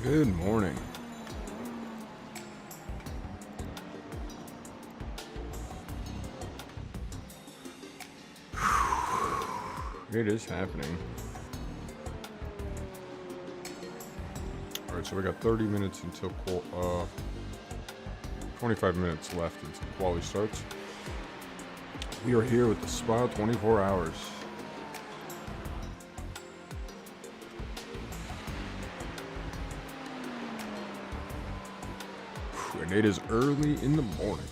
Good morning. It is happening. Alright, so we got 30 minutes until 25 minutes left until quali starts. We are here with the Spa 24 hours. And it is early in the morning.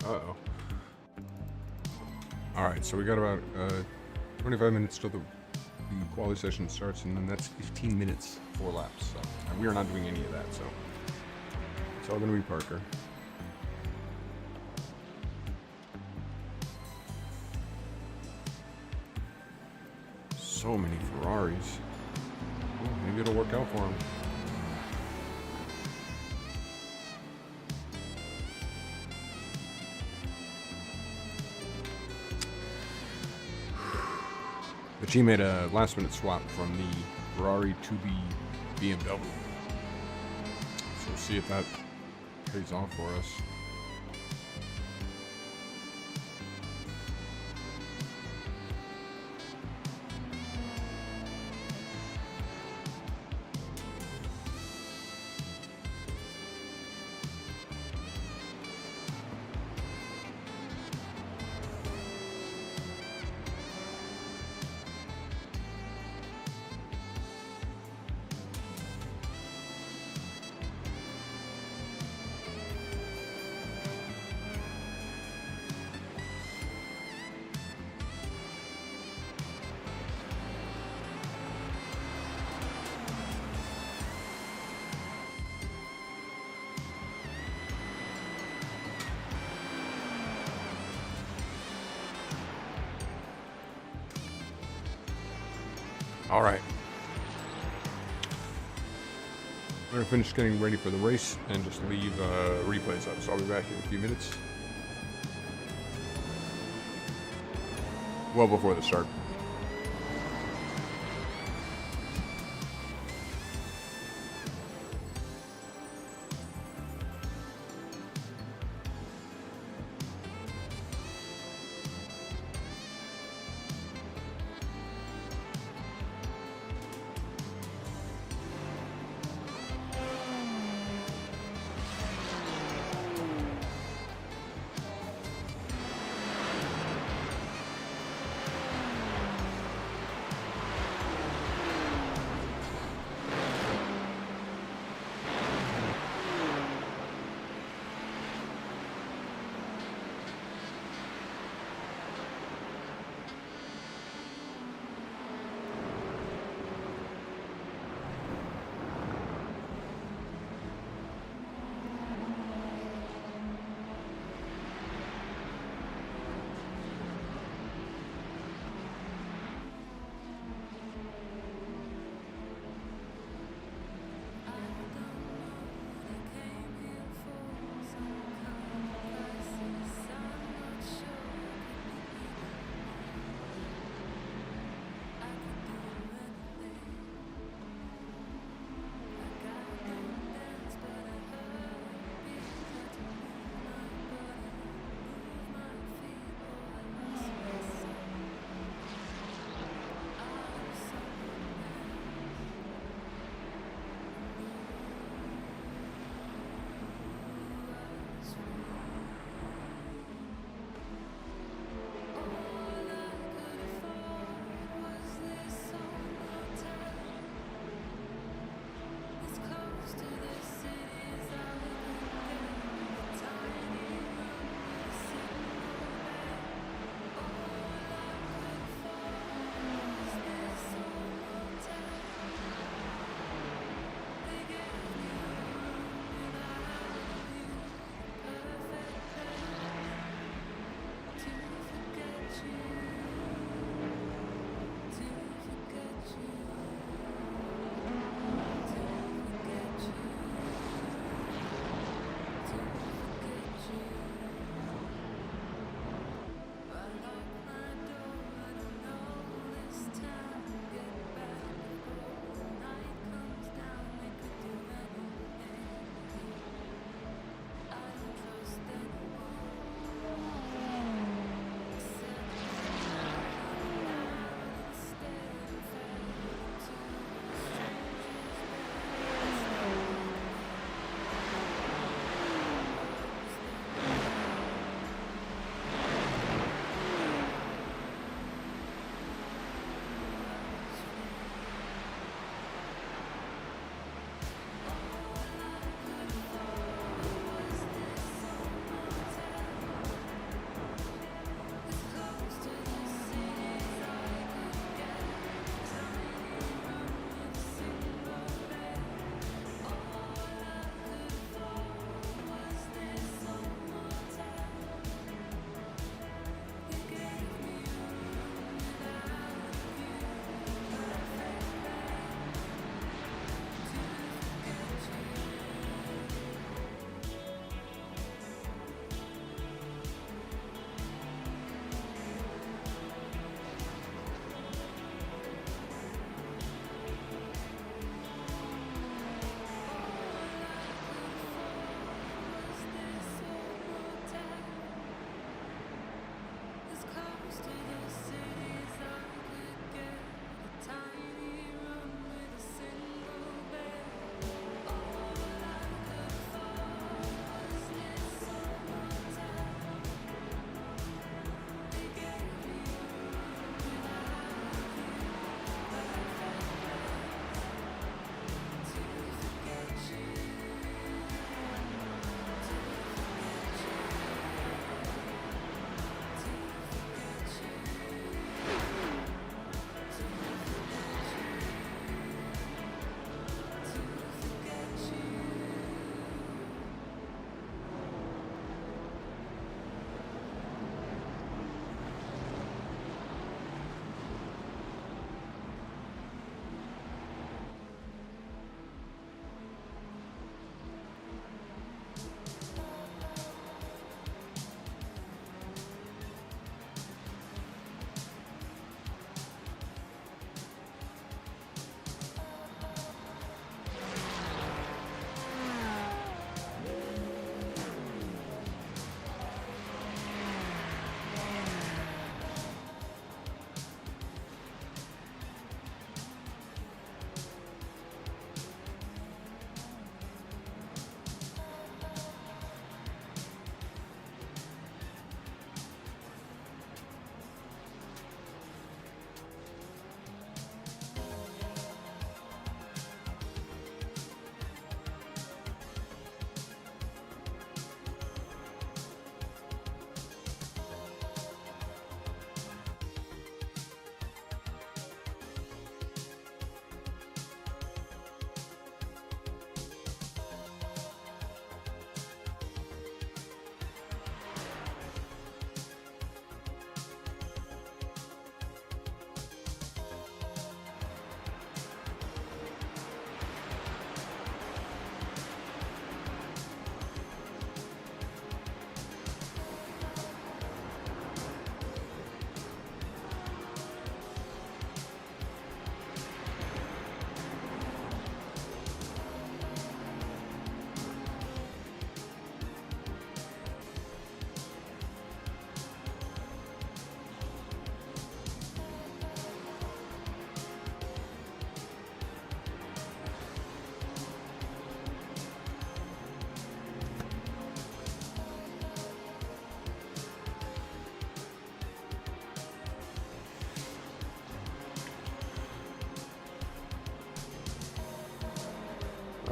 Uh-oh. Alright, so we got about 25 minutes till the quali session starts, and then that's 15 minutes, 4 laps. So, and we are not doing any of that, so it's all going to be Parker. So many Ferraris. Well, maybe it'll work out for him. But she made a last-minute swap from the Ferrari to the BMW. So we'll see if that pays off for us. All right. We're gonna finish getting ready for the race and just leave replays up. So I'll be back in a few minutes. Well before the start.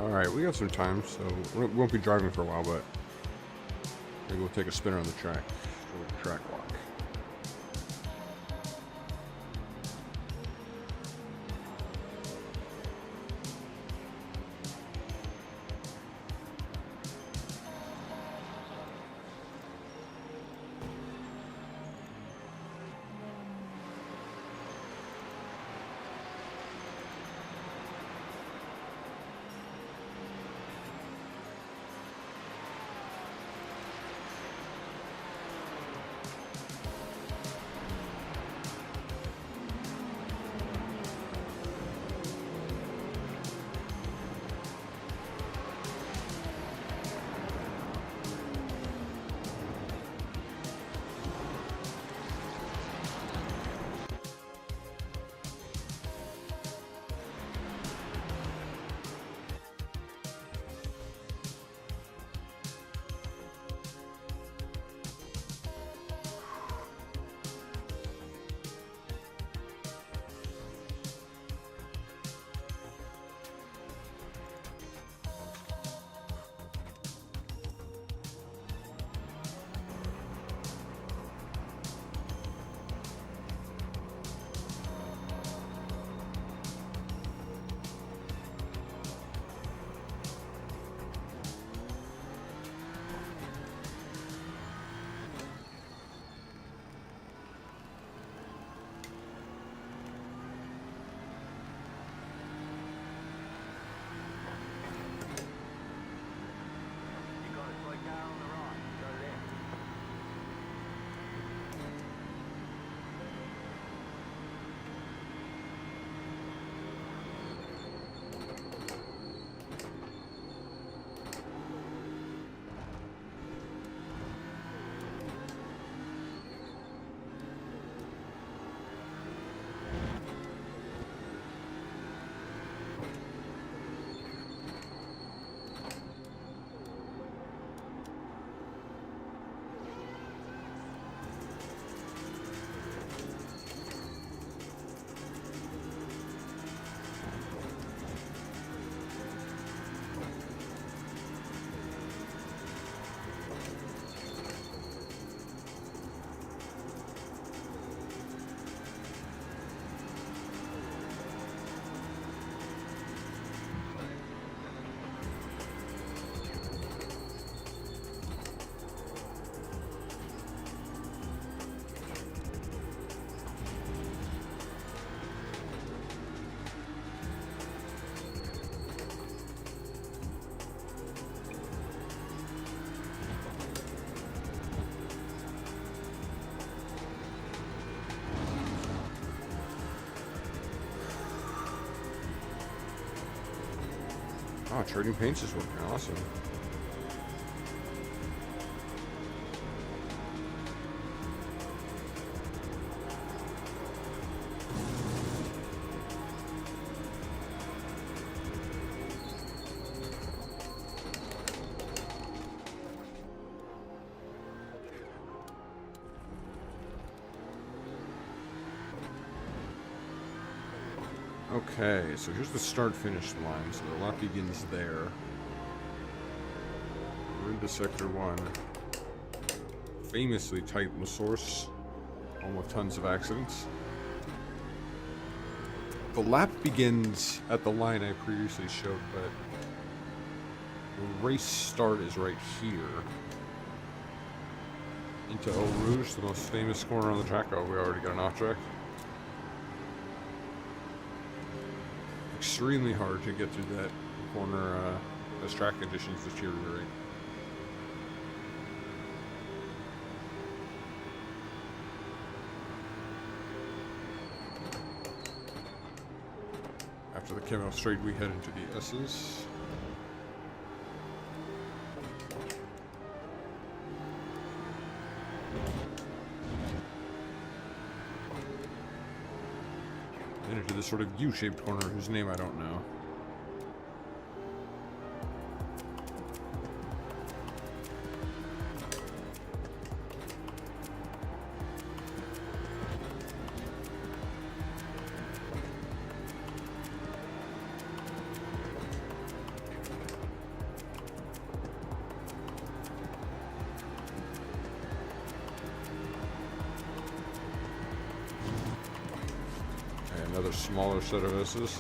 Alright, we got some time, so we won't be driving for a while, but maybe we'll take a spin around the track. Track walk. Wow, trading paints is working awesome. Okay, so here's the start-finish line. So the lap begins there. We're into Sector 1. Famously tight source, home of tons of accidents. The lap begins at the line I previously showed, but the race start is right here. Into Eau Rouge, the most famous corner on the track. Oh, we already got an off track. Extremely hard to get through that corner as track conditions deteriorate. After the camo straight, we head into the S's. Then into this sort of U-shaped corner whose name I don't know. Another smaller set of S's.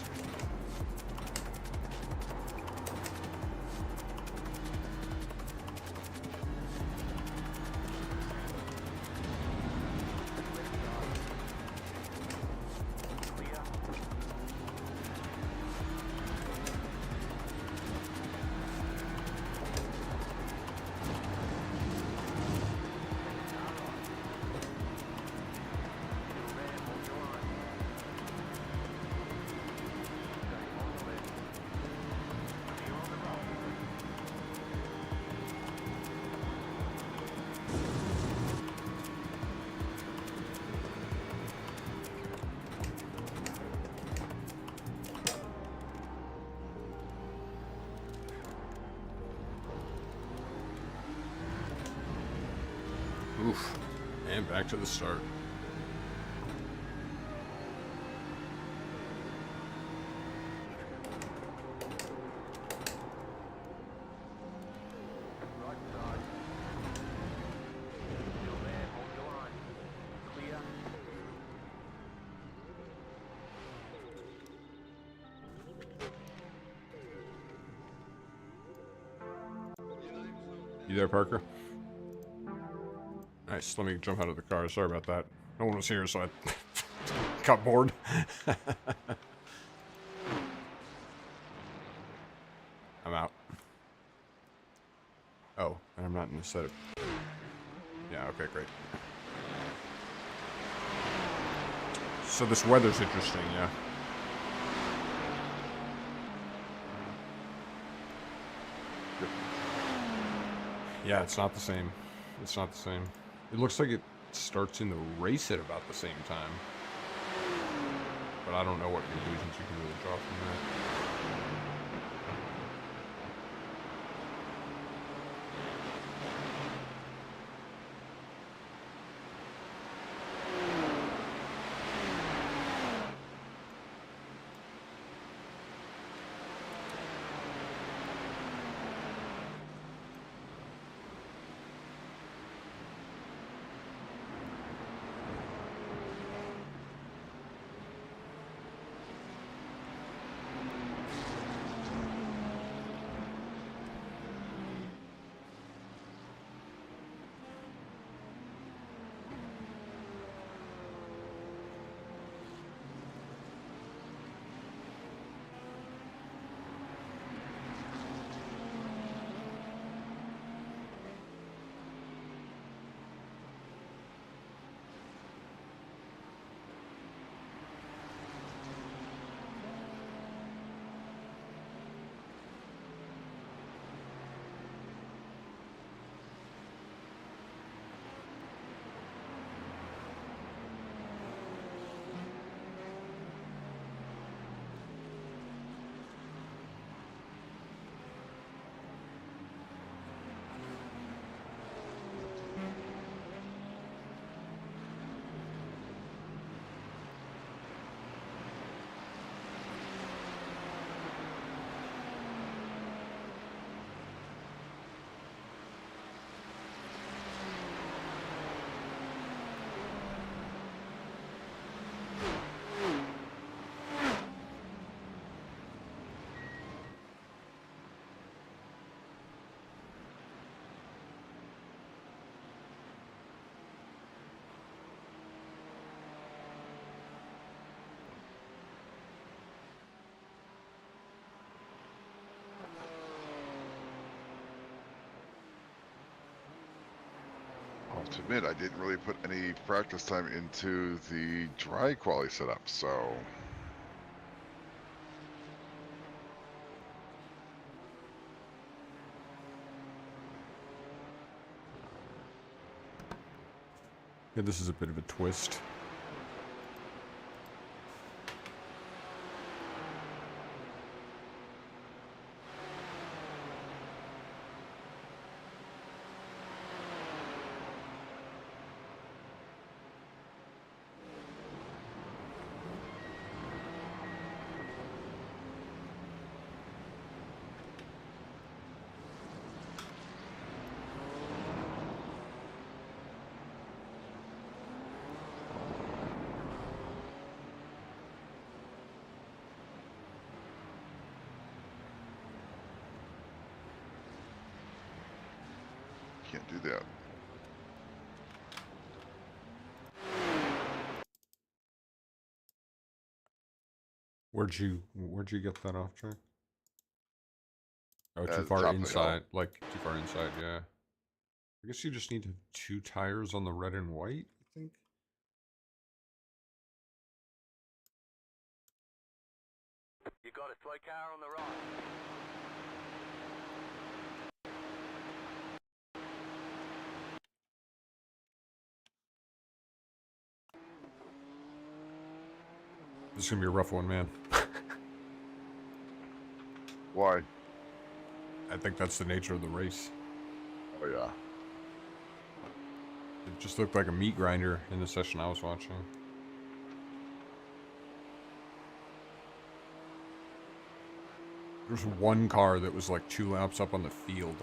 Oof. And back to the start. You there, Parker? Nice. Let me jump out of the car. Sorry about that. No one was here, so I got bored. I'm out. Oh, and I'm not in the setup. Yeah, okay, great. So this weather's interesting, yeah. Yeah, it's not the same. It's not the same. It looks like it starts in the race at about the same time. But I don't know what conclusions you can really draw from that. have to admit, I didn't really put any practice time into the dry quali setup, so Yeah, this is a bit of a twist. can't do that. Where'd you get that off track? Oh, too At the far top of the hill. inside. Like, too far inside, yeah. I guess you just need to have 2 tires on the red and white, I think. You got a slow car on the right. This is gonna be a rough one, man. Why? I think that's the nature of the race. Oh yeah. It just looked like a meat grinder in the session I was watching. There's one car that was like 2 laps up on the field,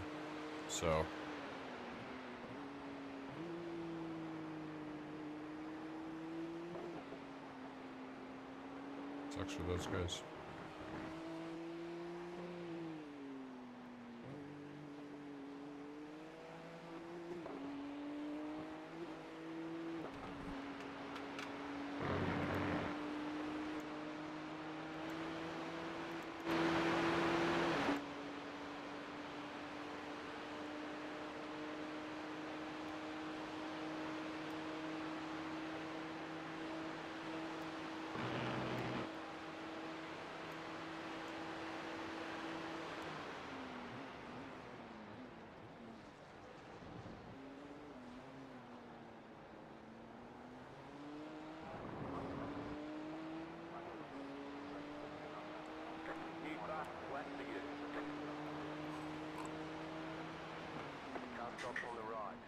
so... Sucks for those guys. New back, west for you. Car stops on the right.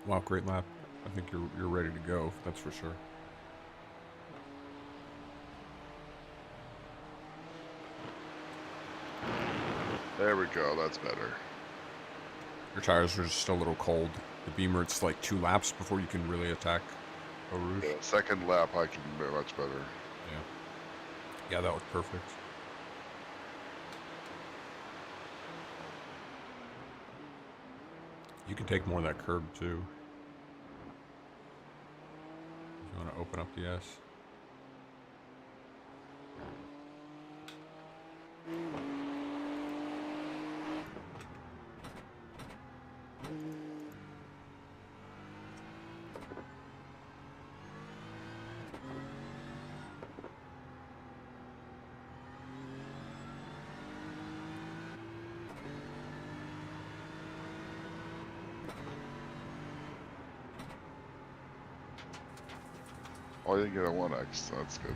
Wow, great lap. I think you're ready to go, that's for sure. There we go, that's better. Your tires are just a little cold. The Beamer, it's like 2 laps before you can really attack Eau Rouge. Yeah, second lap I can do much better. Yeah. Yeah, that looked perfect. You can take more of that curb too. If you want to open up the S. Oh, I didn't get a 1X, that's good.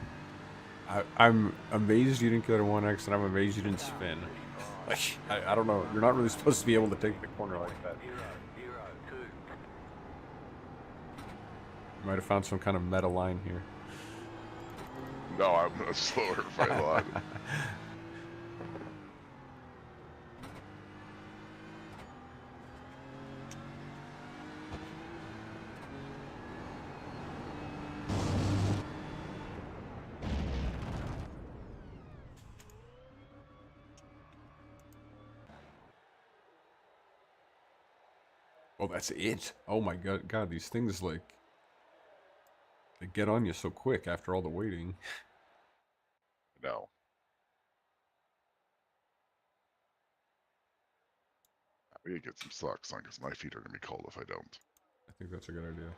I'm amazed you didn't get a 1X, and I'm amazed you didn't spin. Like, I don't know. You're not really supposed to be able to take the corner like that. 0, 2. You might have found some kind of meta line here. No, I'm a slower by a lot. Oh, that's it. Oh my god, these things, like, they get on you so quick after all the waiting. No. We need to get some socks on because my feet are going to be cold if I don't. I think that's a good idea.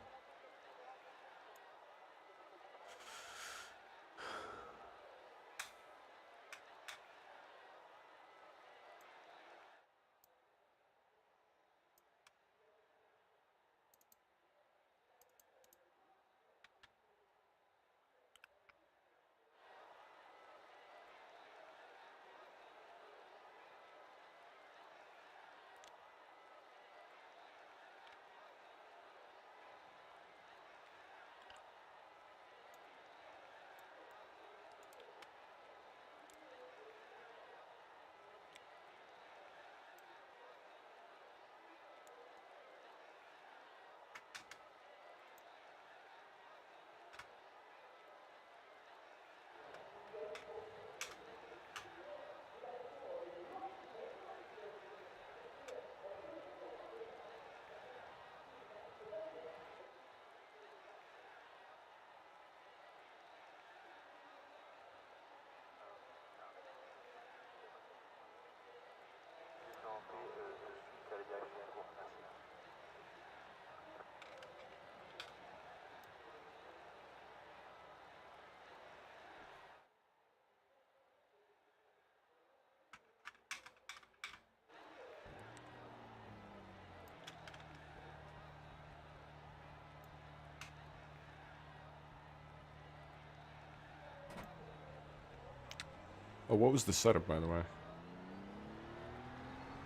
Oh, what was the setup, by the way?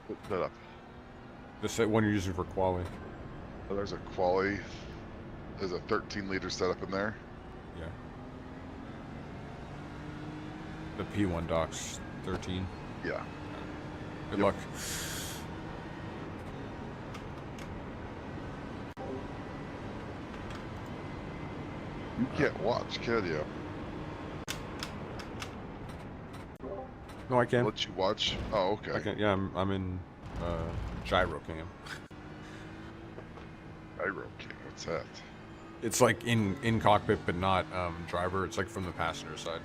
Put that up. The set one you're using for quali. Oh, there's a quali. There's a 13-liter setup in there. Yeah. The P1 docks 13. Yeah. Good Yep. luck. You can't watch, can you? No, I can. Let you watch. Oh, okay. I can. Yeah, I'm in gyro cam. Gyro King. What's that? It's like in cockpit, but not driver. It's like from the passenger side.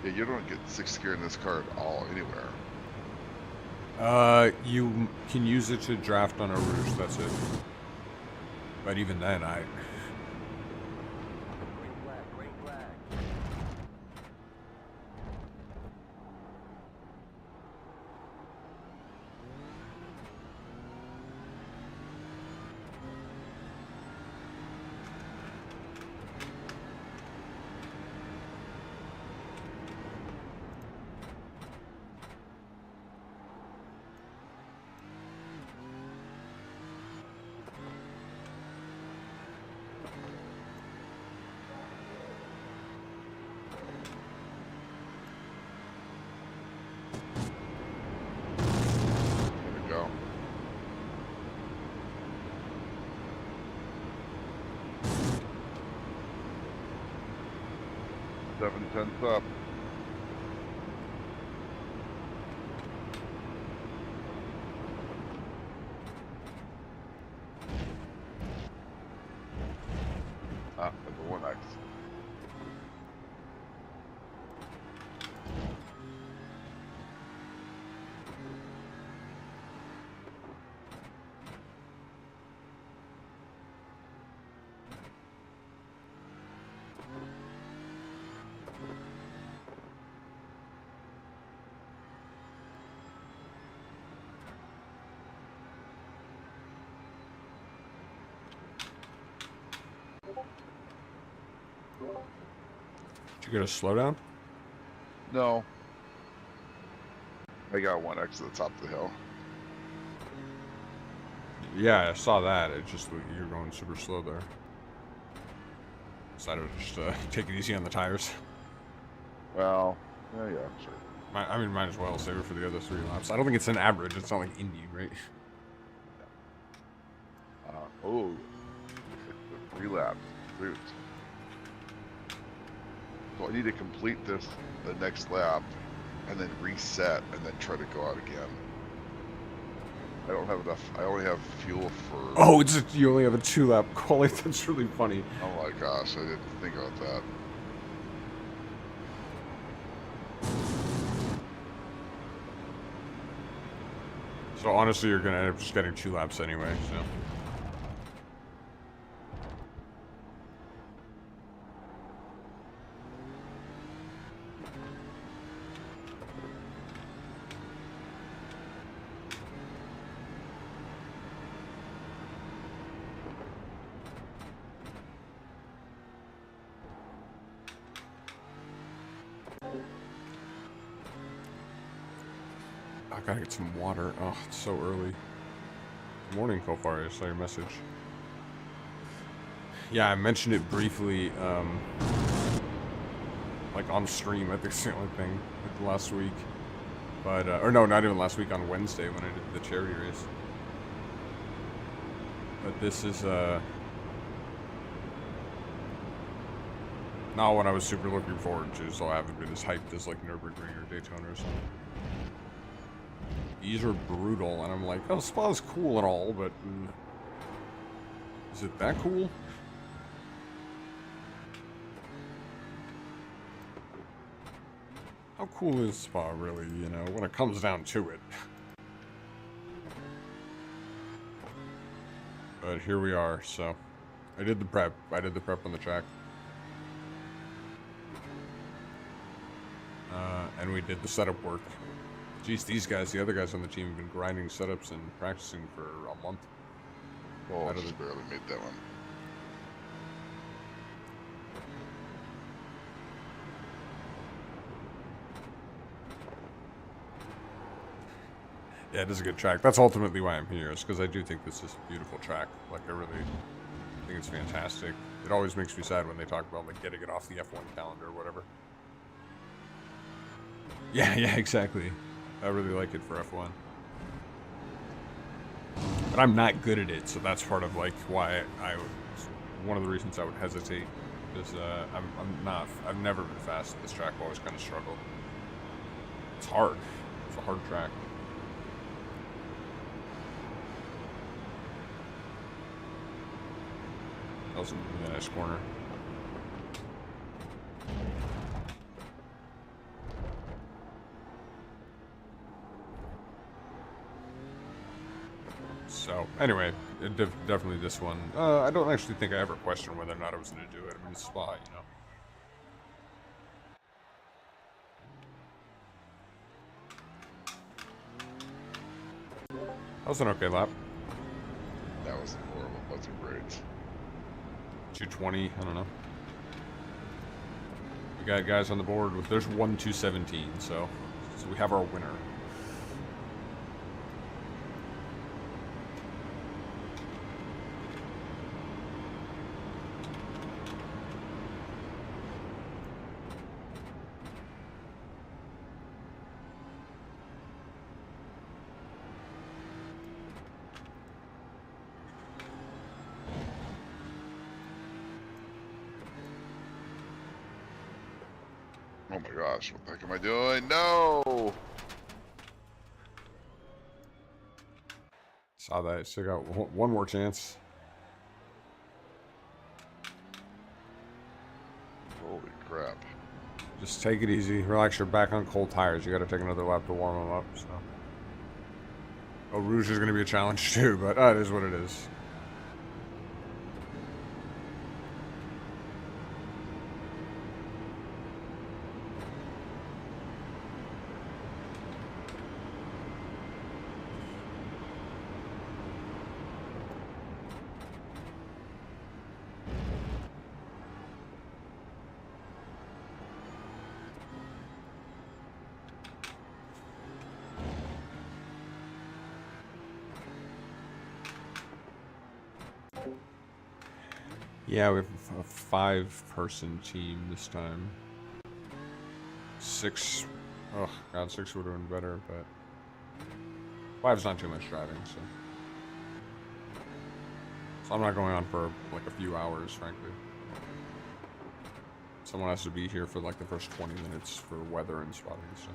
Yeah, you don't get sixth gear in this car at all anywhere. You can use it to draft on a Rouge. That's it. But even then, Green flag, green flag. There we go. Seven tenths up. Ah, number 1X. Did you get a slowdown? No. I got one X at the top of the hill. Yeah, I saw that. It just you're going super slow there. Decided to just take it easy on the tires. Well, yeah, sure. I mean, might as well save it for the other 3 laps. I don't think it's an average. It's not like Indy, right? Oh, 3 laps. Root. So I need to complete the next lap, and then reset, and then try to go out again. I don't have enough. I only have fuel for. Oh, you only have a 2-lap quali. That's really funny. Oh my gosh, I didn't think about that. So honestly, you're gonna end up just getting 2 laps anyway. So. I gotta get some water. Oh, it's so early. Good morning, Kofari. I saw your message. Yeah, I mentioned it briefly, like on stream. I think it's the only thing, like last week. But, or no, not even last week, on Wednesday when I did the charity race. But this is, not what I was super looking forward to, so I haven't been as hyped as, like, Nürburgring or Daytona or something. These are brutal, and I'm like, oh, Spa's cool and all, but is it that cool? How cool is Spa, really, you know, when it comes down to it? But here we are, so I did the prep. I did the prep on the track. And we did the setup work. Geez, these guys, the other guys on the team, have been grinding setups and practicing for a month. Oh, I just barely made that one. Yeah, it is a good track. That's ultimately why I'm here, is because I do think this is a beautiful track. Like, I really think it's fantastic. It always makes me sad when they talk about, like, getting it off the F1 calendar or whatever. Yeah, exactly. I really like it for F1. But I'm not good at it, so that's part of, like, why one of the reasons I would hesitate. Because I've never been fast at this track. I've always kind of struggled. It's hard. It's a hard track. That was a really nice corner. So, anyway, definitely this one. I don't actually think I ever questioned whether or not I was going to do it. I mean, it's Spa, you know. That was an okay lap. That was horrible. That's great. 220, I don't know. We got guys on the board with, there's 1-217, so we have our winner. Oh my gosh, what the heck am I doing? No! Saw that. Still got one more chance. Holy crap. Just take it easy. Relax, you're back on cold tires. You got to take another lap to warm them up. So, Eau Rouge is going to be a challenge too, but it is what it is. Yeah, we have a 5-person team this time. 6. Oh god, 6 would have been better, but 5's not too much driving, so. So I'm not going on for like a few hours, frankly. Someone has to be here for like the first 20 minutes for weather and spotting and stuff.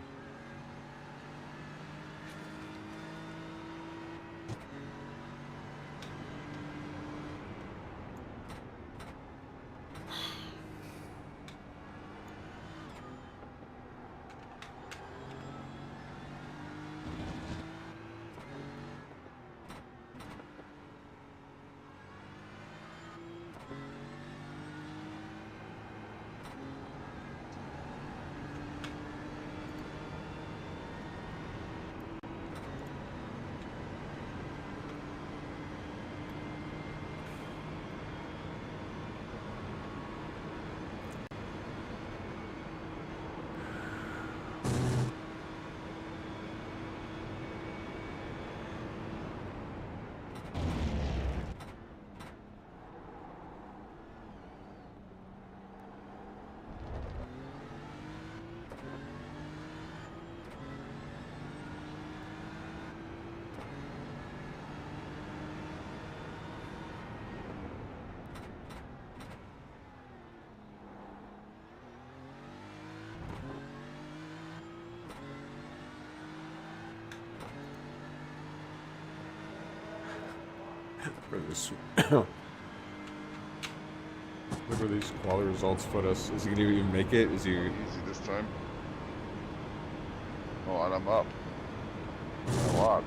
Look where these quality results put us. Is he gonna even make it? Is he Easy this time. Oh, and I'm up. A lot.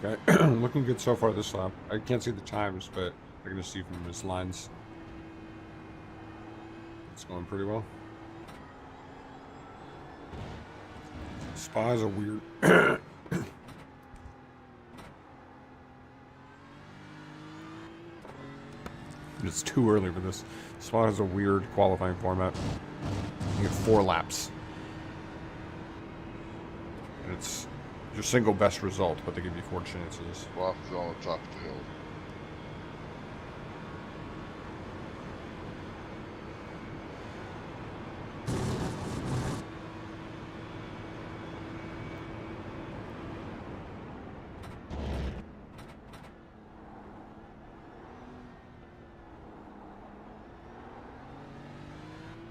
okay? Looking good so far this lap. I can't see the times, but I can just see from his lines. It's going pretty well. Spa is a weird. It's too early for this. Spa is a weird qualifying format. You get 4 laps. And it's your single best result, but they give you 4 chances. Well, it's on the top of the hill.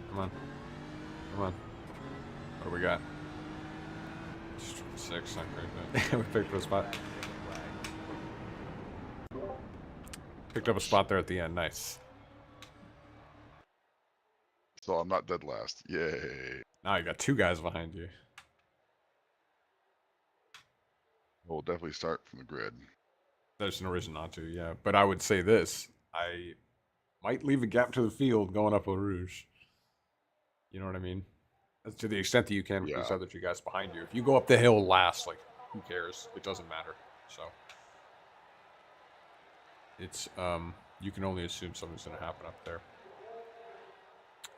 Come on. Come on. What do we got? 6, not great. We picked up a spot. Picked up a spot there at the end. Nice. So I'm not dead last. Yay. Now you got 2 guys behind you. We'll definitely start from the grid. There's no reason not to, yeah. But I would say this. I might leave a gap to the field going up Eau Rouge. You know what I mean? That's to the extent that you can with these other 2 guys behind you. If you go up the hill last, like, who cares? It doesn't matter. So it's you can only assume something's gonna happen up there.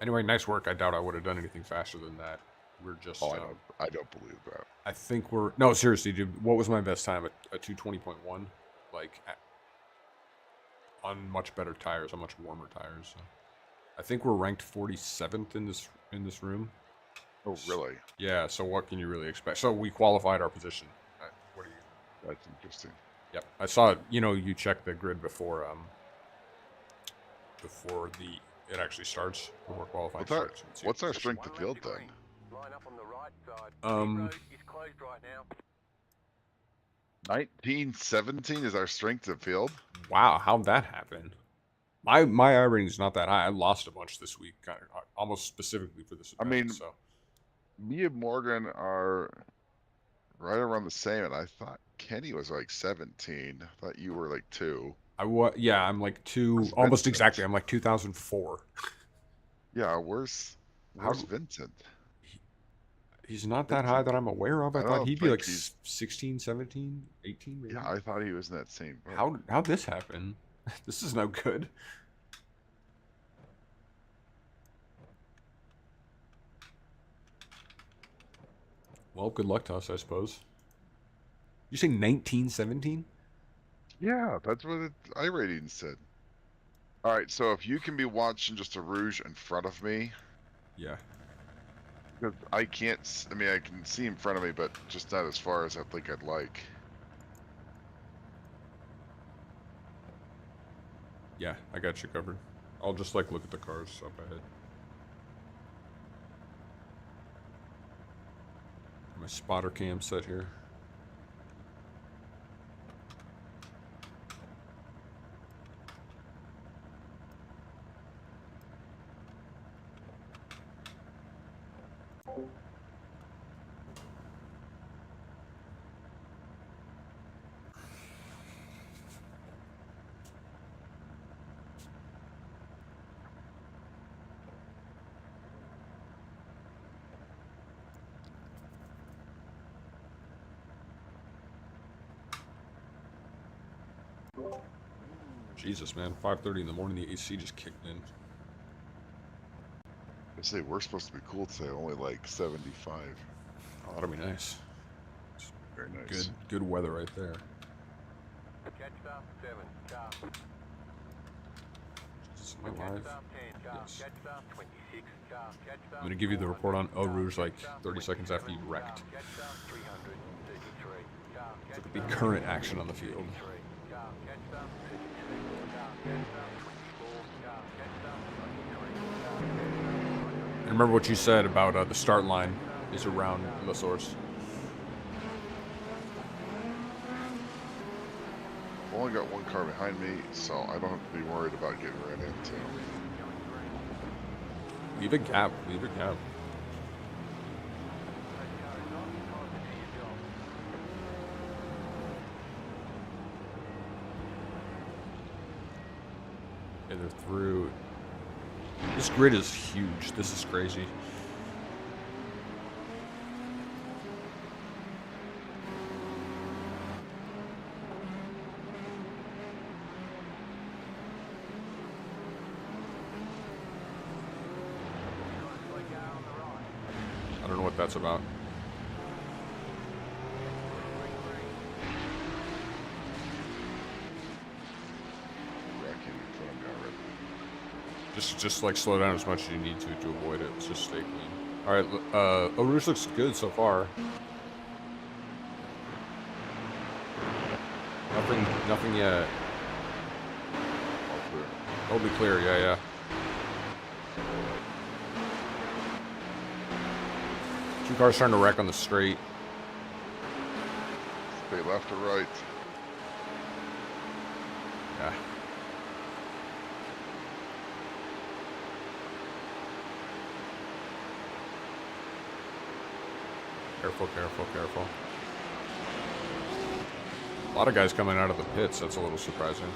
Anyway, nice work. I doubt I would have done anything faster than that. We're just Oh, I don't believe that. I think we're no, seriously, dude. What was my best time? A 2:20.1, like on much better tires, on much warmer tires. So I think we're ranked 47th in this room. Oh, really? Yeah. So what can you really expect? So we qualified our position. What do you? That's interesting. Yep. I saw it. You know, you check the grid before it actually starts, before qualifying starts. What's our strength of field then? right side. Um, Road is closed right now. 1917 is our strength of field. wow, how'd that happen? My iRating is not that high. I lost a bunch this week, kind of, almost specifically for this I event. mean, So Me and Morgan are right around the same, and I thought Kenny was like 17. I thought you were like 2. yeah, I'm like Where's almost Vincent? exactly. I'm like 2004. Yeah, where's How Vincent? he's not that high Vincent, that I'm aware of. I I thought don't he'd be think like he's. 16, 17, 18 maybe. Yeah, I thought he was in that same boat. How'd this happen? This is no good. Well, good luck to us, I suppose. You say 1917? Yeah, that's what iRating said. All right, so if you can be watching just a Rouge in front of me, Yeah. because I can't. I mean, I can see in front of me, but just not as far as I think I'd like. Yeah, I got you covered. I'll just like look at the cars up ahead. My spotter cam set here. Jesus, man, 5:30 in the morning, the AC just kicked in. I say we're supposed to be cool today, only like 75. Oh, that'll be nice. Very nice. Good weather right there. Catch stop 7, car. Is my Catch live? stop 10, car. Yes. Catch stop 26, car. Catch stop I'm gonna give you the 400, report on Eau car. Rouge like Catch stop 30 seconds after you 27, wrecked. car. Catch stop 333, car. Catch Look at the stop current action on the field. 33, car. Catch stop 32, car. Catch stop 24, car. Catch stop 23, car. And remember what you said about the start line is around the source. I've only got one car behind me, so I don't have to be worried about getting ran into. Leave a gap. Leave a gap. Yeah, they're through. This grid is huge. This is crazy. I don't know what that's about. Wrecking in front of me already. Just like slow down as much as you need to avoid it. Let's just stay clean. All right, Eau Rouge looks good so far. Nothing yet. All clear. It'll be clear. Yeah. Two cars starting to wreck on the straight. Stay left or right. Yeah. Careful. A lot of guys coming out of the pits. That's a little surprising.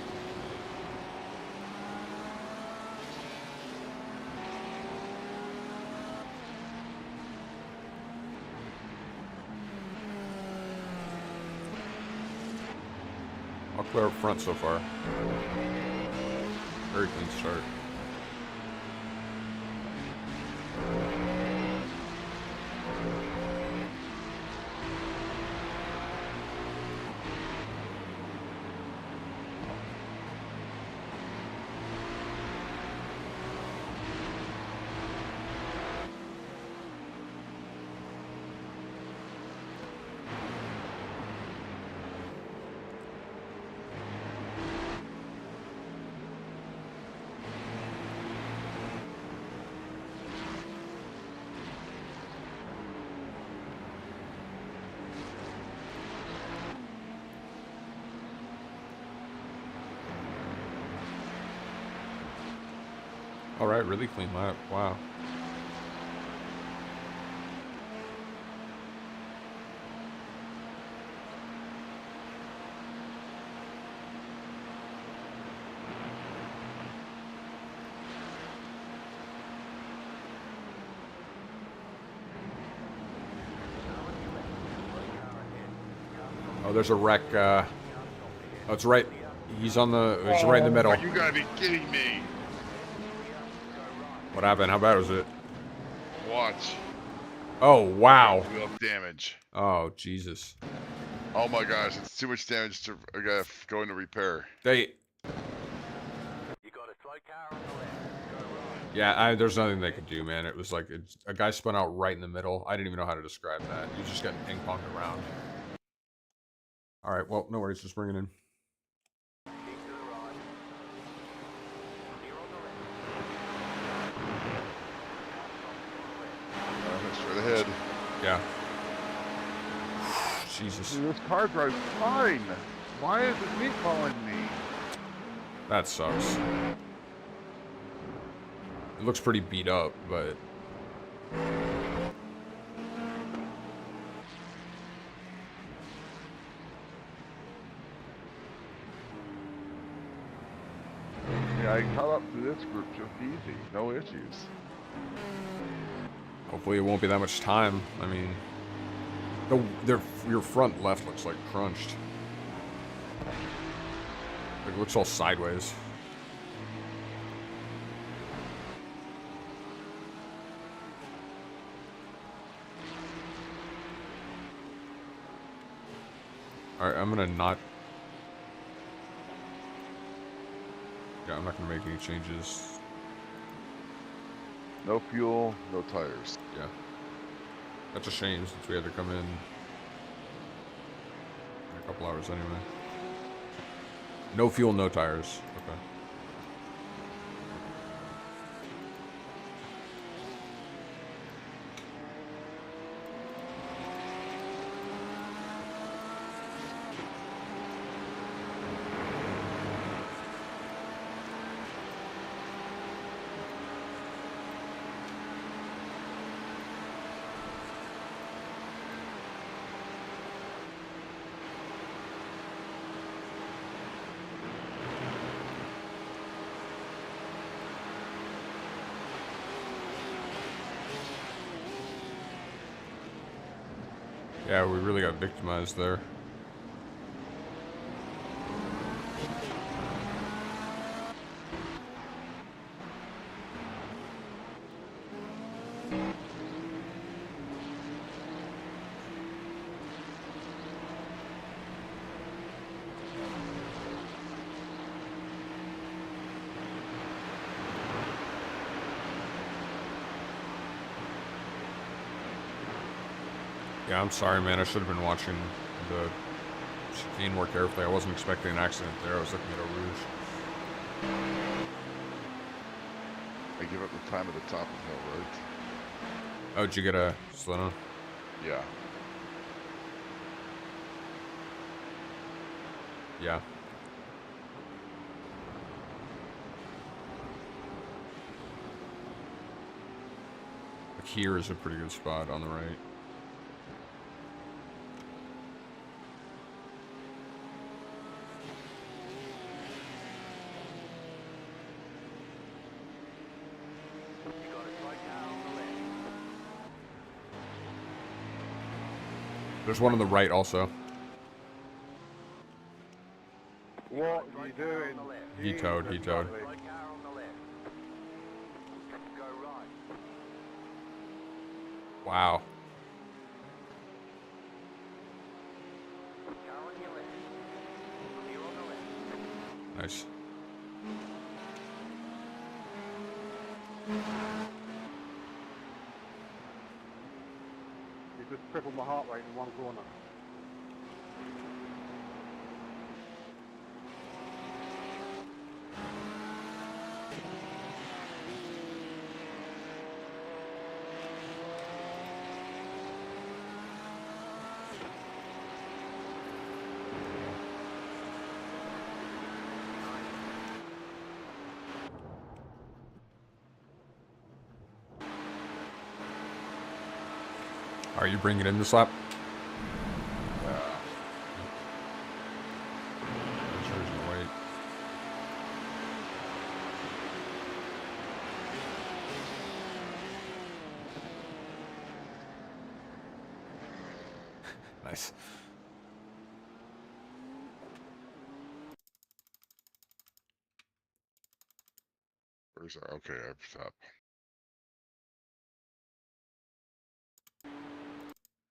I'll clear up front so far. Very clean start. All right, really clean lap. Wow. Oh, there's a wreck. Oh, it's right. He's on the. He's right in the middle. You gotta be kidding me. What happened? How bad was it? Watch. Oh, wow. Wheel damage. Oh, Jesus. Oh my gosh, it's too much damage to go into repair. They. You got a slow car on the left. Go right. Yeah, there's nothing they could do, man. It was like a guy spun out right in the middle. I didn't even know how to describe that. He was just getting ping-ponged around. All right, well, no worries. Just bring it in. Keep to the right. Clear on the left. Straight ahead. Yeah. Jesus. Dude, this car drives fine. Why is it me calling me? That sucks. It looks pretty beat up, but... Yeah, I caught up to this group just easy. No issues. Hopefully it won't be that much time. I mean... your front left looks like crunched. It looks all sideways. Alright, I'm gonna not... Yeah, I'm not gonna make any changes. No fuel, no tires. Yeah. That's a shame since we had to come in a couple hours anyway. No fuel, no tires. Okay. Yeah, we really got victimized there. Yeah, I'm sorry, man. I should have been watching the chicane more carefully. I wasn't expecting an accident there. I was looking at Eau Rouge. I give up the time at the top of the hill, right? Oh, did you get a slow down? Yeah. Yeah. Like here is a pretty good spot on the right. There's one on the right also. What are you doing? He towed, he towed. Wow. Nice. You just tripled my heart rate in one corner. Are you bringing it in this lap? Yeah. I'm sure he's gonna wait. Nice. Where's our, okay, I've stopped.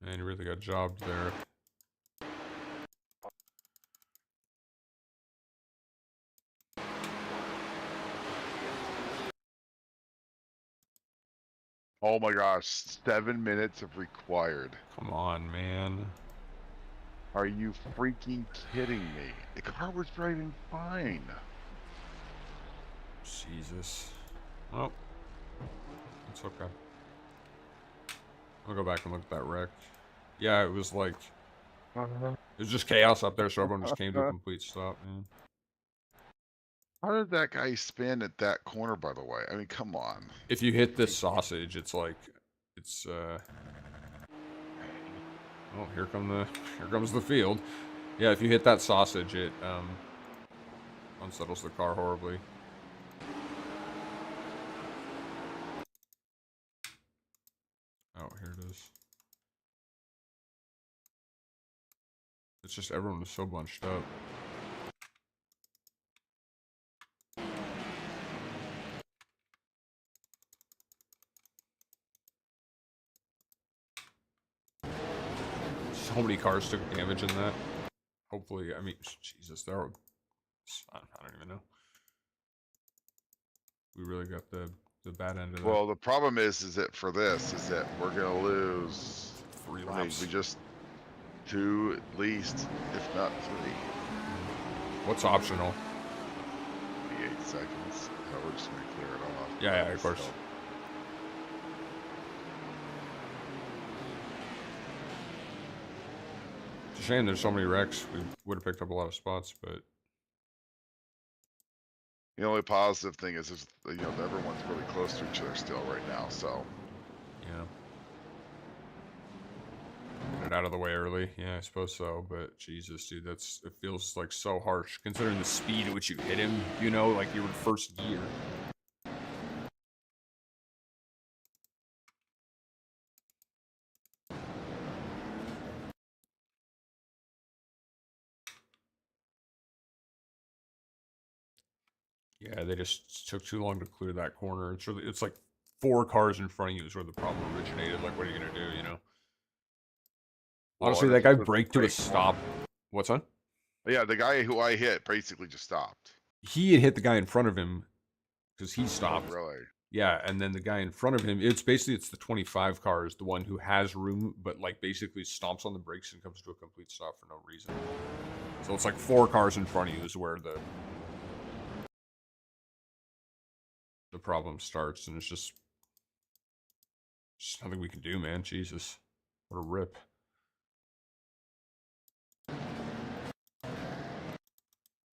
And you really got jobbed there. Oh my gosh, 7 minutes of required. Come on, man. Are you freaking kidding me? The car was driving fine. Jesus. Well, it's okay. I'll go back and look at that wreck. Yeah, it was like... It was just chaos up there, so everyone just came to a complete stop, man. How did that guy spin at that corner, by the way? I mean, come on. If you hit this sausage, it's like... It's, Oh, here comes the field. Yeah, if you hit that sausage, it, unsettles the car horribly. Oh, here it is. It's just everyone was so bunched up. So many cars took damage in that. Hopefully, I mean, Jesus, there were... I don't even know. We really got the bad end of that. Well, the problem is that for this, is that we're going to lose... 3 I mean, laps. we just... 2 at least, if not 3. What's optional? 8 seconds. Oh, we're just going to clear it off. Yeah, of course. So, It's a shame there's so many wrecks. We would have picked up a lot of spots, but... the only positive thing is, you know, everyone's really close to each other still right now, so... Yeah. Get it out of the way early. Yeah, I suppose so. But Jesus, dude, it feels like so harsh considering the speed at which you hit him. You know, like you were in first gear. Yeah, they just took too long to clear that corner. It's like 4 cars in front of you is where the problem originated. Like, what are you gonna do? You know. Honestly, Well, that guy the braked to a brake- stop. What's that? Yeah, the guy who I hit basically just stopped. He had hit the guy in front of him because he Oh, stopped. really? Yeah, and then the guy in front of him, it's the 25 car is the one who has room, but like basically stomps on the brakes and comes to a complete stop for no reason. So it's like 4 cars in front of you is where the problem starts, and it's just nothing we can do, man. Jesus, what a rip.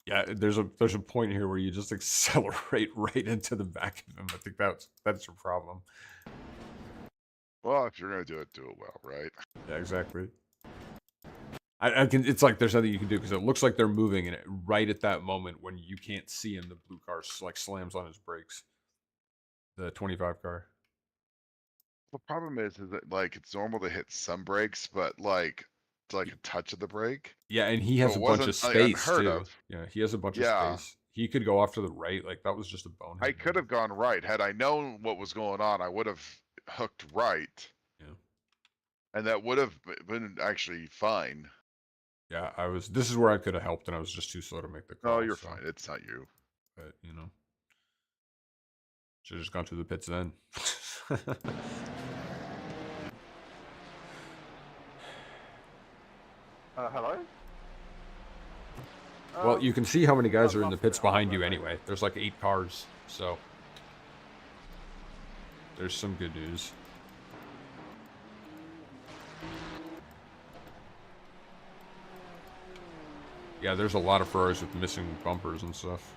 Yeah, there's a point here where you just accelerate right into the back of him. I think that's your problem. Well, if you're gonna do it well, right? Yeah, exactly. I can. It's like there's nothing you can do because it looks like they're moving, and right at that moment when you can't see him, the blue car like slams on his brakes. The 25 car. The problem is that like it's normal to hit some brakes, but like it's like a touch of the brake. Yeah, and he has So a it bunch of wasn't, space unheard too. of. Yeah, he has a bunch Yeah. of space. He could go off to the right. Like that was just a bonehead. I could have gone right. Had I known what was going on, I would have hooked right. Yeah. And that would have been actually fine. Yeah, this is where I could have helped, and I was just too slow to make the call. No, you're so, fine. It's not you. But, you know. Should have just gone through the pits then. Hello? Well, you can see how many guys are in the pits behind you anyway. There's like 8 cars, so there's some good news. Yeah, there's a lot of Ferraris with missing bumpers and stuff.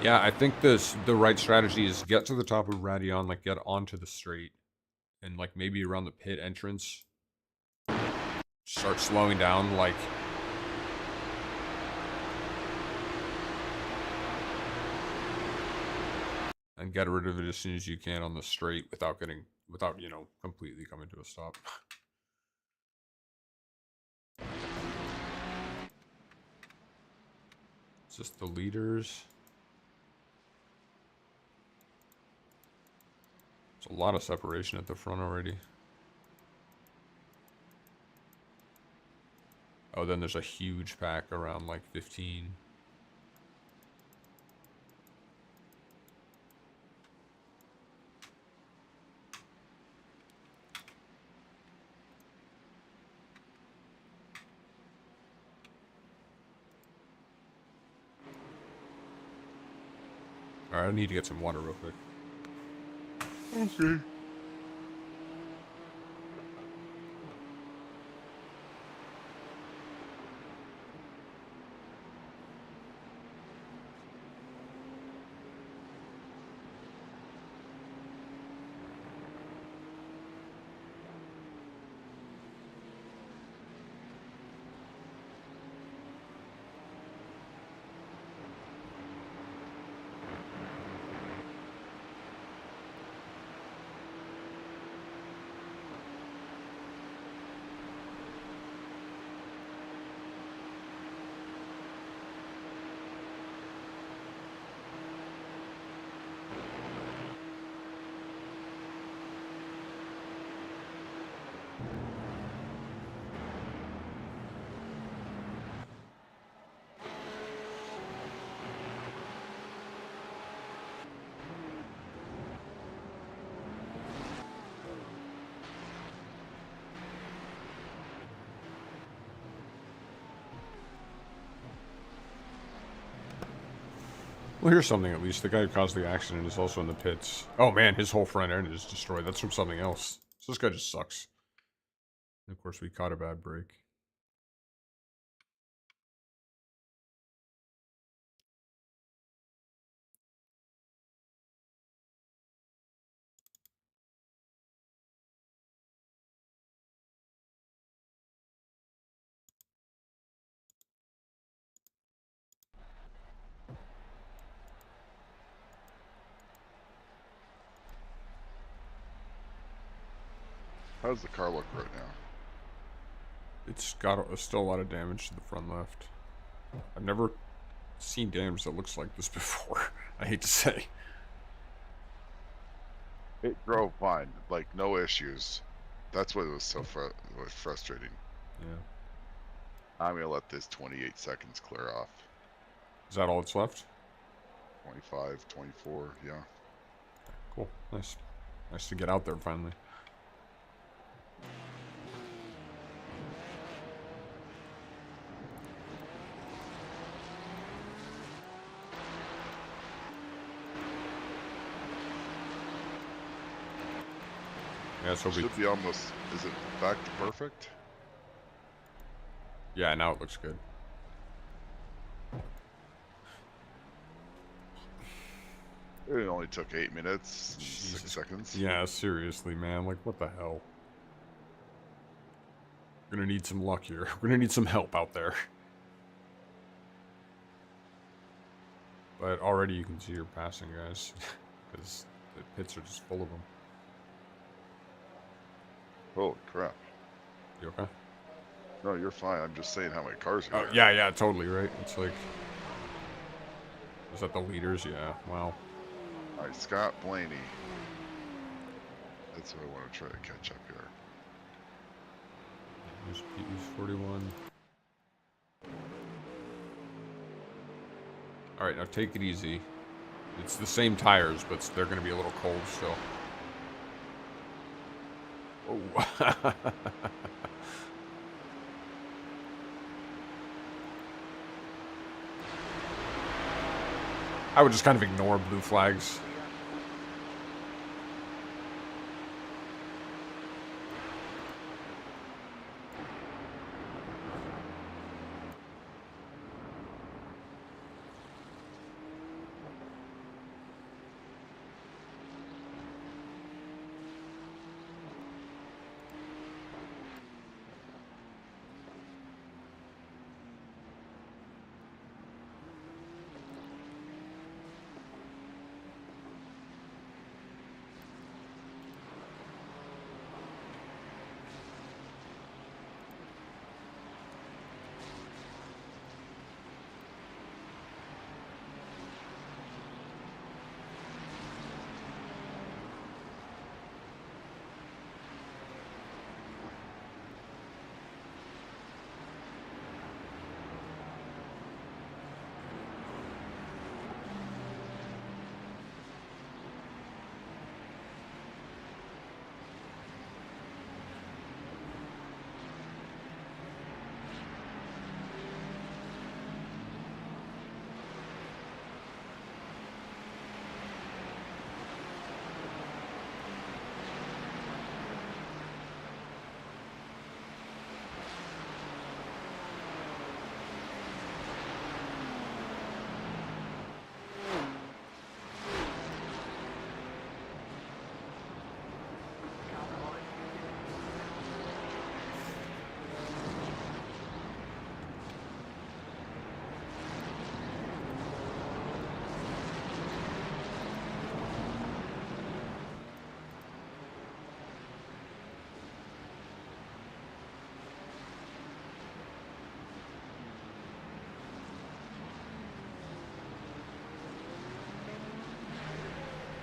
Yeah, I think the right strategy is get to the top of Radion, like get onto the straight, and like maybe around the pit entrance, start slowing down, like. And get rid of it as soon as you can on the straight without you know, completely coming to a stop. It's just the leaders. There's a lot of separation at the front already. Oh, then there's a huge pack around like 15. Alright, I need to get some water real quick. Okay. Well, here's something at least. The guy who caused the accident is also in the pits. Oh man, his whole front end is destroyed. That's from something else. So this guy just sucks. And of course, we caught a bad break. How does the car look right now? It's got still a lot of damage to the front left. I've never seen damage that looks like this before. I hate to say. It drove fine, like no issues. That's what was so frustrating. Yeah. I'm gonna let this 28 seconds clear off. Is that all that's left? 25, 24, yeah. Cool. Nice. Nice to get out there finally. Yeah, so Should be almost. Is it back to perfect? Yeah, now it looks good. It only took 8 minutes, and Jesus. 6 seconds. Yeah, seriously, man. Like, what the hell? We're gonna need some luck here. We're gonna need some help out there. But already you can see you're passing, guys. Because the pits are just full of them. Holy crap. You okay? No, you're fine. I'm just saying how many cars are Oh, there. yeah, yeah, totally, right? It's like... Is that the leaders? Yeah, wow. Alright, Scott Blaney. That's what I want to try to catch up here. There's PE's 41. Alright, now take it easy. It's the same tires, but they're going to be a little cold still. Oh. I would just kind of ignore blue flags.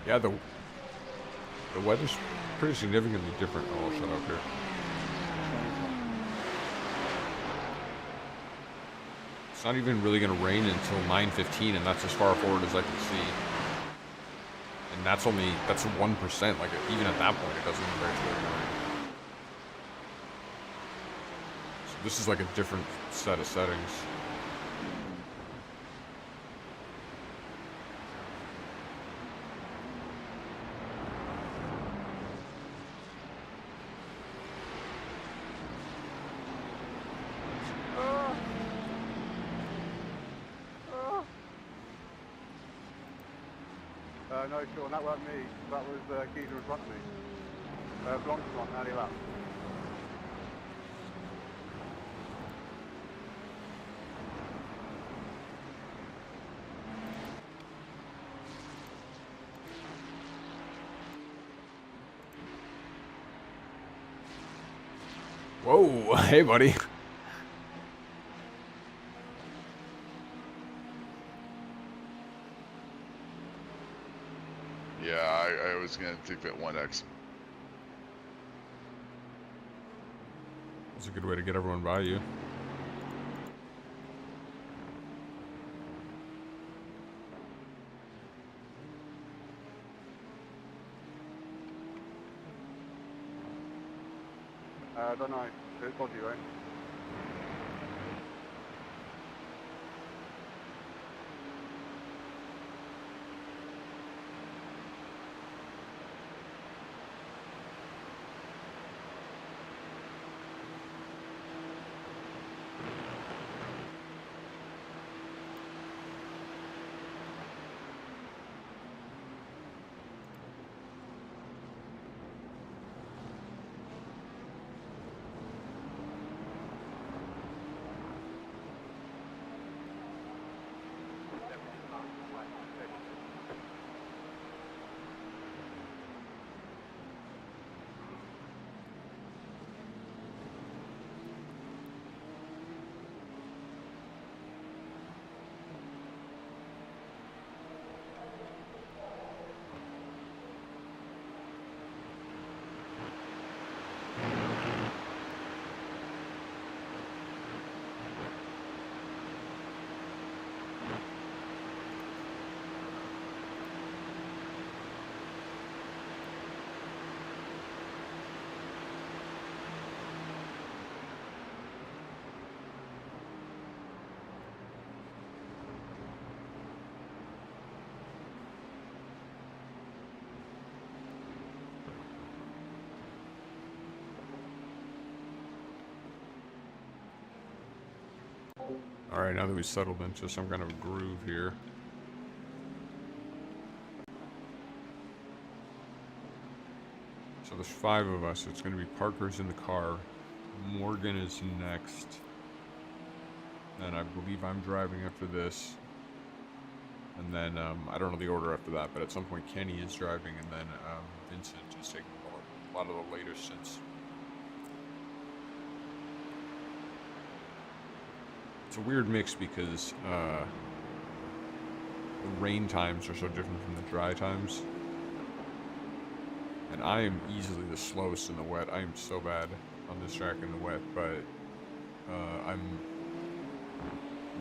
Yeah, the weather's pretty significantly different. Oh, I'll shut up here. It's not even really going to rain until 9:15, and that's as far forward as I can see. And that's 1%. Like, even at that point, it doesn't even very clear rain. So this is like a different set of settings. No, Sean, that wasn't me. That was Geezer in front of me. Blanc was on, early lap. Whoa, hey, buddy. Yeah, I was gonna take that 1X. That's a good way to get everyone by you. I don't know. It's dodgy, right? Alright, now that we've settled into some kind of groove here. So there's 5 of us. It's going to be Parker's in the car. Morgan is next. And I believe I'm driving after this. And then, I don't know the order after that, but at some point Kenny is driving, and then Vincent is taking a lot of the later stints. It's a weird mix because the rain times are so different from the dry times. And I am easily the slowest in the wet. I am so bad on this track in the wet, but I'm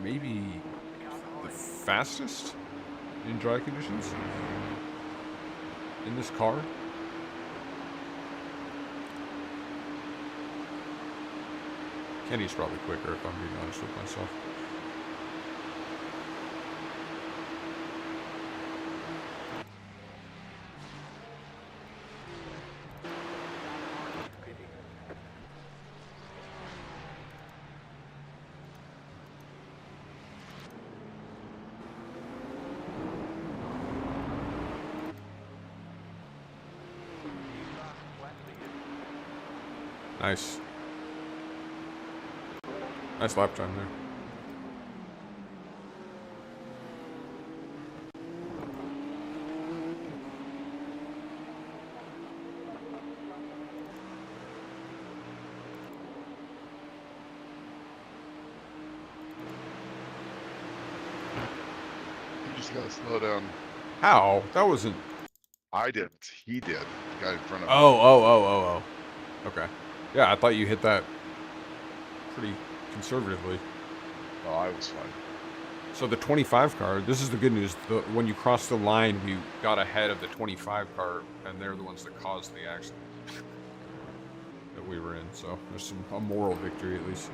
maybe the fastest in dry conditions in this car. Kenny's probably quicker, if I'm being honest with myself. Nice. Nice lap time there. You just gotta slow down. How? That wasn't... I didn't. He did. The guy in front of me. Oh. Okay. Yeah, I thought you hit that pretty conservatively. Oh, I was fine. So the 25 car, this is the good news. When you crossed the line, we got ahead of the 25 car, and they're the ones that caused the accident that we were in. So there's a moral victory at least.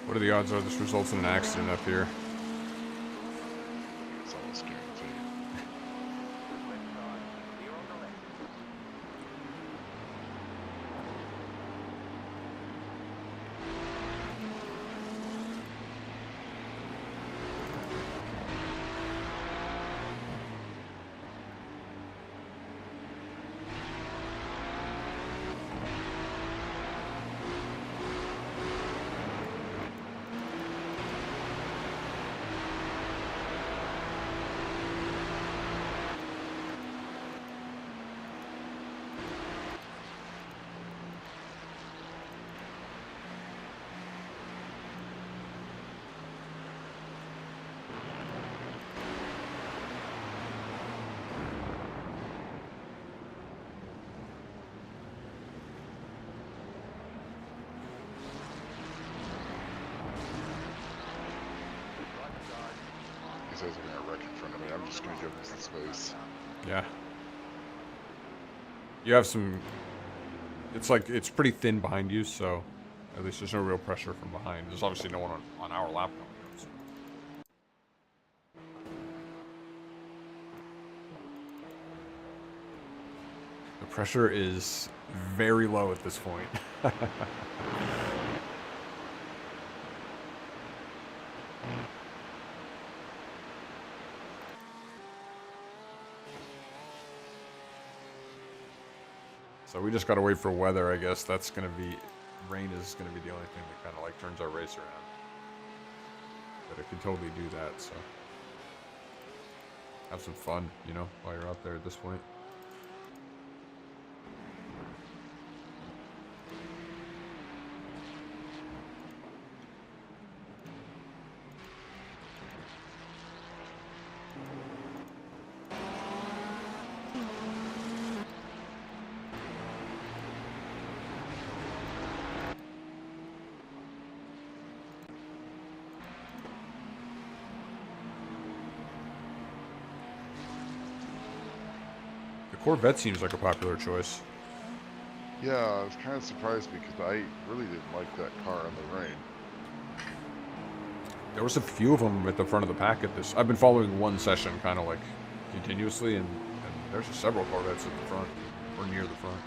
What are the odds are this results in an accident up here? It's almost guaranteed. These guys are gonna wreck in front of me. I'm just gonna give them some space. Yeah. You have some... it's pretty thin behind you, so at least there's no real pressure from behind. There's obviously no one on our lap coming up, so. The pressure is very low at this point. So we just gotta wait for weather, I guess. That's gonna be... rain is gonna be the only thing that kind of like turns our race around. but it can totally do that. So have some fun, you know, while you're out there at this point. Corvette seems like a popular choice. Yeah, I was kind of surprised because I really didn't like that car in the rain. There was a few of them at the front of the pack at this. I've been following one session kind of like continuously, and there's several Corvettes at the front, or near the front.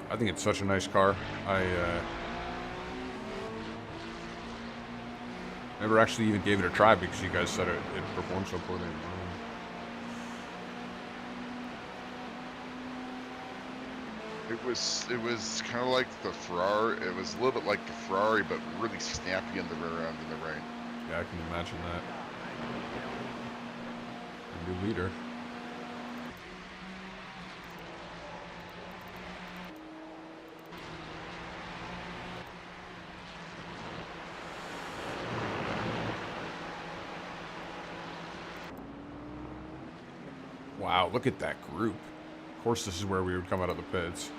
I think it's such a nice car. I never actually even gave it a try because you guys said it performed so poorly in the rain. It was kind of like the Ferrari. It was a little bit like the Ferrari, but really snappy in the rear end in the rain. Yeah, I can imagine that. A new leader. Wow, look at that group. Of course, this is where we would come out of the pits.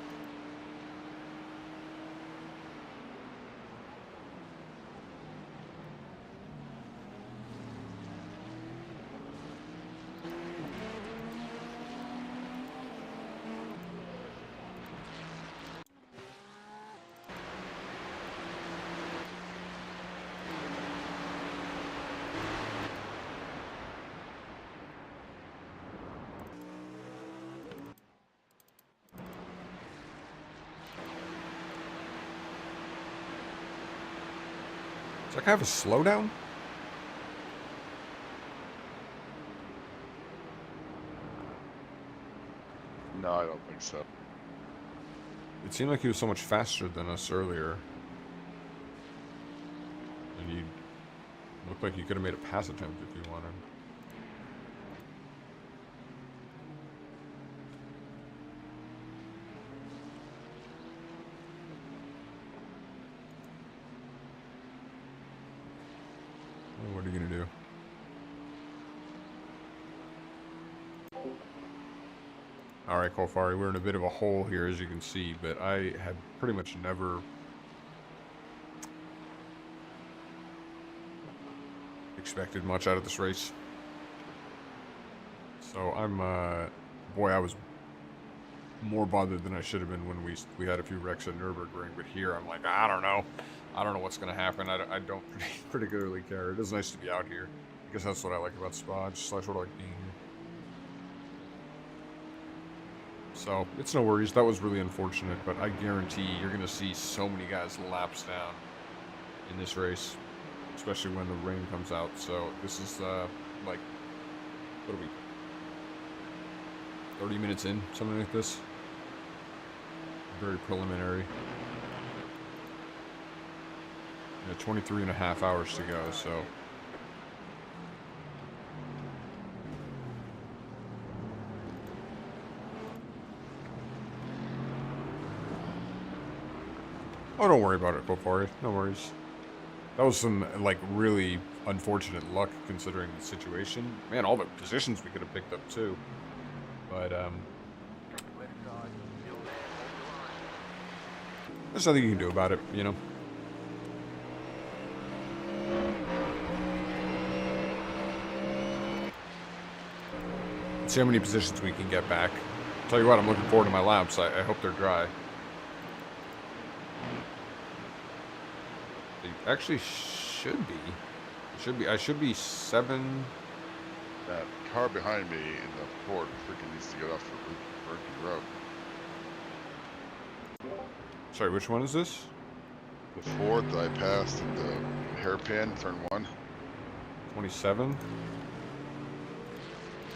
Does that guy have a slowdown? No, I don't think so. It seemed like he was so much faster than us earlier. And he looked like you could have made a pass attempt if you wanted. What are you gonna do? Alright, Kolfari, we're in a bit of a hole here, as you can see, but I had pretty much never expected much out of this race. So I'm, boy, I was more bothered than I should have been when we had a few wrecks at Nürburgring, but here I'm like, I don't know what's going to happen. I don't particularly care. It is nice to be out here. I guess that's what I like about Spa. Just I sort of like being here. So it's no worries. That was really unfortunate, but I guarantee you're going to see so many guys laps down in this race, especially when the rain comes out. So this is like, what are we, 30 minutes in, something like this? Very preliminary. 23 and a half hours to go, so. Oh, don't worry about it, Bofari. No worries. That was some, like, really unfortunate luck considering the situation. Man, all the positions we could have picked up, too. But, there's nothing you can do about it, you know? Let's see how many positions we can get back. Tell you what, I'm looking forward to my laps. I hope they're dry. They actually should be. I should be 7. That car behind me in the Ford freaking needs to get off the freaking road. Sorry, which one is this? The Ford that I passed in the hairpin, turn 1. 27?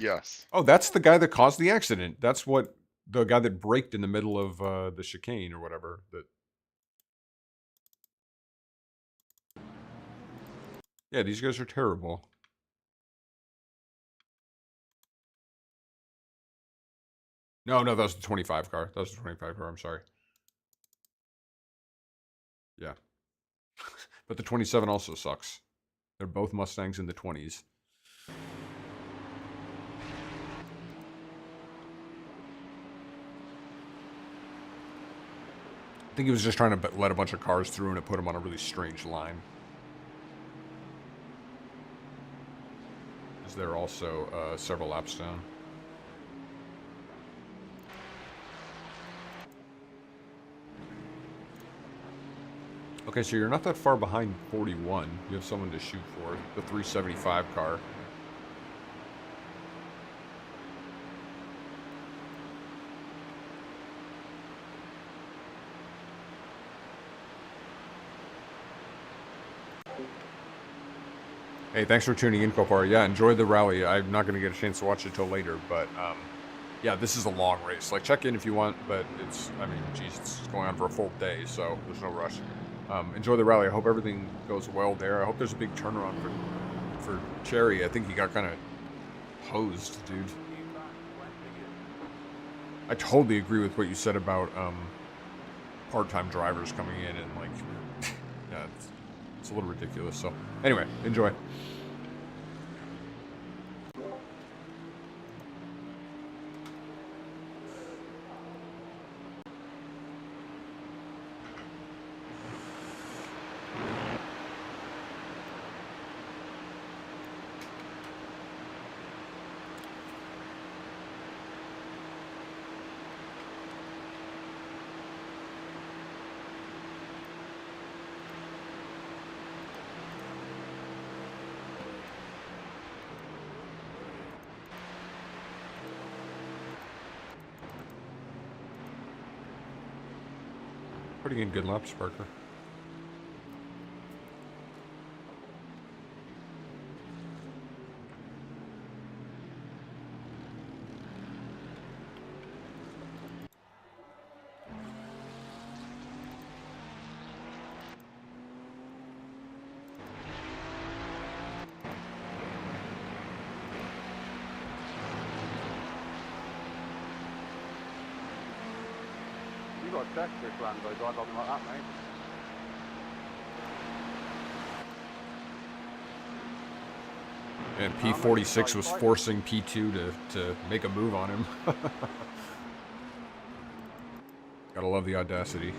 Yes. Oh, that's the guy that caused the accident. That's what the guy that braked in the middle of the chicane or whatever. Yeah, these guys are terrible. No, that was the 25 car. That was the 25 car. I'm sorry. Yeah. But the 27 also sucks. They're both Mustangs in the 20s. I think he was just trying to let a bunch of cars through and it put him on a really strange line. Is there also several laps down? Okay, so you're not that far behind 41. You have someone to shoot for. The 375 car. Hey, thanks for tuning in, Kopar. Yeah, enjoy the rally. I'm not going to get a chance to watch it till later, but yeah, this is a long race. Like, check in if you want, but it's, I mean, geez, it's going on for a full day, so there's no rush. Enjoy the rally. I hope everything goes well there. I hope there's a big turnaround for Cherry. I think he got kind of hosed, dude. I totally agree with what you said about part-time drivers coming in and, like, yeah, it's a little ridiculous. So, anyway, enjoy. Putting in good laps, Parker. You got a check this Rambo, drive something like that, mate. And P46 was forcing P2 to make a move on him. Gotta love the audacity.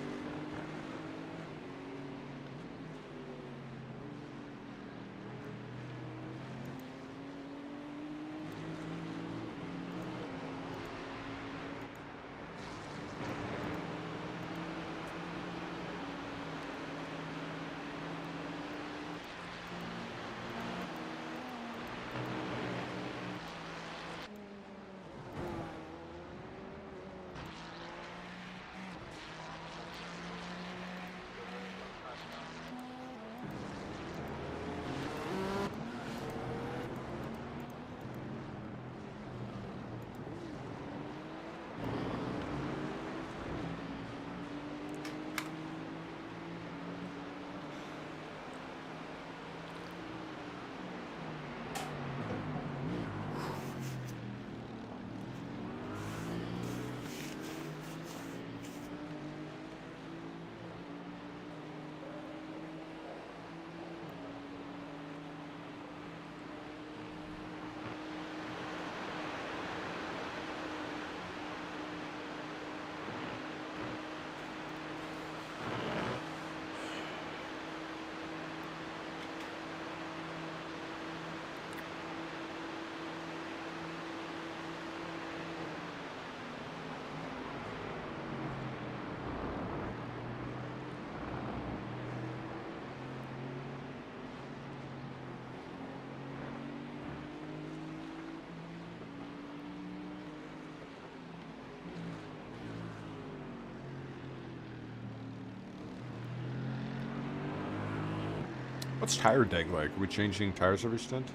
What's tire deg like? Are we changing tires every stint?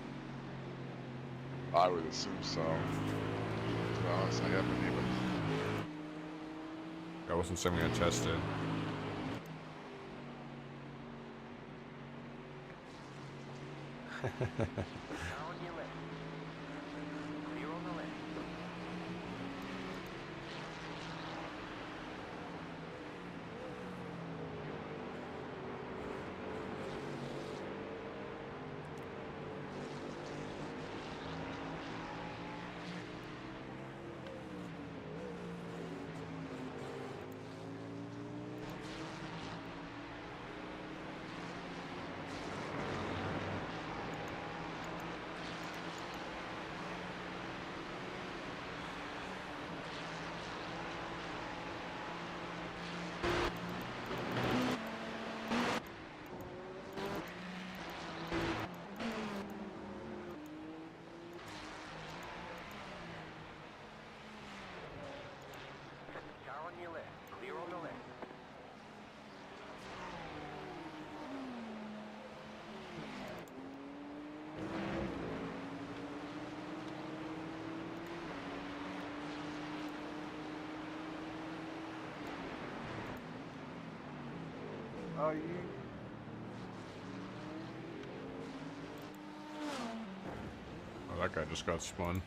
I would assume so. To be honest, I haven't even. That wasn't something I tested. Car on your left. Clear on the left. Car on your left. Clear on the left. Oh, you. Oh, that guy just got spun.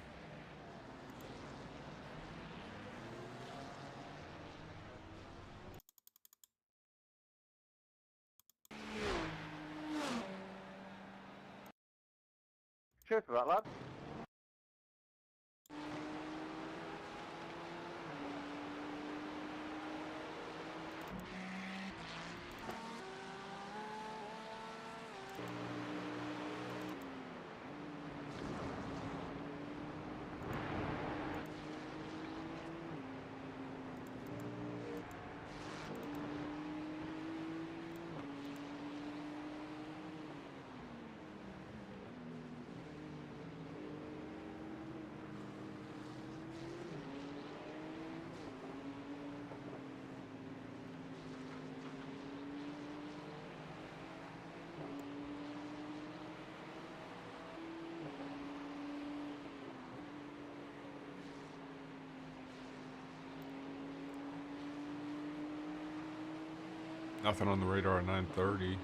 Cheers for that, lad. Nothing on the radar at 9:30.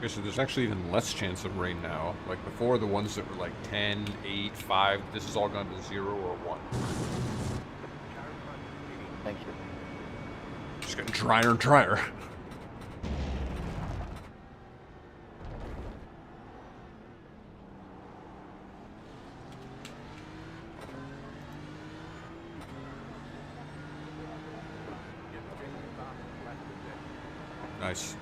Okay, so there's actually even less chance of rain now. Like before, the ones that were like 10, 8, 5, this has all gone to 0 or 1. Thank you. Just getting drier and drier. Nice.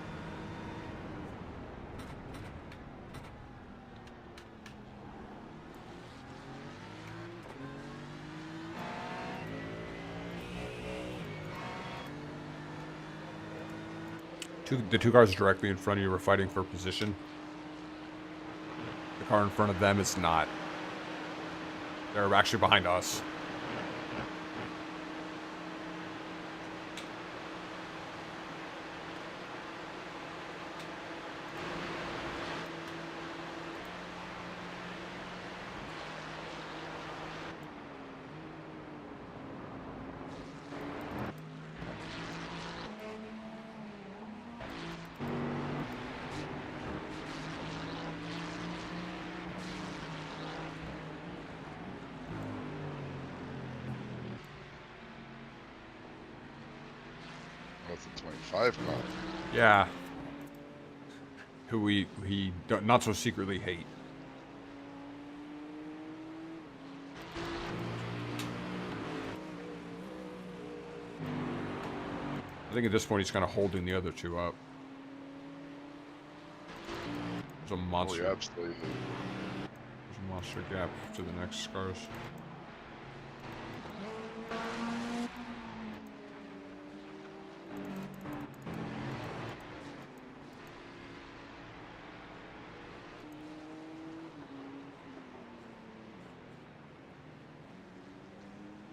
The two cars directly in front of you were fighting for position. The car in front of them is not. They're actually behind us. That's a 25 car. Yeah. Who we not so secretly hate. I think at this point he's kind of holding the other two up. There's a monster. Oh, yeah, absolutely. There's a monster gap to the next cars.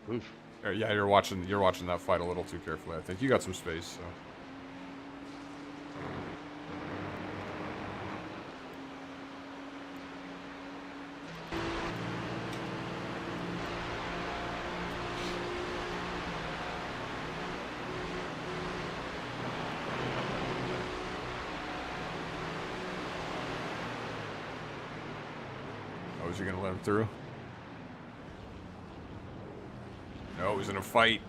Oof. Yeah, you're watching that fight a little too carefully. I think you got some space. So. Oh, is he gonna let him through? No, he's in a fight.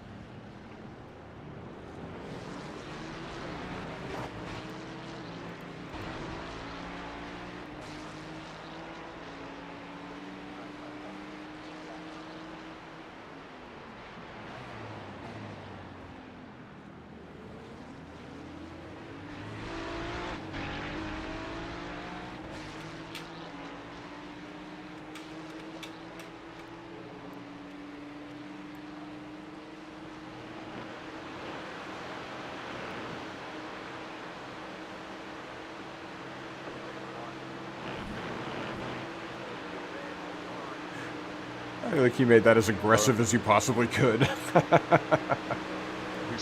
I think he made that as aggressive as he possibly could. He's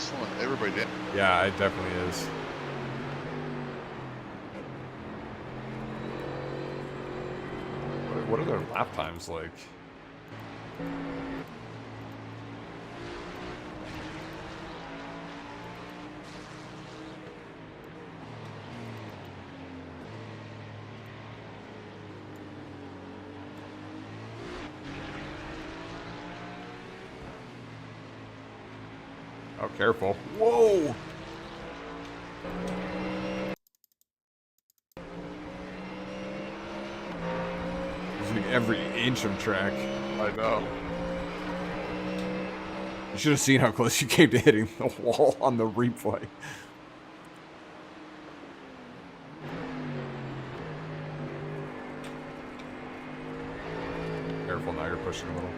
slowing everybody down. Yeah, it definitely is. What are their lap times like? Oh, careful. Whoa! Using every inch of track. I know. You should have seen how close you came to hitting the wall on the replay. Careful, now you're pushing a little.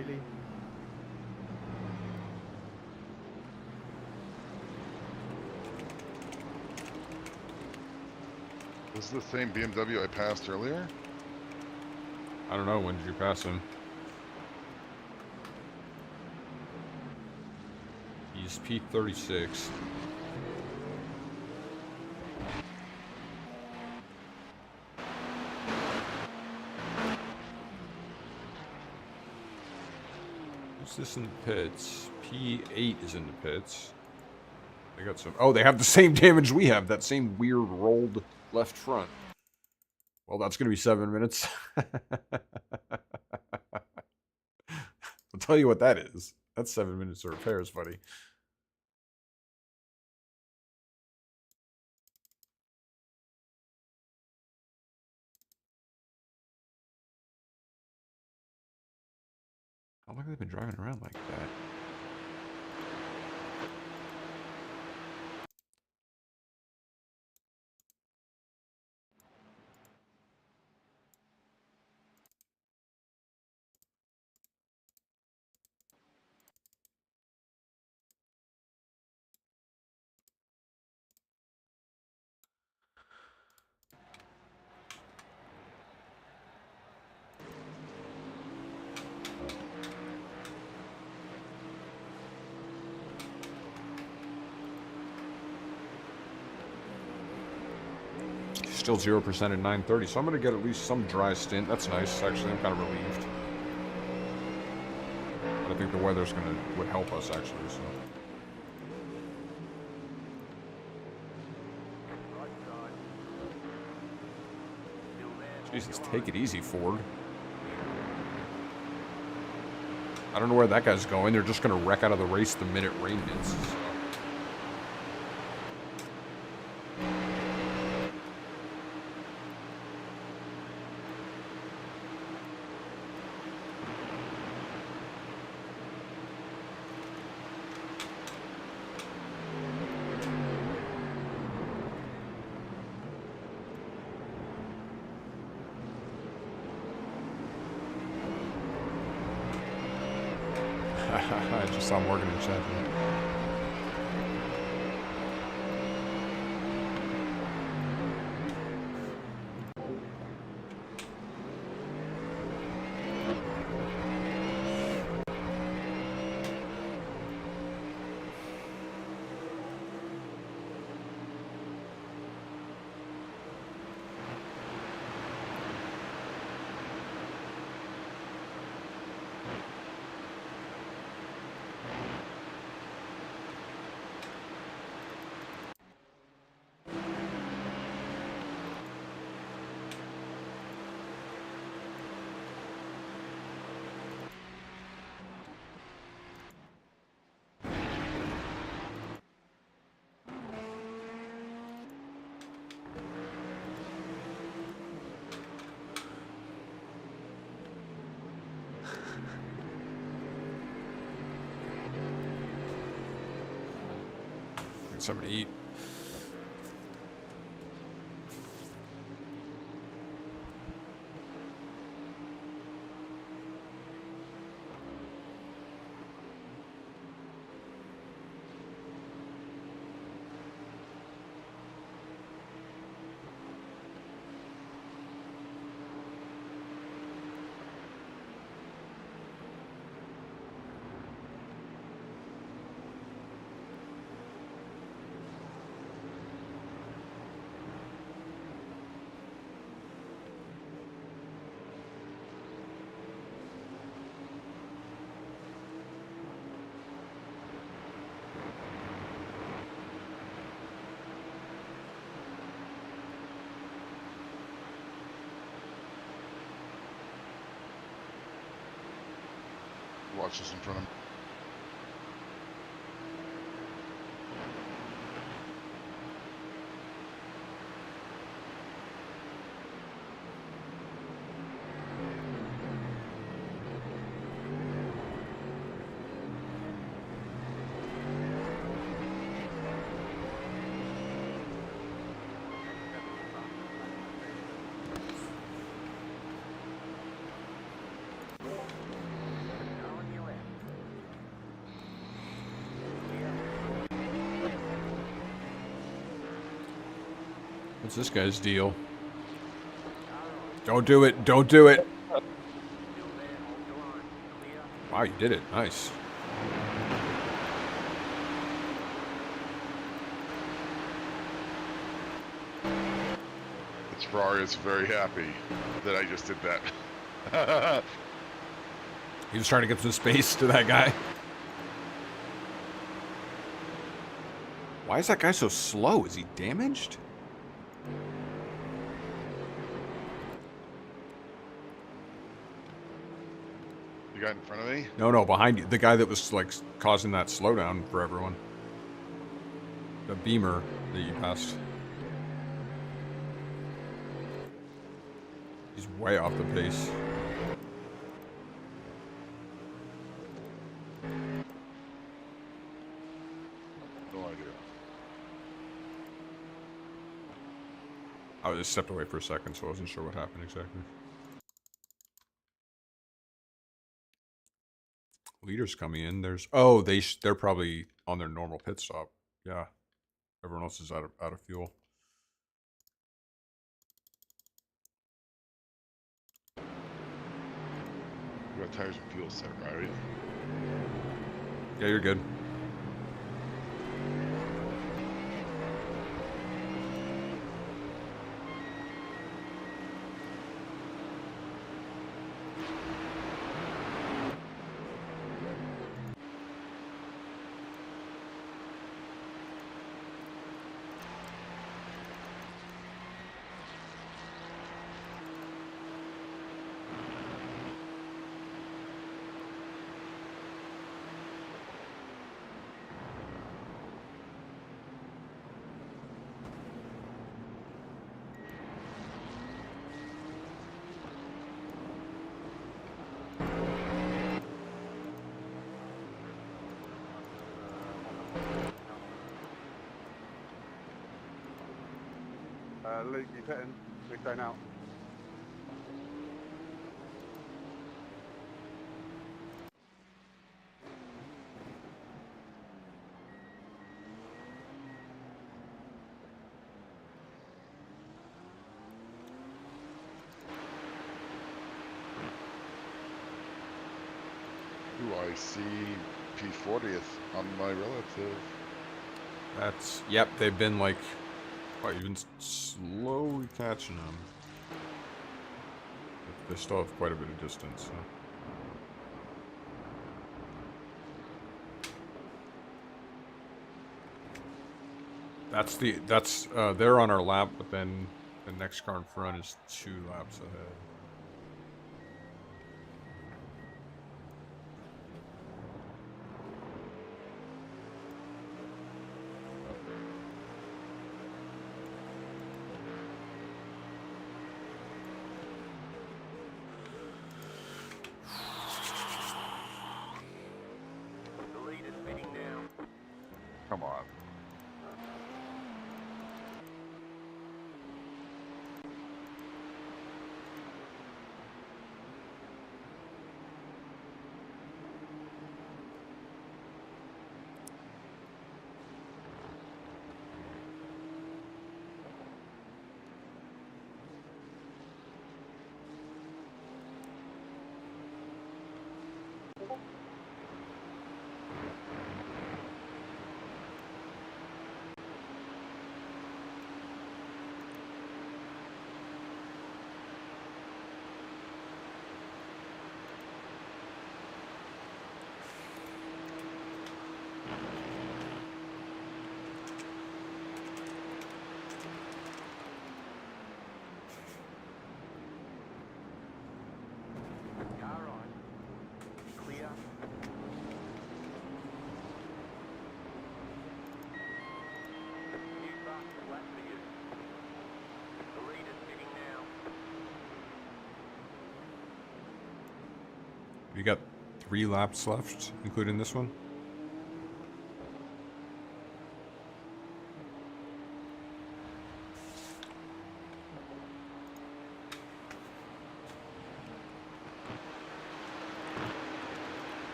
really. This is the same BMW I passed earlier? I don't know. When did you pass him? He's P36. Who's this in the pits? P8 is in the pits. They got some. Oh, they have the same damage we have. That same weird rolled left front. Well, that's going to be 7 minutes. I'll tell you what that is. That's 7 minutes of repairs, buddy. How long have they been driving around like that? Still 0% at 9:30, so I'm going to get at least some dry stint. That's nice. Actually, I'm kind of relieved. But I think the weather's would help us actually. So. Right side. Still there. Jesus, take it easy, Ford. I don't know where that guy's going. They're just going to wreck out of the race the minute rain hits. So. I just saw Morgan in chat. Something to eat. Watch this in front of me. What's this guy's deal? Don't do it. Don't do it. Wow, you did it. Nice. This Ferrari is very happy that I just did that. He was trying to get some space to that guy. Why is that guy so slow? Is he damaged? The guy in front of me? No, behind you. The guy that was, like, causing that slowdown for everyone. The Beamer that you passed. He's way off the pace. No idea. I just stepped away for a second, so I wasn't sure what happened exactly. Leaders coming in. There's they're probably on their normal pit stop. Yeah, everyone else is out of fuel. You got tires and fuel set, right? Yeah, you're good. Luke, you pitting? We stay now. Ooh, I see P40th on my relative. That's yep. They've been like, oh, you've been slowly catching them. They still have quite a bit of distance. So. They're on our lap, but then the next car in front is 2 laps ahead. The lead is spinning now. Come on. Car on. Clear. New fastest lap for you. The lead is spinning now. We got 3 laps left, including this one.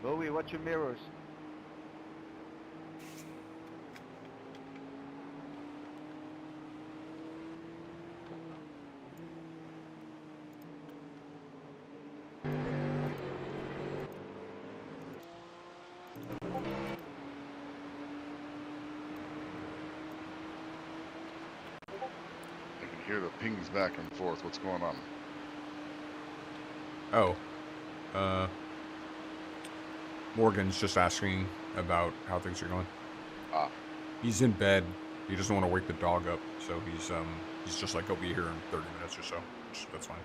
Louie, watch your mirrors. I can hear the pings back and forth. What's going on? Oh. Morgan's just asking about how things are going. Ah, He's in bed. He doesn't want to wake the dog up, so he's just like, he'll be here in 30 minutes or so. That's fine.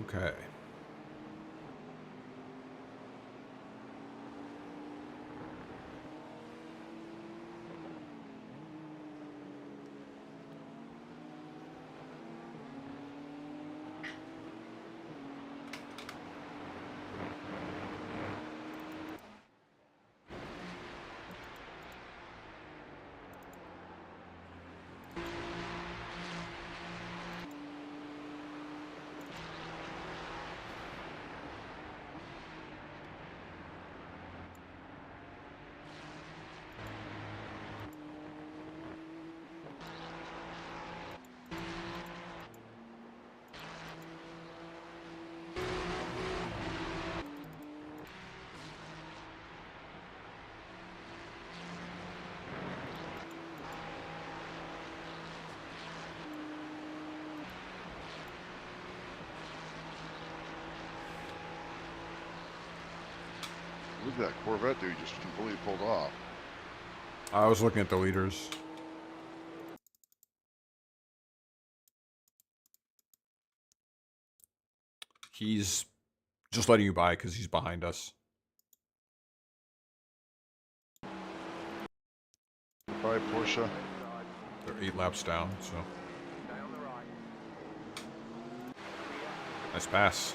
Okay. look at that Corvette dude just completely pulled off. I was looking at the leaders. He's just letting you by because he's behind us. Bye, Porsche. They're 8 laps down, so. Stay on the right. Nice pass.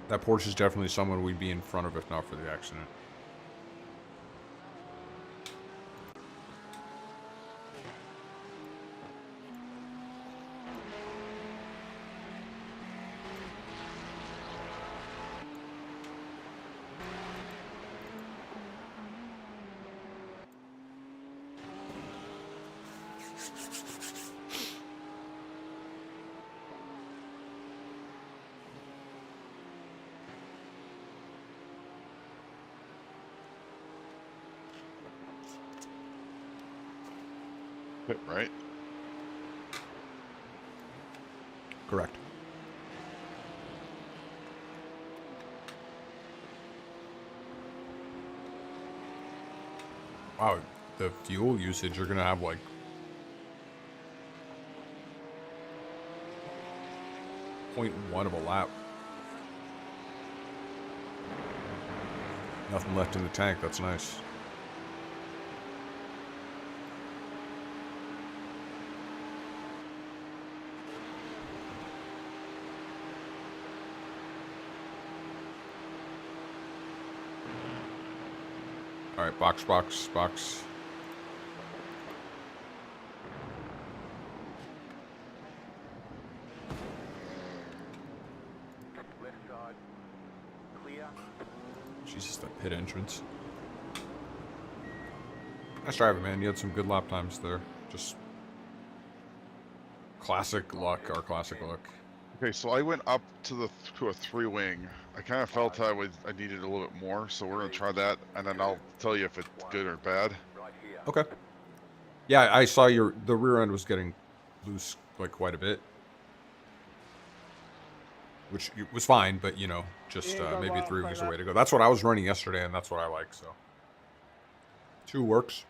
That Porsche is definitely someone we'd be in front of if not for the accident. Right? Correct. Wow, the fuel usage, you're gonna have like 0.1 of a lap. Nothing left in the tank. That's nice. All right, box. Left side. Clear. Jesus, that pit entrance. Nice driving, man. You had some good lap times there. Just classic luck, our classic luck. Okay, so I went up to a 3-wing. I kind of felt I needed a little bit more, so we're gonna try that, and then I'll tell you if it's good or bad. Right here. Okay. Yeah, I saw the rear end was getting loose like quite a bit, which was fine, but you know, just maybe 3 wings the way to go. That's what I was running yesterday, and that's what I like. So 2 works.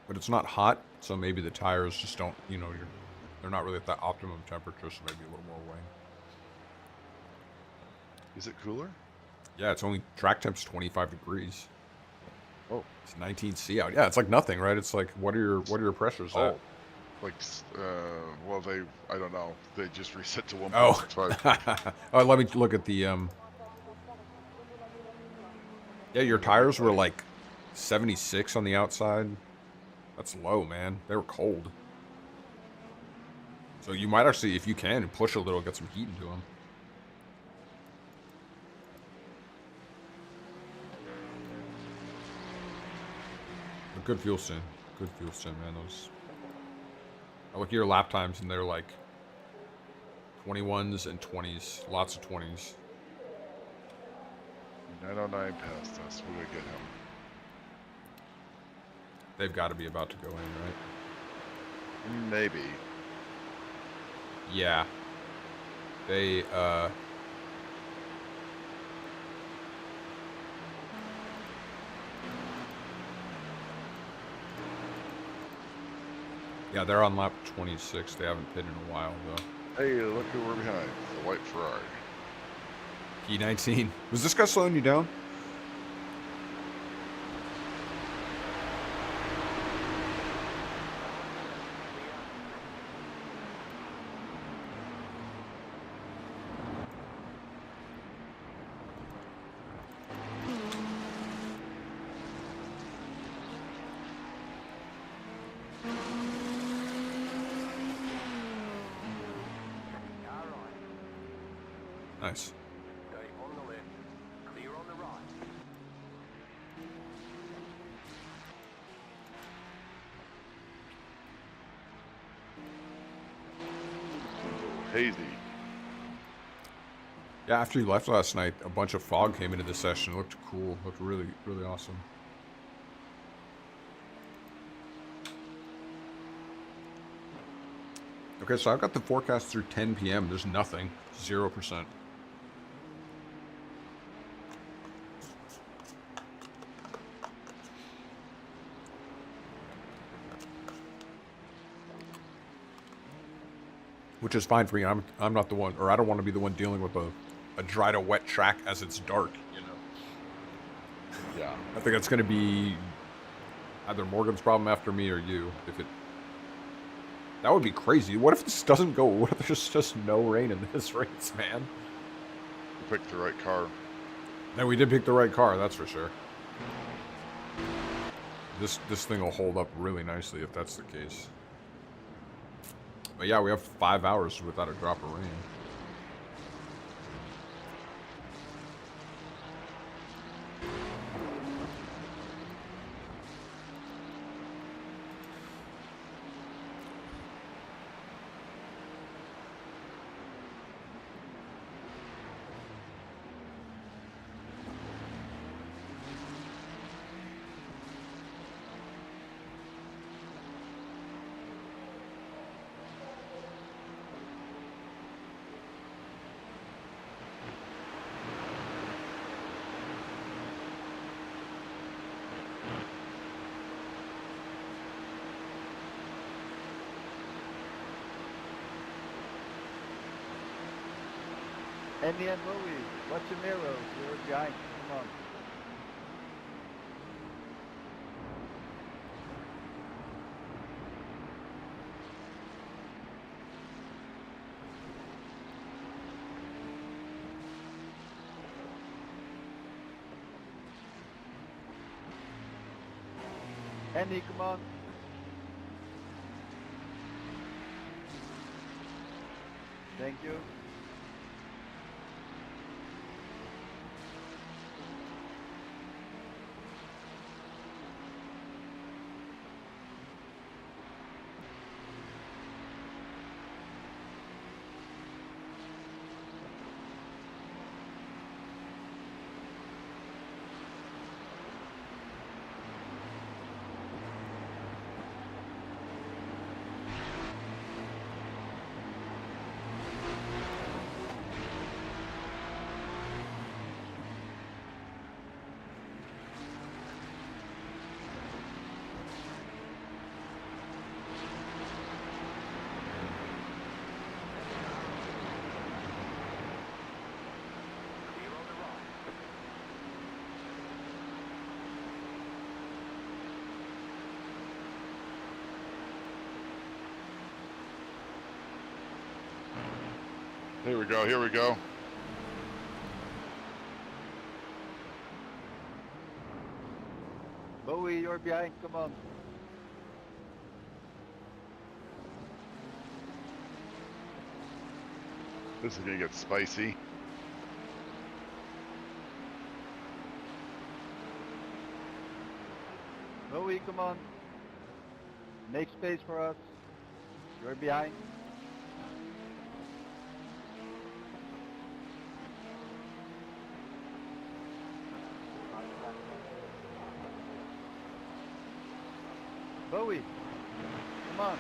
But it's not hot, so maybe the tires just don't, you know, they're not really at that optimum temperature, so maybe a little more weighing. Is it cooler? Yeah, it's only track temp's 25 degrees. Oh, It's 19C out. Yeah, it's like nothing, right? It's like what are your pressures at? like well, I don't know. They just reset to 1.65. Oh. Oh, let me look at the yeah, your tires were like 76 on the outside. That's low, man. They were cold. So you might actually, if you can, push a little, get some heat into them. But good fuel sim. Good fuel sim, man. Those. I look at your lap times, and they're like 21s and 20s. Lots of 20s. 909 passed us. We're gonna get him. They've got to be about to go in, right? Maybe. Yeah. They, yeah, they're on lap 26. They haven't pitted in a while, though. Hey, look who we're behind. The white Ferrari. P19. Was this guy slowing you down? Nice. Stay on the left. Clear on the right. Hazy. Yeah, after you left last night, a bunch of fog came into the session. It looked cool. Looked really, really awesome. Okay, so I've got the forecast through 10 p.m. There's nothing. 0%. Which is fine for me. I'm not the one, or I don't want to be the one dealing with a dry to wet track as it's dark, you know. Yeah. I think that's going to be either Morgan's problem after me or you. That would be crazy. What if this doesn't go? What if there's just no rain in this race, man? We picked the right car. Then we did pick the right car, that's for sure. This thing will hold up really nicely if that's the case. But yeah, we have 5 hours without a drop of rain. Andy and Bowie, watch your mirrors. You're behind. Come on. Andy, come on. Thank you. Clear on the right. Here we go, here we go. Bowie, you're behind. Come on. This is gonna get spicy. Bowie, come on. Make space for us. You're behind. Bowie, come on.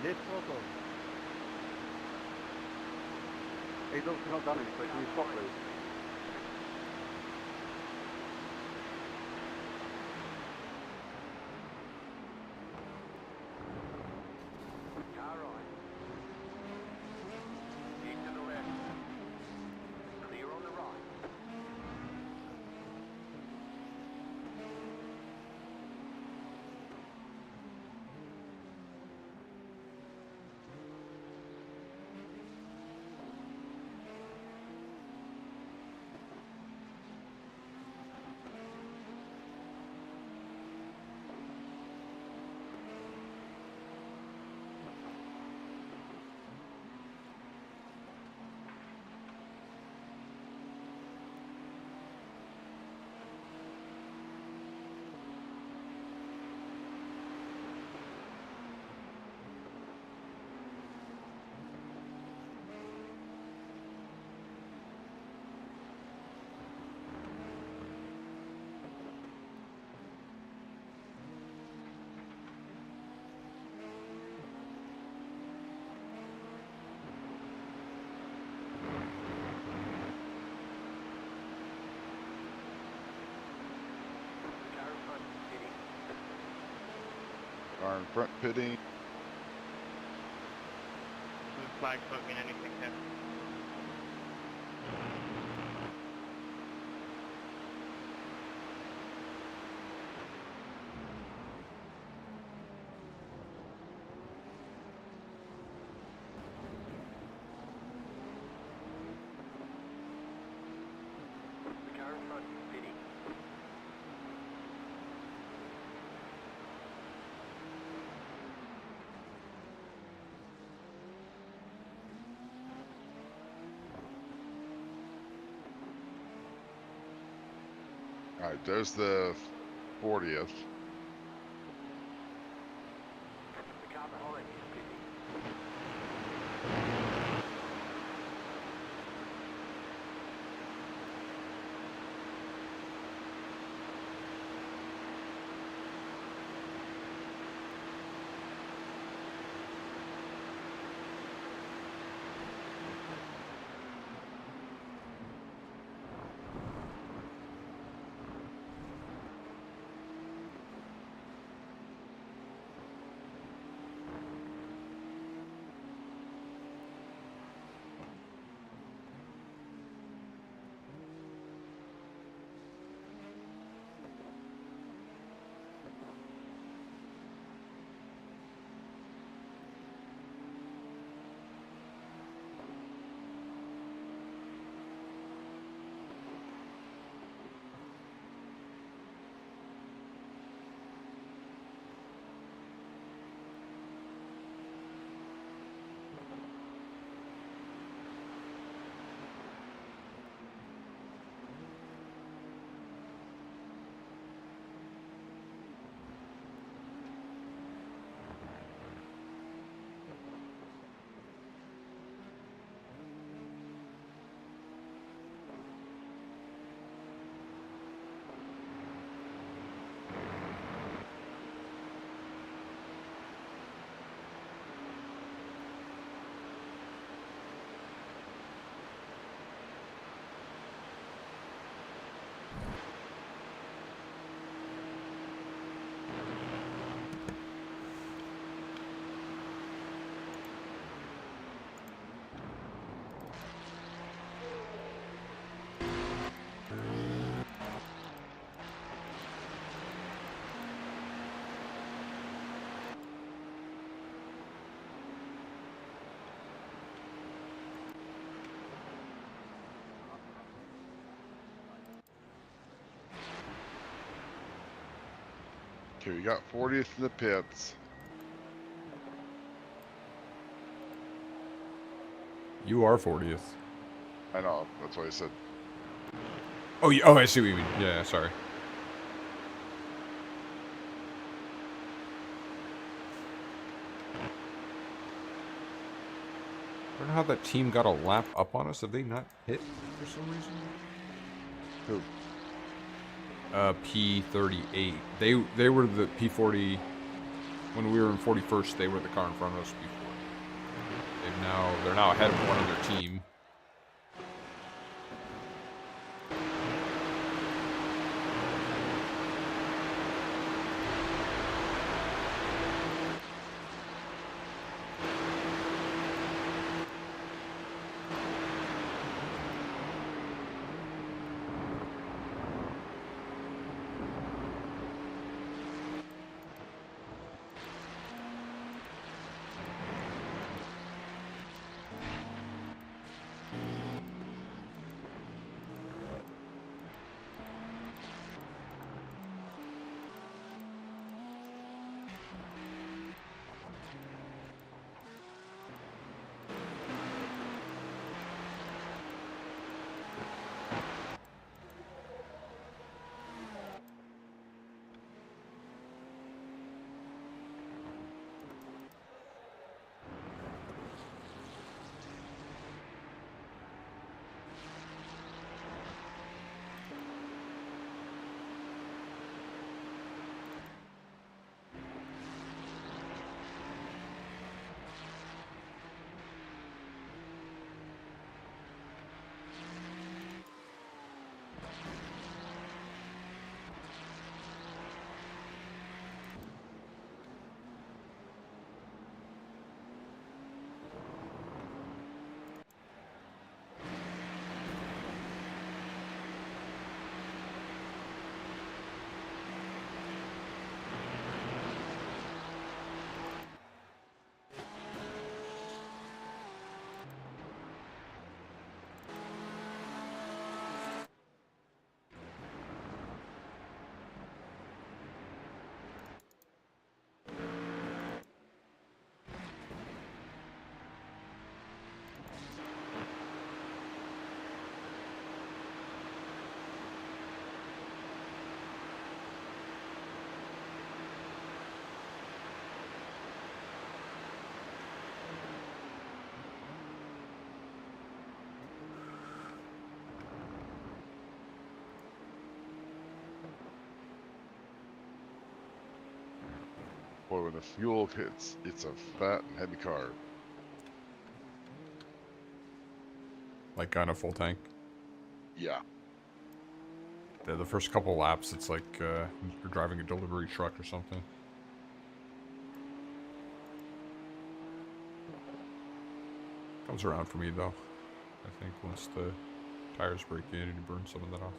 This photo. Hey, look, you're not done anything. Can you stop, please? Car right. Keep to the left. Clear on the right. Car in front, hitting. Car in front pitting. Blue flags don't mean anything here. The car in front, hitting. All right, there's the 40th. The car behind is pitting. Okay, we got 40th in the pits. You are 40th. I know, that's why I said. Oh, oh, I see what you mean. Yeah, sorry. I don't know how that team got a lap up on us. Have they not hit for some reason? Who? P38. They were the P40 when we were in 41st. They were the car in front of us before. They're now ahead of one other team. Boy, when the fuel hits, it's a fat and heavy car. Like on a full tank. Yeah. The first couple laps, it's like you're driving a delivery truck or something. Comes around for me though. I think once the tires break in and you burn some of that off.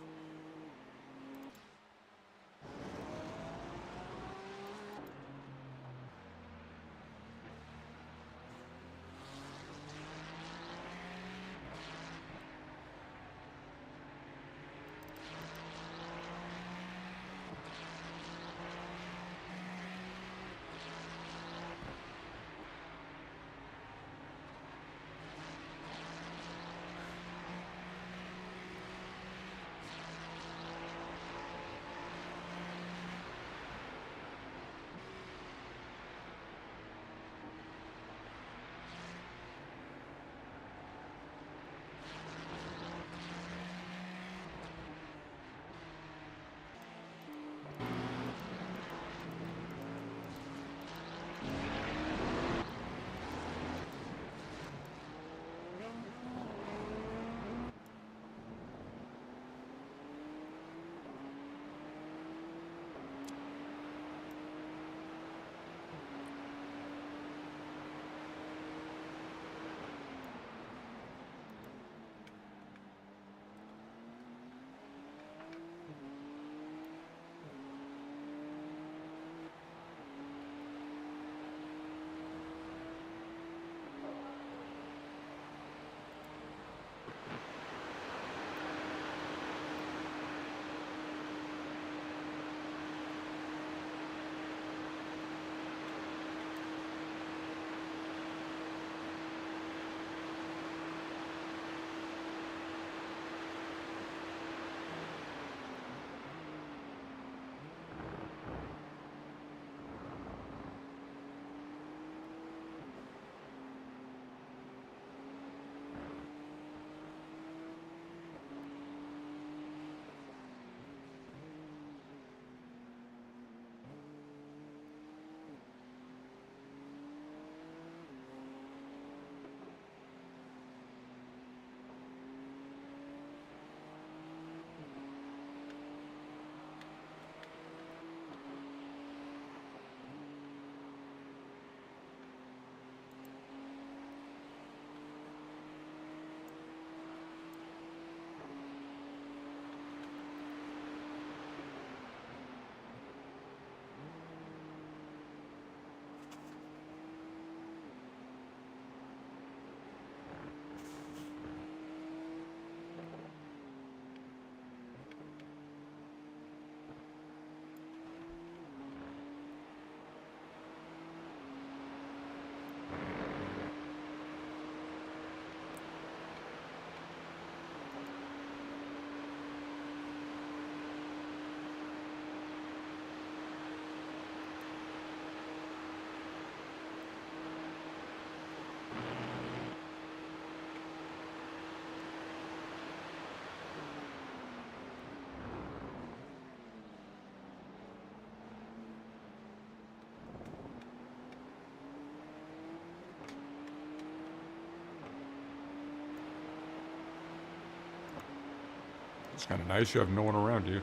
It's kind of nice. You have no one around you.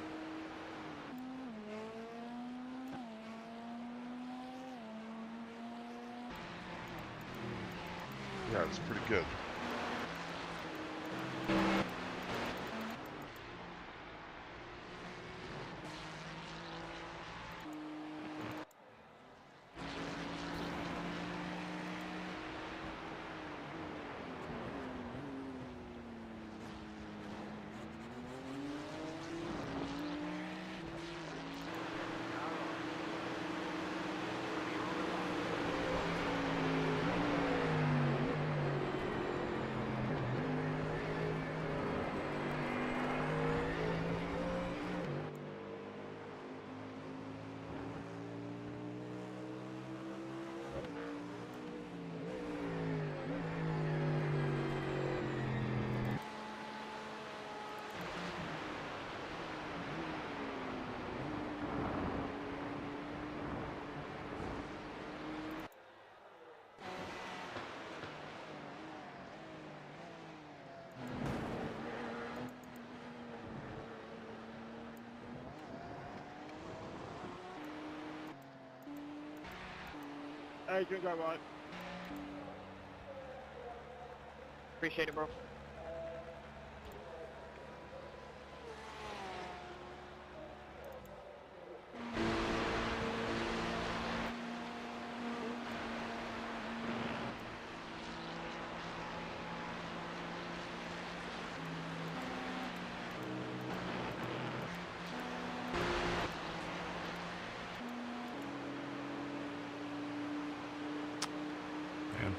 Yeah, it's pretty good. Hey, drink that right. Appreciate it, bro. Man.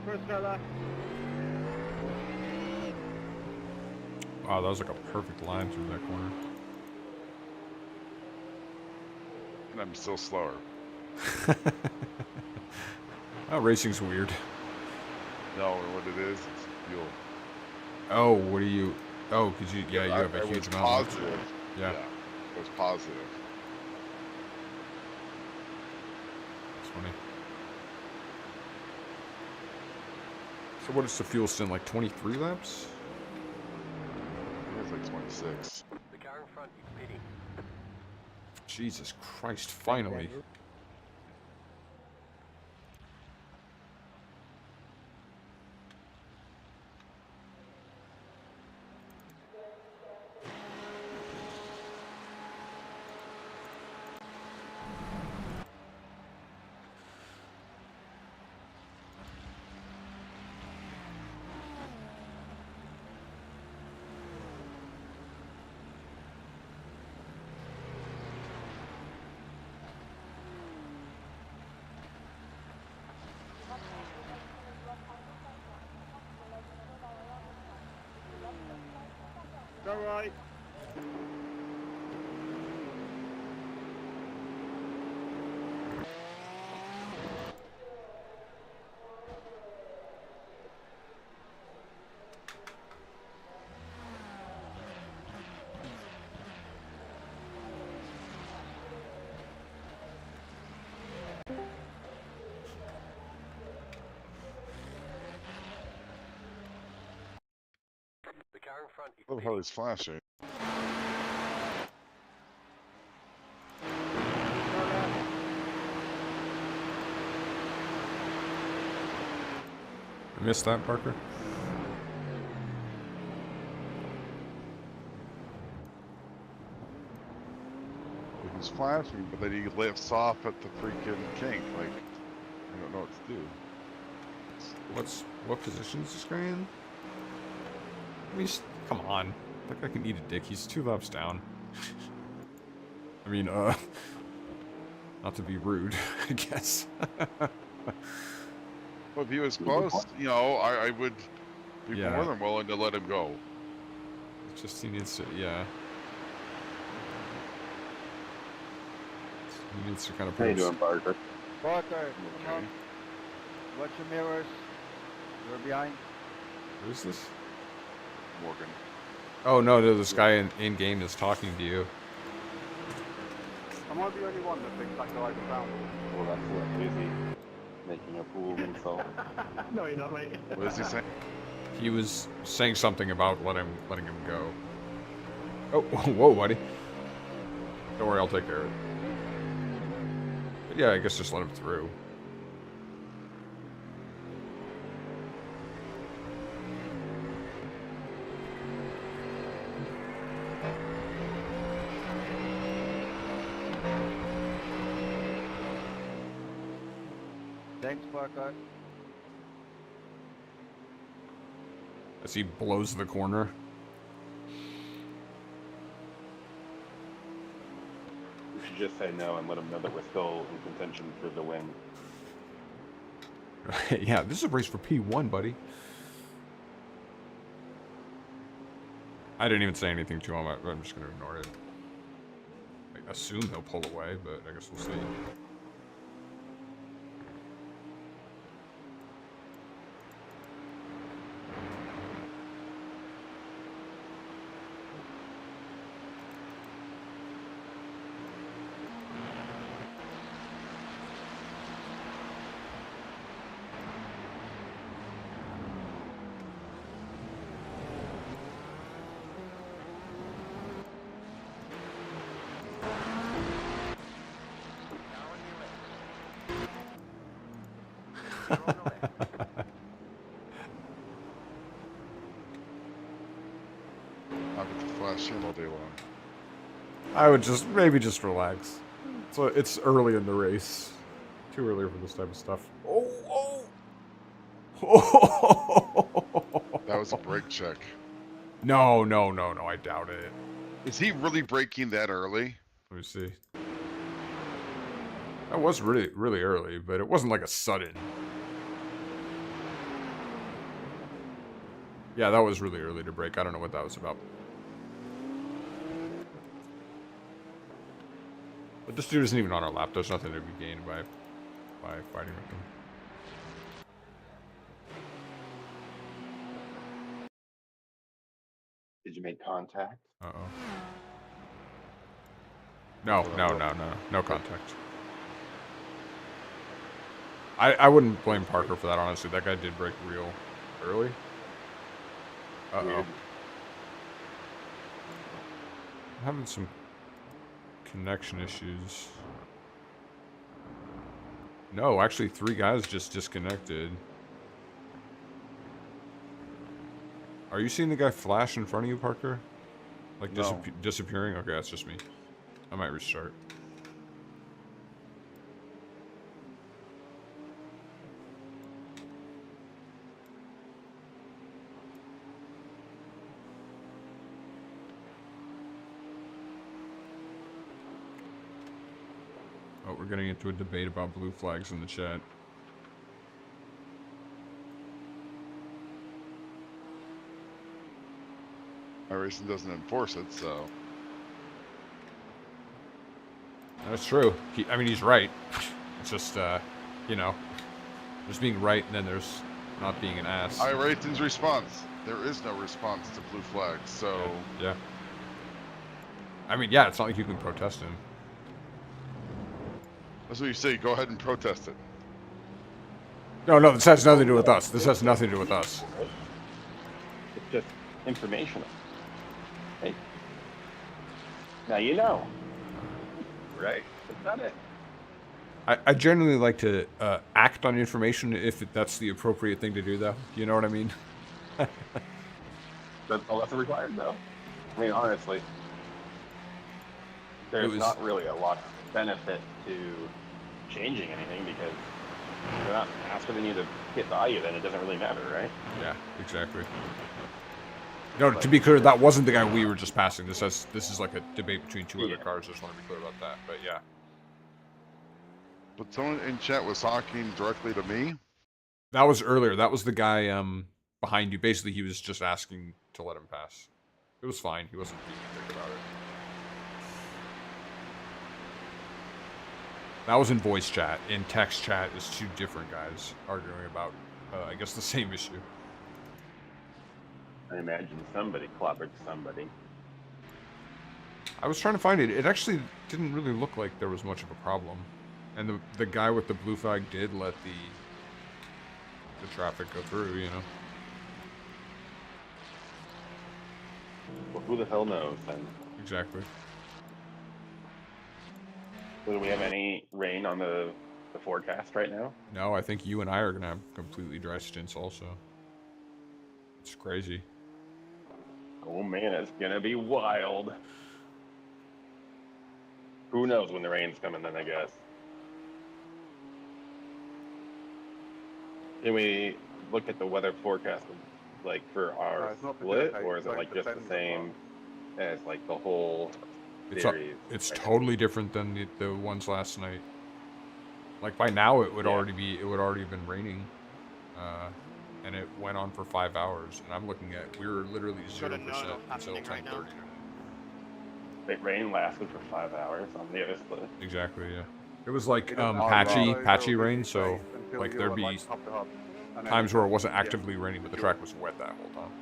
First fella. Wow, that was like a perfect line through that corner. And I'm still slower. Oh, racing's weird. No, what it is, it's fuel. Oh, what do you... Oh, because you... Yeah, you have a huge was amount left. positive. Yeah. It was positive. That's funny. So what is the fuel stint, like 23 laps? It was like 26. The car in front is pitting. Jesus Christ, finally. Go right. The car in front is I love how he's flashing. I missed that, Parker? He's flashing, but then he lifts off at the freaking kink. Like, I don't know what to do. What position is this guy in? I mean, come on. That guy can eat a dick. He's 2 laps down. I mean, not to be rude, I guess. Well, if he was close, you know, I would Be Yeah. more than willing to let him go. It's just he needs to, yeah. He needs to kind of How you prove. doing, Parker? Parker, Okay. come on. Watch your mirrors. You're behind. Who is this? Morgan. Oh no, this guy in game is talking to you. Am I the only one that thinks that guy's a founder? Well, that's what busy making a fool of himself. No, you're not, mate. What is he saying? He was saying something about letting him go. Oh, whoa, buddy. Don't worry, I'll take care of it. But yeah, I guess just let him through. Thanks, Parker. As he blows the corner. We should just say no and let him know that we're still in contention for the win. Yeah, this is a race for P1, buddy. I didn't even say anything to him. I'm just going to ignore it. I assume he'll pull away, but I guess we'll see. I'll get to flash him all day long. I would maybe just relax. So it's early in the race. Too early for this type of stuff. Oh, oh. That was a brake check. No, I doubt it. Is he really braking that early? Let me see. That was really, really early, but it wasn't like a sudden. Yeah, that was really early to brake. I don't know what that was about. But this dude isn't even on our lap. There's nothing to be gained by fighting with him. Did you make contact? Uh-oh. No contact. I wouldn't blame Parker for that, honestly. That guy did brake real early. Uh-oh. Weird. I'm having some connection issues. No, actually 3 guys just disconnected. Are you seeing the guy flash in front of you, Parker? Like No. disappearing? Okay, that's just me. I might restart. Oh, we're getting into a debate about blue flags in the chat. iRacing doesn't enforce it, so. That's true. I mean, he's right. It's just, you know, there's being right and then there's not being an ass. iRacing's response. There is no response to blue flags, so. Yeah. I mean, yeah, it's not like you can protest him. That's what you say. Go ahead and protest it. No, this has nothing to do with us. This has nothing to do with us. It's just informational. Hey. Now you know. Right? That's not it. I generally like to act on information if that's the appropriate thing to do, though. You know what I mean? That's all that's required, though. I mean, honestly, there's not really a lot of benefit to changing anything because if you're not asking you to hit value, then it doesn't really matter, right? Yeah, exactly. No, to be clear, that wasn't the guy we were just passing. This is like a debate between 2 other cars. I just want to be clear about that. But yeah. But someone in chat was talking directly to me. That was earlier. That was the guy behind you. Basically, he was just asking to let him pass. It was fine. He wasn't being a dick about it. That was in voice chat. In text chat is two different guys arguing about, I guess, the same issue. I imagine somebody clobbered somebody. I was trying to find it. It actually didn't really look like there was much of a problem. And the guy with the blue flag did let the traffic go through, you know. Well, who the hell knows then? Exactly. So do we have any rain on the forecast right now? No, I think you and I are going to have completely dry stints also. It's crazy. Oh man, it's gonna be wild. Who knows when the rain's coming then, I guess. Can we look at the weather forecast like for our it's not split, projected, or is it it's like just the depends same as like the whole It's series? it's totally different than the ones last night. Like by now it would Yeah. already have been raining. And it went on for 5 hours, and I'm looking at we were literally 0% until 10:30 right now. today. The rain lasted for 5 hours on the other split. Exactly, yeah. It was like It doesn't patchy follow patchy the rain, busy so space until like you're, there'd be hub to hub, and then times where it wasn't yeah, actively raining, but the track was wet that whole time.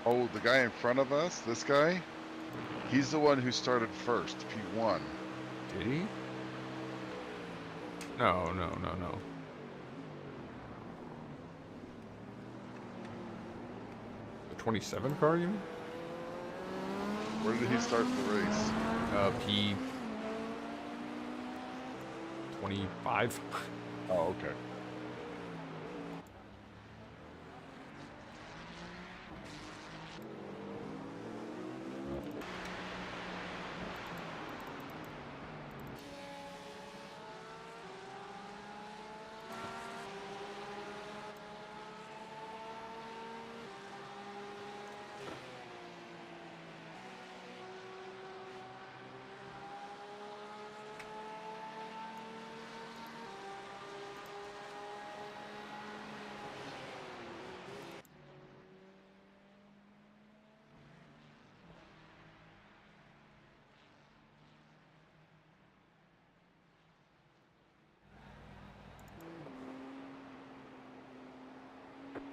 Oh, the guy in front of us, this guy, he's the one who started first, P1. Did he? No. The 27 car, you mean? Where did he start the race? P 25. Oh, okay.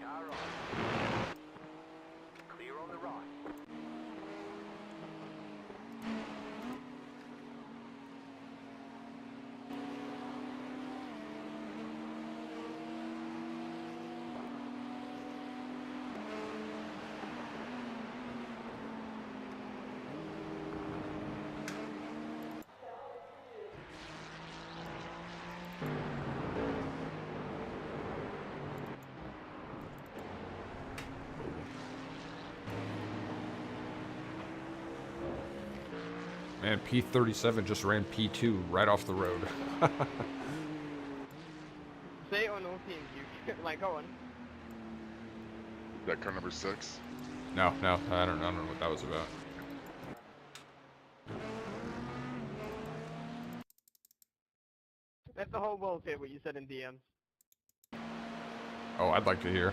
Car on. Clear on the right. Man, P37 just ran P2 right off the road. Say it on all teams, you like go on. That car number 6? No, I don't know what that was about. Let the whole world hear what you said in DMs. Oh, I'd like to hear.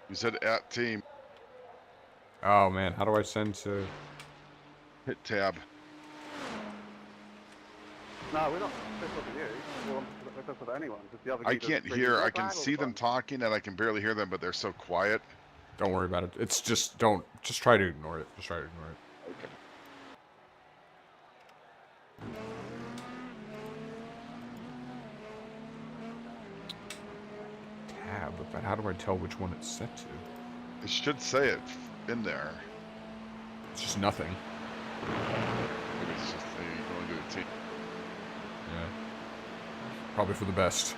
You said at team. Oh man, how do I send to? Hit tab. No, we're not pissed off at you. We're pissed off at anyone. Just the other I geezers can't screaming, hear. "Red I can flag," all see the them time. talking and I can barely hear them, but they're so quiet. Don't worry about it. It's just just try to ignore it. Just try to ignore it. Okay. Tab, but how do I tell which one it's set to? It should say it in there. It's just nothing. Maybe it's just going to the team. Yeah. Probably for the best.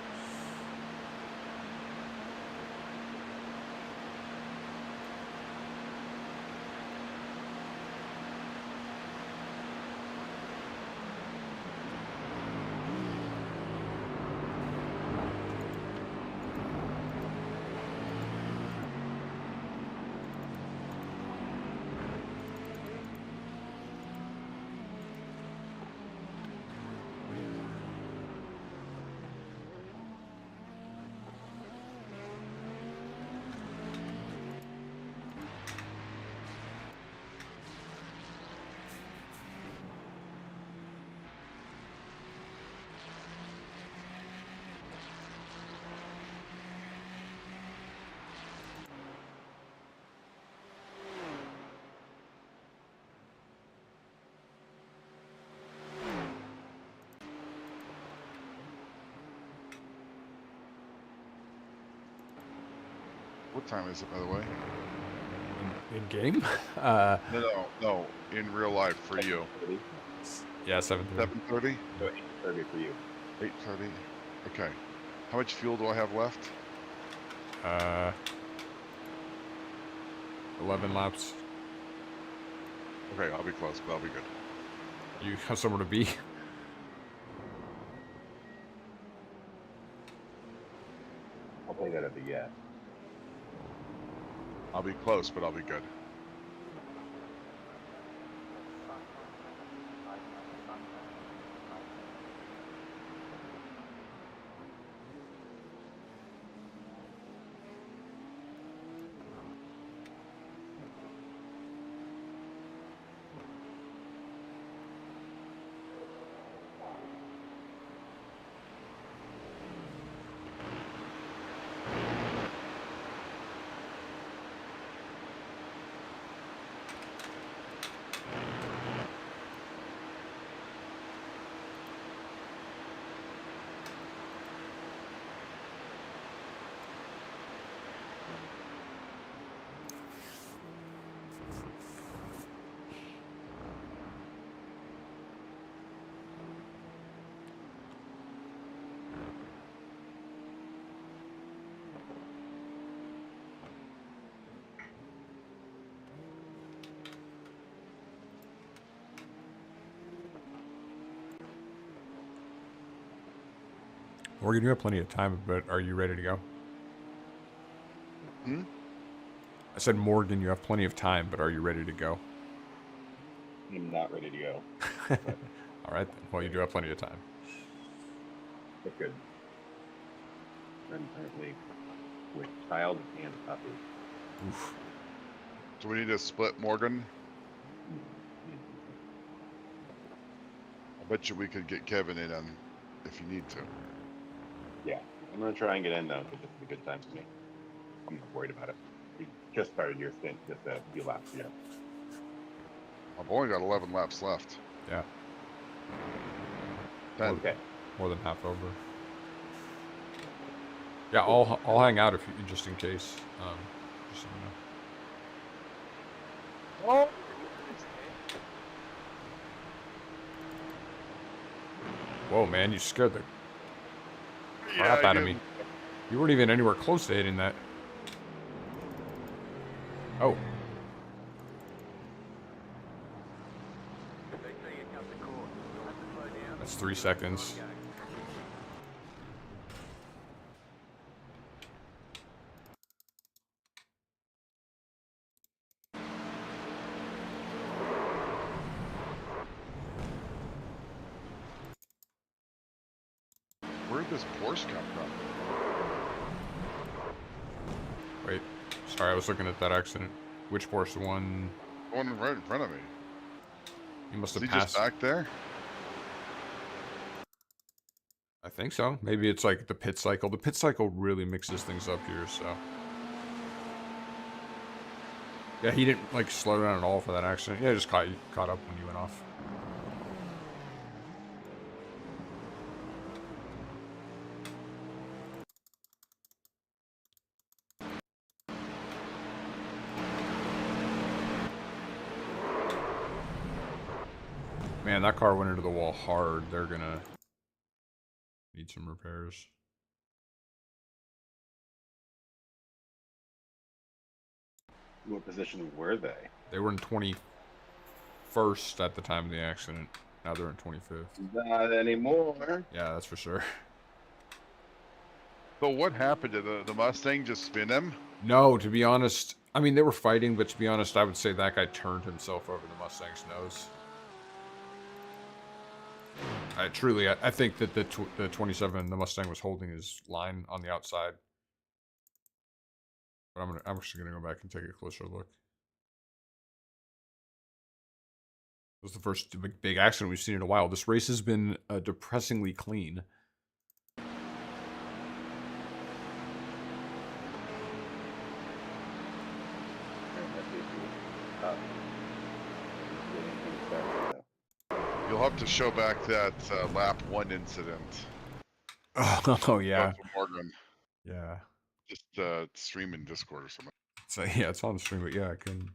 What time is it, by the way? In game? No. In real life for you. 30. Yeah, 7:30. 7:30? So 8:30 for you. 8:30. Okay. How much fuel do I have left? 11 laps. Okay, I'll be close, but I'll be good. You have somewhere to be. I'll take that as a yes. I'll be close, but I'll be good. Morgan, you have plenty of time, but are you ready to go? Hmm? I said, Morgan, you have plenty of time, but are you ready to go? I'm not ready to go. All right, then. Well, you do have plenty of time. It's good. I'm currently with child and puppy. Oof. Do we need to split, Morgan? I bet you we could get Kevin in on if you need to. Yeah, I'm gonna try and get in though, because this is a good time for me. I'm not worried about it. You just started your stint just a few laps ago. I've only got 11 laps left. Yeah, 10. Okay. more than half over. Yeah, I'll hang out if you, just in case. Just so you know. Oh! Whoa, man, you scared the Yeah, crap I out of did. me. You weren't even anywhere close to hitting that. Oh, They say you come to court. You'll have to slow down. that's 3 seconds. Where'd this Porsche come from? Wait, sorry, I was looking at that accident. Which Porsche one? The one right in front of me. You must Is have he just passed. back there? I think so. Maybe it's like the pit cycle. The pit cycle really mixes things up here, so. Yeah, he didn't like slow down at all for that accident. Yeah, just caught up when you went off. Man, that car went into the wall hard. They're gonna need some repairs. What position were they? They were in 21st at the time of the accident. Now they're in 25th. Not anymore. Yeah, that's for sure. So what happened? Did the Mustang just spin him? No, to be honest, I mean, they were fighting, but to be honest, I would say that guy turned himself over the Mustang's nose. I think that the 27, the Mustang was holding his line on the outside. But I'm actually gonna go back and take a closer look. It was the first big accident we've seen in a while. This race has been depressingly clean. You'll have to show back that lap 1 incident. Oh yeah, Morgan. yeah. Just stream in Discord or something. So yeah, it's on the stream, but yeah, I can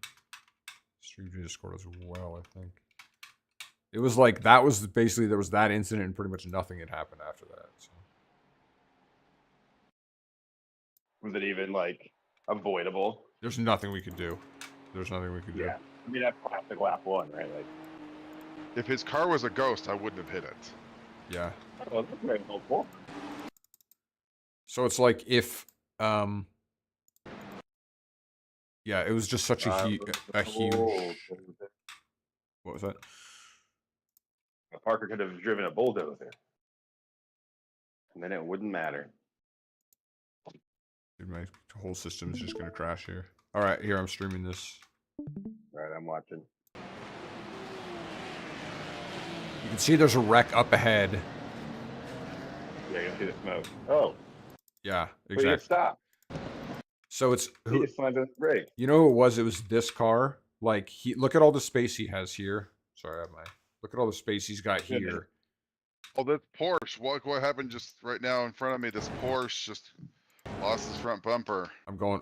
stream to Discord as well, I think. It was like, that was basically, there was that incident and pretty much nothing had happened after that. So. Was it even like avoidable? There's nothing we could do. There's nothing we could do. Yeah. I mean, that's classic lap one, right? Like, If his car was a ghost, I wouldn't have hit it. Yeah. oh, that's very helpful. So it's like if, yeah, it was just such a huge. What was that? Parker could have driven a bulldozer, and then it wouldn't matter. Dude, my whole system is just gonna crash here. All right, here I'm streaming this. All right, I'm watching. You can see there's a wreck up ahead. Yeah, you can see the smoke. Oh, Yeah, but you exactly. stop. So it's He just slammed on the brake. You know who it was? It was this car. Like look at all the space he has here. Sorry, I have my. Look at all the space he's got here. Oh, that Porsche. What happened just right now in front of me? This Porsche just lost his front bumper. We'll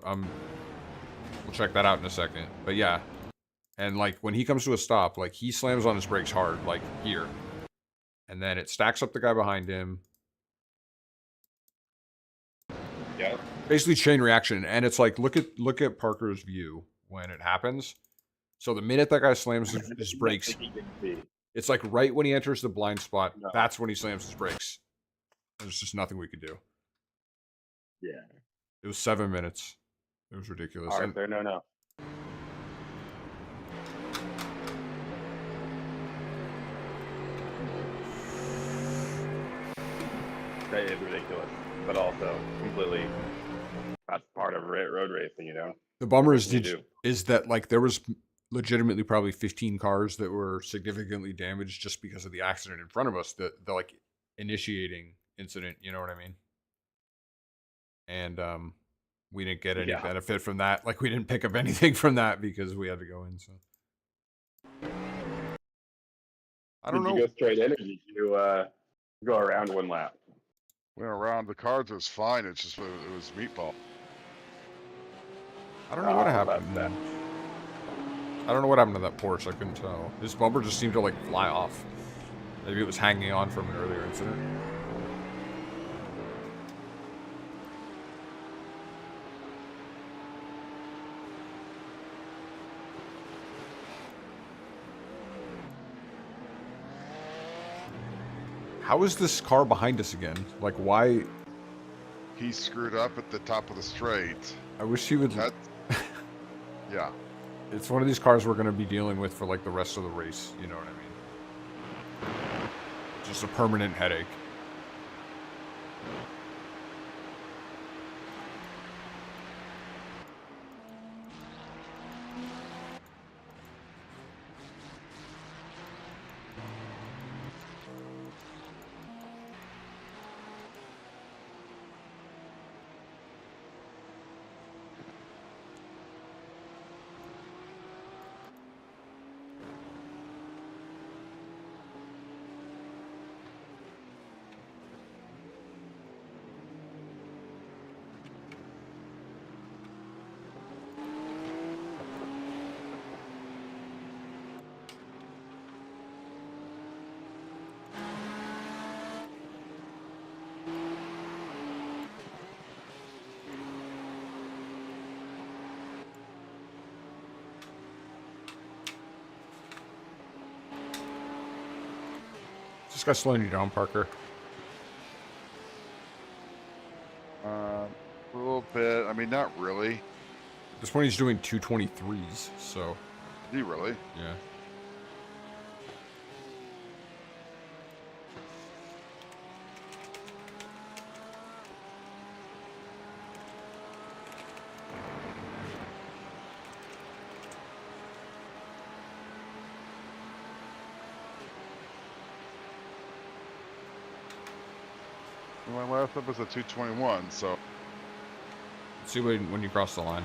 check that out in a second. But yeah. And like when he comes to a stop, like he slams on his brakes hard, like here. And then it stacks up the guy behind him. Yeah. Basically chain reaction. And it's like look at Parker's view when it happens. So the minute that guy slams his brakes, it's like right when he enters the blind spot, that's when he slams his brakes. There's just nothing we could do. Yeah. It was 7 minutes. It was ridiculous. All right, there, no. That is ridiculous, but also completely that's part of road racing, you know. The bummer is that like there was legitimately probably 15 cars that were significantly damaged just because of the accident in front of us, the like initiating incident, you know what I mean? And we didn't get any benefit from that. Like we didn't pick up anything from that because we had to go in. So I don't know. You go straight in, or did you go around one lap? Went around. The cards was fine. It's just it was meatball. I don't know what happened. I don't know what happened to that Porsche. I couldn't tell. This bumper just seemed to like fly off. Maybe it was hanging on from an earlier incident. How is this car behind us again? Like, why? He screwed up at the top of the straight. I wish he would. Yeah. It's one of these cars we're going to be dealing with for like the rest of the race. You know what I mean? Just a permanent headache. This guy's slowing you down, Parker. A little bit. I mean, not really. This one he's doing 223s, so. Did he really? Yeah. My last up was a 221, so. Let's see when you cross the line.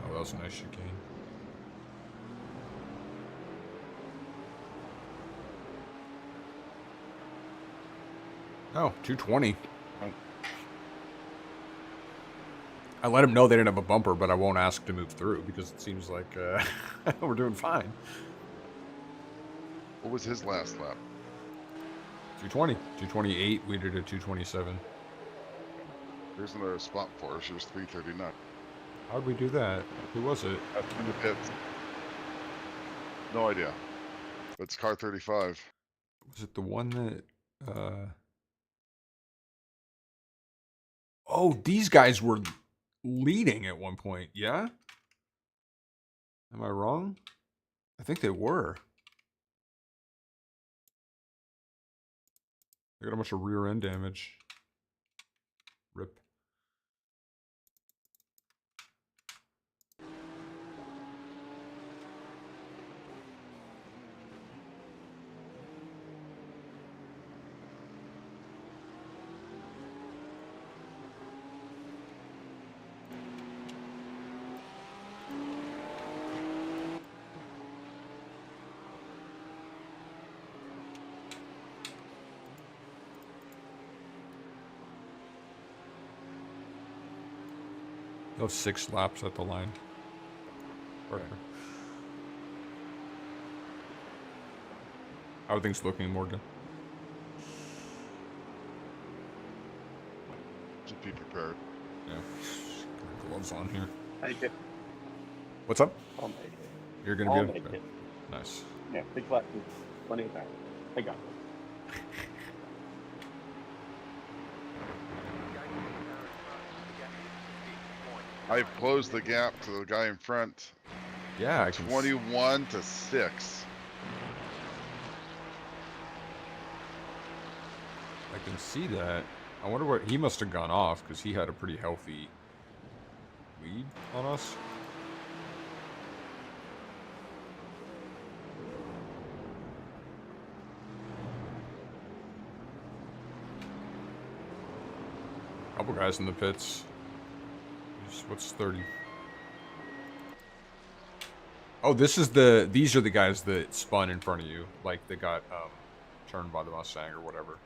Oh, that was a nice chicane. Oh, 220. Oh. I let him know they didn't have a bumper, but I won't ask to move through because it seems like we're doing fine. What was his last lap? 220. 228. We did a 227. There's another spot for us. There's 339. How'd we do that? Who was it? That's in the pits. No idea. It's car 35. Was it the one that... Oh, these guys were leading at one point, yeah? Am I wrong? I think they were. They got a bunch of rear end damage. Rip. Those 6 laps at the line. Perfect. How are things looking, Morgan? Just be prepared. Yeah. Got gloves on here. Take it. What's up? I'll make it. You're gonna I'll be make it. Nice. Yeah, 6 laps is plenty of time. I got it. I've closed the gap to the guy in front. Yeah, I can 21 to 6. I can see that. I wonder what he must have gone off because he had a pretty healthy lead on us. Couple guys in the pits. What's 30? Oh, these are the guys that spun in front of you, like they got turned by the Mustang or whatever.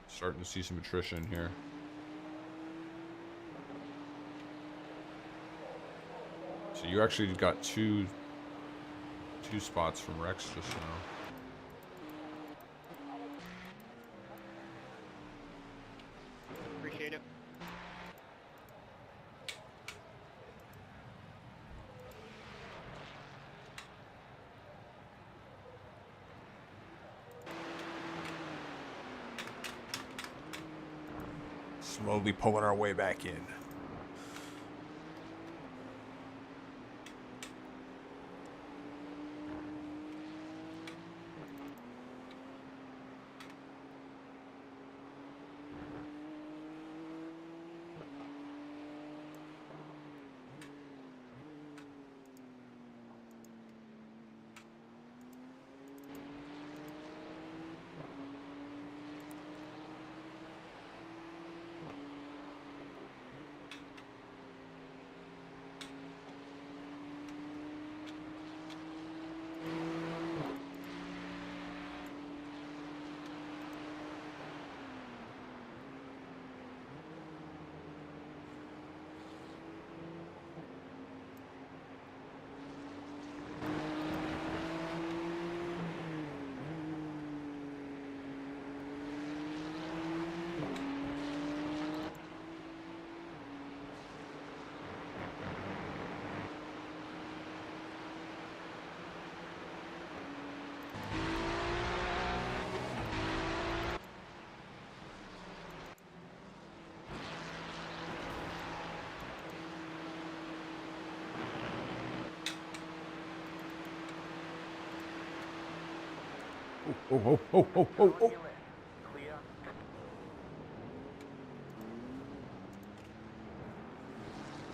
Starting to see some attrition here. So you actually got two spots from Rex just now. Appreciate it. Slowly pulling our way back in. Oh.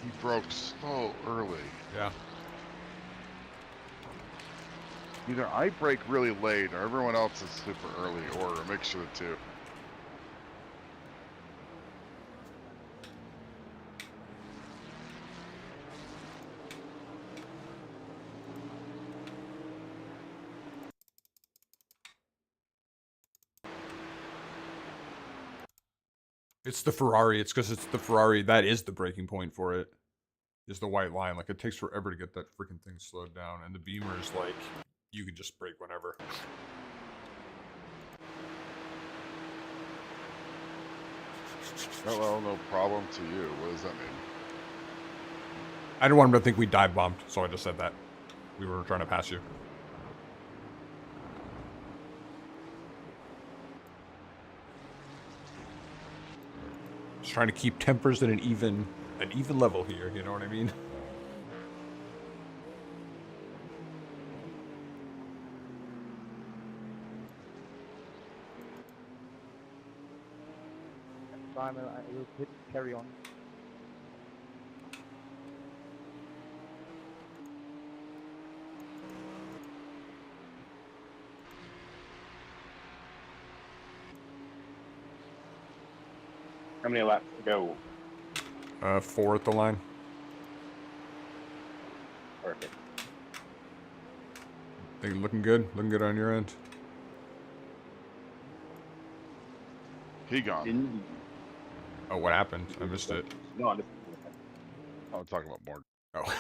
He broke so early. Yeah. Either I break really late or everyone else is super early, or a mixture of the two. It's the Ferrari. It's because it's the Ferrari. That is the breaking point for it. Is the white line. Like, it takes forever to get that freaking thing slowed down. And the Beamer is like, you can just brake whenever. Oh, well, no problem to you. What does that mean? I didn't want him to think we dive bombed, so I just said that. We were trying to pass you. Just trying to keep tempers at an even level here, you know what I mean? Simon, I will hit carry on. How many laps to go? 4 at the line. Perfect. Think looking good? Looking good on your end? He gone. Oh, what happened? I missed it. No, I'm just. I'm talking about more. Oh.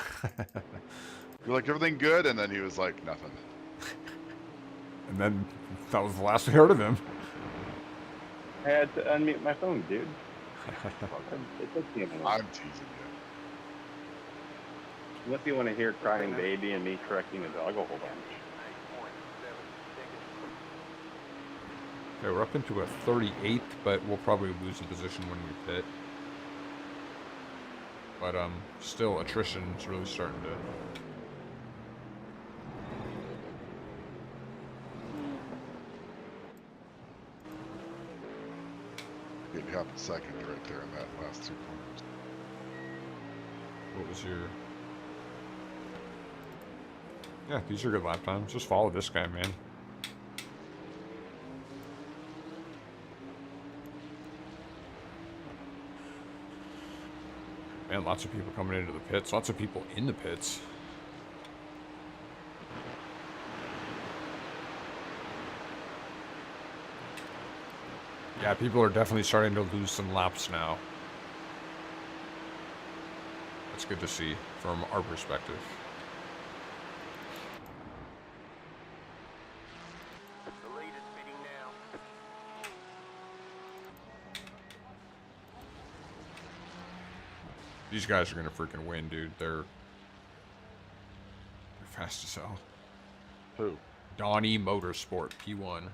You're like, everything good? And then he was like, nothing. And then that was the last we heard of him. I had to unmute my phone, dude. It took me a minute. I'm teasing you. Unless you want to hear crying baby and me correcting the dog a whole bunch. Okay, we're up into a 38th, but we'll probably lose a position when we pit. But still, attrition's really starting to. It happened second right there in that last 2 corners. What was your? Yeah, these are good lap times. Just follow this guy, man. Man, lots of people coming into the pits. Lots of people in the pits. Yeah, people are definitely starting to lose some laps now. That's good to see from our perspective. The lead is pitting now. These guys are gonna freaking win, dude. They're fast as hell. Who? Donnie Motorsport, P1.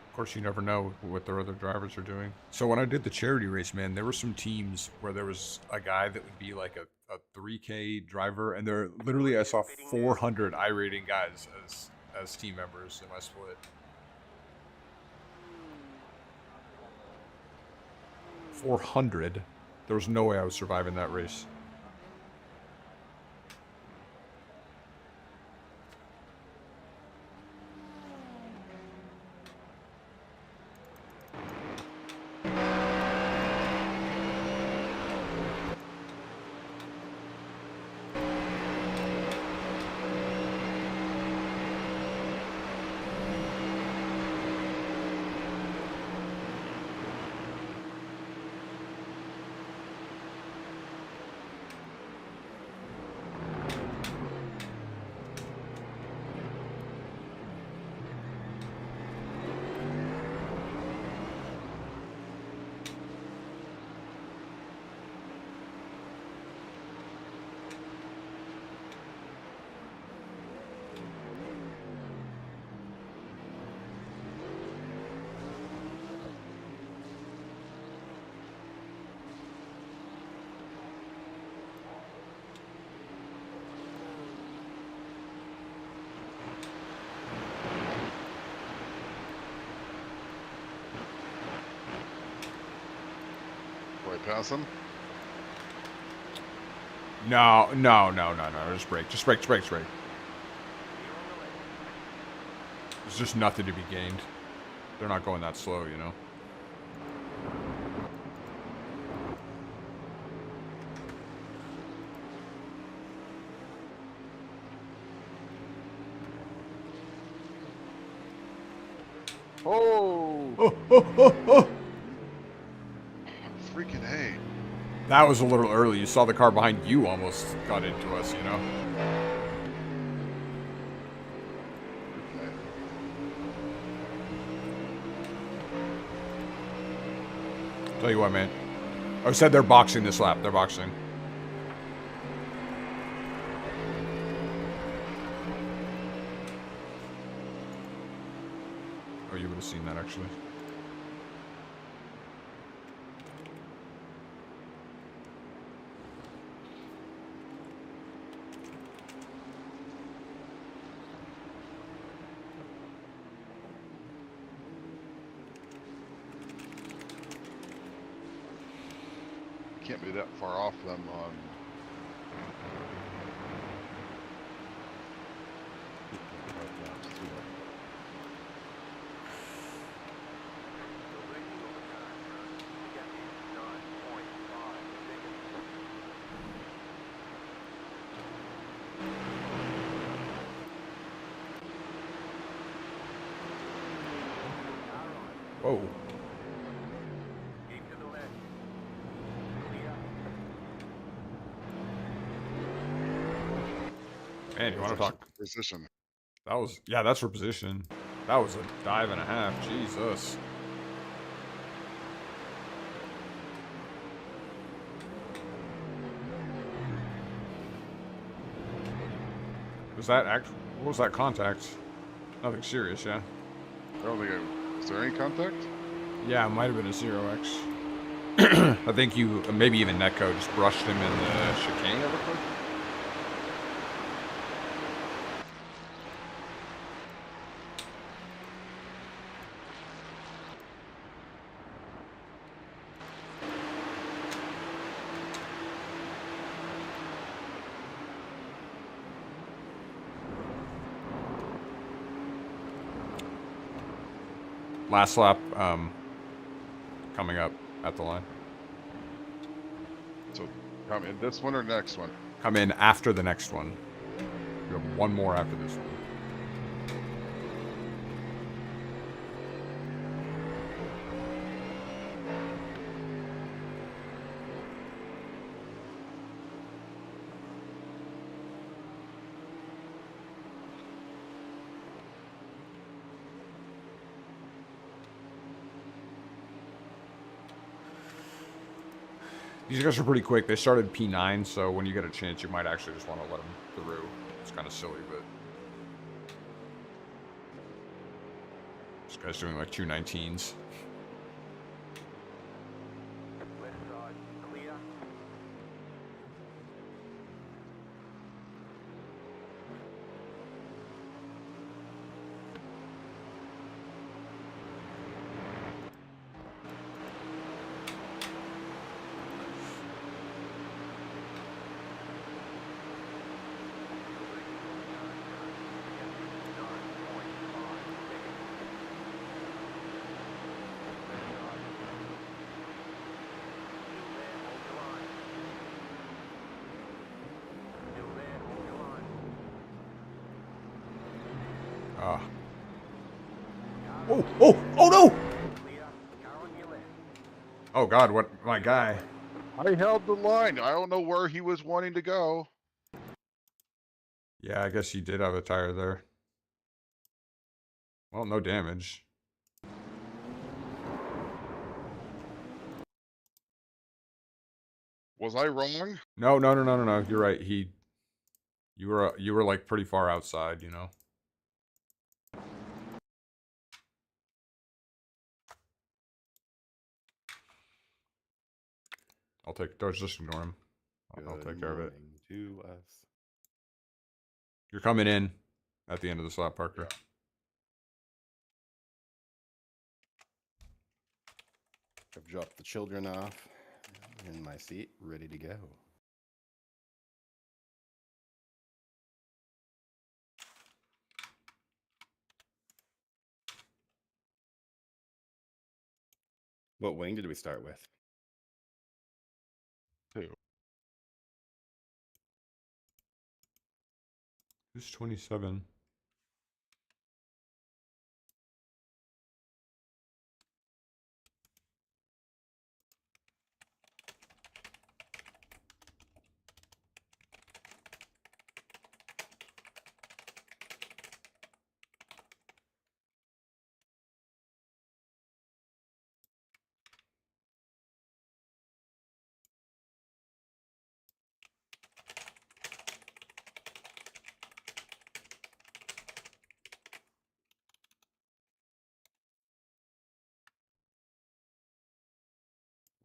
Of course, you never know what their other drivers are doing. So when I did the charity race, man, there were some teams where there was a guy that would be like a 3K driver, and there literally I saw 400 iRating guys as team members in my split. 400. There was no way I was surviving that race. Pass him? No. Just brake. Just brake. There's just nothing to be gained. They're not going that slow, you know. Oh, Oh. freaking hey! That was a little early. You saw the car behind you almost got into us, you know. Okay. Tell you what, man. I said they're boxing this lap. They're boxing. Oh, you would have seen that actually. Can't be that far off them on. Whoa. Keep to the left. Clear. Man, you want to talk? Position. That was, yeah, that's for position. That was a dive and a half. Jesus. Was that what was that contact? Nothing serious, yeah? I don't think is there any contact? Yeah, it might have been a 0x. I think you, maybe even Netco just brushed him in the chicane ever quick. Last lap, coming up at the line. So, come in this one or next one? Come in after the next one. You have one more after this one. These guys are pretty quick. They started P9, so when you get a chance, you might actually just want to let them through. It's kind of silly, but this guy's doing like 219s. Left side. Clear. Oh no! Oh God, what, my guy. I held the line. I don't know where he was wanting to go. Yeah, I guess he did have a tire there. Well, no damage. Was I wrong? No. You're right. You were like pretty far outside, you know. Just ignore him. I'll take care of it. To us. You're coming in at the end of the slot, Parker. I've dropped the children off in my seat, ready to go. What wing did we start with? 2. Who's 27?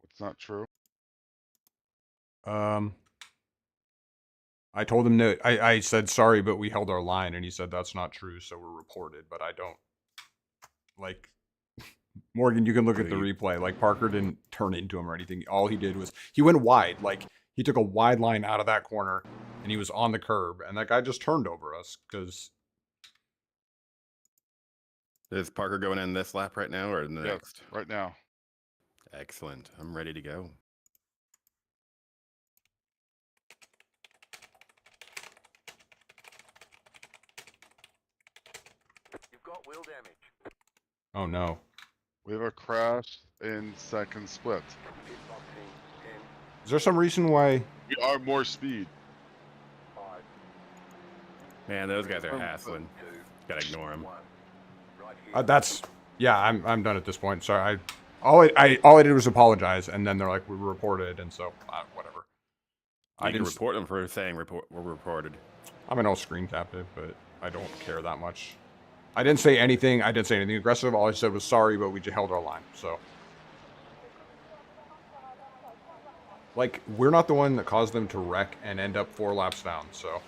It's not true. I told him no. I said sorry, but we held our line, and he said that's not true, so we're reported. But I don't like Morgan. You can look at the replay. Like Parker didn't turn into him or anything. All he did was he went wide. Like he took a wide line out of that corner, and he was on the curb, and that guy just turned over us because. Is Parker going in this lap right now or in the Yeah, next? right now. Excellent. I'm ready to go. You've got wheel damage. Oh no! We have a crash in second split. Pit boxing 10, Is there some reason why? We are more speed. 5, Man, those guys are Oh, hassling. 2, Gotta ignore them. 1. Right here. That's yeah. I'm done at this point. Sorry. All I did was apologize, and then they're like we were reported, and so whatever. I can report them for saying we're reported. I'm an old screen captive, but I don't care that much. I didn't say anything. I didn't say anything aggressive. All I said was sorry, but we just held our line. So, like, we're not the one that caused them to wreck and end up 4 laps down. So,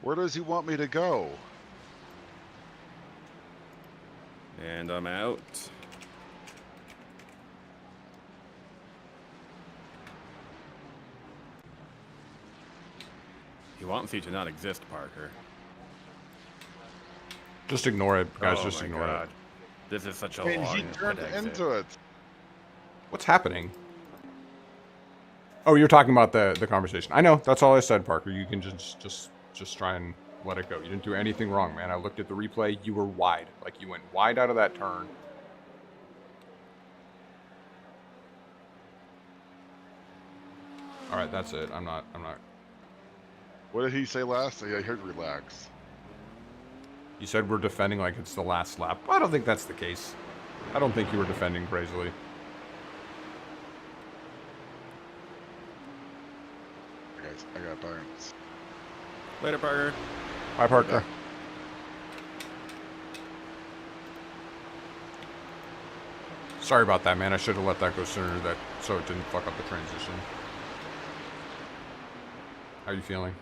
Where does he want me to go? And I'm out. He wants you to not exist, Parker. just ignore it, guys. Oh Just my ignore God. it. This is such a And long he turned pit exit. into it. What's happening? Oh, you're talking about the conversation. I know. That's all I said, Parker. You can just try and let it go. You didn't do anything wrong, man. I looked at the replay. You were wide. Like, you went wide out of that turn. All right, that's it. I'm not. What did he say last? I heard relax. You said we're defending like it's the last lap. I don't think that's the case. I don't think you were defending crazily. Guys, I got burns. Later, Parker. Bye, Parker. Sorry about that, man. I should have let that go sooner, so it didn't fuck up the transition. How are you feeling?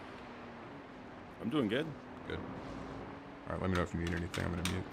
I'm doing good. Good. All right, let me know if you need anything. I'm gonna mute.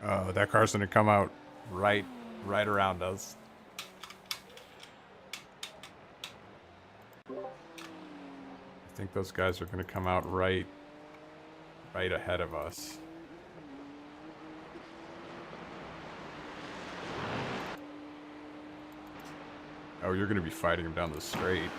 Oh, that car's gonna come out right around us. I think those guys are gonna come out right ahead of us. Oh, you're gonna be fighting him down the straight.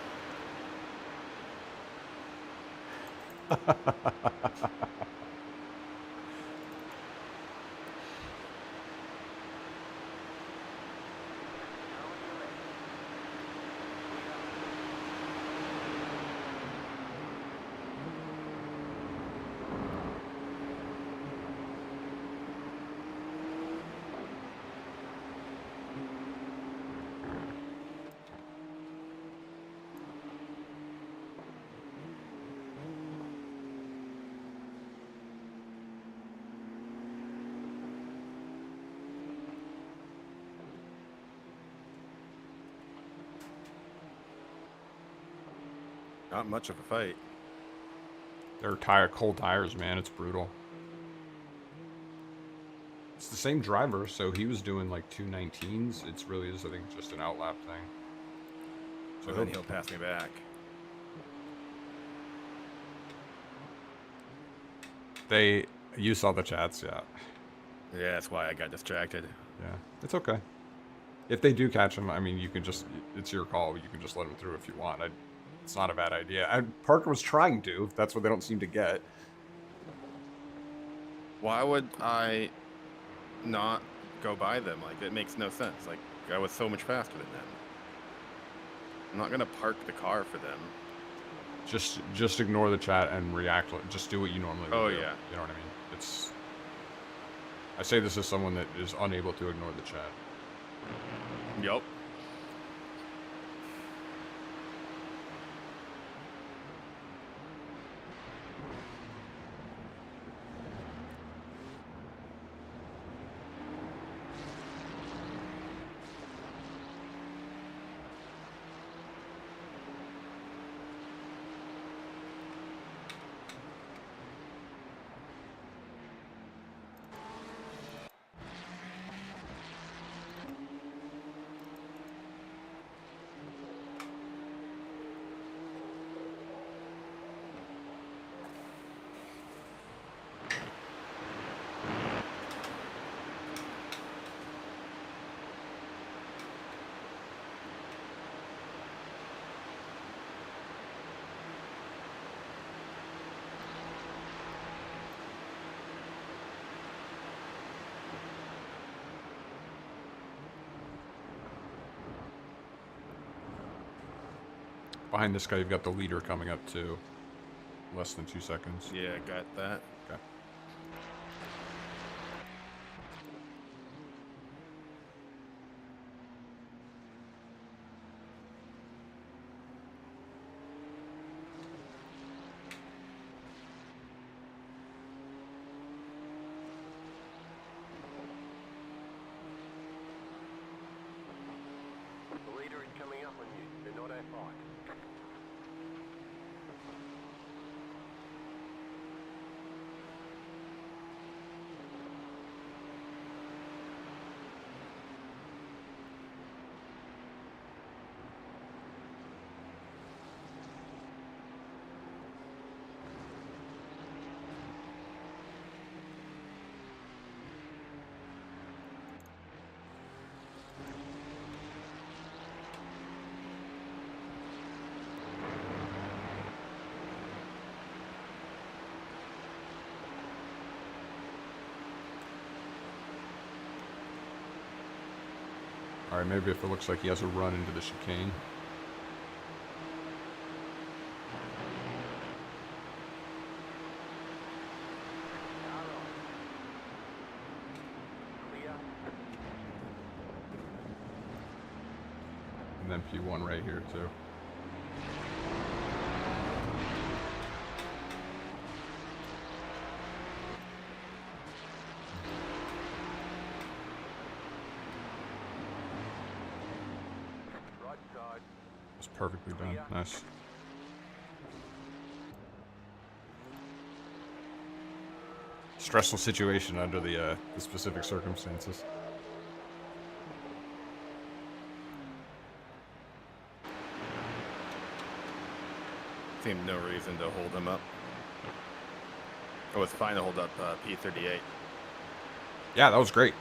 Not much of a fight. They're cold tires, man. It's brutal. It's the same driver, so he was doing like 219s. It's really is, I think, just an outlap thing. So then he'll pass me back. You saw the chats, yeah. Yeah, that's why I got distracted. Yeah, it's okay. If they do catch him, I mean, you can just, it's your call. You can just let him through if you want. It's not a bad idea. Parker was trying to. That's what they don't seem to get. Why would I not go by them? Like, it makes no sense. Like, I was so much faster than them. I'm not gonna park the car for them. Just ignore the chat and react. Just do what you normally would do. Oh, yeah. You know what I mean? I say this as someone that is unable to ignore the chat. Yup. Behind this guy, you've got the leader coming up too. Less than 2 seconds. Yeah, got that. Okay. The leader is coming up on you. They're not A5. Alright, maybe if it looks like he has a run into the chicane. Clear. And then P1 right here too. Right side. It's perfectly done. Nice. stressful situation under the specific circumstances. Seemed no reason to hold him up. It was fine to hold up P38. Yeah, that was great.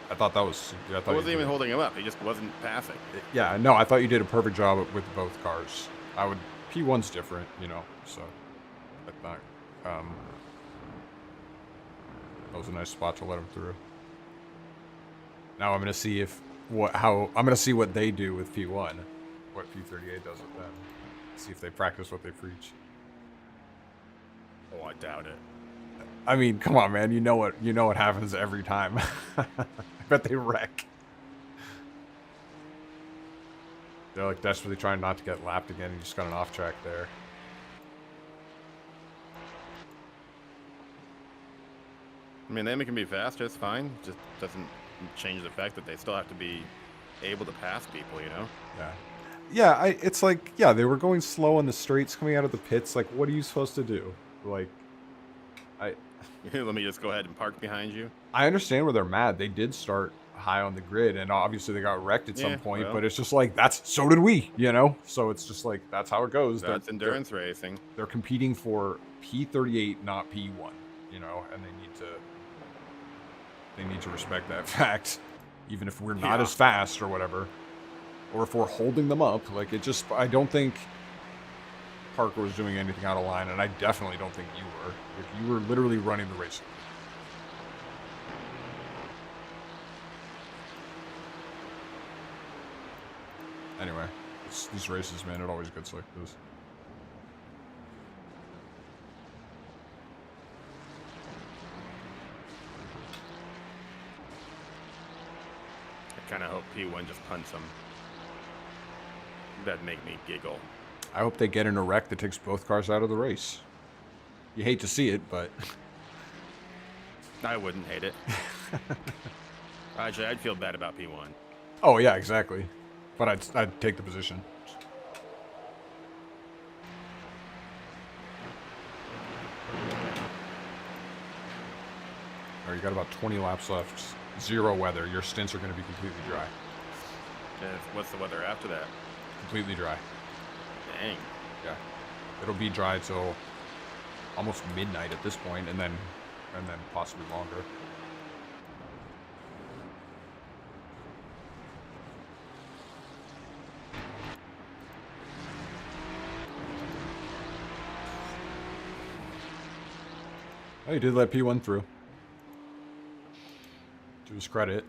I thought that was. Yeah, I I thought wasn't you even did- holding him up. He just wasn't passing. Yeah, no, I thought you did a perfect job with both cars. I would. P1's different, you know, so I thought that was a nice spot to let him through. Now I'm gonna see I'm gonna see what they do with P1, what P38 does with them. See if they practice what they preach. Oh, I doubt it. I mean, come on, man. You know what happens every time. I bet they wreck. They're like desperately trying not to get lapped again. You just got an off track there. I mean, them can be faster. It's fine. Just doesn't change the fact that they still have to be able to pass people, you know? Yeah. Yeah, it's like, yeah, they were going slow on the straights coming out of the pits. Like, what are you supposed to do? Like, Let me just go ahead and park behind you. I understand where they're mad. They did start high on the grid, and obviously they got wrecked at some point, well. but it's just like, so did we, you know? So it's just like, that's how it goes. That's endurance racing. They're competing for P38, not P1, you know, and they need to respect that fact, even if we're not as fast or whatever, or if we're holding them up. Like, I don't think Parker was doing anything out of line, and I definitely don't think you were. Like, you were literally running the race. Anyway, these races, man, it always gets like this. I kind of hope P1 just punts him. That'd make me giggle. I hope they get in a wreck that takes both cars out of the race. You hate to see it, but I wouldn't hate it. Actually, I'd feel bad about P1. oh yeah, exactly. But I'd take the position. All right, you got about 20 laps left. 0 weather. Your stints are going to be completely dry. What's the weather after that? Completely dry. Dang. Yeah. It'll be dry till almost midnight at this point, and then possibly longer. Oh, he did let P1 through. To his credit.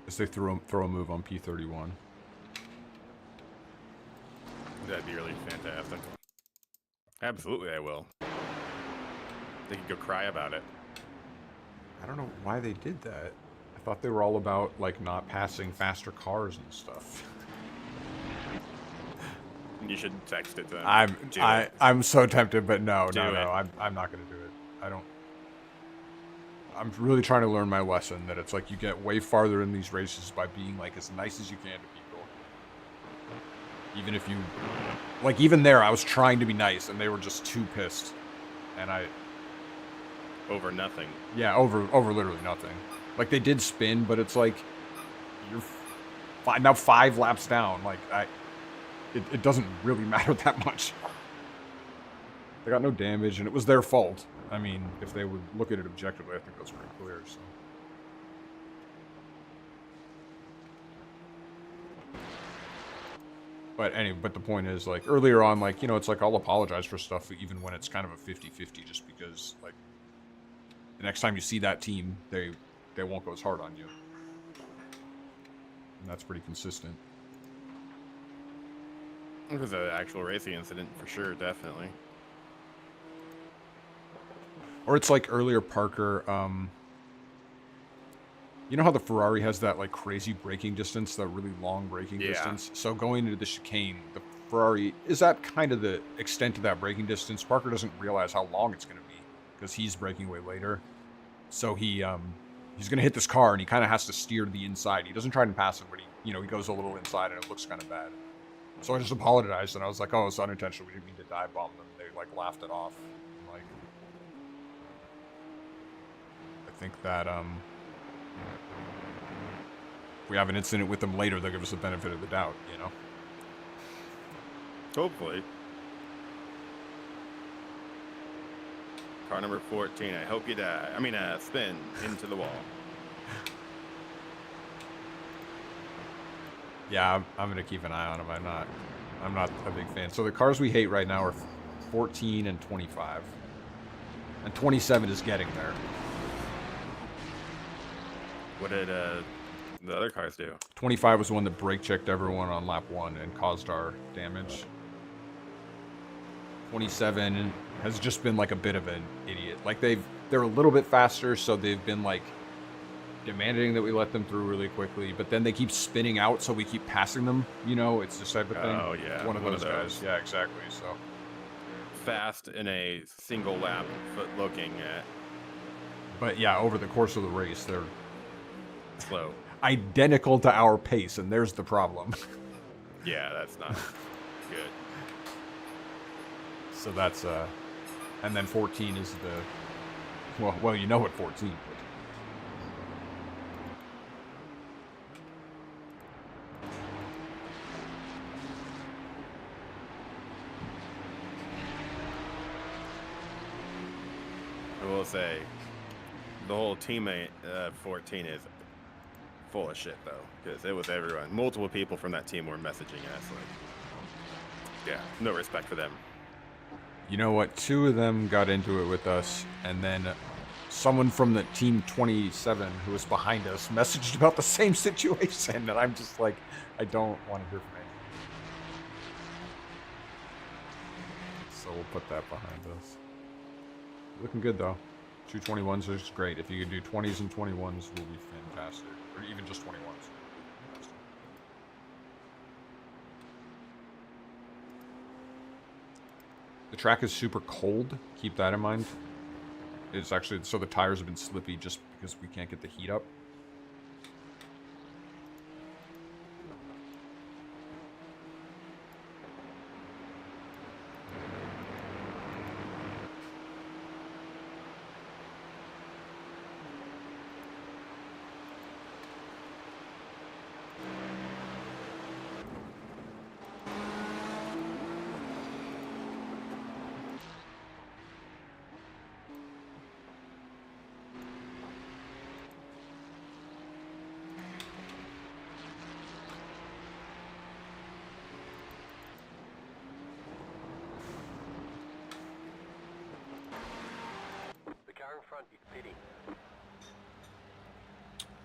As they throw a move on P31. That'd be really fantastic. Absolutely, I will. They could go cry about it. I don't know why they did that. I thought they were all about, like, not passing faster cars and stuff. You should text it to them. I'm so tempted, but no, Do it. I'm not gonna do it. I'm really trying to learn my lesson that it's like you get way farther in these races by being like as nice as you can to people. Even if you, like, even there I was trying to be nice and they were just too pissed, and over nothing. Yeah, over literally nothing. Like they did spin, but it's like you're now 5 laps down. Like it doesn't really matter that much. They got no damage, and it was their fault. I mean, if they would look at it objectively, I think that's pretty clear. So. But anyway, but the point is, like, earlier on, like, you know, it's like I'll apologize for stuff even when it's kind of a 50-50, just because, like, the next time you see that team, they won't go as hard on you. And that's pretty consistent. It was an actual racing incident for sure, definitely. Or it's like earlier Parker, you know how the Ferrari has that like crazy braking distance, that really long braking distance? So going into the chicane, the Ferrari is at kind of the extent of that braking distance. Parker doesn't realize how long it's going to be because he's braking way later. So he's going to hit this car and he kind of has to steer to the inside. He doesn't try and pass it, but he goes a little inside and it looks kind of bad. So I just apologized and I was like, oh, it's unintentional. We didn't mean to dive bomb them. They like laughed it off. Like, I think that if we have an incident with them later, they'll give us the benefit of the doubt, you know? Hopefully. Car number 14, I hope you die. I mean, spin into the wall. Yeah, I'm going to keep an eye on them. I'm not a big fan. So the cars we hate right now are 14 and 25. And 27 is getting there. What did the other cars do? 25 was the one that brake checked everyone on lap 1 and caused our damage. 27 has just been like a bit of an idiot. Like they're a little bit faster, so they've been like demanding that we let them through really quickly, but then they keep spinning out, so we keep passing them. You know, it's this type of thing. Oh yeah, one of those guys. Yeah, exactly. So fast in a single lap, but looking at. But yeah, over the course of the race, they're slow, identical to our pace, and there's the problem. Yeah, that's not good. So that's and then 14 is the well, you know what 14. I will say, the whole teammate 14 is full of shit though, because it was everyone. Multiple people from that team were messaging us like, yeah, no respect for them. You know what? 2 of them got into it with us, and then someone from the team 27 who was behind us messaged about the same situation, and I'm just like, I don't want to hear from anyone. So we'll put that behind us. Looking good though. 2 21s is great. If you could do 20s and 21s, will be fantastic. Or even just 21s. The track is super cold. Keep that in mind. It's actually, so the tires have been slippy just because we can't get the heat up.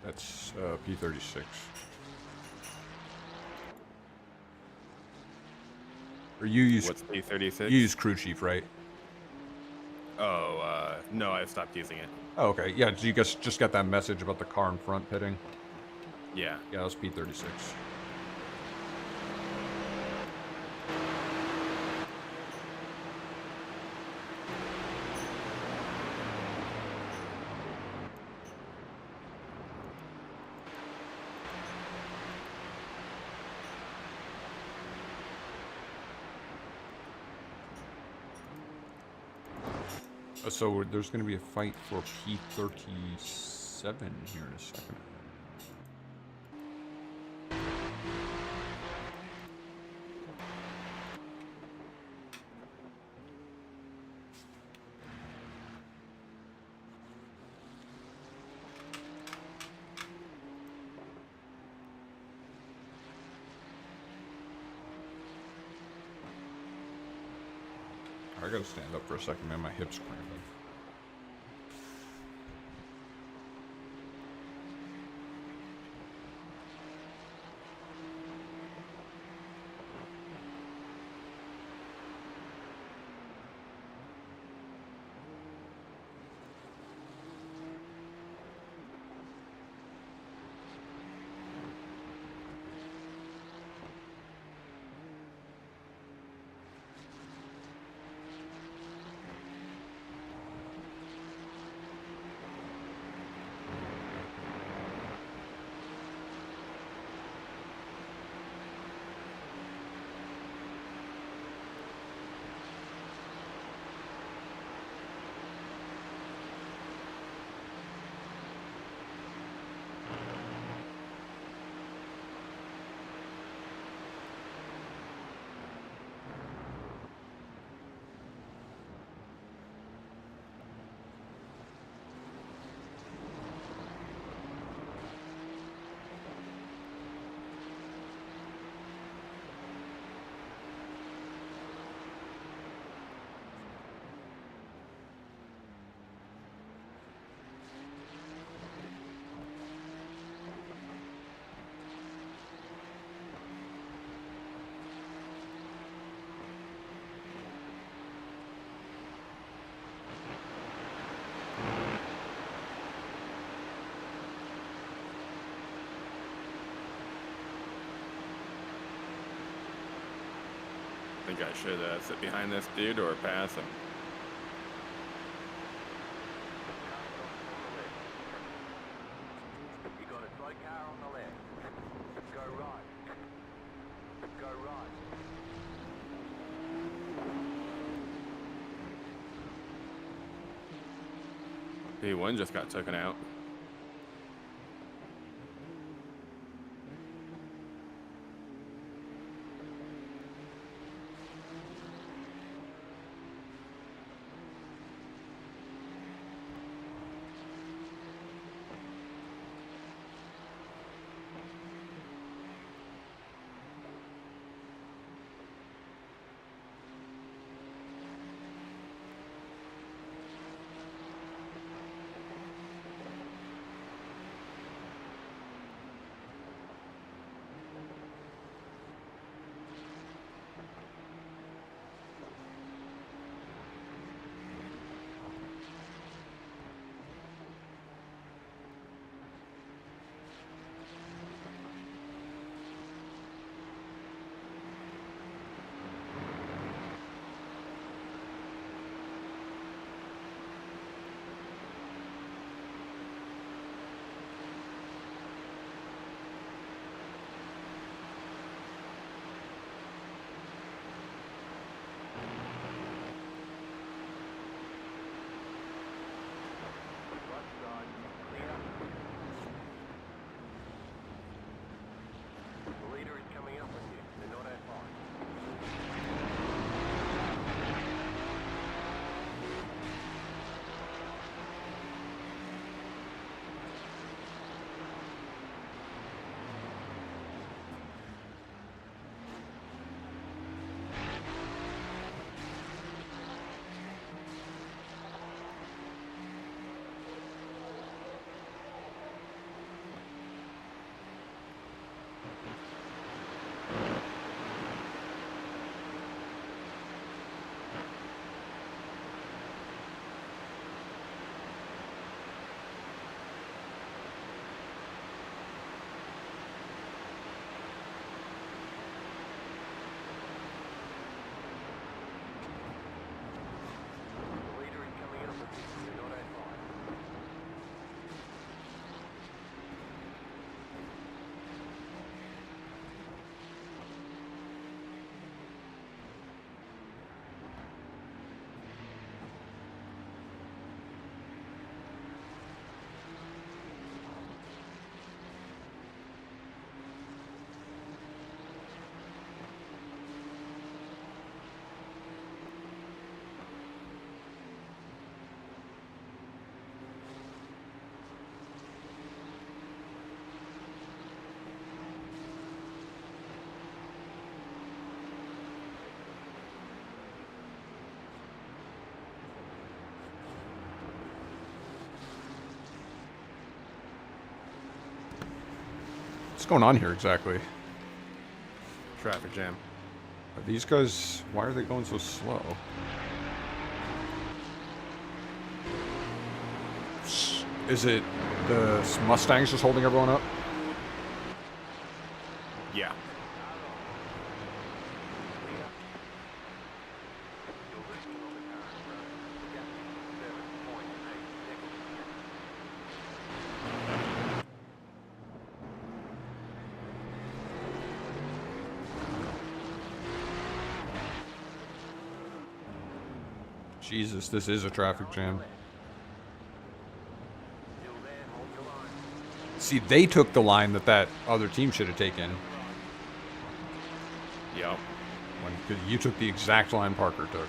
That's P36. Or you use what's P36? You use crew chief, right? Oh, no, I stopped using it. Oh, okay. Yeah, so you guys just got that message about the car in front pitting? Yeah. Yeah, that was P36. So there's going to be a fight for P37 here in a second. I gotta stand up for a second, man. My hips cramping. I think I should sit behind this dude or pass him. You got a slow car on the left. Go right. Go right. P1 just got taken out. What's going on here exactly? Traffic jam. Are these guys, why are they going so slow? Is it the Mustangs just holding everyone up? Yeah. Jesus, this is a traffic jam. See, they took the line that other team should have taken. Yep. Because you took the exact line Parker took.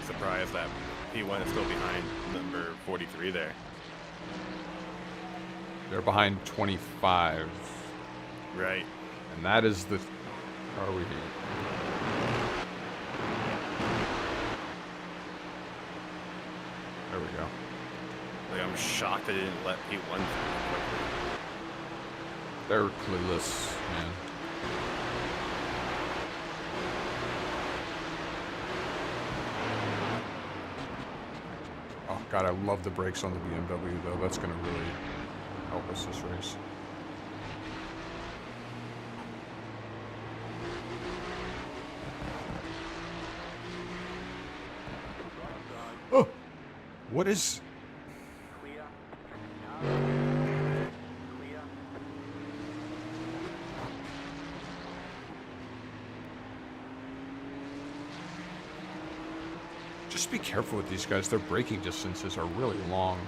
Surprised that P1 is still behind number 43 there. They're behind 25. Right. And that is the... How are we here? There we go. Like, I'm shocked they didn't let P1 through quickly. They're clueless, man. Oh, God, I love the brakes on the BMW, though. That's going to really help us this race. Oh! What is... Just be careful with these guys. Their braking distances are really long.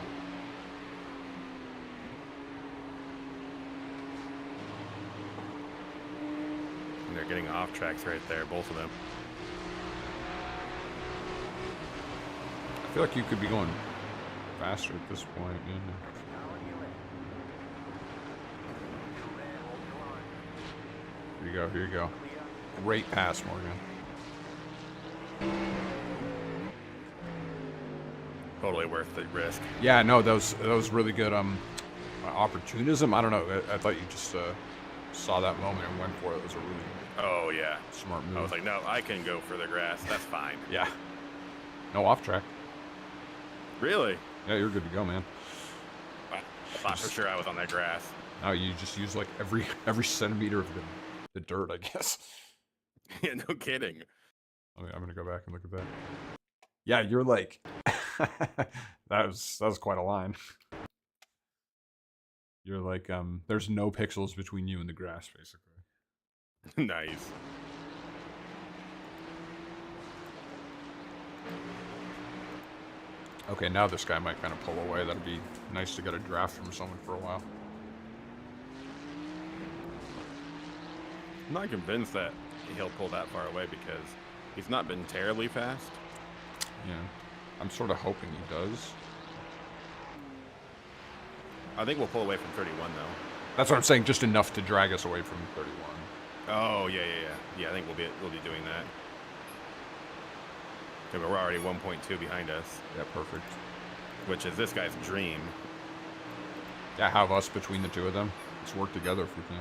And they're getting off tracks right there, both of them. I feel like you could be going faster at this point. Yeah. Here you go, here you go. Great pass, Morgan. Totally worth the risk. Yeah, no, that was really good opportunism. I don't know. I thought you just saw that moment and went for it. It was a really Oh, yeah. smart move. I was like, no, I can go for the grass. That's fine. Yeah. No off track. Really? Yeah, you're good to go, man. I thought for sure I was on that grass. No, you just use like every centimeter of the dirt, I guess. Yeah, no kidding. I'm gonna go back and look at that. Yeah, you're like that was quite a line. You're like there's no pixels between you and the grass, basically. Nice. Okay, now this guy might kind of pull away. That'd be nice to get a draft from someone for a while. I'm not convinced that he'll pull that far away because he's not been terribly fast. Yeah, I'm sort of hoping he does. I think we'll pull away from 31 though. That's what I'm saying. Just enough to drag us away from 31. Oh yeah. I think we'll be doing that. Okay, but we're already 1.2 behind us. Yeah, perfect. Which is this guy's dream. Yeah, have us between the two of them. Let's work together if we can.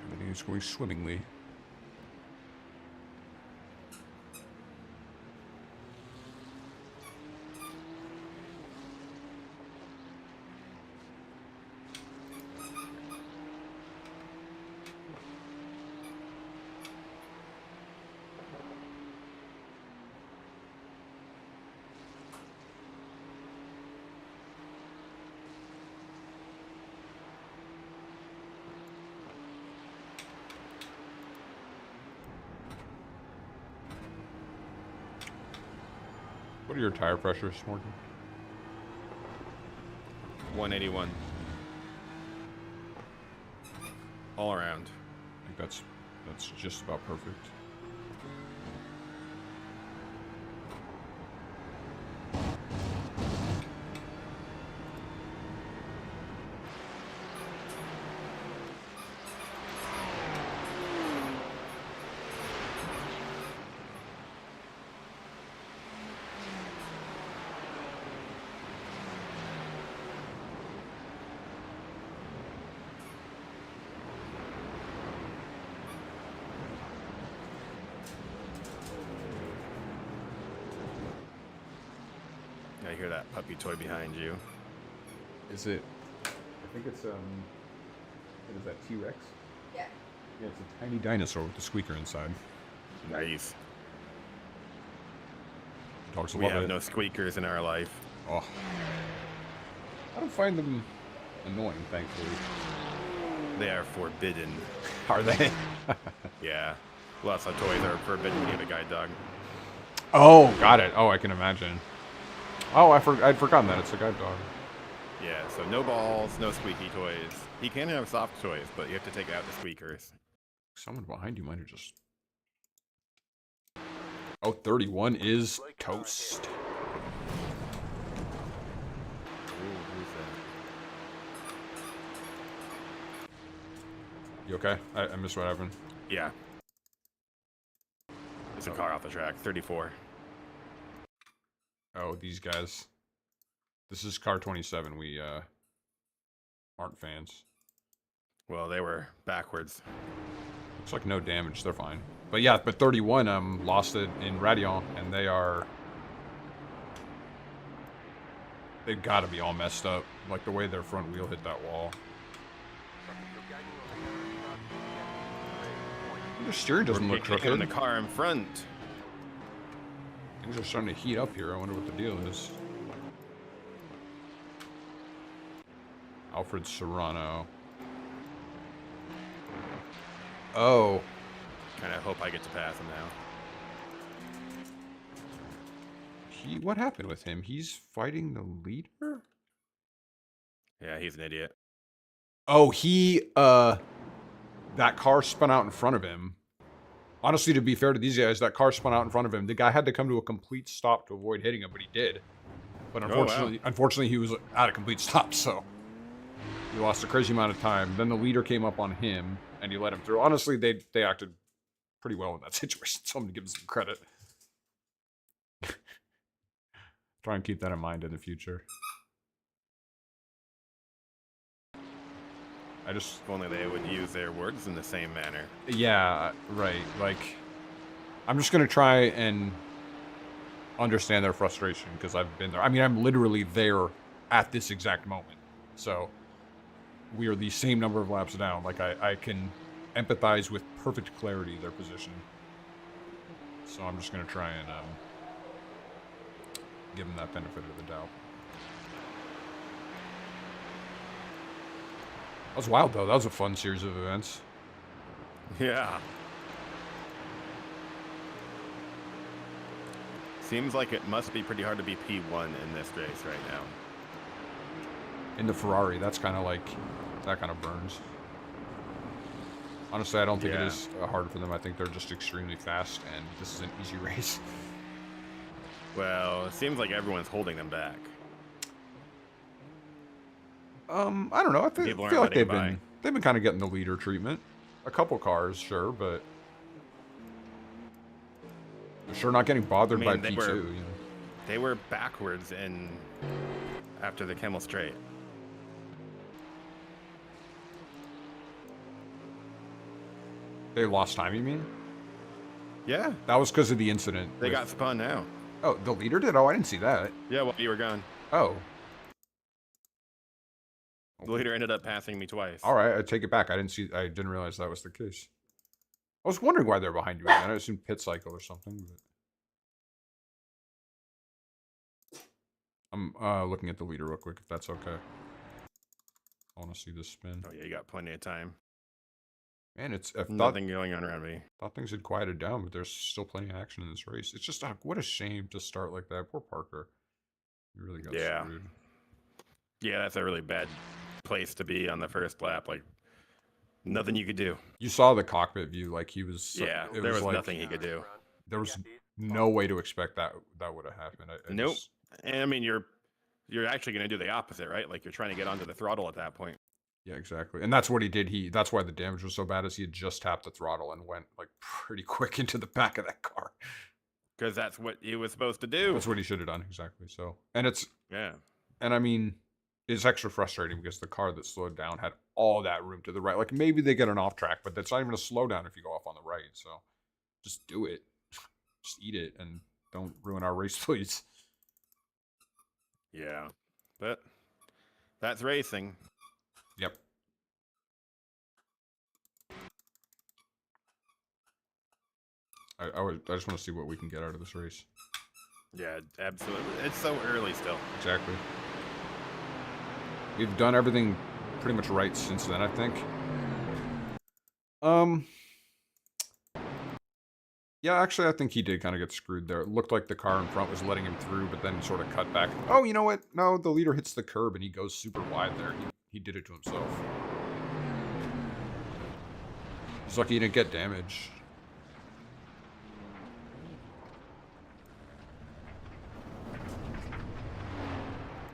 Everything is going swimmingly. What are your tire pressures, Morgan? 181. All around. I think that's just about perfect. hear that puppy toy behind you. Is it? I think it's what is that, T-Rex? Yeah. Yeah, it's a tiny dinosaur with a squeaker inside. Nice. Dogs We love have it. no squeakers in our life. Oh. I don't find them annoying, thankfully. They are forbidden. Are they? Yeah. Lots of toys are forbidden to give a guide dog. Oh, got it. Oh, I can imagine. Oh, I'd forgotten that. It's a guide dog. Yeah, so no balls, no squeaky toys. He can have soft toys, but you have to take out the squeakers. Someone behind you might have just... Oh, 31 is toast. Ooh, who's that? You okay? I missed what happened. Yeah. There's a car off the track, 34. Oh, these guys. This is car 27. We aren't fans. Well, they were backwards. Looks like no damage. They're fine. But yeah, but 31 lost it in Radion, and they've got to be all messed up. Like the way their front wheel hit that wall. Their steering doesn't look In crooked. the car in front. Things are starting to heat up here. I wonder what the deal is. Alfred Serrano. Oh. Kind of hope I get to pass him now. What happened with him? He's fighting the leader? Yeah, he's an idiot. Oh, that car spun out in front of him. Honestly, to be fair to these guys, that car spun out in front of him. The guy had to come to a complete stop to avoid hitting him, but he did. But unfortunately, he was at a complete stop, so he lost a crazy amount of time. Then the leader came up on him, and he let him through. Honestly, they acted pretty well in that situation, so I'm going to give them some credit. Try and keep that in mind in the future. If only they would use their words in the same manner. Yeah, right. Like, I'm just going to try and understand their frustration, because I've been there. I mean, I'm literally there at this exact moment. So, we are the same number of laps down. Like, I can empathize with perfect clarity their position. So I'm just going to try and give them that benefit of the doubt. That was wild, though. That was a fun series of events. Yeah. Seems like it must be pretty hard to be P1 in this race right now. In the Ferrari, that's kind of like, that kind of burns. Honestly, I don't think it is hard for them. I think they're just extremely fast, and this is an easy race. Well, it seems like everyone's holding them back. I don't know. I feel like they've been kind of getting the leader treatment. A couple cars, sure, but they're sure not getting bothered by P2. You know? They were backwards after the Camel Straight. They lost time, you mean? Yeah. That was because of the incident. They got spun out. Oh, the leader did? Oh, I didn't see that. Yeah, well, you were gone. Oh. The leader ended up passing me twice. All right, I take it back. I didn't realize that was the case. I was wondering why they're behind you again. I assumed pit cycle or something. But... I'm looking at the leader real quick, if that's okay. I want to see this spin. Oh, yeah, you got plenty of time. Man, nothing going on around me. Thought things had quieted down, but there's still plenty of action in this race. It's just, what a shame to start like that. Poor Parker. He really got screwed. Yeah, that's a really bad place to be on the first lap. Like, nothing you could do. You saw the cockpit view, like he was... Yeah, there was like, nothing he could do. There was no way to expect that would have happened. Nope. And I mean, you're actually going to do the opposite, right? Like, you're trying to get onto the throttle at that point. Yeah, exactly. And that's what he did. That's why the damage was so bad, is he had just tapped the throttle and went like pretty quick into the back of that car. Because that's what he was supposed to do. That's what he should have done, exactly. So, and it's... Yeah. And I mean, it's extra frustrating because the car that slowed down had all that room to the right. Like, maybe they get an off track, but that's not even a slowdown if you go off on the right. So, just do it. Just eat it and don't ruin our race, please. Yeah, but that's racing. Yep. I just want to see what we can get out of this race. Yeah, absolutely. It's so early still. Exactly. We've done everything pretty much right since then, I think. Yeah, actually, I think he did kind of get screwed there. It looked like the car in front was letting him through, but then sort of cut back. Oh, you know what? No, the leader hits the curb and he goes super wide there. He did it to himself. He's lucky he didn't get damage.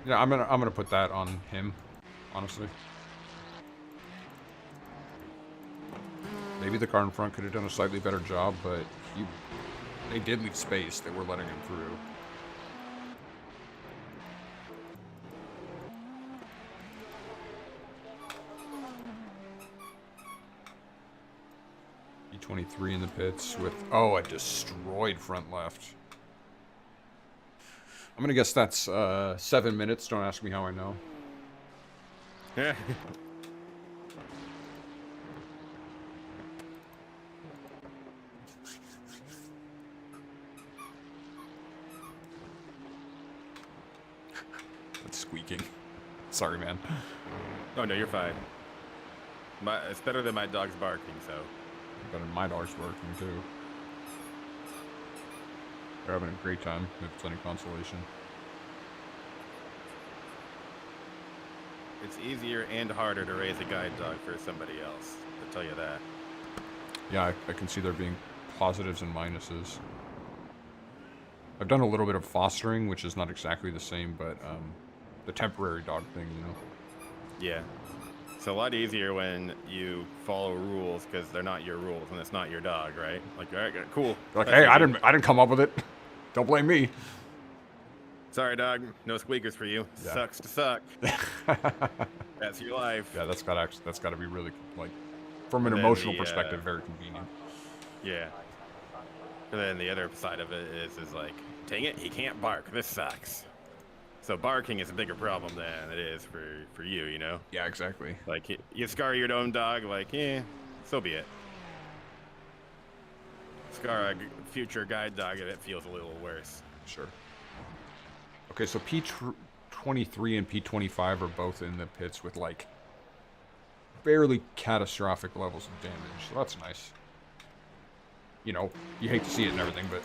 Yeah, I'm gonna put that on him, honestly. Maybe the car in front could have done a slightly better job, but they did leave space. They were letting him through. E23 in the pits with, oh, a destroyed front left. I'm gonna guess that's 7 minutes. Don't ask me how I know. Yeah. That's squeaking. Sorry, man. Oh no, you're fine. It's better than my dog's barking, so. Better than my dog's barking too. They're having a great time, if it's any consolation. It's easier and harder to raise a guide dog for somebody else, I'll tell you that. Yeah, I can see there being positives and minuses. I've done a little bit of fostering, which is not exactly the same, but the temporary dog thing, you know. Yeah. It's a lot easier when you follow rules because they're not your rules and it's not your dog, right? Like, all right, cool. Like, That's hey, easy. I didn't come up with it. Don't blame me. Sorry, dog. No squeakers for you. Yeah. Sucks to suck. That's your life. Yeah, that's gotta be really, like, from an And then emotional the, perspective, very convenient. Yeah. And then the other side of it is like, dang it, he can't bark. This sucks. So barking is a bigger problem than it is for you, you know? Yeah, exactly. Like, you scar your own dog, like, so be it. Scar a future guide dog if it feels a little worse. Sure. Okay, so P23 and P25 are both in the pits with, like, fairly catastrophic levels of damage. So that's nice. You know, you hate to see it and everything, but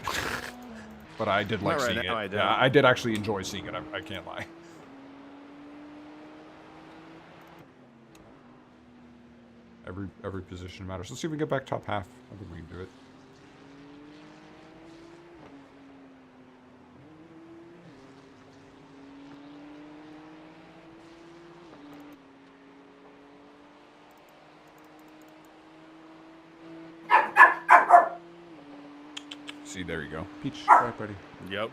but I did like Not right seeing now, it. I don't. Yeah, I did actually enjoy seeing it. I can't lie. Every position matters. Let's see if we get back top half. I think we can do it. See, there you go. Peach, right, buddy. Yep.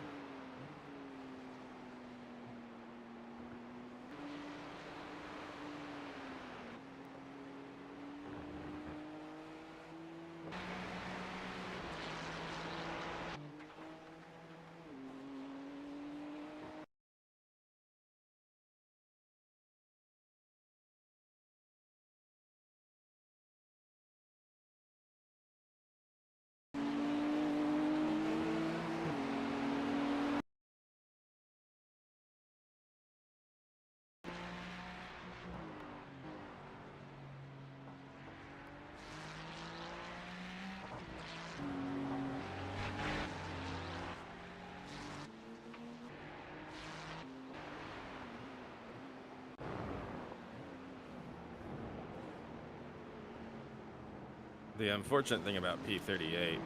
The unfortunate thing about P38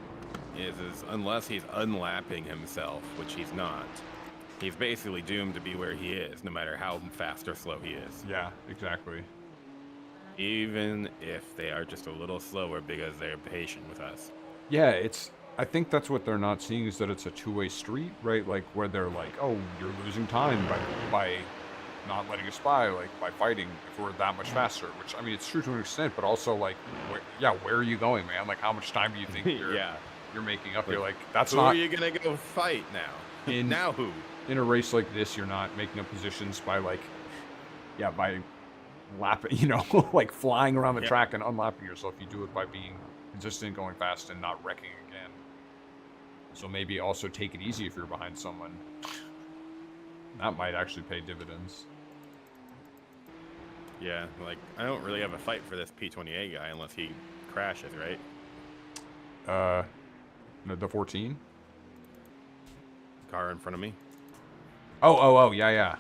is unless he's unlapping himself, which he's not, he's basically doomed to be where he is, no matter how fast or slow he is. Yeah, exactly. Even if they are just a little slower because they're patient with us. Yeah, I think that's what they're not seeing is that it's a two-way street, right? Like where they're like, oh, you're losing time by not letting us by, like by fighting if we're that much faster. Which I mean, it's true to an extent, but also like, where are you going, man? Like, how much time do you think you're making up? You're like, that's who not. are you gonna go fight now? In, now who? in a race like this, you're not making up positions by like, yeah, by lapping, you know, like flying around the Yep. track and unlapping yourself. You do it by being consistent, going fast, and not wrecking again. So maybe also take it easy if you're behind someone. That might actually pay dividends. Yeah, like I don't really have a fight for this P28 guy unless he crashes, right? The 14. Car in front of me. Oh, yeah.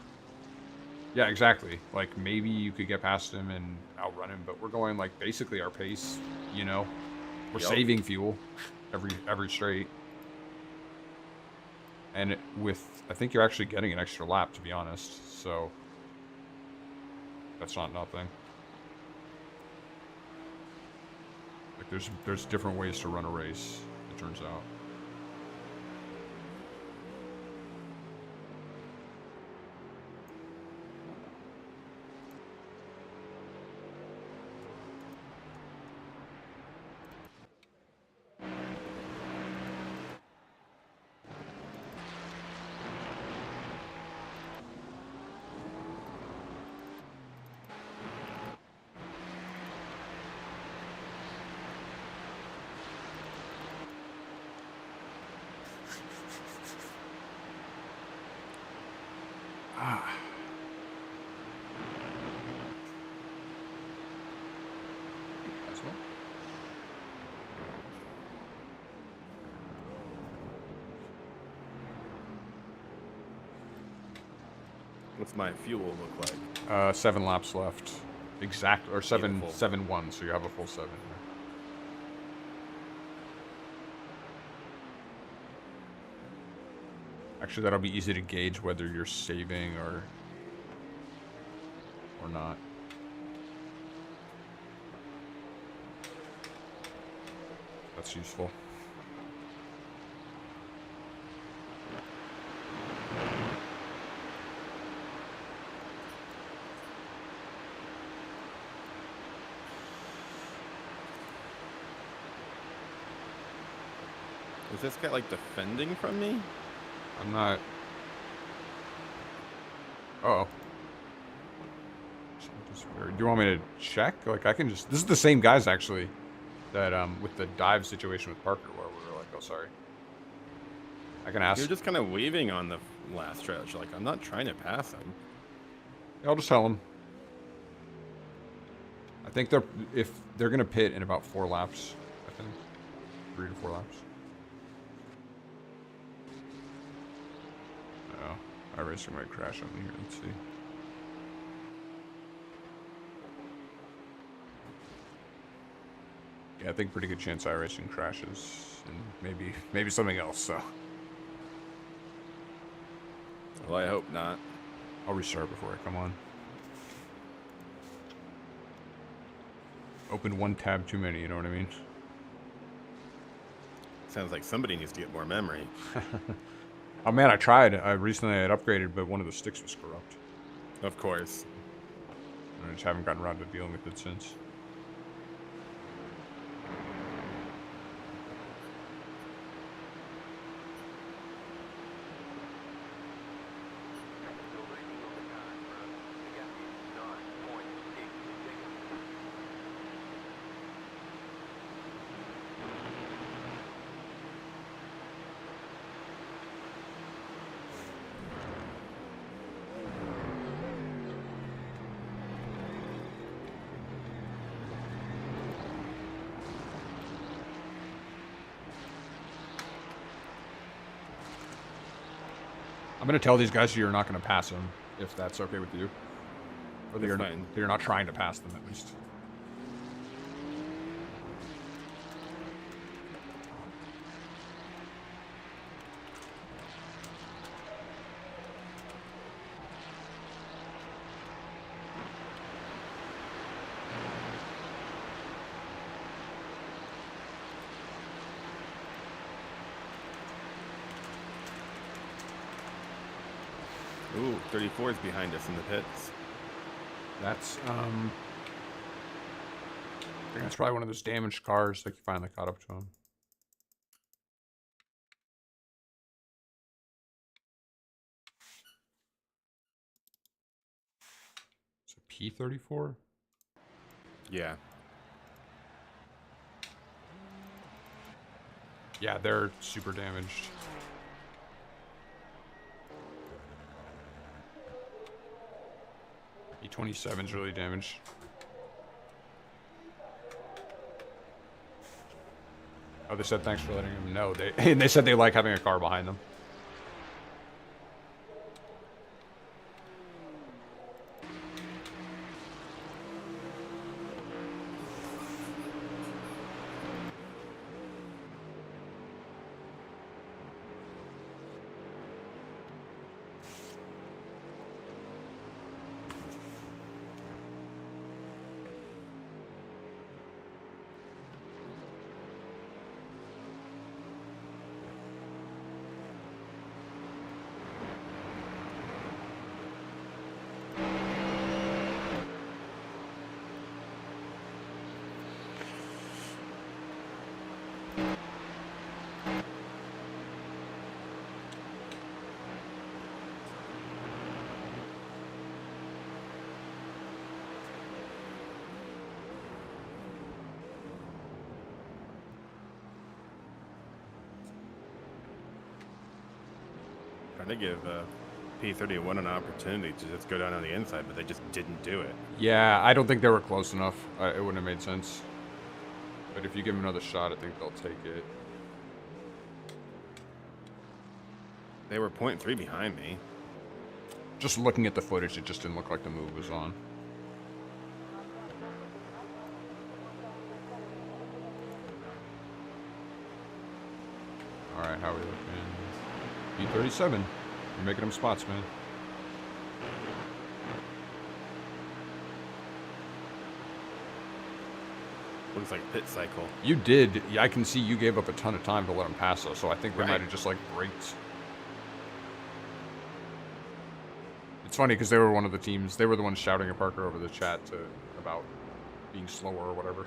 Yeah, exactly. Like, maybe you could get past him and outrun him, but we're going, like, basically our pace, you know? We're Yep. saving fuel every straight. And I think you're actually getting an extra lap, to be honest, so that's not nothing. Like, there's different ways to run a race, it turns out. As well. What's my fuel look like? 7 laps left. Exact, or 7, Beautiful. 7-1, so you have a full 7 here. Actually, that'll be easy to gauge whether you're saving or not. That's useful. Is this guy like defending from me? I'm not. Uh-oh. Do you want me to check? Like, I can just. This is the same guys, actually, that, with the dive situation with Parker, where we were like, oh, sorry. I can ask. You're just kind of waving on the last stretch. Like, I'm not trying to pass him. I'll just tell them. I think they're gonna pit in about 4 laps, I think. 3 to 4 laps. Oh, iRacing might crash on me here. Let's see. Yeah, I think pretty good chance iRacing crashes, and maybe something else. So Well, I hope not. I'll restart before I come on. Opened 1 tab too many. You know what I mean? Sounds like somebody needs to get more memory. Oh man, I tried. Recently I had upgraded, but one of the sticks was corrupt. Of course. And I just haven't gotten around to dealing with it since. I'm gonna tell these guys you're not gonna pass them, if that's okay with you. Or that you're not trying to pass them, at least. Ooh, 34 is behind us in the pits. That's I think that's probably one of those damaged cars. Like, you finally caught up to him. P34? Yeah. Yeah, they're super damaged. E27's really damaged. Oh, they said thanks for letting them know. They said they like having a car behind them. Trying to give P31 an opportunity to just go down on the inside, but they just didn't do it. Yeah, I don't think they were close enough. It wouldn't have made sense. But if you give them another shot, I think they'll take it. They were 0.3 behind me. Just looking at the footage, it just didn't look like the move was on. Alright, how are we looking? P37. You're making them spots, man. Looks like pit cycle. You did. I can see you gave up a ton of time to let them pass us, so I think they Right. might have just, like, braked. It's funny, because they were one of the teams. They were the ones shouting at Parker over the chat about being slower or whatever.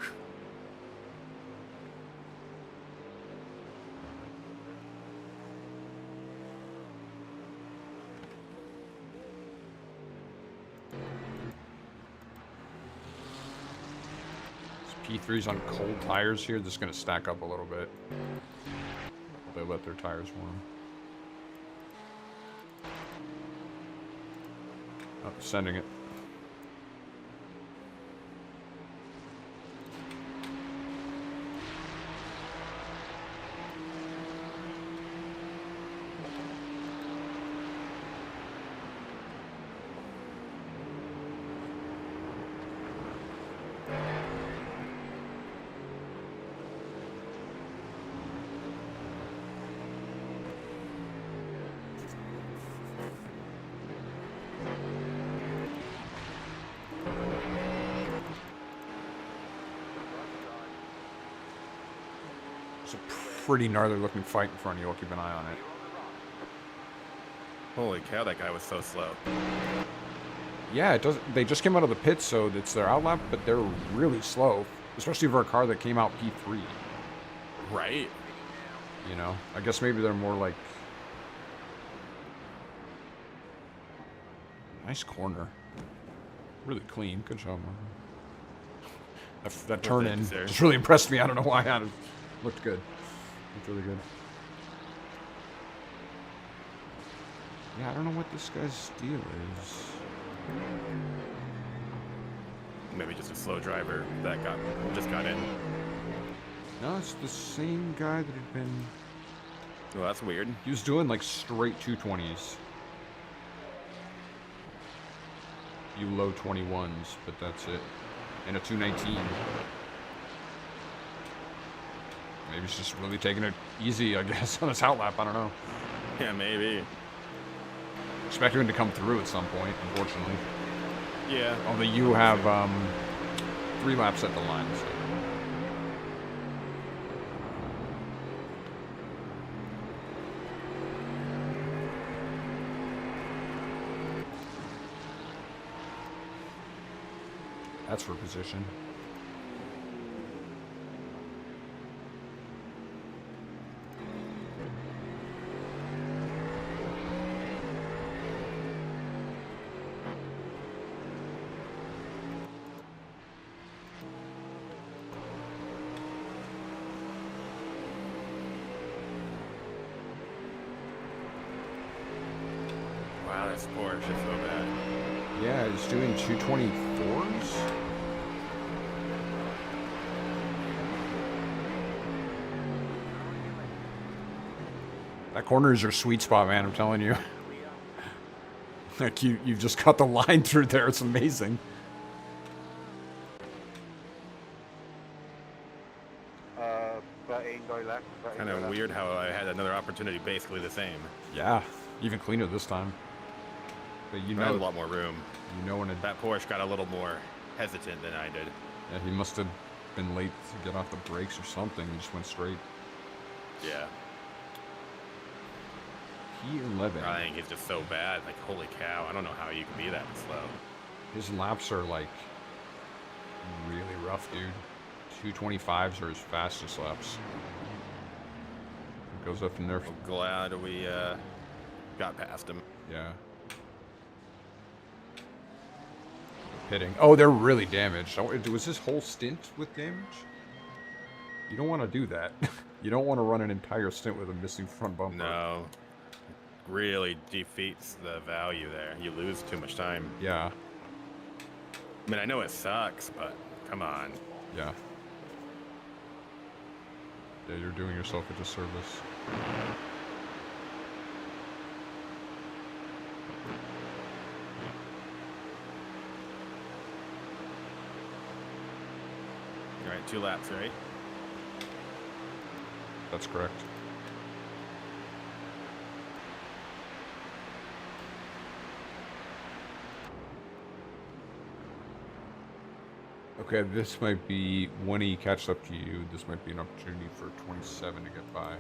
P3's on cold tires here. This is going to stack up a little bit. They let their tires warm. Oh, sending it. It's a pretty gnarly looking fight in front of you. I'll keep an eye on it. Holy cow, that guy was so slow. Yeah, it does. They just came out of the pits, so it's their outlap, but they're really slow, especially for a car that came out P3. Right? You know, I guess maybe they're more like. Nice corner. Really clean. Good job, man. That turn in just really impressed me. I don't know why. It looked good. Looked really good. Yeah, I don't know what this guy's deal is. Maybe just a slow driver that just got in. No, it's the same guy that had been. Well, that's weird. He was doing like straight 220s. You low 21s, but that's it. And a 219. Maybe he's just really taking it easy, I guess, on his outlap. I don't know. Yeah, maybe. Expecting him to come through at some point, unfortunately. Yeah. Although you have 3 laps at the line, so. That's for position. this Porsche is so bad. Yeah, he's doing 224s. That corner is your sweet spot, man. I'm telling you. Like you've just cut the line through there. It's amazing. Uh, 13 go left. 13 Kind go of left. weird how I had another opportunity basically the same. Yeah, even cleaner this time. But you I had a know, lot more room. you know when it. That Porsche got a little more hesitant than I did. Yeah, he must have been late to get off the brakes or something. He just went straight. Yeah. P11. I think he's just so bad. Like, holy cow. I don't know how you can be that slow. His laps are like really rough, dude. 225s are his fastest laps. It goes up in there. I'm glad we got past him. Yeah. Pitting. Oh, they're really damaged. Was his whole stint with damage? You don't want to do that. You don't want to run an entire stint with a missing front bumper. No. Really defeats the value there. You lose too much time. Yeah. I mean, I know it sucks, but come on. Yeah. Yeah, you're doing yourself a disservice. All right, 2 laps, right? That's correct. Okay, this might be, when he catches up to you, this might be an opportunity for 27 to get by.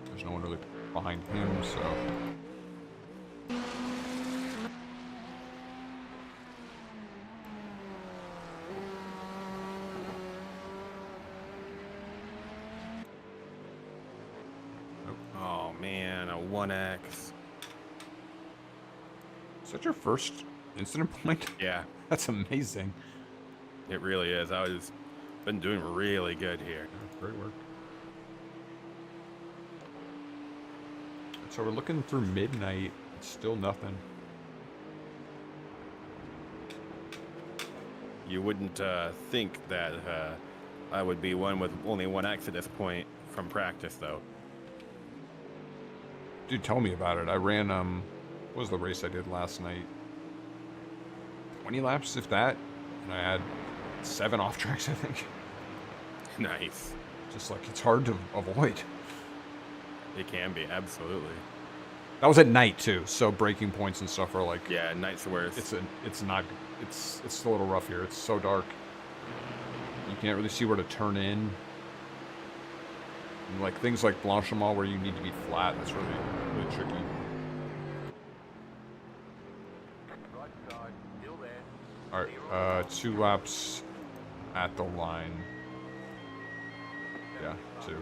There's no one really behind him, so... Oh, man, a 1X. Is that your first incident point? Yeah, That's amazing. it really is. I was been doing really good here. Great work. So we're looking through midnight. It's still nothing. You wouldn't think that I would be one with only 1X at this point from practice, though. Dude, tell me about it. I ran, what was the race I did last night? 20 laps, if that. And I had 7 off tracks, I think. Nice. Just like, it's hard to avoid. It can be, absolutely. That was at night, too. So braking points and stuff are like... Yeah, night's the worst. It's a little rough here. It's so dark. You can't really see where to turn in. And like things like Blanchiment where you need to be flat, that's really, really tricky. Right side, still there. Alright, 2 laps at the line. Yeah, 2.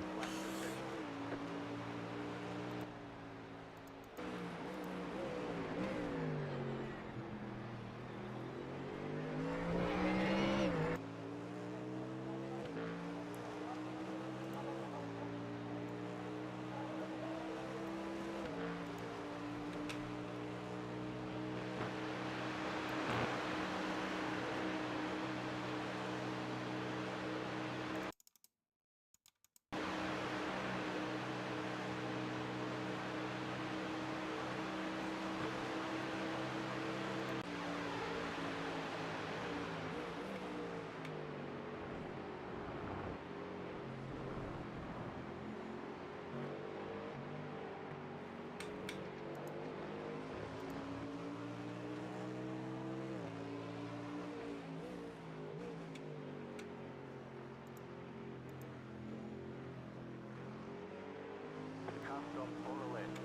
Car stopped on the left.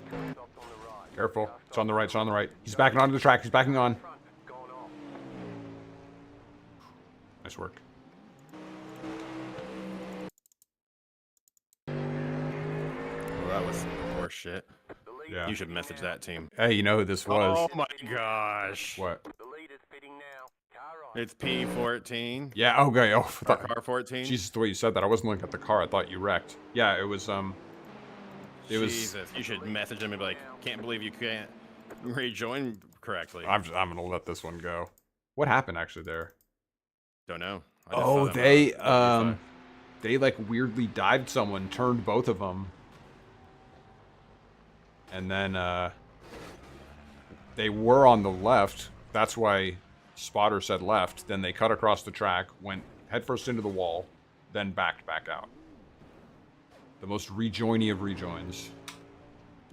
Car stopped on the right. Careful. Car It's on the right, it's on the right. He's stopped backing onto the track, he's backing on. front, gone off. Nice work. Well, that was some poor shit. The lead Yeah. You should message that team. Hey, you know who this was? Oh my gosh. What? The lead is fitting now. Car on. It's P14. Yeah, okay. Oh, I Or thought, car 14. Jesus, the way you said that, I wasn't looking at the car. I thought you wrecked. Yeah, it was, it was... Jesus, you should message them and be like, can't believe you can't rejoin correctly. I'm gonna let this one go. What happened actually there? Don't know. I just Oh, saw them they on they like weirdly dived someone, turned both of them, and then they were on the left. That's why spotter said left. Then they cut across the track, went headfirst into the wall, then backed back out. The most rejoiny of rejoins.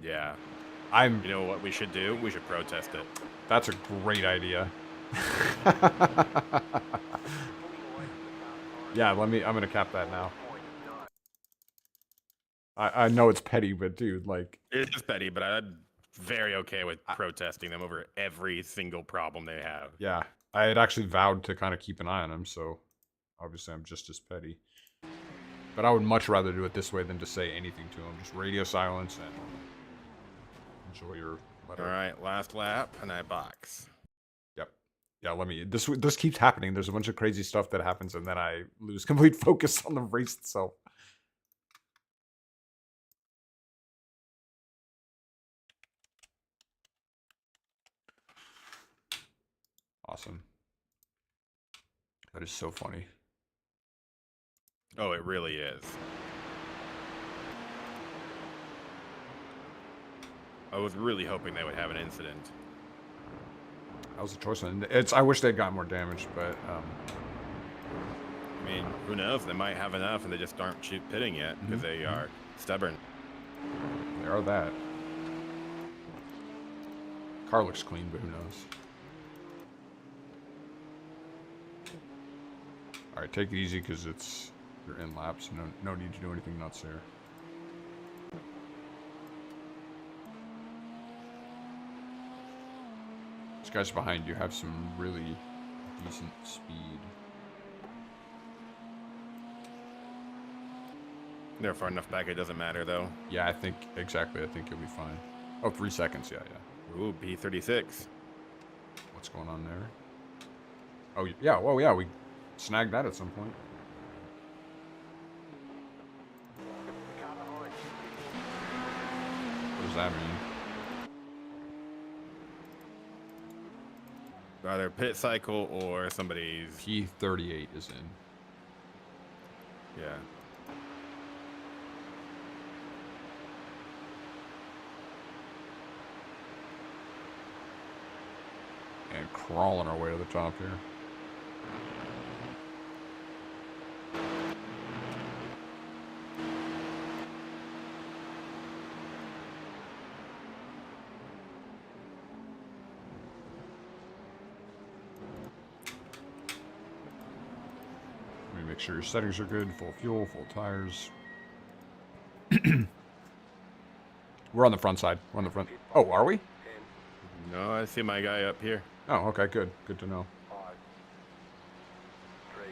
Yeah. I'm. You know what we should do? We should protest it. That's a great idea. Yeah, I'm gonna cap that now. I know it's petty, but dude, like... It's just petty, but I'm very okay with protesting them over every single problem they have. Yeah, I had actually vowed to kind of keep an eye on them, so obviously I'm just as petty. But I would much rather do it this way than to say anything to them. Just radio silence and enjoy your letter. All right, last lap, and I box. Yep. Yeah, let me... This keeps happening. There's a bunch of crazy stuff that happens, and then I lose complete focus on the race itself. Awesome. That is so funny. Oh, it really is. I was really hoping they would have an incident. That was a choice one. I wish they'd got more damage, but I mean, who knows? They might have enough, and they just aren't pitting yet because they are stubborn. they are that. Car looks clean, but who knows? All right, take it easy because you're in laps. No need to do anything nuts there. These guys behind you have some really decent speed. They're far enough back, it doesn't matter, though. Yeah, I think exactly. I think you'll be fine. Oh, 3 seconds. Yeah, yeah. Ooh, P36. What's going on there? Oh, yeah. Well, yeah, we snagged that at some point. What does that mean? Either pit cycle or somebody's... P38 is in. Yeah. And crawling our way to the top here. Let me make sure your settings are good. Full fuel, full tires. We're on the front side. We're on the front. Oh, are we? No, I see my guy up here. Oh, okay, good. Good to know. 5, 3,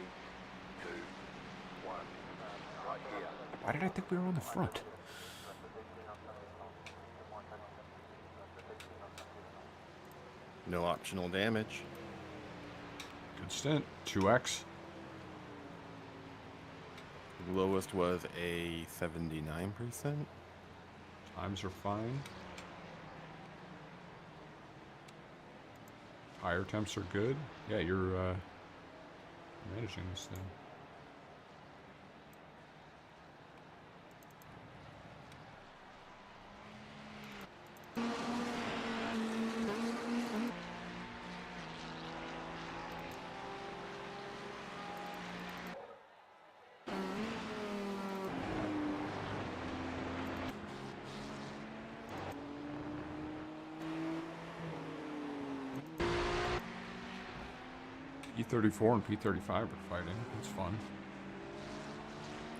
2, 1. Right here. Why did I think we were on the front? No optional damage. Good stint. 2x. The lowest was a 79%. Times are fine. Tire temps are good. Yeah, you're managing this thing. P34 and P35 are fighting. It's fun.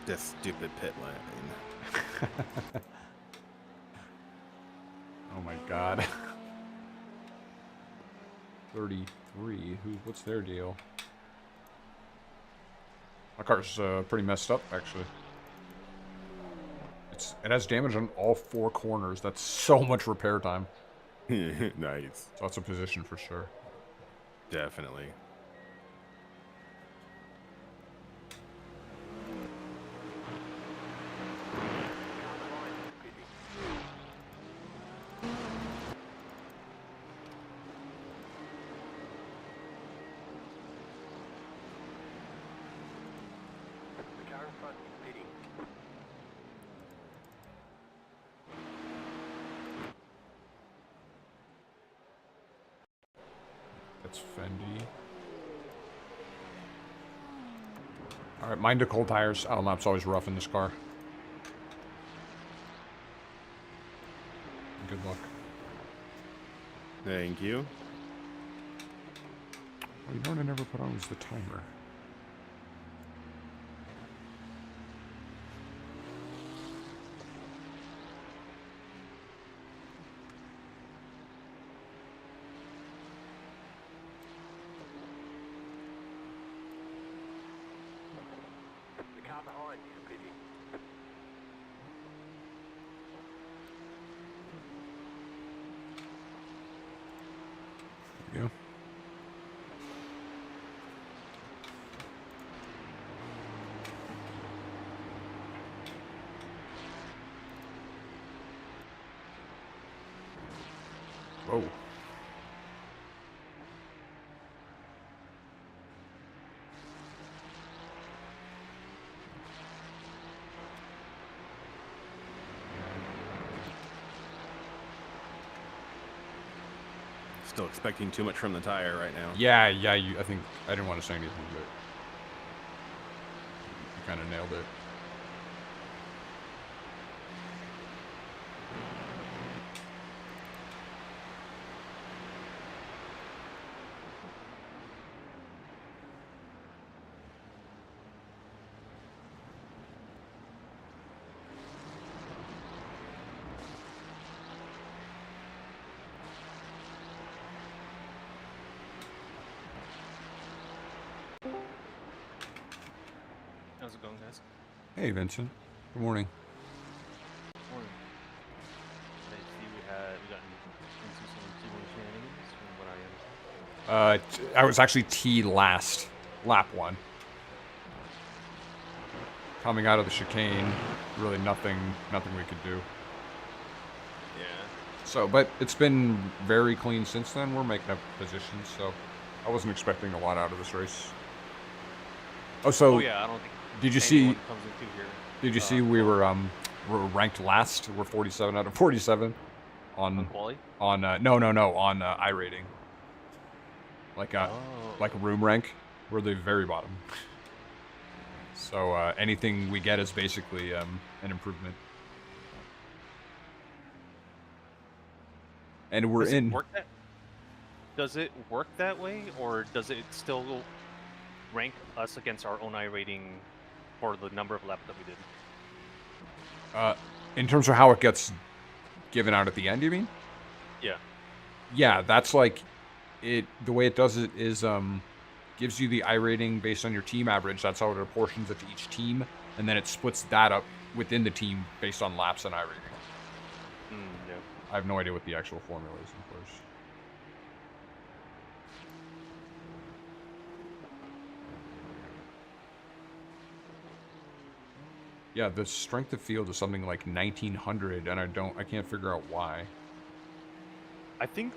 This stupid pit lane. Oh my god. 33. What's their deal? My car's pretty messed up, actually. It has damage on all 4 corners. That's so much repair time. Nice. So that's a position for sure. Definitely. front is pitting. That's Fendi. All right, mind the cold tires. I don't know, it's always rough in this car. Good luck. Thank you. Well, you know what I never put on was the timer. The car behind is pitting. There you go. Whoa. Still expecting too much from the tire right now. Yeah, I think I didn't want to say anything, but you kind of nailed it. How's it going, guys? Hey, Vincent. Good morning. Morning. I see we got into some T1 shenanigans from what I understand. I was actually T last, lap 1. Coming out of the chicane, really nothing we could do. Yeah. So, but it's been very clean since then. We're making up positions, so I wasn't expecting a lot out of this race. Oh, so Yeah, I don't think did you see? anyone comes into here. Did you see we were ranked last? We're 47 out of 47 On quali? on no on iRating. Like room rank, we're the very bottom. So anything we get is basically an improvement. And we're in. Does it work that way, or does it still rank us against our own iRating for the number of laps that we did? In terms of how it gets given out at the end, you mean? Yeah. Yeah, that's like it. The way it does it is gives you the iRating based on your team average. That's how it apportions it to each team, and then it splits that up within the team based on laps and iRating. Yeah. I have no idea what the actual formula is, of course. Yeah, the strength of field is something like 1900, and I can't figure out why. I think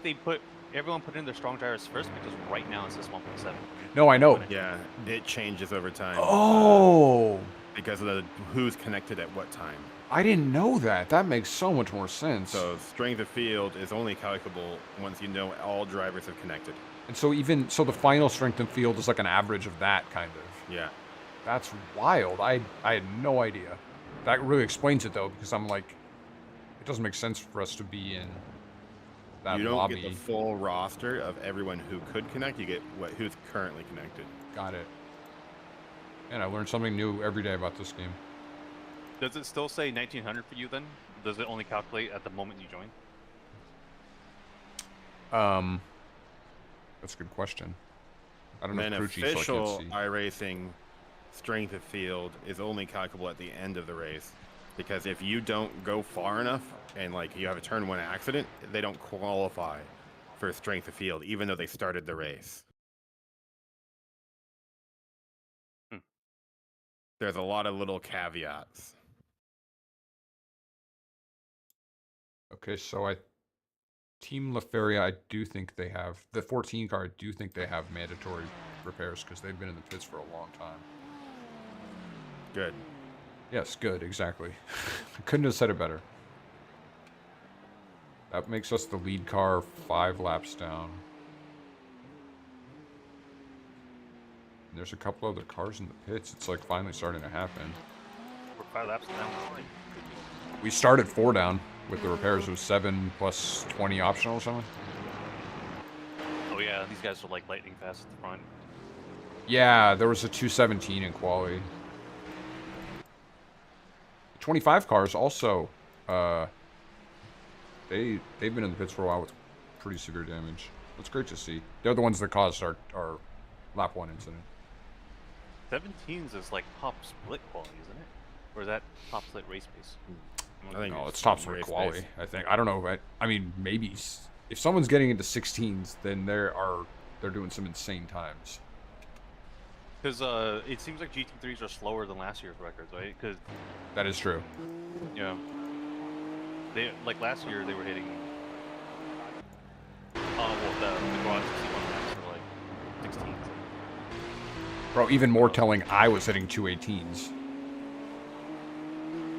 everyone put in their strong tires first because right now it says 1.7. No, I know. Yeah, it changes over time. Oh! Because of who's connected at what time. I didn't know that. That makes so much more sense. So strength of field is only calculable once you know all drivers have connected. And so the final strength of field is like an average of that, kind of. Yeah. That's wild. I had no idea. That really explains it, though, because I'm like, it doesn't make sense for us to be in that You don't lobby. get the full roster of everyone who could connect. You get who's currently connected. Got it. And I learned something new every day about this game. Does it still say 1900 for you then? Does it only calculate at the moment you join? That's a good question. I don't know And if crew chief, so I official can't see. iRacing strength of field is only calculable at the end of the race, because if you don't go far enough and like you have a turn 1 accident, they don't qualify for strength of field, even though they started the race. There's a lot of little caveats. Okay, so Team LaFeria, I do think they have the 14 car. I do think they have mandatory repairs because they've been in the pits for a long time. Good. Yes, good, exactly. I couldn't have said it better. That makes us the lead car 5 laps down. And there's a couple other cars in the pits. It's like finally starting to happen. We're 5 laps down. We started 4 down with the repairs. It was 7 plus 20 optional or something. Oh yeah, these guys are like lightning fast at the front. Yeah, there was a 217 in quali. 25 cars also, they've been in the pits for a while with pretty severe damage. It's great to see. They're the ones that caused our lap 1 incident. 17s is like top split quality, isn't it? Or is that top split race pace? I think No, it's top split race quality. pace. I think. I don't know. I mean, maybe if someone's getting into 16s, then they're doing some insane times. Because it seems like GT3s are slower than last year's records, right? Because That is true. yeah, they like last year they were hitting. Well, the Quad 61 laps were like 16s. Bro, even more telling, I was hitting 218s.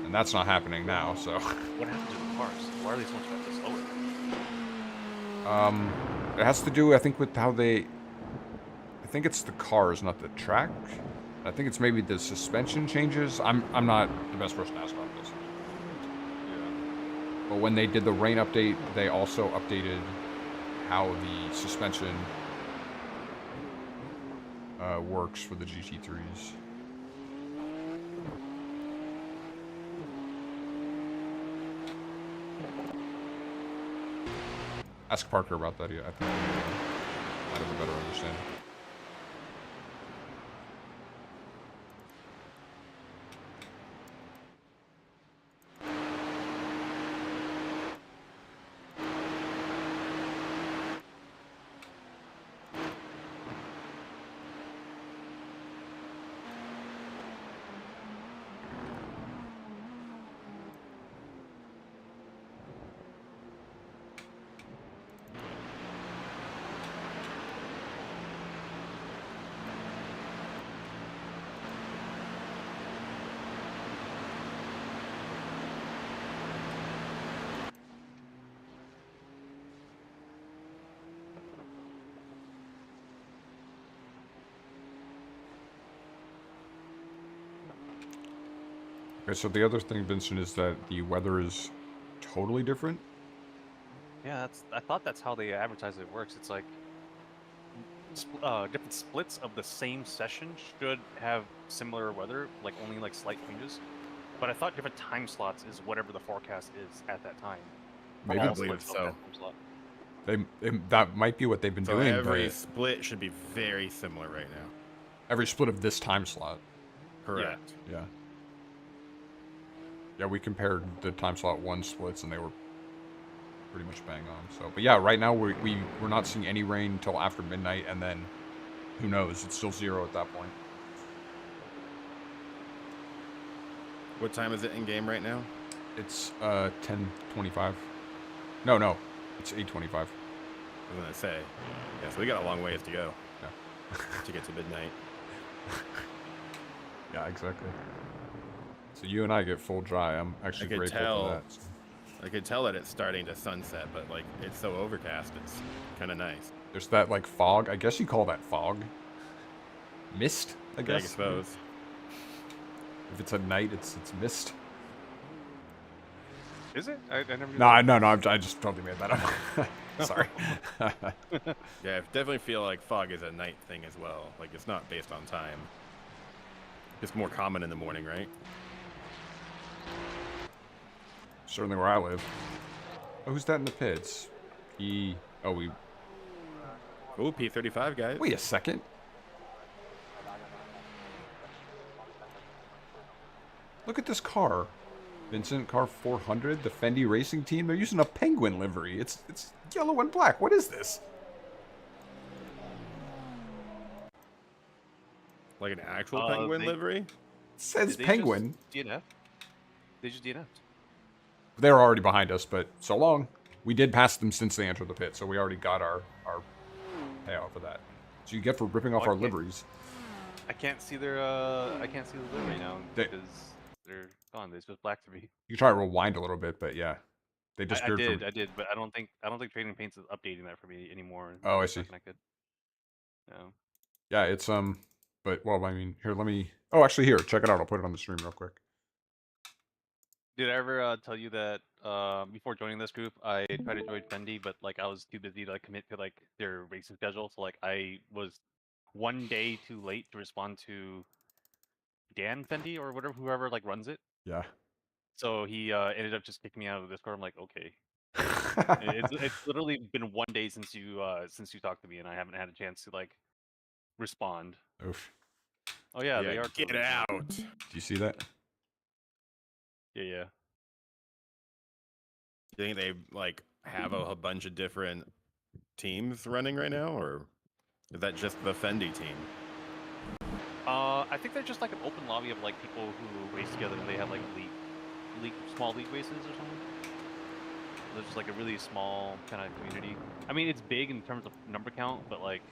And that's not happening now, so. What happened to the cars? Why are they so much faster slower? It has to do, I think, with how they. I think it's the cars, not the track. I think it's maybe the suspension changes. I'm not the best person to ask about this. But when they did the rain update, they also updated how the suspension works for the GT3s. Ask Parker about that. Yeah, I think he might have a better understanding. Okay, so the other thing, Vincent, is that the weather is totally different. Yeah, I thought that's how they advertise it works. It's like different splits of the same session should have similar weather, like only like slight changes. But I thought different time slots is whatever the forecast is at that time. Maybe I All believe splits of so. that time slot. That might be what they've been So doing. every But split should be very similar right now. every split of this time slot. Correct. Yeah. Yeah, we compared the time slot 1 splits, and they were pretty much bang on. So, but yeah, right now we're not seeing any rain until after midnight, and then who knows? It's still 0 at that point. What time is it in game right now? It's 10:25. No, it's 8:25. I was gonna say. Yeah, so we got a long ways to go. Yeah. To get to midnight. Yeah, exactly. So you and I get full dry. I'm actually could grateful tell. for that. I could tell that it's starting to sunset, but like it's so overcast, it's kind of nice. There's that like fog. I guess you call that fog. Mist, I I guess. suppose. If it's at night, it's mist. Is it? I never. knew No, that. no, I just totally made that up. Sorry. Yeah, I definitely feel like fog is a night thing as well. Like it's not based on time. It's more common in the morning, right? Certainly where I live. Oh, who's that in the pits? Ooh, P35 guys. wait a second. Look at this car. Vincent, car 400, the Fendi Racing Team. They're using a penguin livery. It's yellow and black. What is this? Like an actual penguin livery? It says Did they penguin. Just DNF? They just DNF'd. They're already behind us, but so long. We did pass them since they entered the pit, so we already got our payout for that. So you get for ripping off our liveries. I can't see their. I can't see the livery now They- because They're gone. They're just black to me. You can try to rewind a little bit, but yeah, they I disappeared did, from. I did, but I don't think Trading Paints is updating that for me anymore. Oh, I It's not see. connected. No. Yeah, it's but well, I mean, here, let me. Oh, actually, here, check it out. I'll put it on the stream real quick. Did I ever tell you that before joining this group, I tried to join Fendi, but like I was too busy to like, commit to like their racing schedule. So like I was one day too late to respond to Dan Fendi or whatever, whoever like runs it. Yeah. So he ended up just kicking me out of the Discord. I'm like, okay. It's literally been one day since you talked to me, and I haven't had a chance to like respond. Oof. Oh yeah, they are. Get closed. out. Do you see that? Yeah. Do you think they like have a bunch of different teams running right now, or is that just the Fendi team? I think they're just like an open lobby of like people who race together, and they have like small league races or something. There's just like a really small kind of community. I mean, it's big in terms of number count, but like,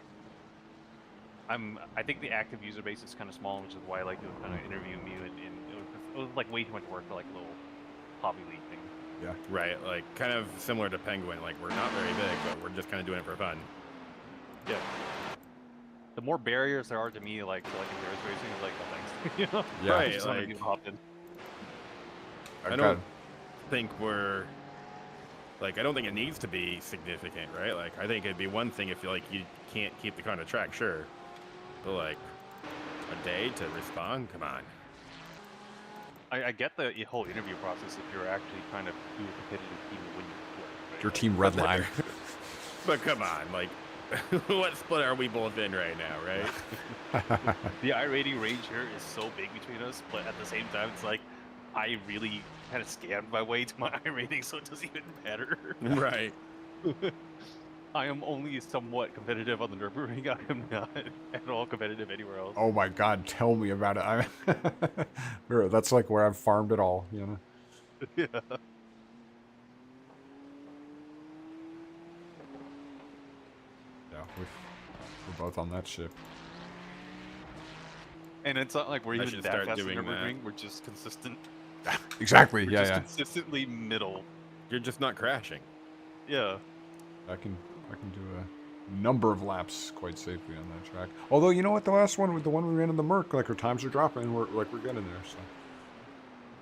I think the active user base is kind of small, which is why like they were kind of interviewing me, and it was like way too much work for like a little hobby league thing. Yeah. Right, like kind of similar to Penguin. Like we're not very big, but we're just kind of doing it for fun. Yeah. The more barriers there are to me, like endurance racing, is like, oh, thanks. You know? Yeah. Right, Just so many like- people hopped in. I don't think we're like I don't think it needs to be significant, right? Like I think it'd be one thing if you can't keep the car on the track, sure, but like a day to respond, come on. I get the whole interview process if you're actually trying to do a competitive team when you play. Right? Your team red line. But come on, like what split are we both in right now, right? The iRating range here is so big between us, but at the same time, it's like I really kind of scammed my way to my iRating, so it doesn't even matter. Right. I am only somewhat competitive on the Nürburgring. I am not at all competitive anywhere else. Oh my God, tell me about it. That's like where I've farmed it all, you know. Yeah. Yeah, we're both on that ship. And it's not like we're I even should that start fast in doing Nürburgring. that. We're just consistent. Exactly. We're Yeah, just yeah. consistently middle. You're just not crashing. Yeah. I can do a number of laps quite safely on that track. Although, you know what, the last one with the one we ran in the Merc, like our times are dropping, we're getting there. So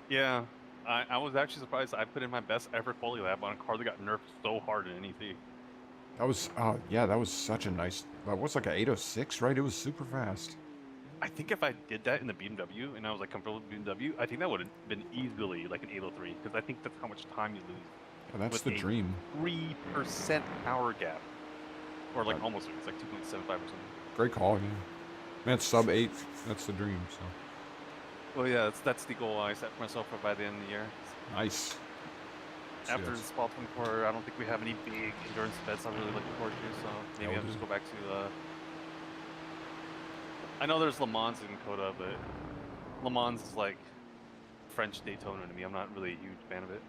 Yeah. I was actually surprised. I put in my best ever quality lap on a car that got nerfed so hard in NEC. that was, yeah, that was such a nice. That was like an 806, right? It was super fast. I think if I did that in the BMW and I was like comfortable with BMW, I think that would have been easily like an 803 because I think that's how much time you lose. Yeah, that's with the a dream. 3% power gap, or like almost. It's like 2.75 or something. Great call, yeah. Man, sub 8. That's the dream. So Well, yeah, that's the goal I set for myself for by the end of the year. nice. After Spa 24, I don't think we have any big endurance events I'm really looking forward to, so maybe I'll just go back to I know there's Le Mans in Coda, but Le Mans is like French Daytona to me. I'm not really a huge fan of it.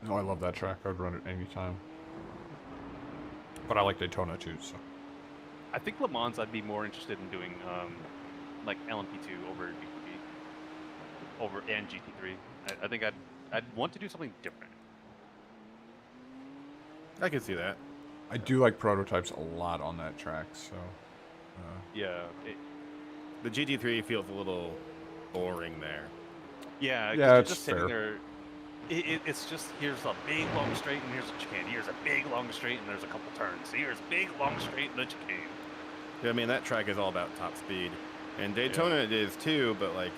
No, I love that track. I'd run it anytime. But I like Daytona too, so. I think Le Mans I'd be more interested in doing like LMP2 over GTP, and GT3. I think I'd want to do something different. I can see that. I do like prototypes a lot on that track, so. Yeah. The GT3 feels a little boring there. Yeah. Yeah, it's just sitting fair. there. It's just here's a big long straight and here's a chicane. Here's a big long straight and there's a couple turns. Here's a big long straight and a chicane. Yeah, I mean, that track is all about top speed. And Daytona it is too, but like,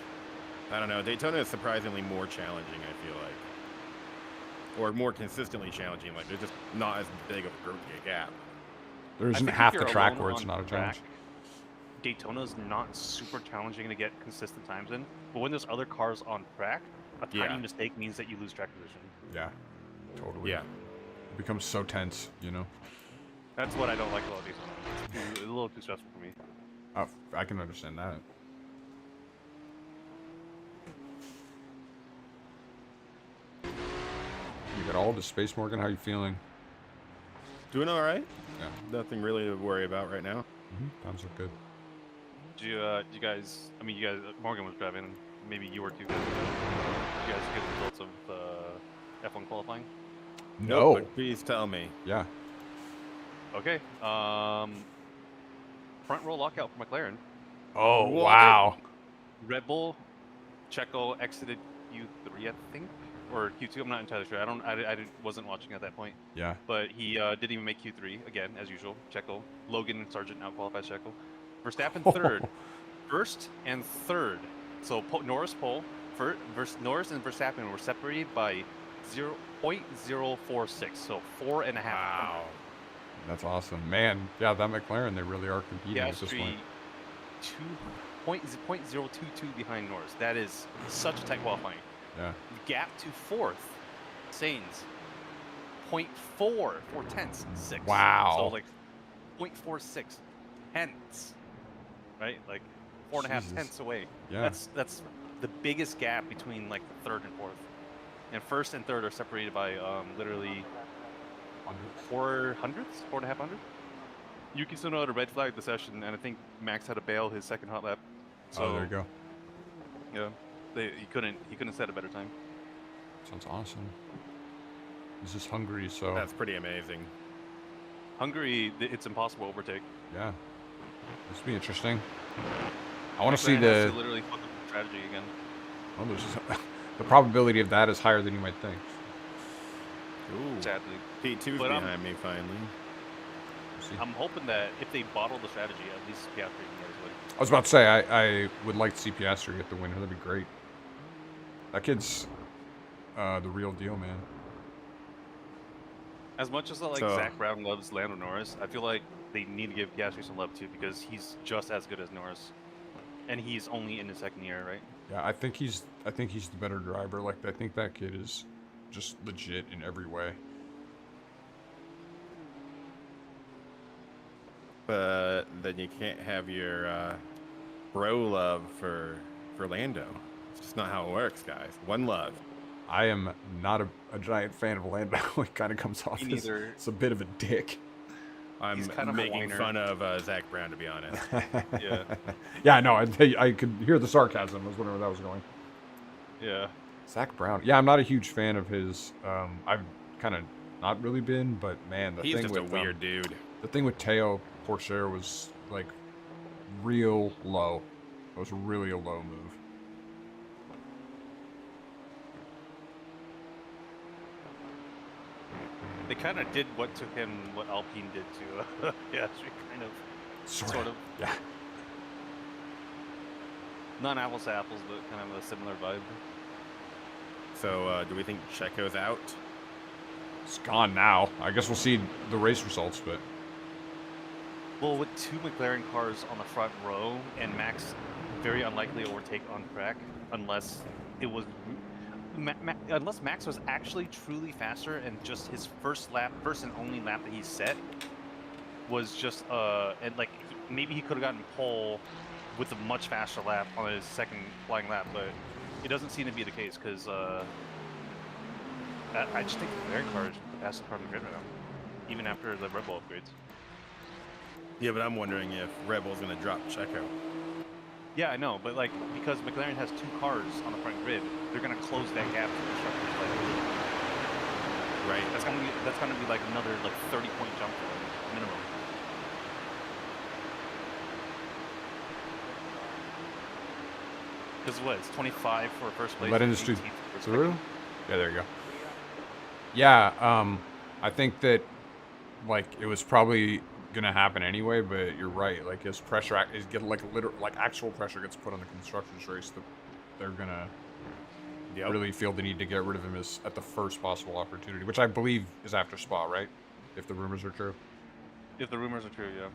I don't know. Daytona is surprisingly more challenging, I feel like. Or more consistently challenging. Like, there's just not as big of a gap. There I isn't think half if the you're track alone where it's on not a track, challenge. Daytona's not super challenging to get consistent times in, but when there's other cars on track, a tiny mistake means that you lose track position. Yeah, totally. Yeah. It becomes so tense, you know? That's what I don't like about Daytona. It's a little too stressful for me. I can understand that. You got all the space, Morgan. How you feeling? Doing all right. Yeah. Nothing really to worry about right now. Times look good. Do you guys? I mean, you guys. Morgan was driving. Maybe you were too. you guys get the results of F1 qualifying? No. But please tell me. Yeah. Okay. Front row lockout for McLaren. Oh, What? wow. Red Bull, Checo exited Q3, I think, or Q2. I'm not entirely sure. Wasn't watching at that point. Yeah. But he didn't even make Q3 again, as usual. Checo, Logan Sargent outqualified Checo. Verstappen third, first and third. So Norris pole. Norris and Verstappen were separated by 0.046, so 4.5. Wow. That's awesome. Man, yeah, that McLaren, they really are competing at this point. 0.022 behind Norris. That is such a tight qualifying. Yeah. Gap to fourth, Sainz, 0.4 tenths, 6. Wow. So like 0.46 tenths, right? Like 4.5 Jesus. tenths away. Yeah. That's the biggest gap between like third and fourth. And first and third are separated by literally 4 hundredths, 4.5 hundredths. Yuki Tsunoda had a red flag the session, and I think Max had to bail his second hot lap. So, Oh, there you go. Yeah, he couldn't set a better time. Sounds awesome. This is Hungary, so That's pretty amazing. Hungary, it's impossible to overtake. yeah. This will be interesting. I want to see McLaren has the. to literally fuck up the strategy again. Oh, there's the probability of that is higher than you might think. Ooh. Sadly, P2's But, behind me finally. We'll see. I'm hoping that if they bottle the strategy, at least Piastri can get his win. I was about to say I would like to see Piastri get the win. That'd be great. That kid's the real deal, man. As much as like So- Zach Brown loves Lando Norris, I feel like they need to give Piastri some love too because he's just as good as Norris, and he's only in his second year, right? Yeah, I think he's the better driver. Like I think that kid is just legit in every way. But then you can't have your bro love for Lando. It's just not how it works, guys. One love. I am not a giant fan of Lando. He kind of comes off Me as neither. a bit of a dick. I'm He's kind of a making whiner. fun of Zach Brown, to be honest. Yeah. Yeah, no, I could hear the sarcasm. I was wondering where that was going. Yeah. Zach Brown. Yeah, I'm not a huge fan of his. I've kind of not really been, but man, the He's thing just with a weird dude. the thing with Teo Porcher was like real low. It was really a low move. They kind of did what to him, what Alpine did to Piastri, kind of, sort of. Yeah. Not apples to apples, but kind of a similar vibe. So, do we think Checo's out? It's gone now. I guess we'll see the race results, but Well, with two McLaren cars on the front row and Max very unlikely to overtake on track unless it was unless Max was actually truly faster and just his first and only lap that he set was just and like maybe he could have gotten pole with a much faster lap on his second flying lap, but it doesn't seem to be the case because I just think the McLaren car is the fastest car on the grid right now, even after the Red Bull upgrades. Yeah, but I'm wondering if Red Bull's going to drop Checo. Yeah, I know, but like because McLaren has two cars on the front grid, they're gonna close that gap to the constructors. Right. That's gonna be like another like 30-point jump for them minimum. Because what? It's 25 for first place. let and industry 18 for through. second. Yeah, there you go. Yeah, I think that like it was probably gonna happen anyway, but you're right. Like his pressure is get like actual pressure gets put on the constructors race. They're gonna really feel the need to get rid of him at the first possible opportunity, which I believe is after Spa, right? If the rumors are true. If the rumors are true, yeah.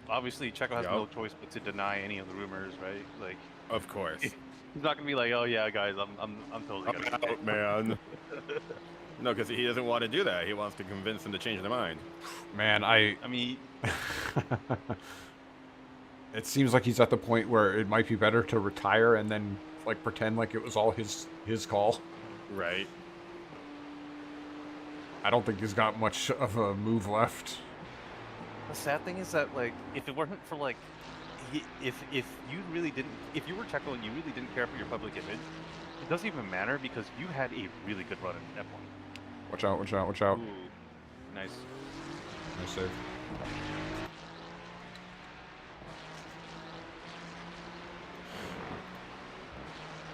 Obviously, Checo has no choice but to deny any of the rumors, right? Like, of course. He's not gonna be like, "Oh yeah, guys, I'm totally gonna I'm out, man." No, because he doesn't want to do that. He wants to convince them to change their mind. Man, I mean, it seems like he's at the point where it might be better to retire and then like pretend like it was all his call. Right. I don't think he's got much of a move left. the sad thing is that like if it weren't for like if you were Checo and you really didn't care for your public image, It doesn't even matter because you had a really good run in F1. Watch out, watch out, watch out. Ooh, nice. Nice save.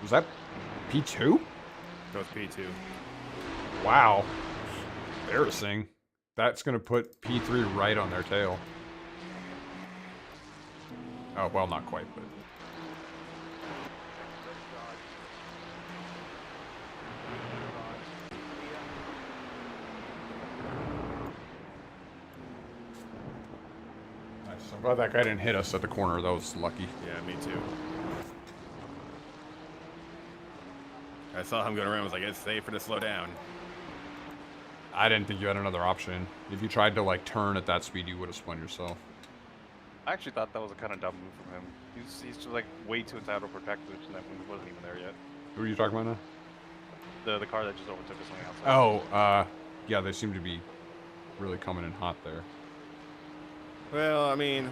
Was that P2? That was P2. Wow. Embarrassing. That's going to put P3 right on their tail. Oh, well, not quite, but... Nice. I'm glad that guy didn't hit us at the corner. That was lucky. Yeah, me too. I saw him going around. I was like, it's safer to slow down. I didn't think you had another option. If you tried to, like, turn at that speed, you would have spun yourself. I actually thought that was a kind of dumb move from him. He's just like way too entitled to protect it, and that one wasn't even there yet. Who are you talking about now? The car that just overtook us on the outside. Oh, yeah, they seem to be really coming in hot there. Well, I mean,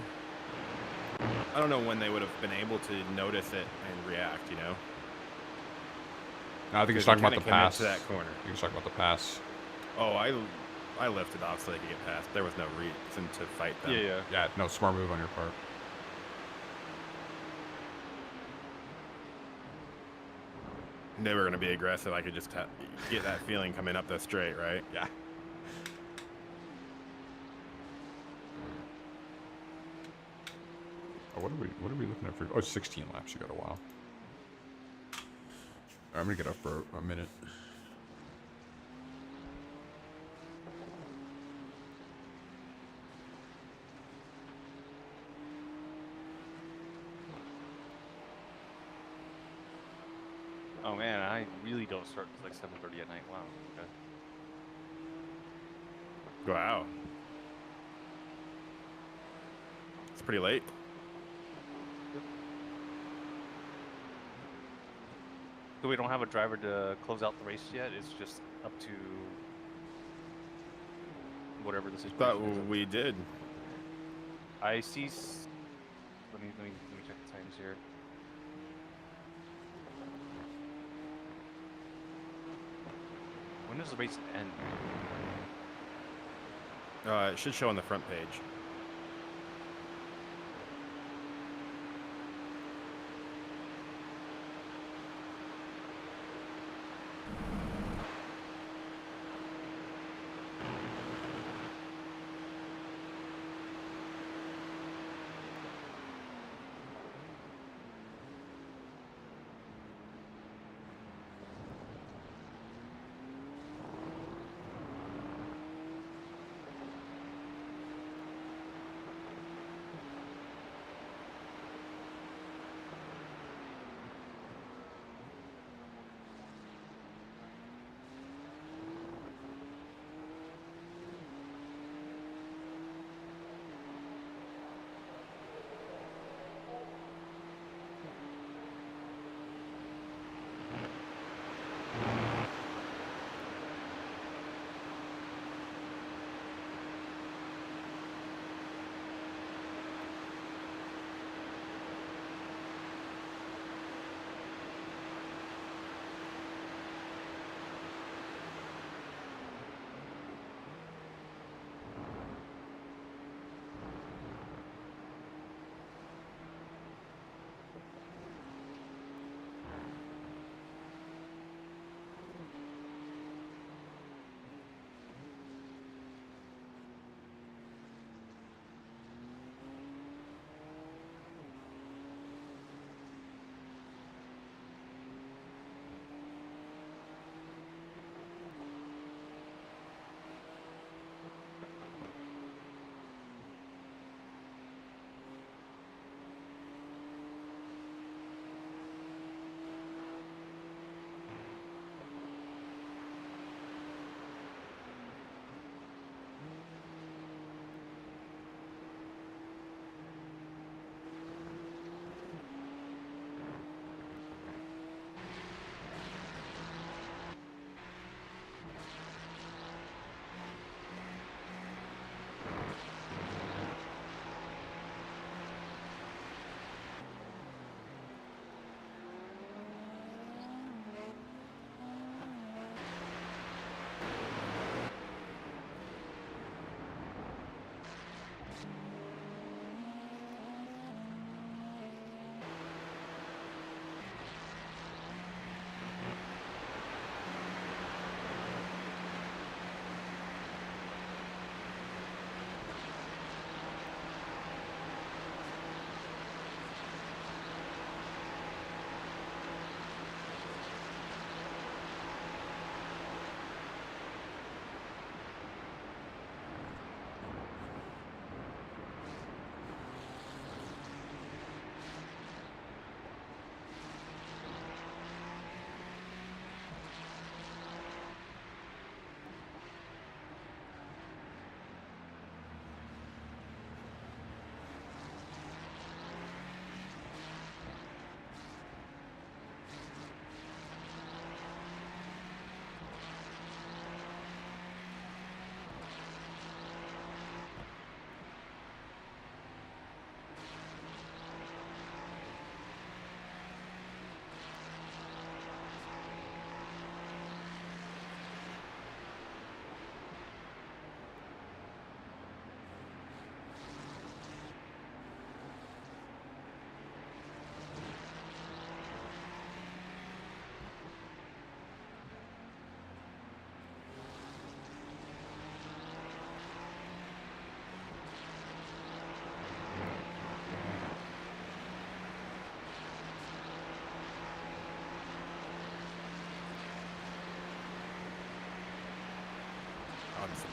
I don't know when they would have been able to notice it and react, you know? No, I think he's Because talking you about the kinda commit pass. to that corner. I think he's talking about the pass. Oh, I lifted off so they could get past. There was no reason to fight them. Yeah, yeah. Yeah, no, smart move on your part. They were going to be aggressive. I could just get that feeling coming up the straight, right? Yeah. Oh, what are we looking at for? Oh, 16 laps. You got a while. I'm gonna get up for a minute. Oh man, I really don't start till like 7:30 at night. Wow. Okay. Wow. It's pretty late. So we don't have a driver to close out the race yet. It's just up to whatever the situation Thought is. we did. I see. Let me check the times here. When does the race end? It should show on the front page.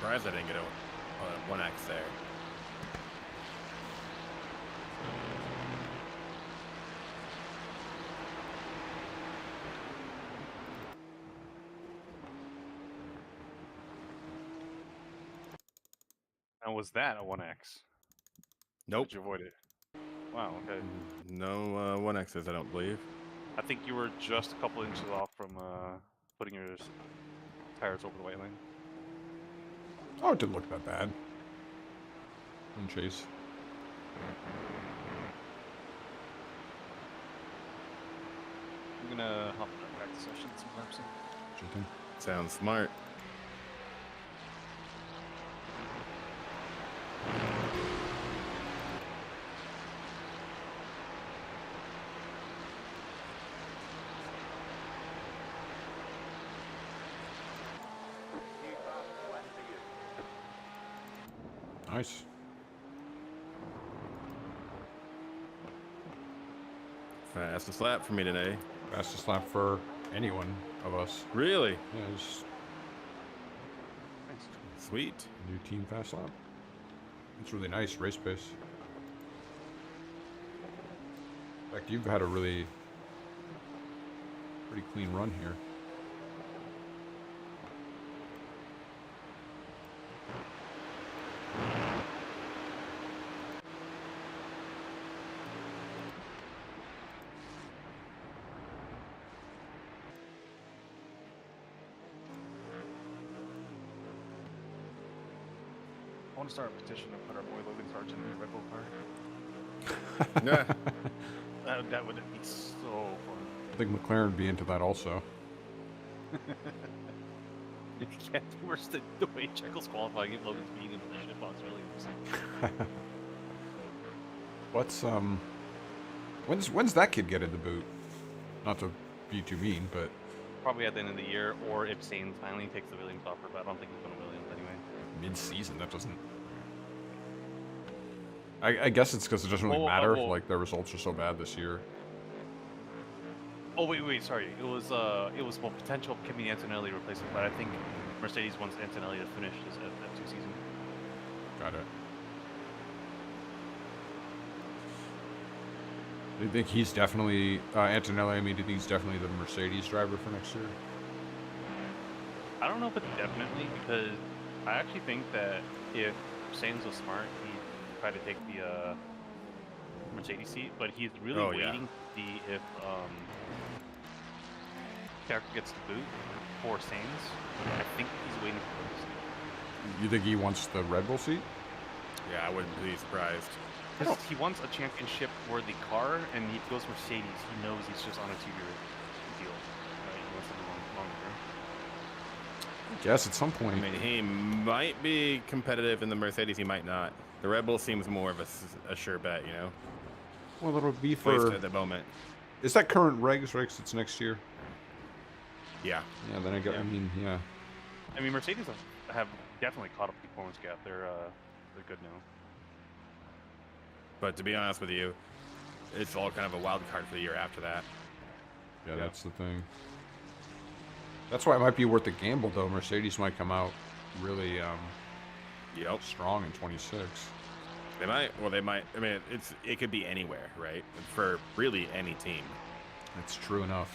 surprised I didn't get a 1X there. And was that a 1X? Nope. Did you avoid it? Wow, okay. No 1Xs, I don't believe. I think you were just a couple inches off from putting your tires over the white line. Oh, it didn't look that bad. And chase. I'm gonna hop in a practice session some laps in. Sure thing. Sounds smart. Nice. Fastest lap for me today. Fastest lap for anyone of us. Really? Yeah, just Sweet. new team fast lap. It's really nice race pace. In fact, you've had a really pretty clean run here. I want to start a petition to put our boy Logan Sargent in the Red Bull car. Yeah. That would be so fun. I think McLaren would be into that also. Yeah, worse than the way Checo's qualifying if Logan's being in the shit box Williams. What's when's that kid get in the boot? Not to be too mean, but Probably at the end of the year, or if Sainz finally takes the Williams offer, but I don't think he's going to Williams anyway. mid-season, that doesn't. I guess it's because it doesn't really matter. Like their results are so bad this year. Oh wait, sorry. It was potential Kimi Antonelli replacement, but I think Mercedes wants Antonelli to finish his F2 season. Got it. Do you think he's definitely Antonelli? I mean, do you think he's definitely the Mercedes driver for next year? I don't know if it's definitely, because I actually think that if Sainz was smart, he'd try to take the Mercedes seat, but he's really waiting to see if Character gets the boot for Sainz. I think he's waiting for this. You think he wants the Red Bull seat? Yeah, I wouldn't be surprised. Because he wants a championship-worthy car, and he goes Mercedes. He knows he's just on a 2-year deal. Right? He wants something longer term. I guess at some point. I mean, he might be competitive in the Mercedes, he might not. The Red Bull seems more of a sure bet, you know? Well, it'll be At least for at the moment. Is that current regs? It's next year. Yeah. Yeah. Then I got. Yeah. I mean, yeah. I mean, Mercedes have definitely caught up the performance gap. They're good now. But to be honest with you, it's all kind of a wild card for the year after that. Yeah, that's the thing. That's why it might be worth the gamble, though. Mercedes might come out really strong in 26. They might. Well, they might. I mean, it could be anywhere, right? For really any team. That's true enough.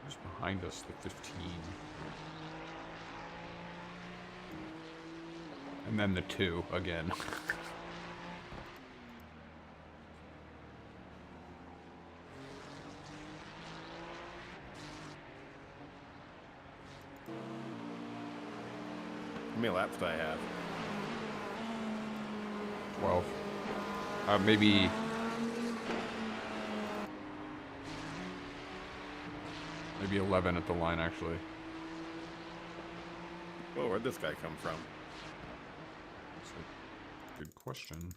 Who's behind us? The 15. And then the 2 again. How many laps do I have? 12. Maybe. Maybe 11 at the line, actually. Whoa, where'd this guy come from? That's a good question.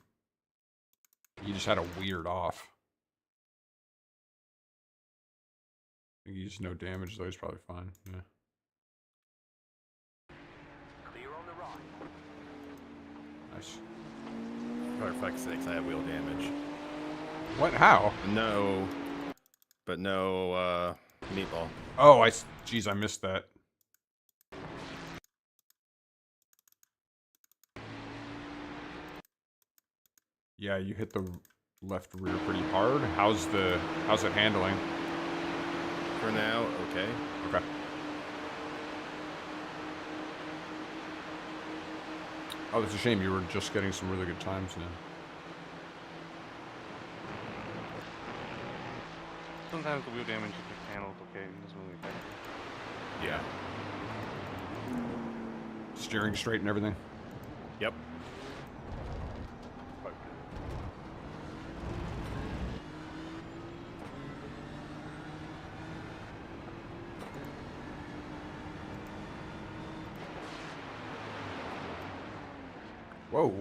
He just had a weird off. I think he's no damage, though. He's probably fine. Yeah. Clear on the right. Nice. For fuck's sakes, I have wheel damage. What? How? No, but no meatball. Oh, jeez, I missed that. Yeah, you hit the left rear pretty hard. How's it handling? For now, okay. Okay. Oh, that's a shame. You were just getting some really good times now. Sometimes the wheel damage if it's handled okay, it doesn't really affect you. Yeah. Steering straight and everything. Yep. Whoa.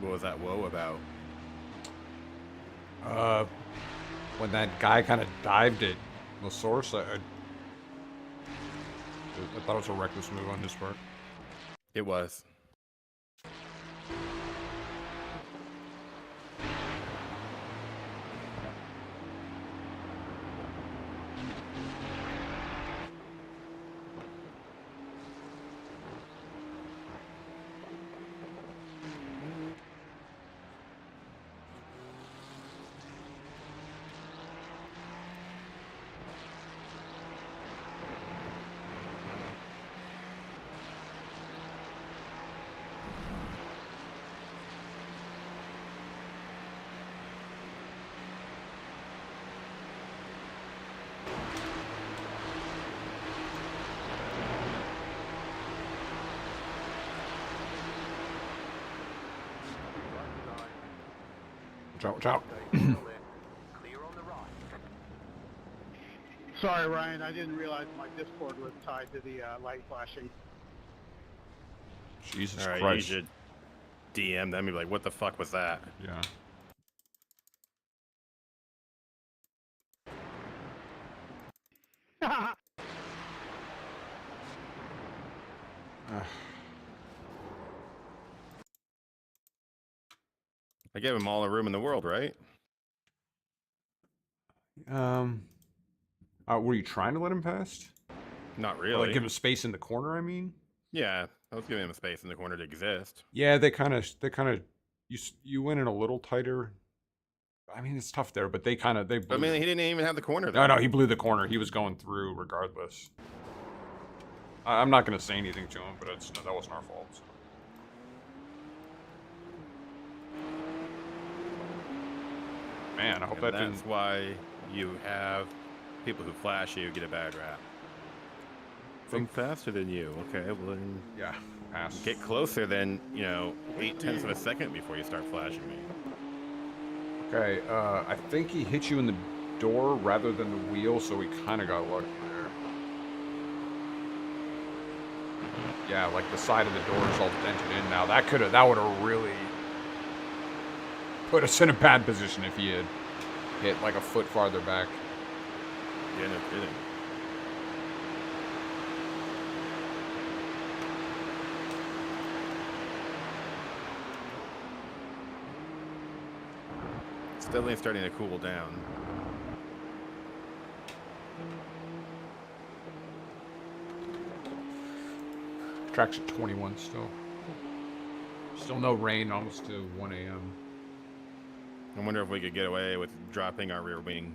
What was that whoa about? When that guy kind of dived at the source, I thought it was a reckless move on his part. It was. Watch out. Clear on the right. Sorry, Ryan, I didn't realize my Discord was tied to the light flashing. Jesus All right, Christ. you should DM them and be like, what the fuck was that? Yeah. I gave them all the room in the world, right? Were you trying to let him pass? Not Or, really. like give him space in the corner, I mean? Yeah, I was giving them space in the corner to exist. Yeah, they kind of, you went in a little tighter. I mean, it's tough there, but they blew. But I mean, he didn't even have the corner No, there. he blew the corner. He was going through regardless. I'm not going to say anything to him, but that wasn't our fault. So. Man, I hope And that that's didn't. why you have people who flash you get a bad rap. I'm faster than you. Okay, well then Yeah, pass. get closer than, 0.8 of a second before you start flashing me. Okay, I think he hit you in the door rather than the wheel, so we kind of got lucky there. Yeah, like the side of the door is all dented in now. That would have really put us in a bad position if he had hit like a foot farther back. Yeah, no kidding. It's definitely starting to cool down. Track's at 21 still. Still no rain, almost to 1 a.m. I wonder if we could get away with dropping our rear wing.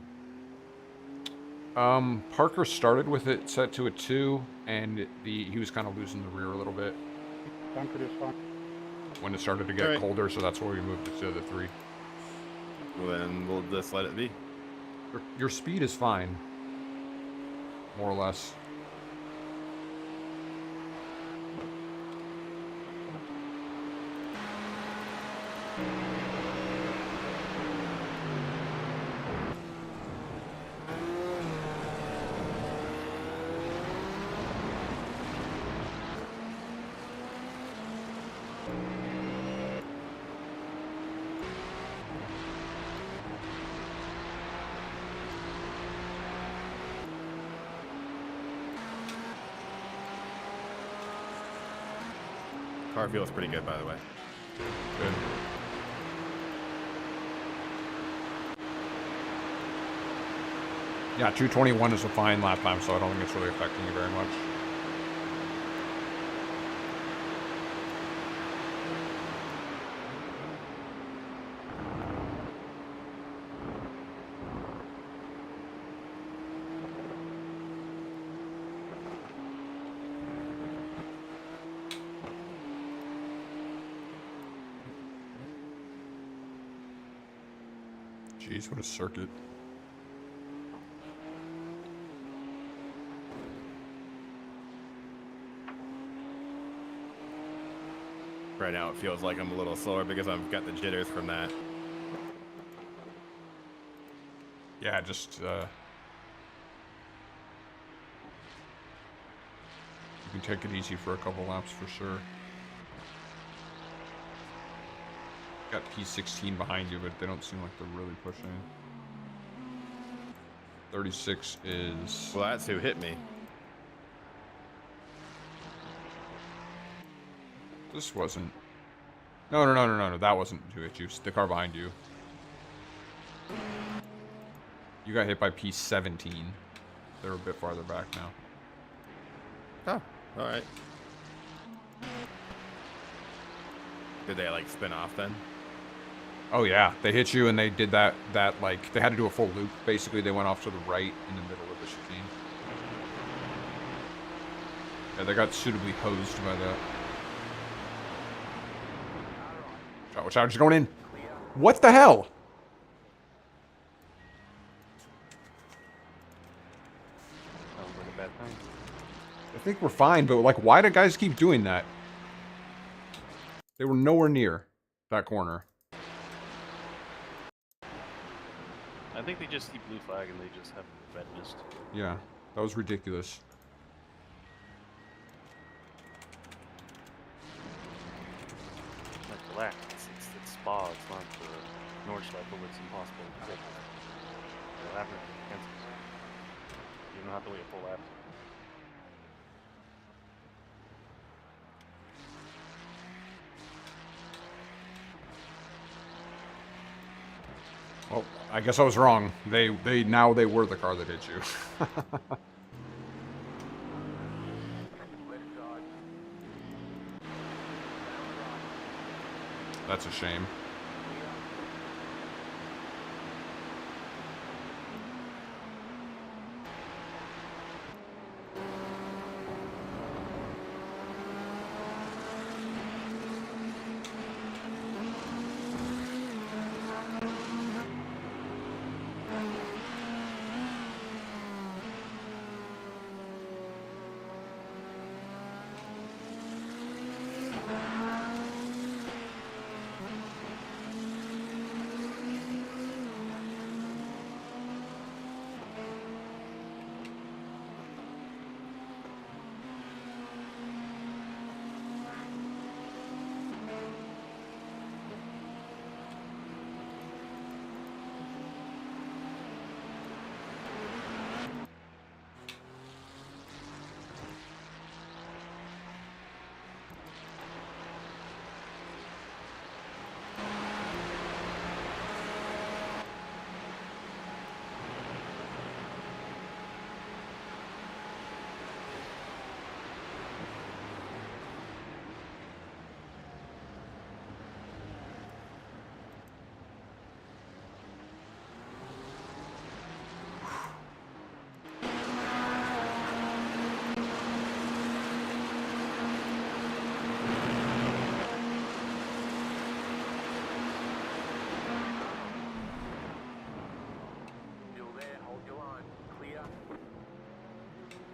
Parker started with it set to a 2, and he was kind of losing the rear a little bit Bunker is fine. when it started to get Alright. colder, so that's why we moved it to the 3. Well, then we'll just let it be. Your speed is fine, more or less. Car feels pretty good, by the way. Good. Yeah, 221 is a fine lap time, so I don't think it's really affecting you very much. Jeez, what a circuit. Right now it feels like I'm a little slower because I've got the jitters from that. Yeah, just, you can take it easy for a couple laps for sure. Got P16 behind you, but they don't seem like they're really pushing. 36 is... Well, that's who hit me. This wasn't... No, that wasn't who hit you. The car behind you. You got hit by P17. They're a bit farther back now. Oh, alright. Did they, like, spin off then? Oh yeah, they hit you and they did that like, they had to do a full loop. Basically, they went off to the right in the middle of the chicane. Yeah, they got suitably hosed by that. Watch out, just going in. What the hell? Sounds like a bad thing. I think we're fine, but like, why do guys keep doing that? They were nowhere near that corner. I think they just see blue flag and they just have red mist. Yeah, that was ridiculous. Like, relax. It's spa. It's not the Nordschleife where it's impossible to take. It'll happen if it cancels. You don't have to wait a full lap. Well, I guess I was wrong. They were the car that hit you. That's a shame.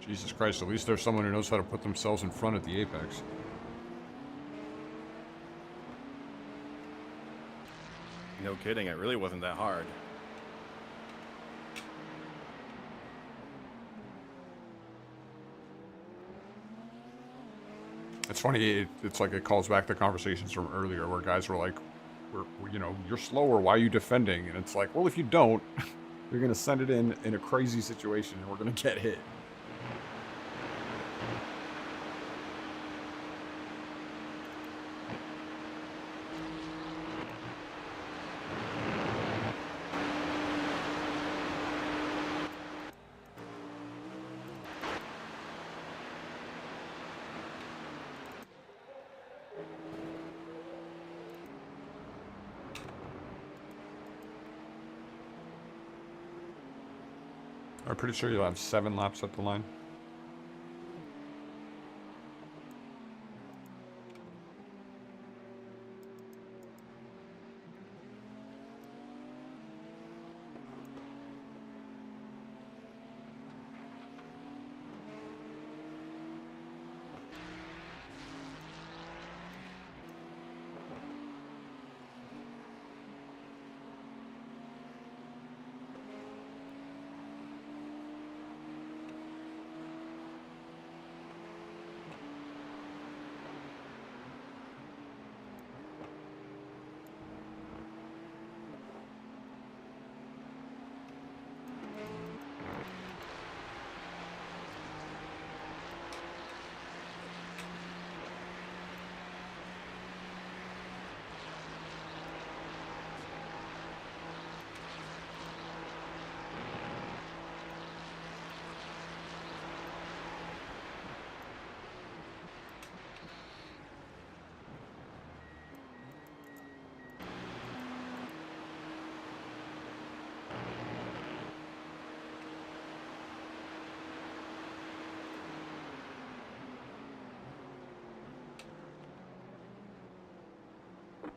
Jesus Christ, at least there's someone who knows how to put themselves in front at the apex. No kidding, it really wasn't that hard. It's funny, it's like it calls back the conversations from earlier where guys were like, you know, you're slower, why are you defending? And it's like, well, if you don't, you're going to send it in a crazy situation and we're going to get hit. I'm pretty sure you'll have 7 laps at the line.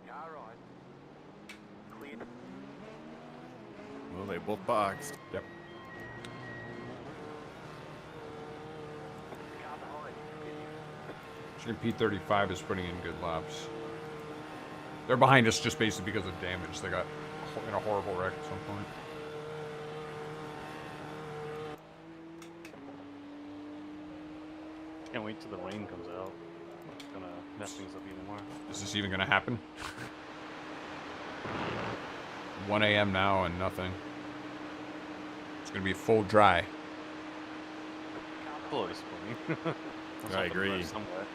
Car right. Clear. Well, they both boxed. Yep. Car behind. P35 is putting in good laps. They're behind us just basically because of damage. They got in a horrible wreck at some point. Can't wait till the rain comes out. It's gonna mess things up even more. Is this even going to happen? 1 a.m. now and nothing. It's going to be full dry. Close for me. I agree. Somewhere.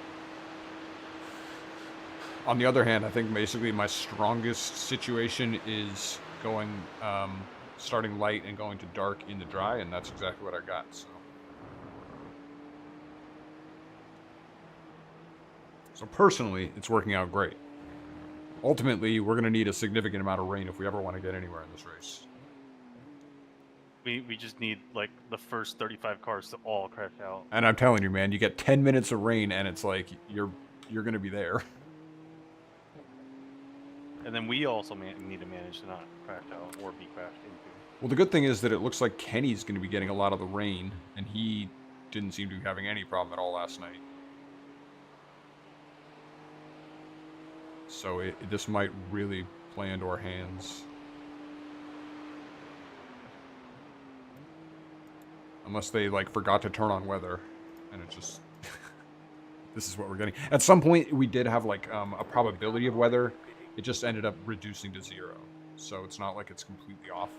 On the other hand, I think basically my strongest situation is going, starting light and going to dark in the dry, and that's exactly what I got, so. So personally, it's working out great. Ultimately, we're going to need a significant amount of rain if we ever want to get anywhere in this race. We just need like the first 35 cars to all crash out. And I'm telling you, man, you get 10 minutes of rain and it's like you're going to be there. And then we also need to manage to not crash out or be crashed into. Well, the good thing is that it looks like Kenny's going to be getting a lot of the rain, and he didn't seem to be having any problem at all last night. So this might really play into our hands. Unless they, like, forgot to turn on weather, and it just... This is what we're getting. At some point, we did have, like, a probability of weather. It just ended up reducing to 0. So it's not like it's completely off.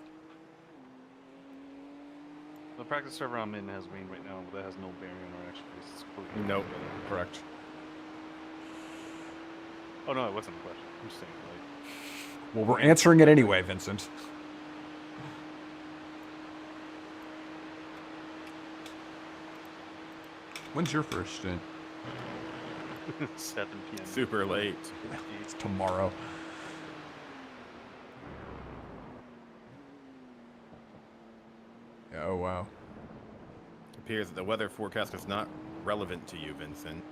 The practice server I'm in has rain right now, but that has no bearing on our actual race. It's completely Nope. Correct. Oh no, it wasn't a question. I'm just saying, like... Well, we're answering it anyway, Vincent. When's your first stint? 7 p.m. Super late. It's tomorrow. Yeah, oh, wow. It appears that the weather forecast is not relevant to you, Vincent.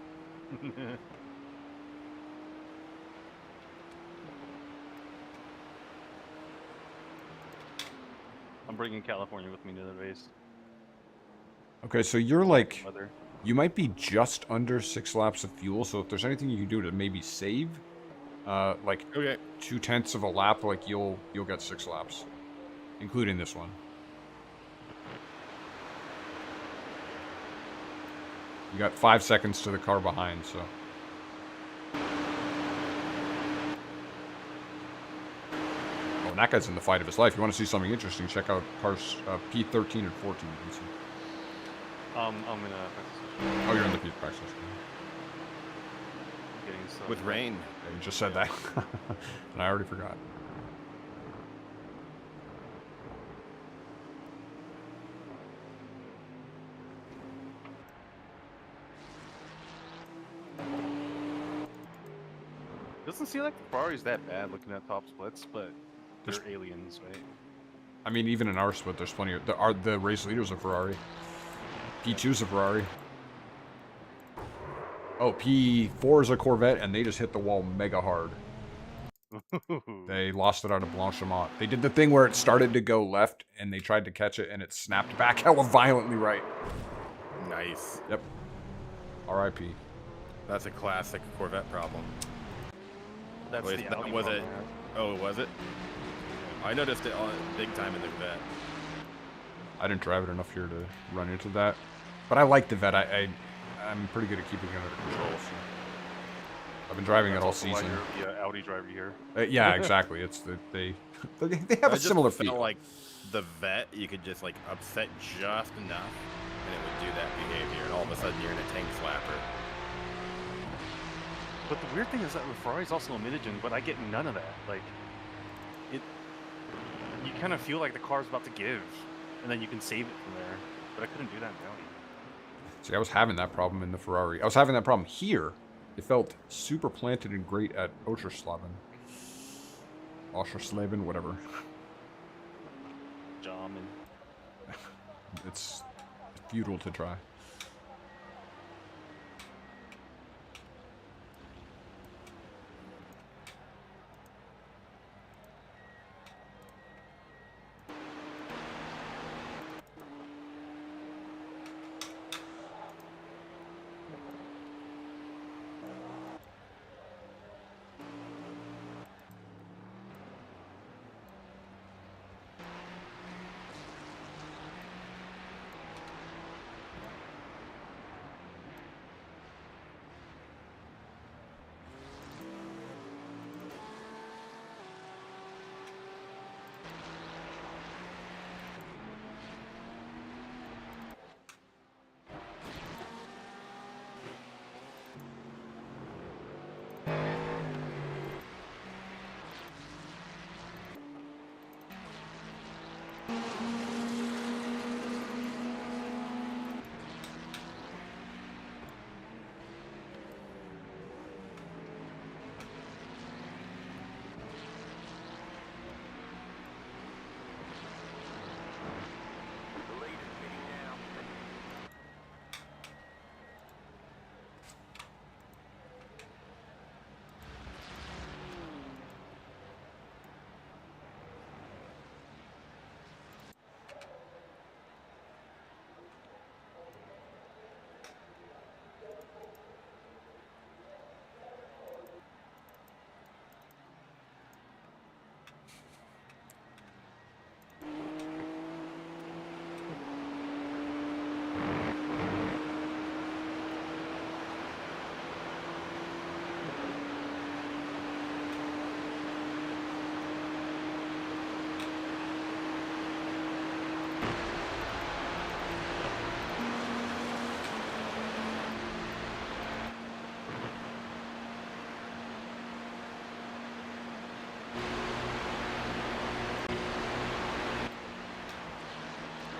I'm bringing California with me to the race. Okay, so you're like, Weather. you might be just under 6 laps of fuel. So if there's anything you can do to maybe save, like Okay. 2/10 of a lap, like you'll get 6 laps, including this one. You got 5 seconds to the car behind, so. Oh, and that guy's in the fight of his life. You want to see something interesting? Check out cars P13 and 14. You can see. I'm gonna practice. Oh, you're in the P practice. Getting some With rain. Yeah, you just said that, and I already forgot. Doesn't seem like the Ferrari's that bad looking at top splits, but they're There's- aliens, right? I mean, even in our split, there's plenty of the race leaders of Ferrari. P2's a Ferrari. Oh, P4 is a Corvette, and they just hit the wall mega hard. They lost it out of Blanchimont. They did the thing where it started to go left, and they tried to catch it, and it snapped back hella violently right. Nice. Yep. R.I.P. That's a classic Corvette problem. That's Wait, the that Audi was problem, it? yeah. Oh, was it? I noticed it big time in the Corvette. I didn't drive it enough here to run into that. But I like the Vet. I'm pretty good at keeping it under control. So. I've been driving it all That's also why season. you're the Audi driver here. Yeah, exactly. It's that they have a I just similar felt feel. like the Vet, you could just like upset just enough, and it would do that behavior, and all of a sudden you're in a tank slapper. But the weird thing is that the Ferrari's also a mid-engine, but I get none of that. Like, you kind of feel like the car's about to give, and then you can save it from there. But I couldn't do that in the Audi. See, I was having that problem in the Ferrari. I was having that problem here. It felt super planted and great at Oschersleben. Oschersleben, whatever. Jamin. It's futile to try.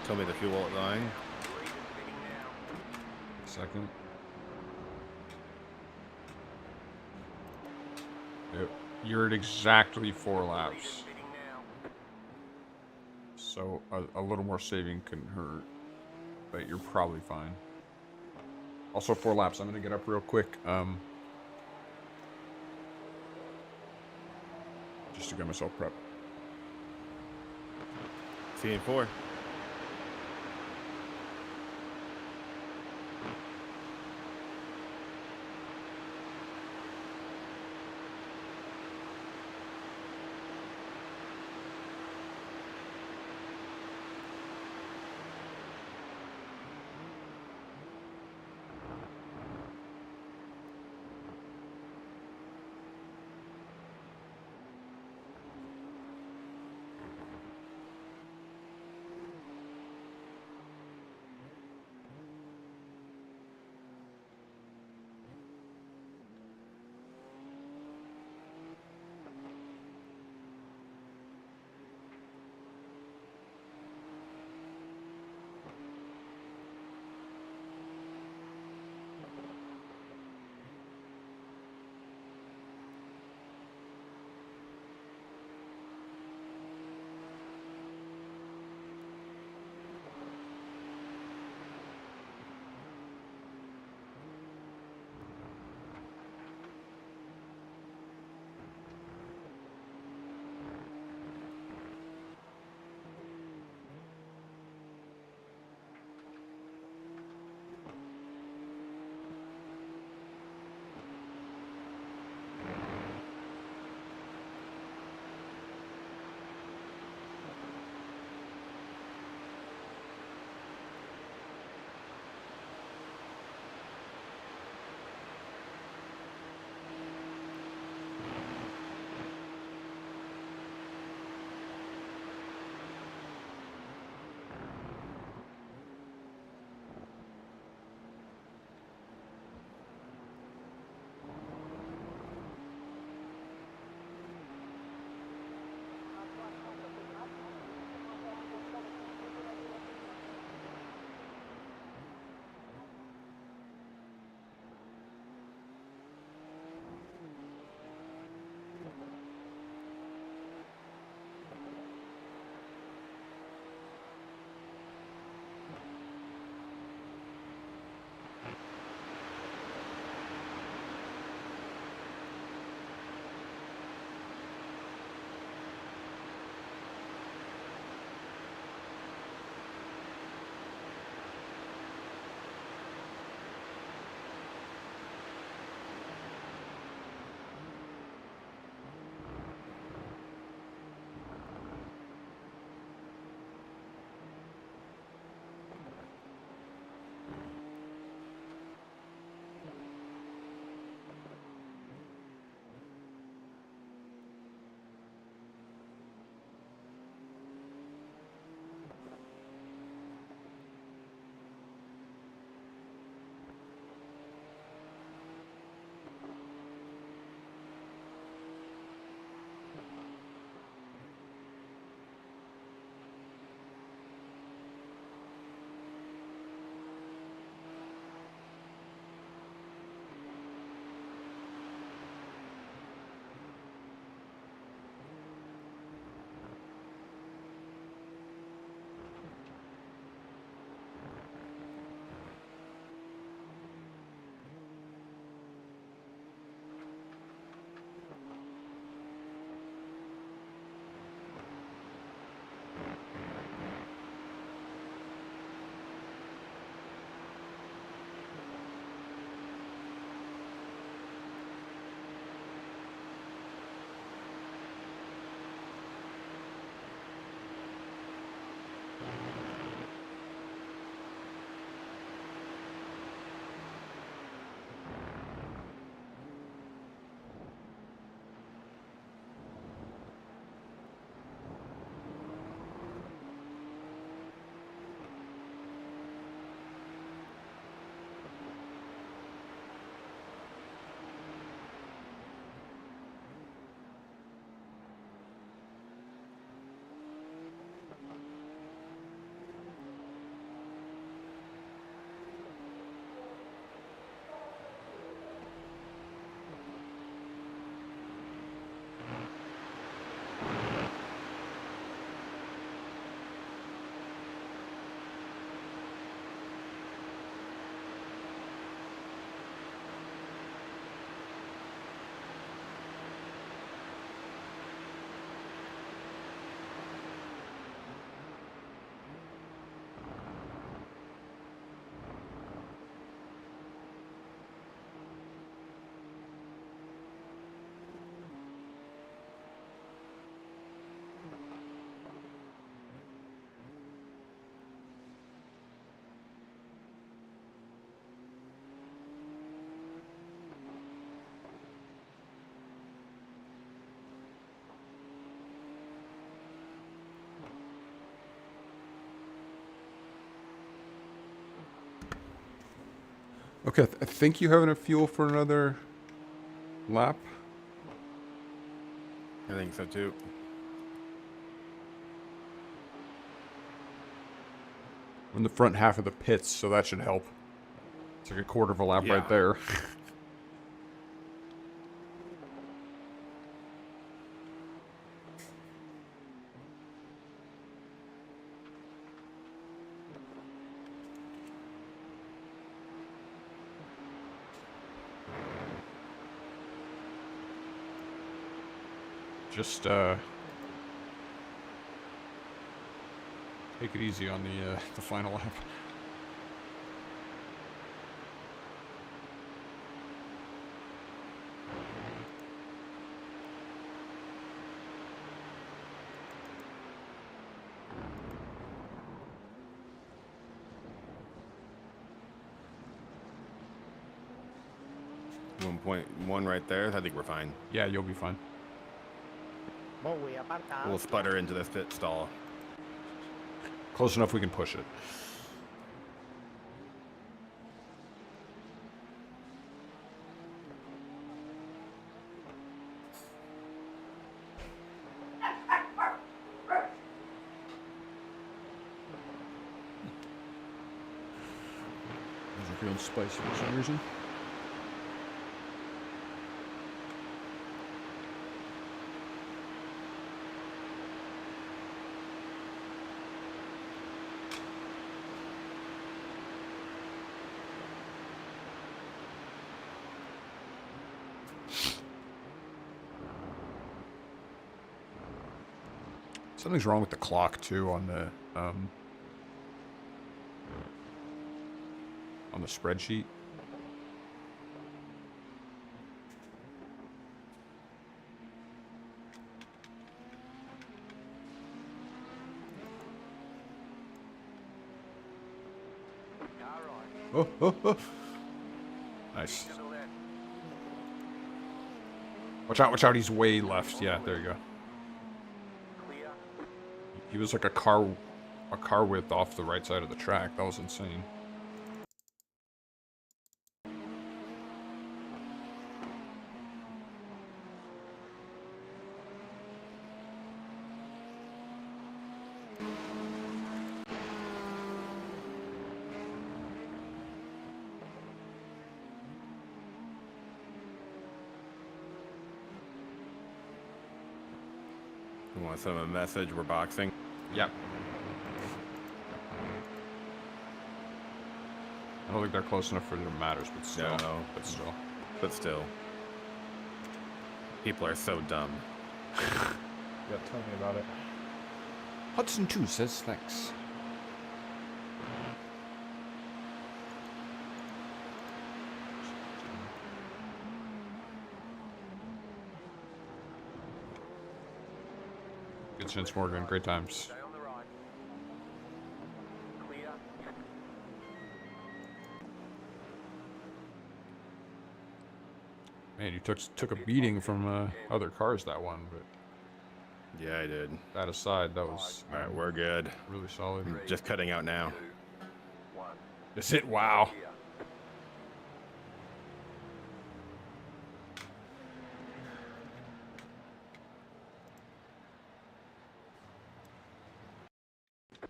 Tell me the fuel line. Second. Yep. You're at exactly 4 laps. So a little more saving couldn't hurt, but you're probably fine. Also 4 laps. I'm gonna get up real quick. Just to get myself prepped. C and 4. Okay, I think you have enough fuel for another lap. I think so too. We're in the front half of the pits, so that should help. It's like a quarter of a lap Yeah. right there. Just take it easy on the final lap. .1 right there. I think we're fine. Yeah, you'll be fine. Muy apartado. We'll sputter into this pit stall. Close enough we can push it. These are feeling spicy for some reason. Something's wrong with the clock too on the spreadsheet. Car right. Oh. Nice. To the left. Watch out, he's way left. Yeah, there you go. Clear. He was like a car width off the right side of the track. That was insane. You want to send them a message? We're boxing. Yep. I don't think they're close enough for it to matters, but still. No. But still. People are so dumb. Yeah, tell me about it. Hudson 2 says thanks. Good sense, Morgan. Great times. Stay on the right. Clear. Man, you took a beating from other cars that one, but Yeah, I did. that aside, that was All right, we're good. really solid. I'm just cutting out now. 2, 1. That's it. Wow. Clear.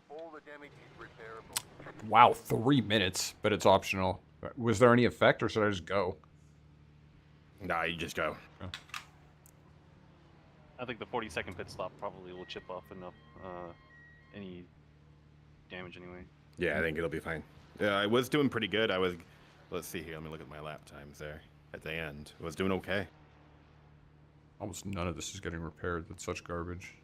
All the damage is repairable. Wow, 3 minutes, but it's optional. Was there any effect, or should I just go? Nah, you just go. I think the 40-second pit stop probably will chip off enough any damage anyway. Yeah, I think it'll be fine. Yeah, I was doing pretty good. Let's see here. Let me look at my lap times there at the end. I was doing okay. Almost none of this is getting repaired. That's such garbage.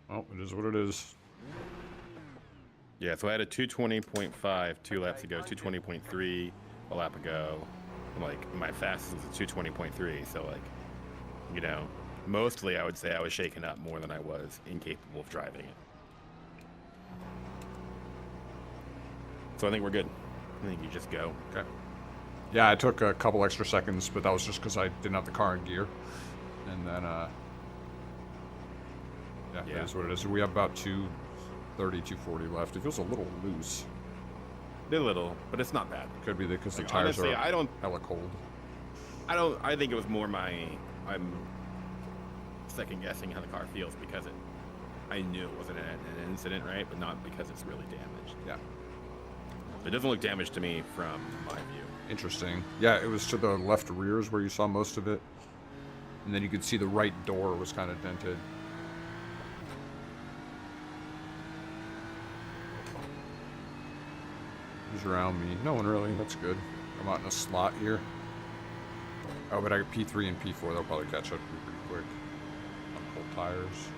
Well, it is what it is. Yeah, so I had a 220.5 2 laps ago, 220.3 a lap ago. Like, my fastest was a 220.3, so like, you know, mostly I would say I was shaken up more than I was incapable of driving it. So I think we're good. I think you just go. Okay. Yeah, I took a couple extra seconds, but that was just because I didn't have the car in gear. And then, yeah, Yeah, Yeah. that is what it is. We have about 230, 240 left. It feels a little loose. They're little, but it's not bad. Could be because the Like, tires honestly, are hella cold. I think it was more I'm second guessing how the car feels because I knew it wasn't an incident, right? But not because it's really damaged. Yeah. It doesn't look damaged to me from my view. Interesting. Yeah, it was to the left rears where you saw most of it. And then you could see the right door was kind of dented. Who's around me? No one really. That's good. I'm out in a slot here. Oh, but I got P3 and P4. They'll probably catch up to me pretty quick. On cold tires.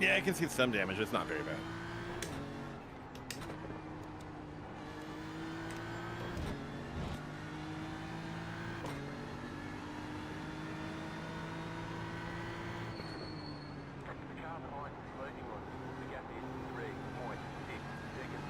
Yeah, I can see some damage. It's not very bad. The car behind is leading on. The gap is 3.6 seconds.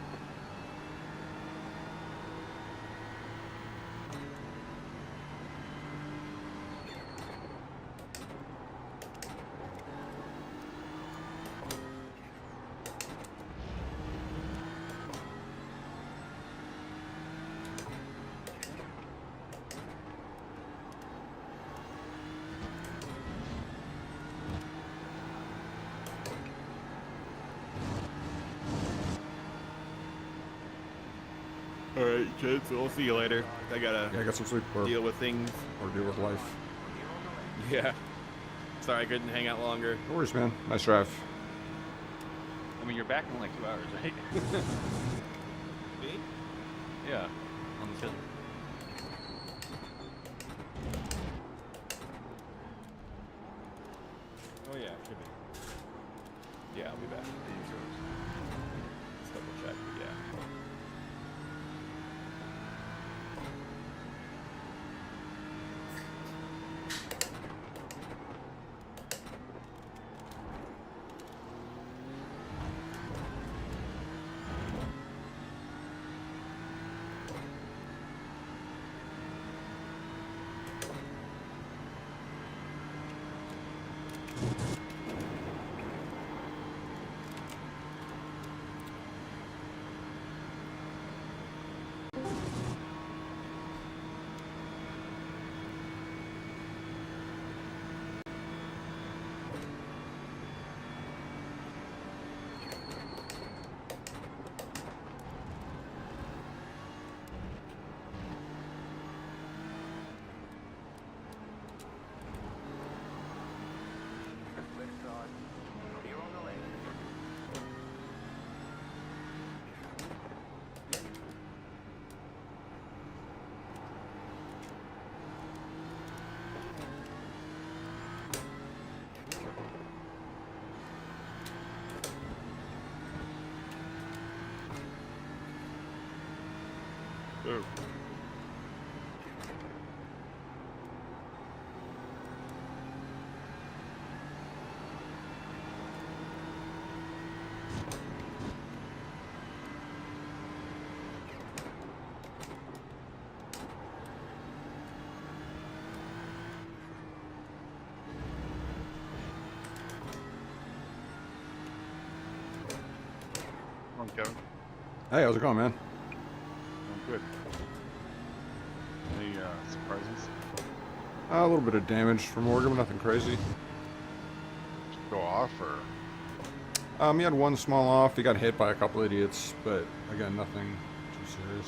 All right, kids. We'll see you later. I gotta Yeah, I got some sleep or deal with things. deal with life. Yeah. Sorry I couldn't hang out longer. No worries, man. Nice drive. I mean, you're back in like 2 hours, right? Me? Yeah, on the schedule. Oh yeah, should be. Yeah, I'll be back. Just double check, but yeah. Left side. Clear on the left. Oh. Come on, Kevin. Hey, how's it going, man? I'm good. Any surprises? A little bit of damage from Morgan, but nothing crazy. Just go off or? He had one small off. He got hit by a couple idiots, but again, nothing too serious.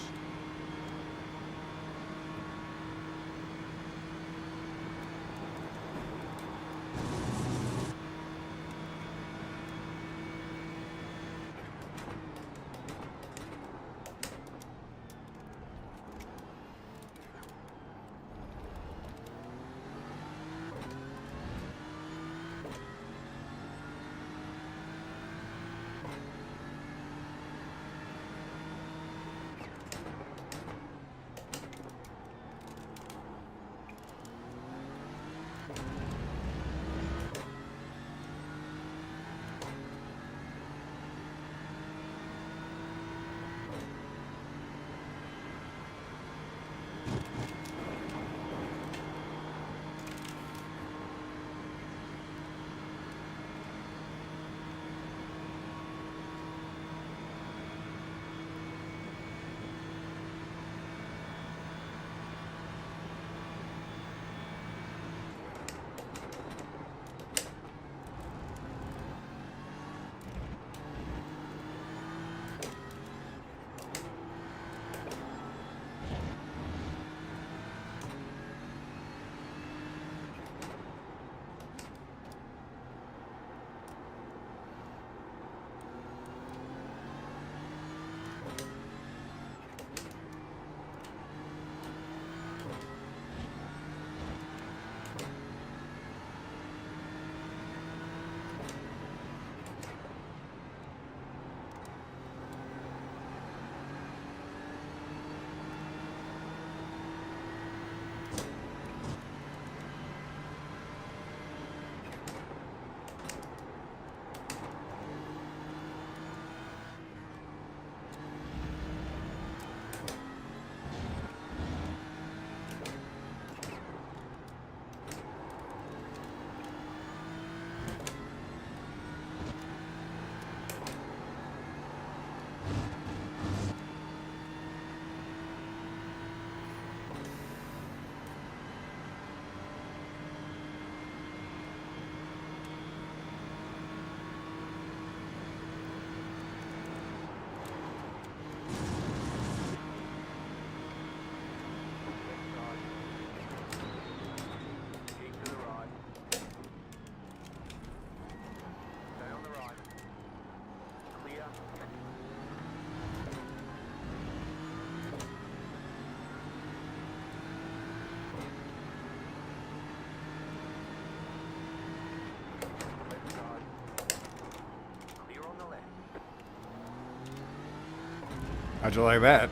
How'd you like that?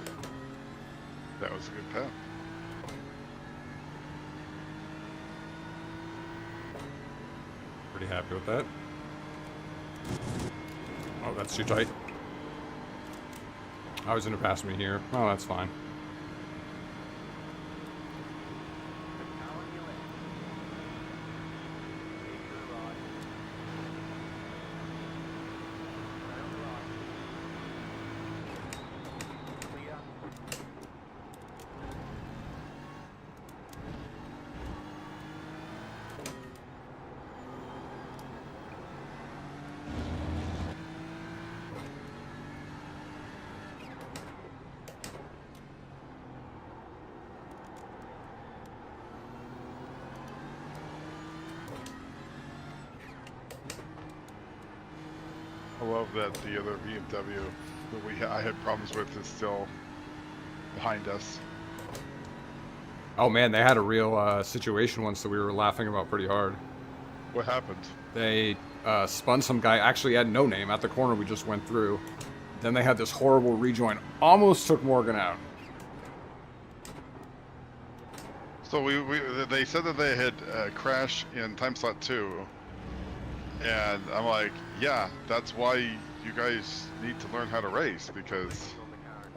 That was a good pen. Pretty happy with that. Oh, that's too tight. I was gonna pass me here. Oh, that's fine. I love that the other BMW that I had problems with is still behind us. Oh man, they had a real situation once that we were laughing about pretty hard. What happened? They spun some guy, actually had no name, at the corner we just went through. Then they had this horrible rejoin. Almost took Morgan out. So they said that they had crashed in time slot 2. And I'm like, yeah, that's why you guys need to learn how to race, because...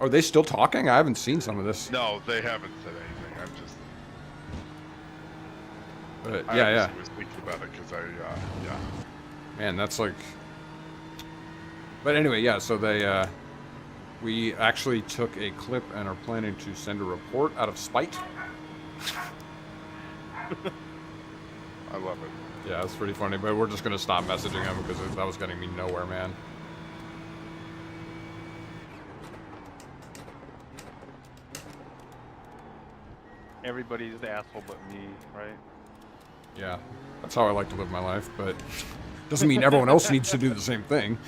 Are they still talking? I haven't seen some of this. No, they haven't said anything. I'm just... But, I yeah. was thinking about it, because yeah. Man, that's like... But anyway, yeah, so they, we actually took a clip and are planning to send a report out of spite. I love it. Yeah, it's pretty funny, but we're just gonna stop messaging him because that was getting me nowhere, man. Everybody's the asshole but me, right? Yeah, that's how I like to live my life, but doesn't mean everyone else needs to do the same thing.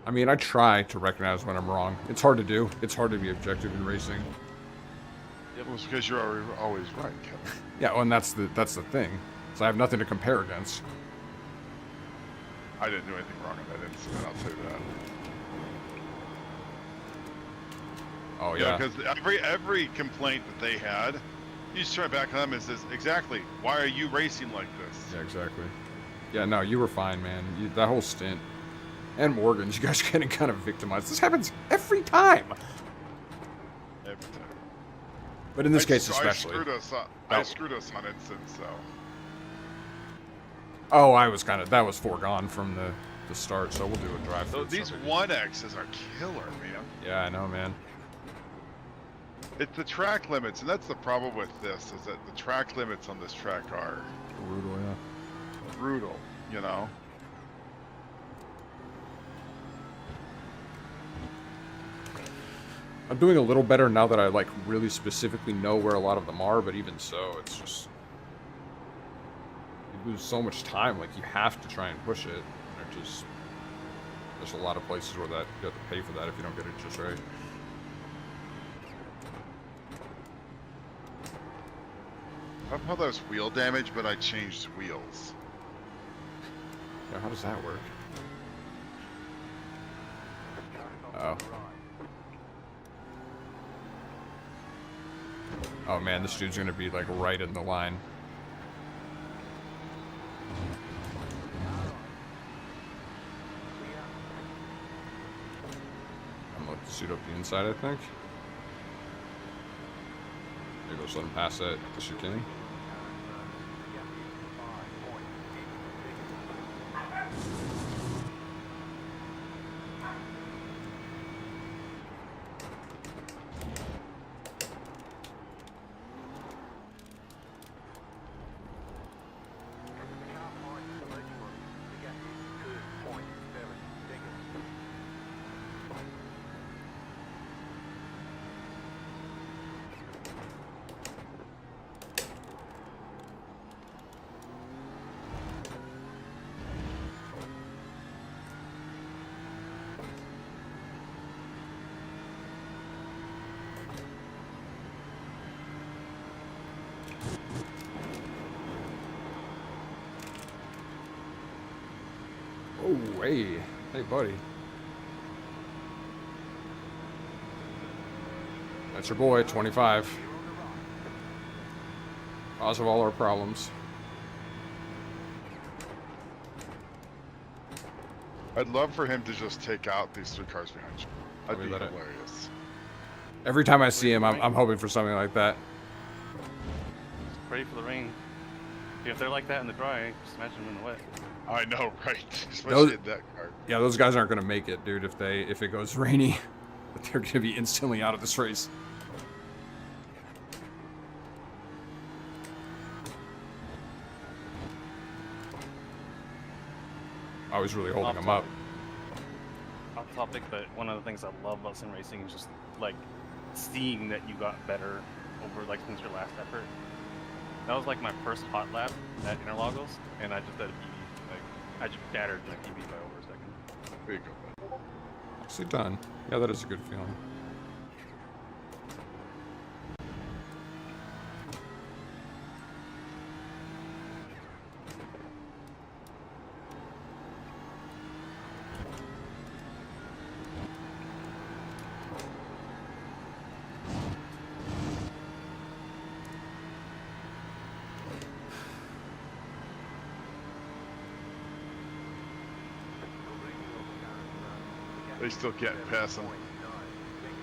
I mean, I try to recognize when I'm wrong. It's hard to do. It's hard to be objective in racing. It was because you're always right, Kevin. Yeah, well, and that's the thing. So I have nothing to compare against. I didn't do anything wrong in that incident, I'll tell you that. Oh yeah. Because every complaint that they had, you just try back on them and says, exactly, why are you racing like this? Yeah, exactly. Yeah, no, you were fine, man. That whole stint. And Morgan's, you guys are getting kind of victimized. This happens every time. Every time. But in this case especially. I screwed us on instance, so. Oh, that was foregone from the start, so we'll do a drive. So these 1Xs are killer, man. Yeah, I know, man. It's the track limits, and that's the problem with this, is that the track limits on this track are Brutal, yeah. brutal, you know? I'm doing a little better now that I like really specifically know where a lot of them are, but even so, it's just you lose so much time. Like you have to try and push it. And there's a lot of places where that you have to pay for that if you don't get it just right. I thought that was wheel damage, but I changed wheels. Yeah, how does that work? Oh. Oh man, this dude's gonna be like right in the line. I'm gonna suit up the inside, I think. Maybe just let him pass that the chicane. Oh, hey. Hey, buddy. That's your boy, 25. Cause of all our problems. I'd love for him to just take out these 3 cars behind you. That'd be Let it. hilarious. Every time I see him, I'm hoping for something like that. Ready for the rain. If they're like that in the dry, just imagine them in the wet. I know, right? Especially Those- in that car. Yeah, those guys aren't gonna make it, dude. If it goes rainy, they're gonna be instantly out of this race. I was really holding him up. Off topic, but one of the things I love about sim racing is just like seeing that you got better over like since your last effort. That was like my first hot lap at Interlagos, and I just had a PB. Like I just battered my PB by over a second. There you go, bud. Nicely done. Yeah, that is a good feeling. They still can't pass him.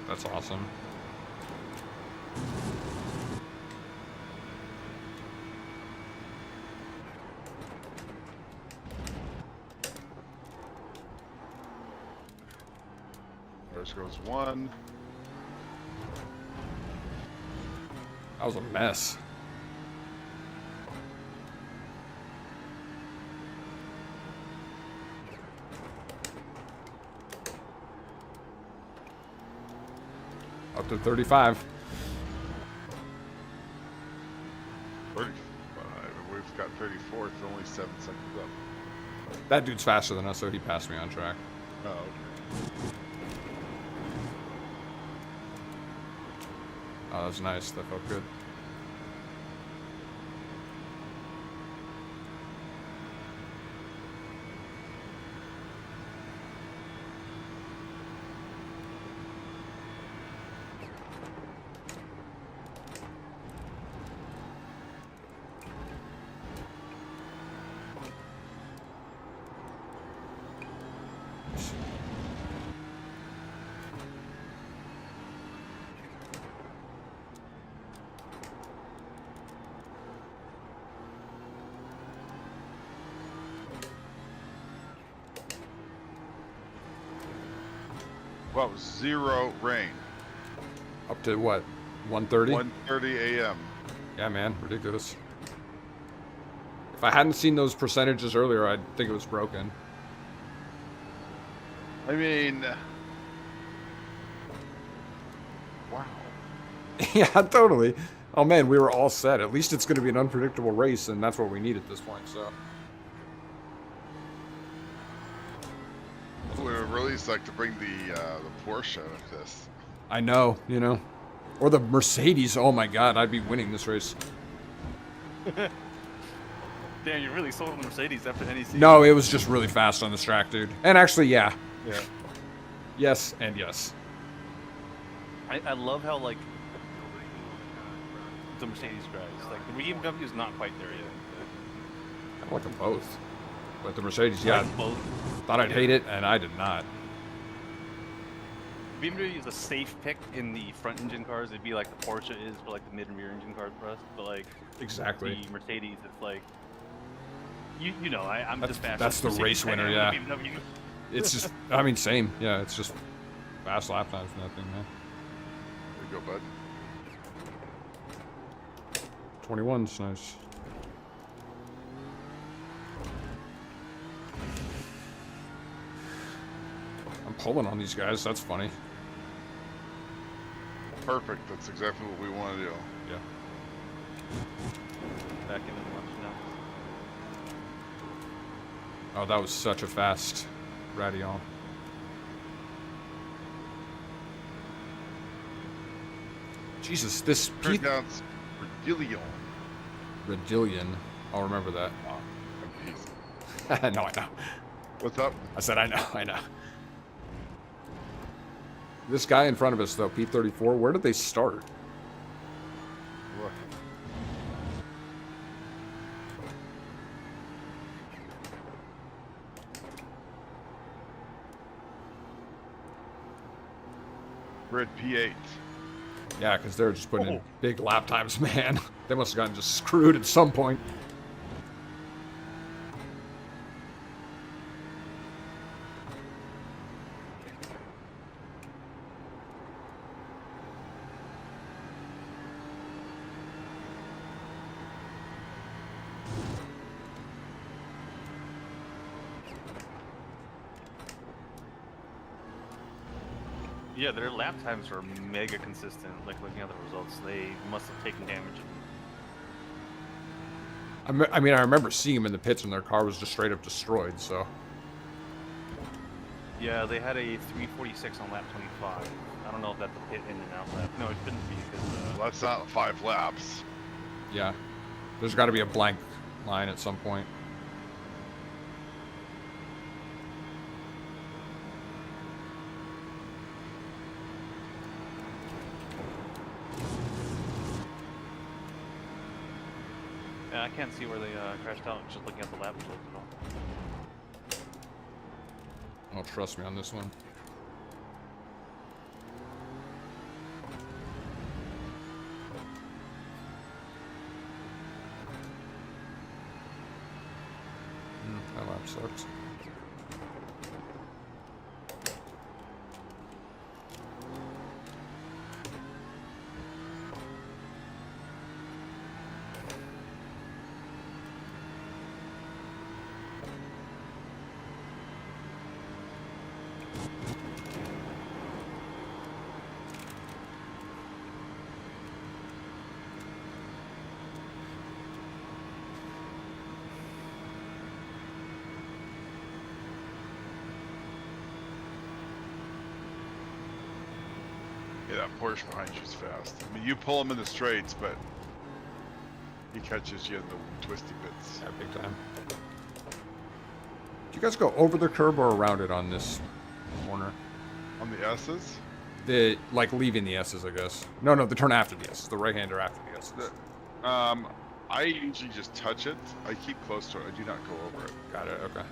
That's awesome. There goes 1. That was a mess. Up to 35. 35. We've got 34. It's only 7 seconds up. That dude's faster than us, so he passed me on track. Oh, okay. Oh, that's nice. That felt good. Well, 0 rain. Up to what? 1:30? 1:30 a.m. Yeah, man. Ridiculous. If I hadn't seen those percentages earlier, I'd think it was broken. I mean, wow. Yeah, totally. Oh, man, we were all set. At least it's going to be an unpredictable race, and that's what we need at this point, so... It would really like to bring the Porsche of this. I know, you know. Or the Mercedes. Oh, my God. I'd be winning this race. Damn, you really sold the Mercedes after NEC. No, it was just really fast on this track, dude. And actually, yeah. Yeah. Yes and yes. I love how, like, the Mercedes drives. Like, the BMW is not quite there yet. I like them both. But the Mercedes, yeah. Like both. Thought I'd hate it, and I did not. BMW is a safe pick in the front engine cars. It'd be like the Porsche is for like the mid and rear engine cars for us. But like Exactly. the Mercedes, it's like you know I'm That's- just fast. that's the Mercedes race winner, than yeah. the BMW. It's just, I mean, same. Yeah, it's just fast lap times and that thing, man. There you go, bud. 21's nice. I'm pulling on these guys. That's funny. Perfect. That's exactly what we want to do. Yeah. Back into the lunch now. Oh, that was such a fast Radillon. Jesus, this Turn down Radillon. Radillion. I'll remember that. Oh, No, I know. What's up? I said, I know, I know. This guy in front of us, though, P34, where did they start? Look. We're at P8. Yeah, because they're just putting in big lap times, man. They must have gotten just screwed at some point. Yeah, their lap times are mega consistent. Like looking at the results, they must have taken damage. I mean, I remember seeing them in the pits and their car was just straight up destroyed, so. Yeah, they had a 346 on lap 25. I don't know if that's a pit in and out lap. No, it shouldn't be because. Well, that's not 5 laps. Yeah. There's got to be a blank line at some point. Yeah, I can't see where they crashed out. Just looking at the lap results at all. Oh, trust me on this one. That lap sucks. Yeah, that Porsche behind you is fast. I mean, you pull him in the straights, but he catches you in the twisty bits. Yeah, big time. Do you guys go over the curb or around it on this corner? On the S's? The, like, leaving the S's, I guess. No, the turn after the S's. The right-hander after the S's. I usually just touch it. I keep close to it. I do not go over it. Got it, okay.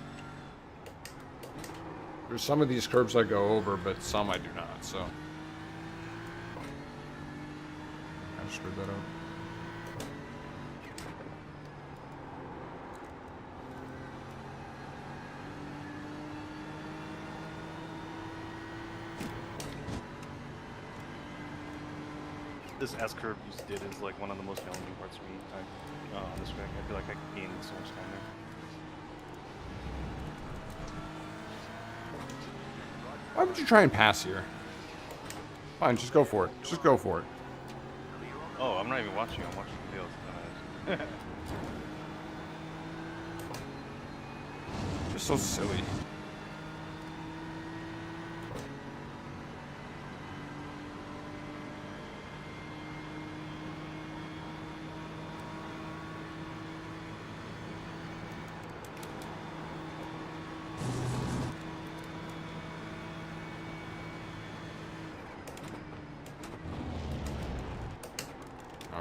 There's some of these curbs I go over, but some I do not, so. I screwed that up. This S curve you just did is like one of the most challenging parts for me on this track. I feel like I gained so much time there. Why would you try and pass here? Fine, just go for it. Just go for it. Oh, I'm not even watching. I'm watching the videos. Just so silly.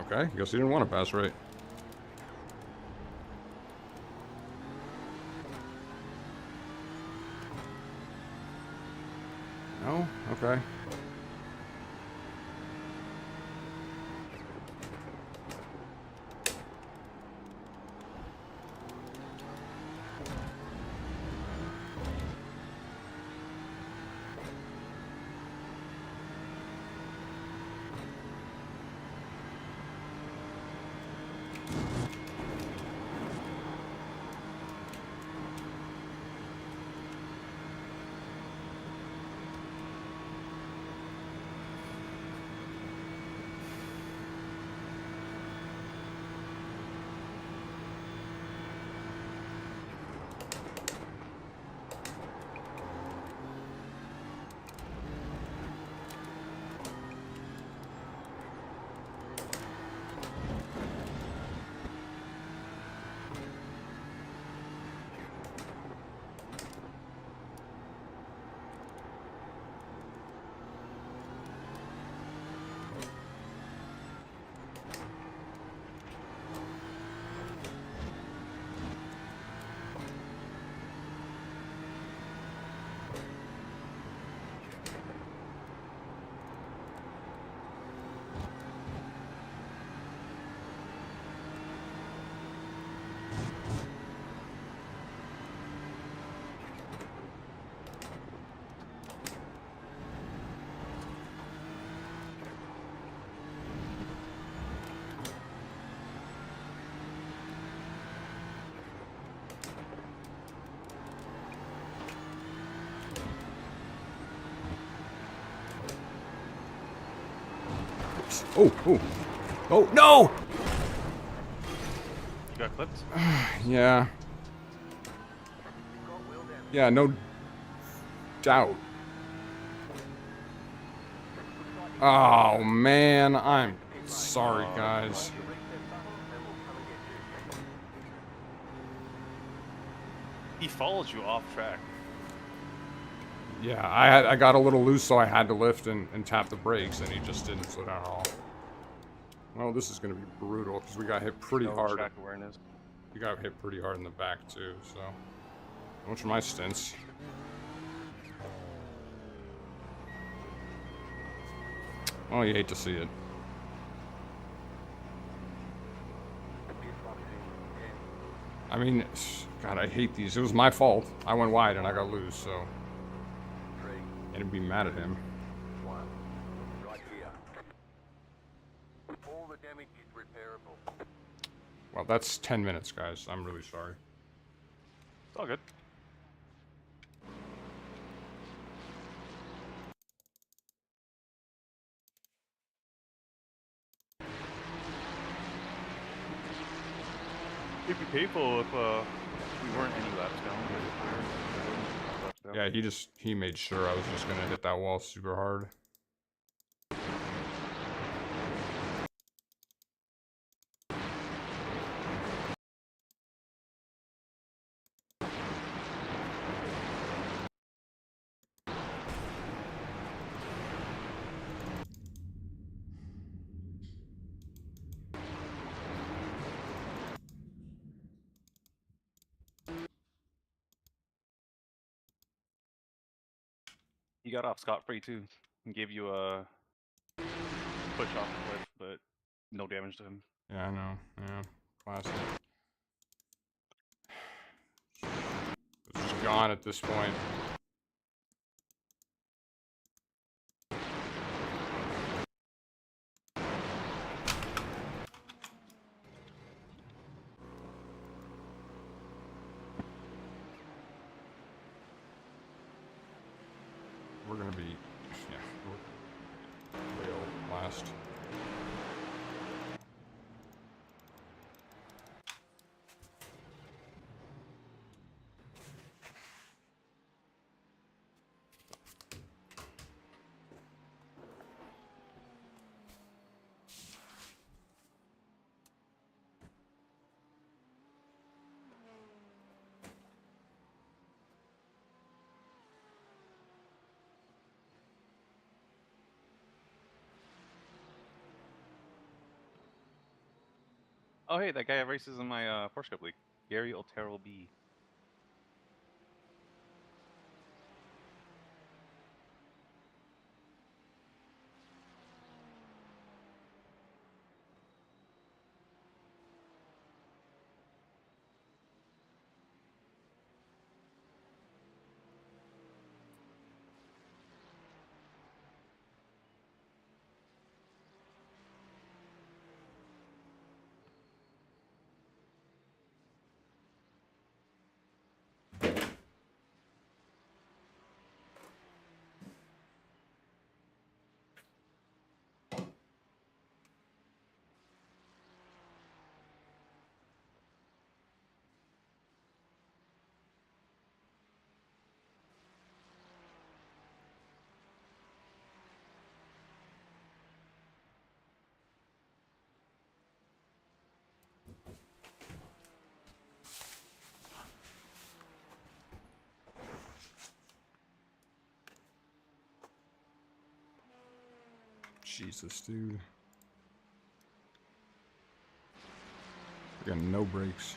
Okay, guess he didn't want to pass right. No? Okay. Yes. Oh, oh. Oh, no! You got clipped? Yeah. Yeah, no doubt. Oh, man. I'm sorry, guys. He followed you off track. Yeah, I got a little loose, so I had to lift and tap the brakes, and he just didn't slow down at all. Well, this is going to be brutal, because we got hit pretty No hard. track awareness. We got hit pretty hard in the back, too, so... Much for my stints. Oh, you hate to see it. I mean, God, I hate these. It was my fault. I went wide and I got loose, so... I didn't be mad at him. Right here. All the damage is repairable. Well, that's 10 minutes, guys. I'm really sorry. It's all good. It'd be painful if we weren't any laps down. Yeah, he made sure I was just gonna hit that wall super hard. He got off scot-free too, and gave you a push off the cliff, but no damage to him. Yeah, I know. Yeah, classic. It's just gone at this point. We're gonna be, yeah, we're way last. Oh hey, that guy races in my Porsche Cup League. Gary Otero B. Jesus, dude. We got no brakes.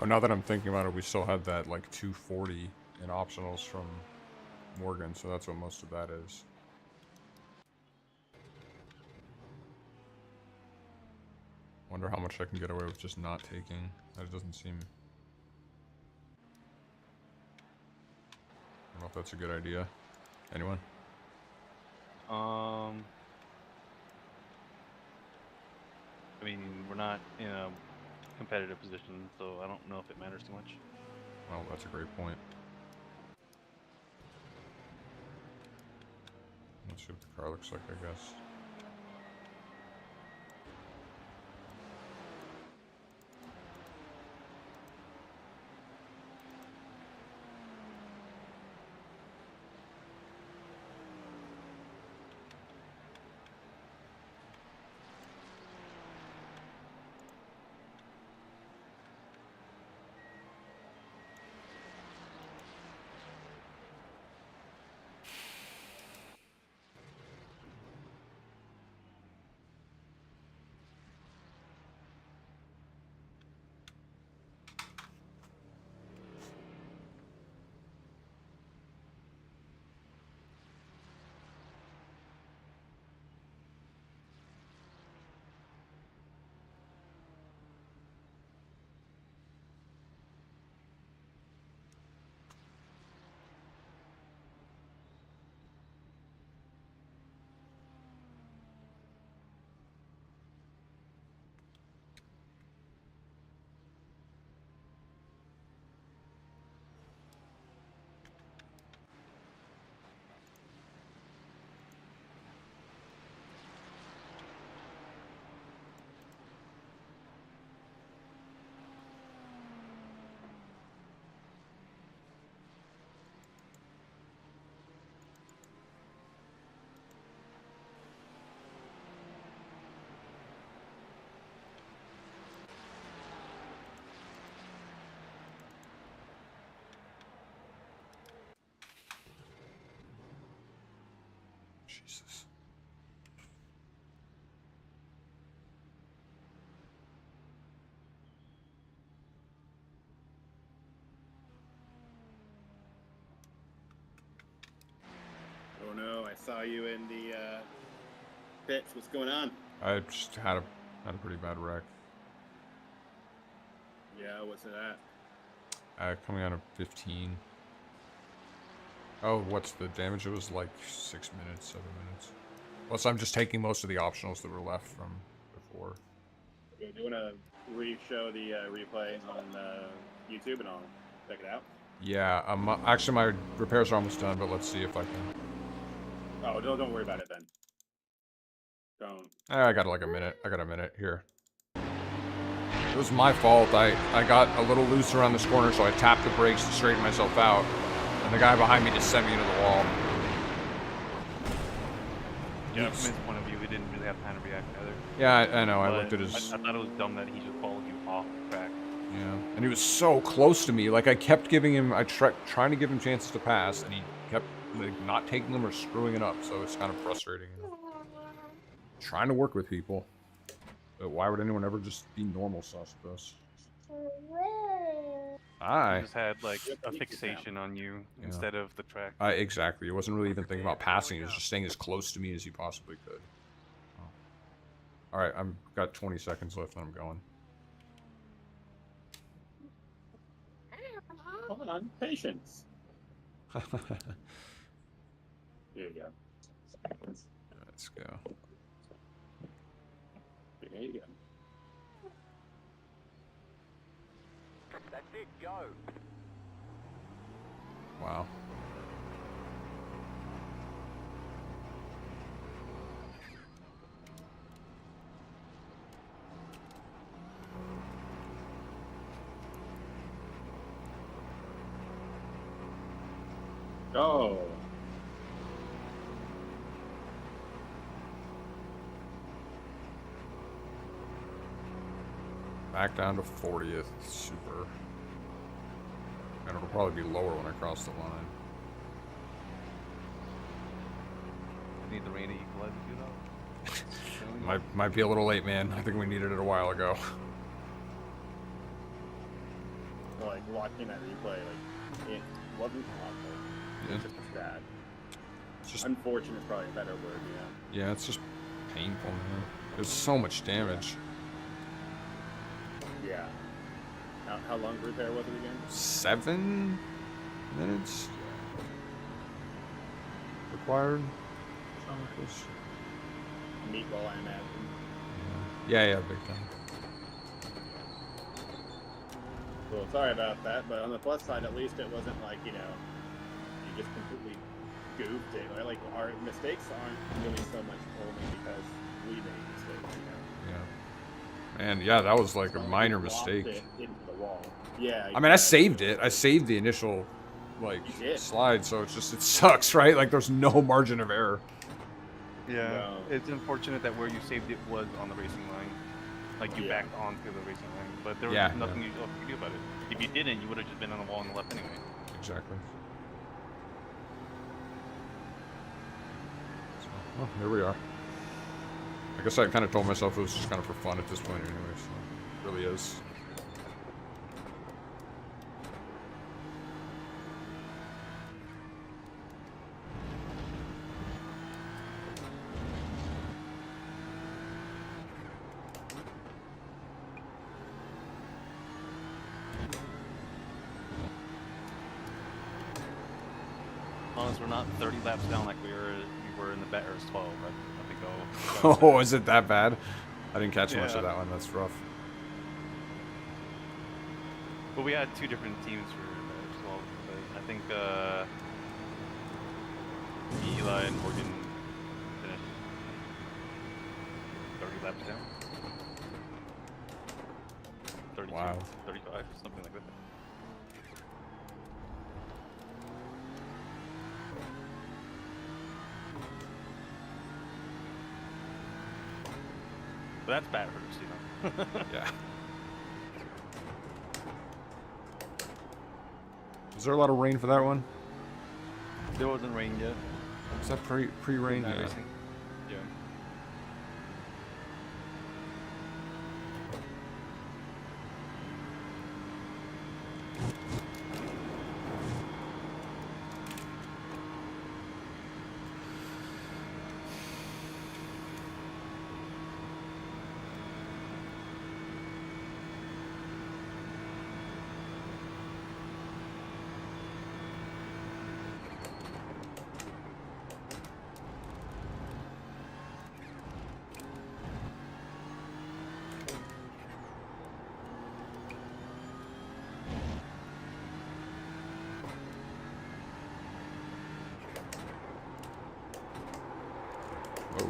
Oh, now that I'm thinking about it, we still had that like 240 in optionals from Morgan, so that's what most of that is. Wonder how much I can get away with just not taking. That doesn't seem... I don't know if that's a good idea. Anyone? I mean, we're not in a competitive position, so I don't know if it matters too much. Well, that's a great point. Let's see what the car looks like, I guess. Jesus. Oh no, I saw you in the pits. What's going on? I just had a pretty bad wreck. Yeah, what's it at? Coming out of 15. Oh, what's the damage? It was like 6 minutes, 7 minutes. Plus, I'm just taking most of the optionals that were left from before. Okay, do you want to re-show the replay on YouTube and I'll check it out? Yeah, actually my repairs are almost done, but let's see if I can. Oh, don't worry about it then. Don't. I got like a minute. I got a minute here. It was my fault. I got a little loose around this corner, so I tapped the brakes to straighten myself out. And the guy behind me just sent me into the wall. Yeah, from his point of view, he didn't really have time to react either. Yeah, I know. I But looked at his... I thought it was dumb that he just followed you off the track. Yeah, and he was so close to me. Like, I kept giving him... trying to give him chances to pass, and he kept like, not taking them or screwing it up. So it's kind of frustrating. Trying to work with people. But why would anyone ever just be normal sus with us? He just had like a fixation on you instead of the track. Exactly. He wasn't really even thinking about passing. He was just staying as close to me as he possibly could. Oh. All right, I've got 20 seconds left and I'm going. Hold on, patience. Here you go. Let's go. There you go. That's it, go. Wow. Go. Back down to 40th. Super. And it'll probably be lower when I cross the line. Need the rain to equalize with you though. Might be a little late, man. I think we needed it a while ago. like watching that replay, like it wasn't awful. Yeah. It's just bad. It's just, Unfortunate is probably a better word, yeah. yeah, it's just painful, man. There's so much damage. Yeah. How long of a repair was it again? 7 minutes required. Meatball, I imagine. Yeah, big time. Well, sorry about that, but on the plus side, at least it wasn't like, you know, you just completely goofed it. Like our mistakes aren't really so much only because we made mistakes, you know. Yeah. And yeah, that was like It's a not like minor we lost mistake. it into the wall. Yeah. I mean, I exactly. saved it. I saved the initial, like, You did. slide, so it's just, it sucks, right? Like, there's no margin of error. Yeah, No. it's unfortunate that where you saved it was on the racing line. Like you Yeah. backed onto the racing line, but there was Yeah, nothing you could do about it. If you didn't, you would have just been on the wall on the left anyway. Exactly. So, well, here we are. I guess I kind of told myself it was just kind of for fun at this point anyway, so it really is. Honest, we're not 30 laps down like we were in the bet, or 12, right? I think. Oh, is it that bad? I didn't catch much Yeah. of that one. That's rough. But we had 2 different teams for that 12. But I think Eli and Morgan finished 30 laps down. 32, Wow. 35, something like that. But that's bad hurts, you know. Yeah. Is there a lot of rain for that one? There wasn't rain yet. Is that pre-rain? Not Yeah. racing. Yeah. Oh.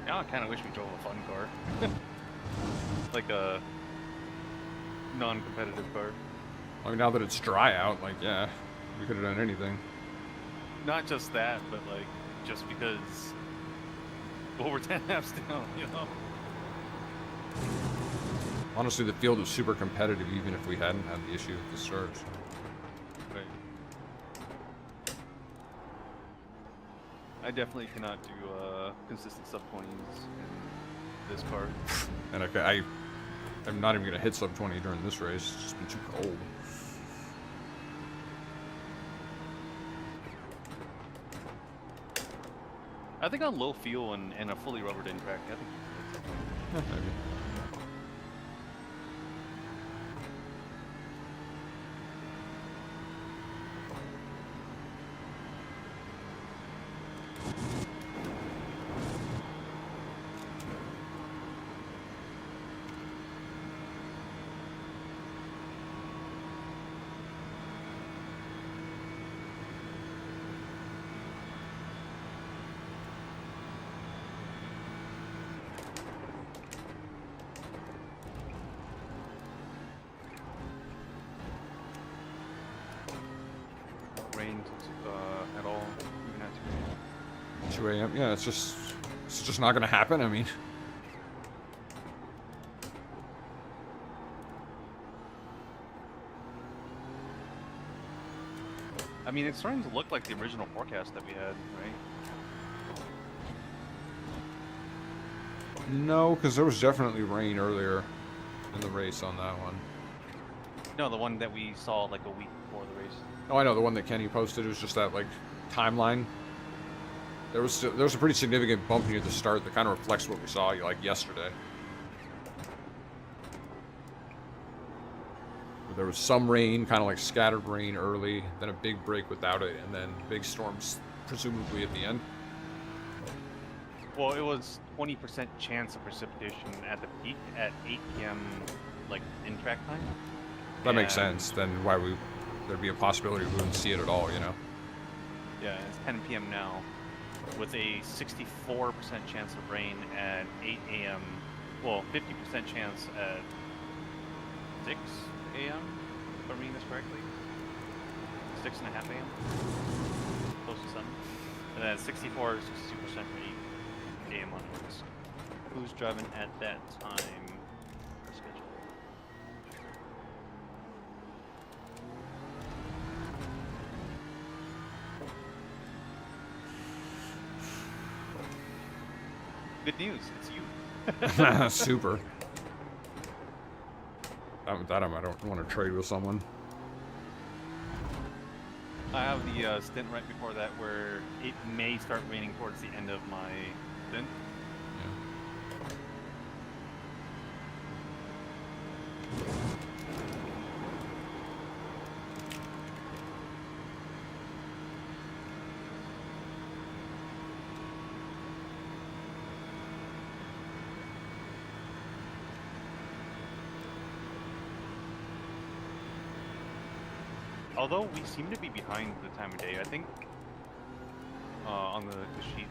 Now I kind of wish we drove a fun car. Like a non-competitive car. I mean, now that it's dry out, like, yeah, we could have done anything. Not just that, but like, just because, well, we're 10 laps down, you know? Honestly, the field was super competitive, even if we hadn't had the issue at the start. So. Right. I definitely cannot do consistent sub-20s in this car. And I'm not even going to hit sub 20 during this race. It's just been too cold. I think on low fuel and a fully rubbered in track, I think Yeah, maybe. 2 a.m. Yeah, it's just not gonna happen. I mean, I mean, it's starting to look like the original forecast that we had, right? no, because there was definitely rain earlier in the race on that one. No, the one that we saw like a week before the race. Oh, I know the one that Kenny posted. It was just that like timeline. There was a pretty significant bump near the start that kind of reflects what we saw like yesterday. There was some rain, kind of like scattered rain early, then a big break without it, and then big storms presumably at the end. Well, it was 20% chance of precipitation at the peak at 8 p.m. like in track time. That makes sense. Then why there'd be a possibility we wouldn't see it at all, you know? Yeah, it's 10 p.m. now, with a 64% chance of rain at 8 a.m. Well, 50% chance at 6 a.m. if I'm reading this correctly. 6.5 a.m. Close to 7. And then 64 or 62% for 8 a.m. onwards. Who's driving at that time? Our schedule. Good news, it's you. Super. I don't want to trade with someone. I have the stint right before that where it may start raining towards the end of my stint. Although we seem to be behind the time of day, I think on the sheet,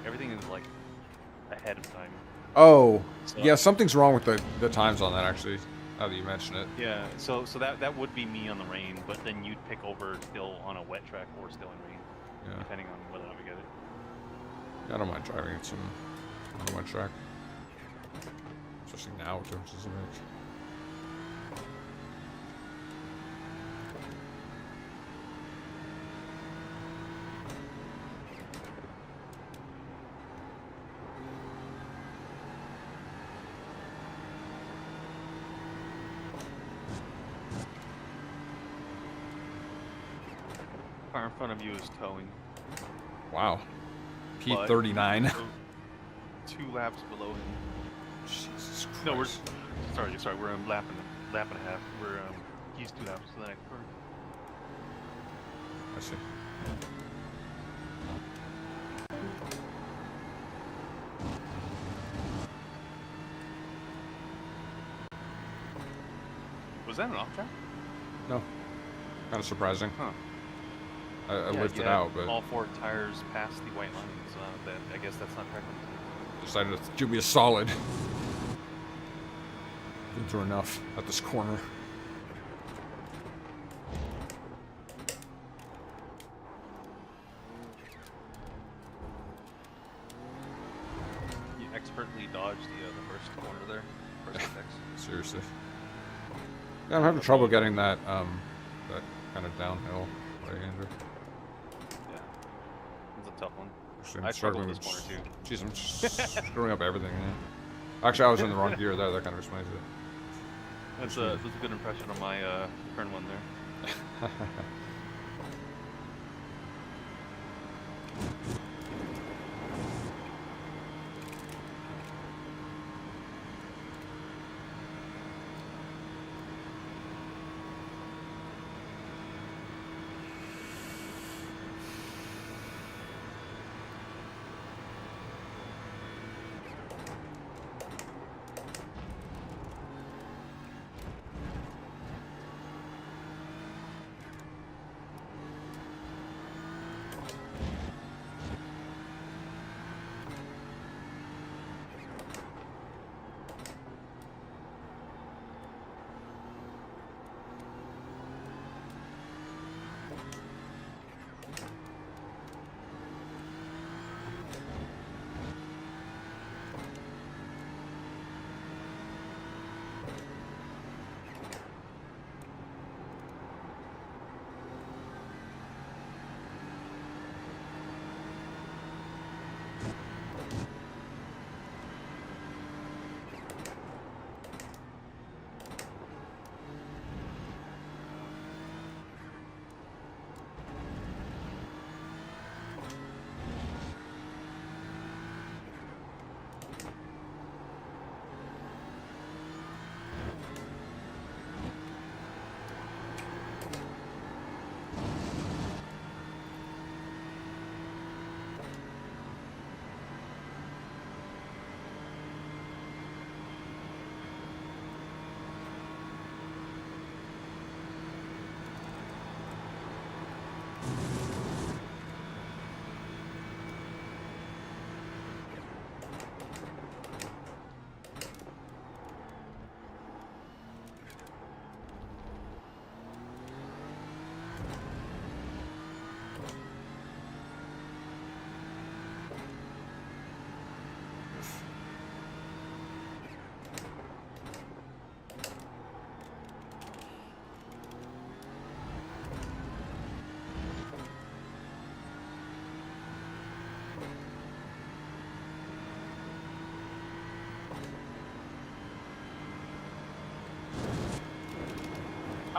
everything is like ahead of time. Oh, So, yeah, something's wrong with the times on that actually. Now that you mention it. yeah. So that would be me on the rain, but then you'd pick over still on a wet track or still in rain, Yeah. depending on whether or not we get it. Yeah, I don't mind driving it on a wet track. Especially now with differences in it. Car in front of you is towing. Wow. but P39. we're 2 laps below him. Jesus Christ. No, we're sorry. We're lap and a half. We're he's 2 laps to the next car. I see. Was that an off track? No. Kind of surprising. Huh. I Yeah, lifted you had out, but all 4 tires past the white line, so I guess that's not track limit. decided to give me a solid. Been through enough at this corner. You expertly dodged the first corner there. First apex. Seriously. Yeah, I'm having trouble getting that that kind of downhill right hander. Yeah. It's a tough one. Actually, I I'm struggled struggling this corner too. Jeez, I'm just screwing up everything. Yeah. Actually, I was in the wrong gear there. That kind of explains it. That's a good impression of my turn one there.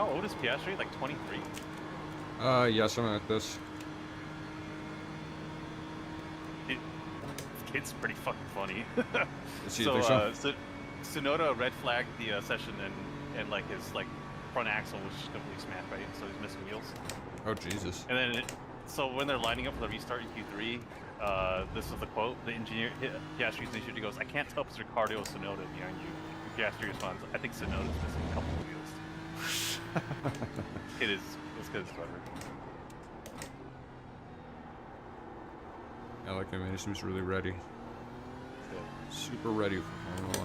How old is Piastri? Like 23? Yeah, something like this. This kid's pretty fucking funny. Is he, think so? Tsunoda red flagged the session and like his like front axle was just completely smashed, right? So he's missing wheels. Oh, Jesus. And then, so when they're lining up for the restart in Q3, this is the quote. The engineer, Piastri's engineer, goes, "I can't tell if it's Ricardo or Tsunoda behind you." And Piastri responds, "I think Tsunoda's missing a couple of wheels." It's good as clever. I like him, man. He seems really ready. Super ready for Formula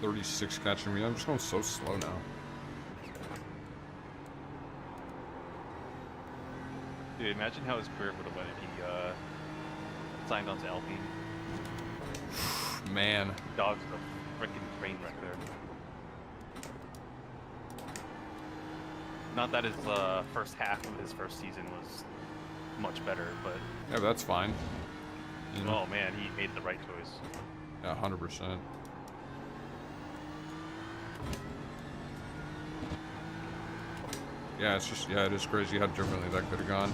1. .36 catching me. I'm just going so slow now. Dude, imagine how his career would have went if he signed on to Alpine. Man. Dog's a freaking train wreck there. Not that his first half of his first season was much better, but Yeah, but that's fine. You know? oh man, he made the right choice. Yeah, 100%. Yeah, it's just, yeah, it is crazy how differently that could have gone.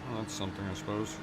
Well, that's something, I suppose.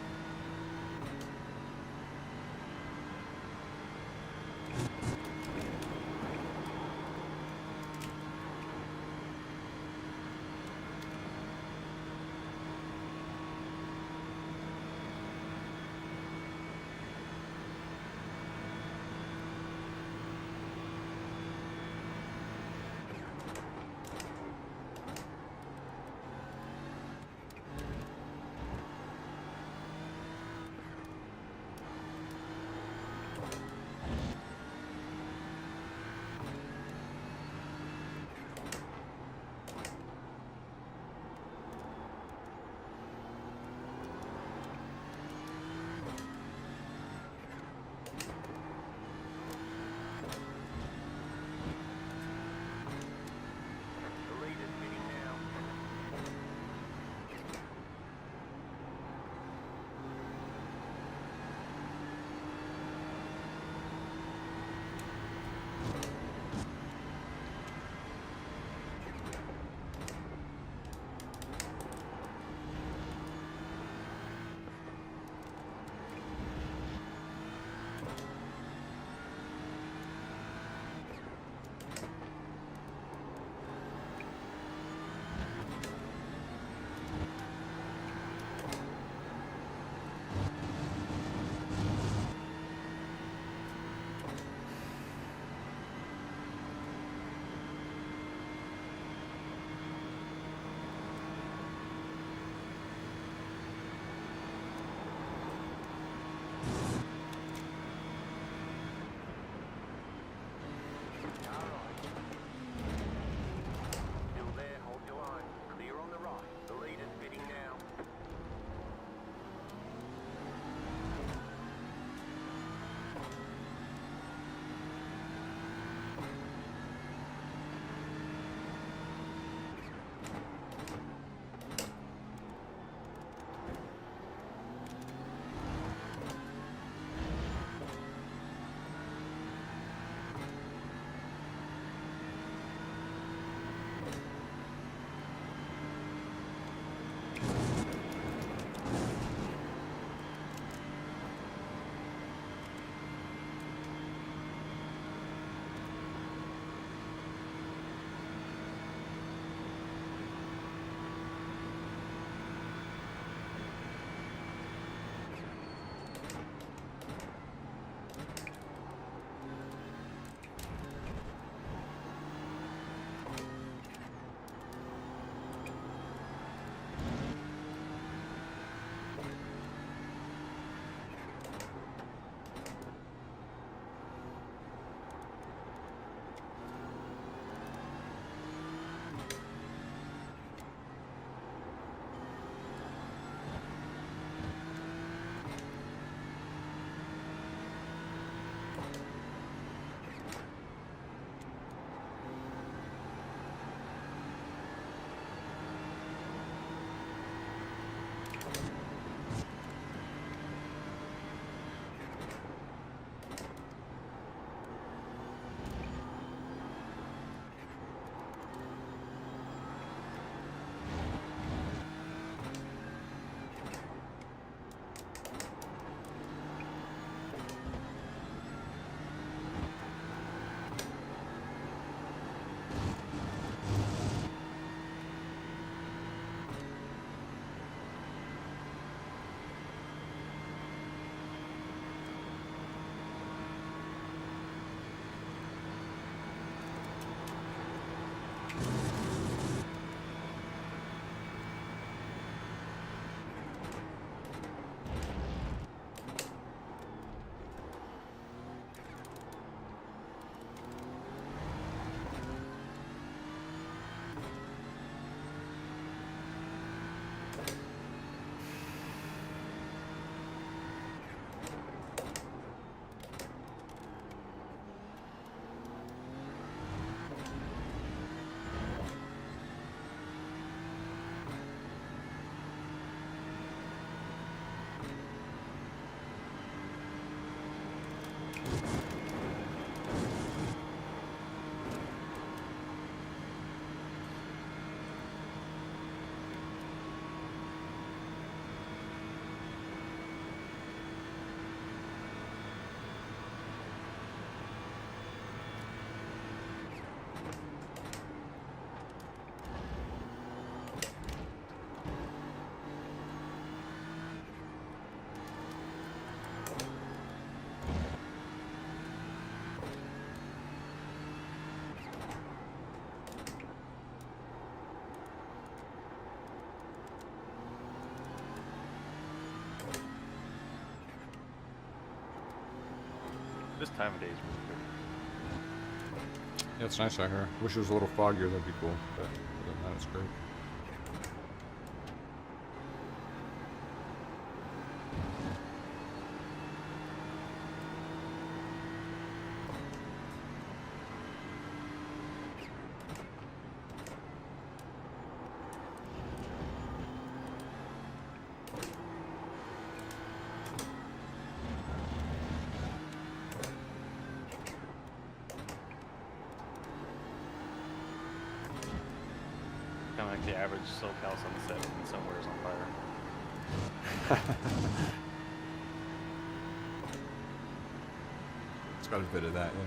this time of day is really good. Yeah, it's nice out here. Wish it was a little foggier, that'd be cool. But other than that, it's great. Kind of like the average SoCal sunset when somewhere is on fire. It's got a bit of that, yeah.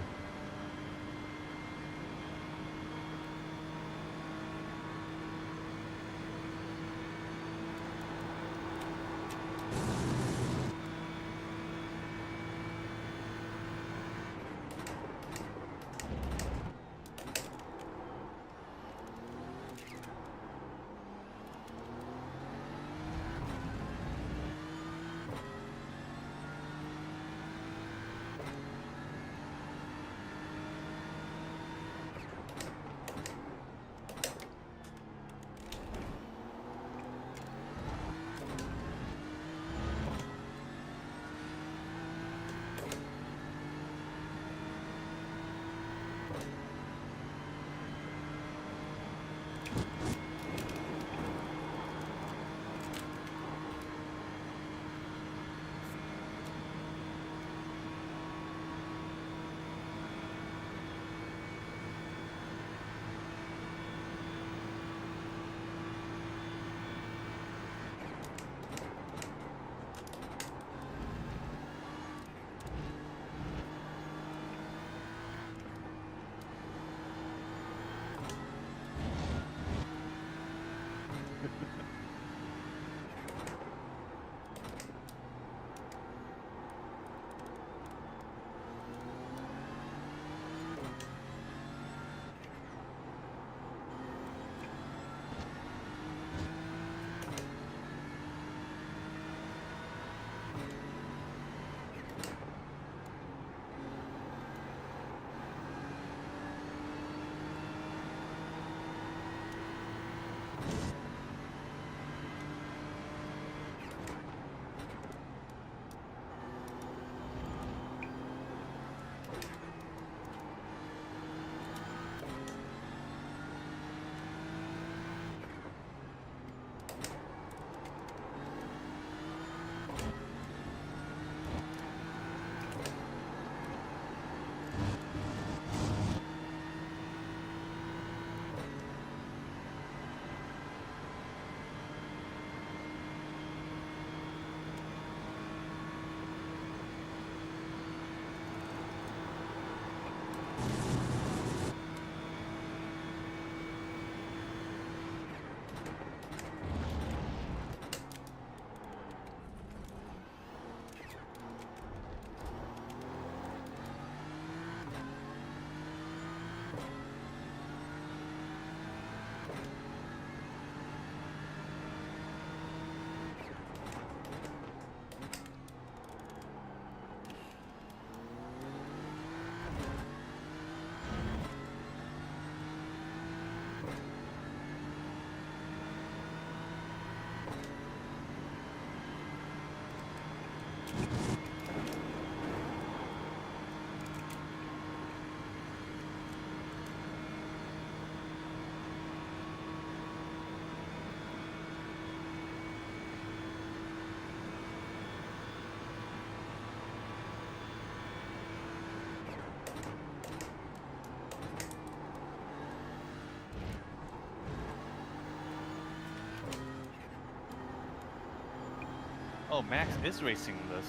Oh, Max is racing this.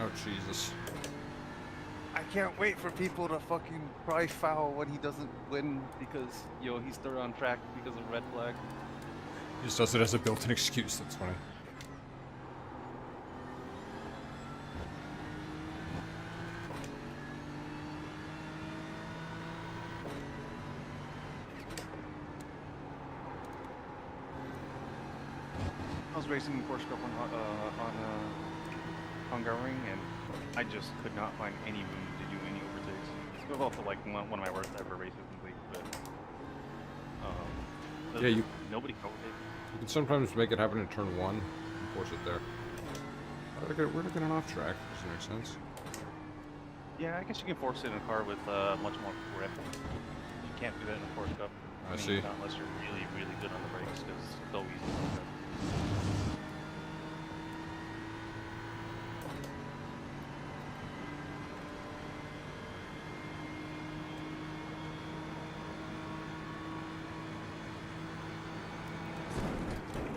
Oh, Jesus. I can't wait for people to fucking cry foul when he doesn't win because, he's third on track because of red flag. He just does it as a built-in excuse, that's funny. I was racing in Porsche Cup on Hungaroring, and I just could not find any room to do It was also like one of my worst ever races in the league, but Yeah, nobody covered it. you can sometimes make it happen in turn 1 and force it there. We're looking an off track. Does that make sense? Yeah, I guess you can force it in a car with much more grip. You can't do that in a Porsche Cup. I see. Not unless you're really, really good on the brakes, because it's so easy to fuck up.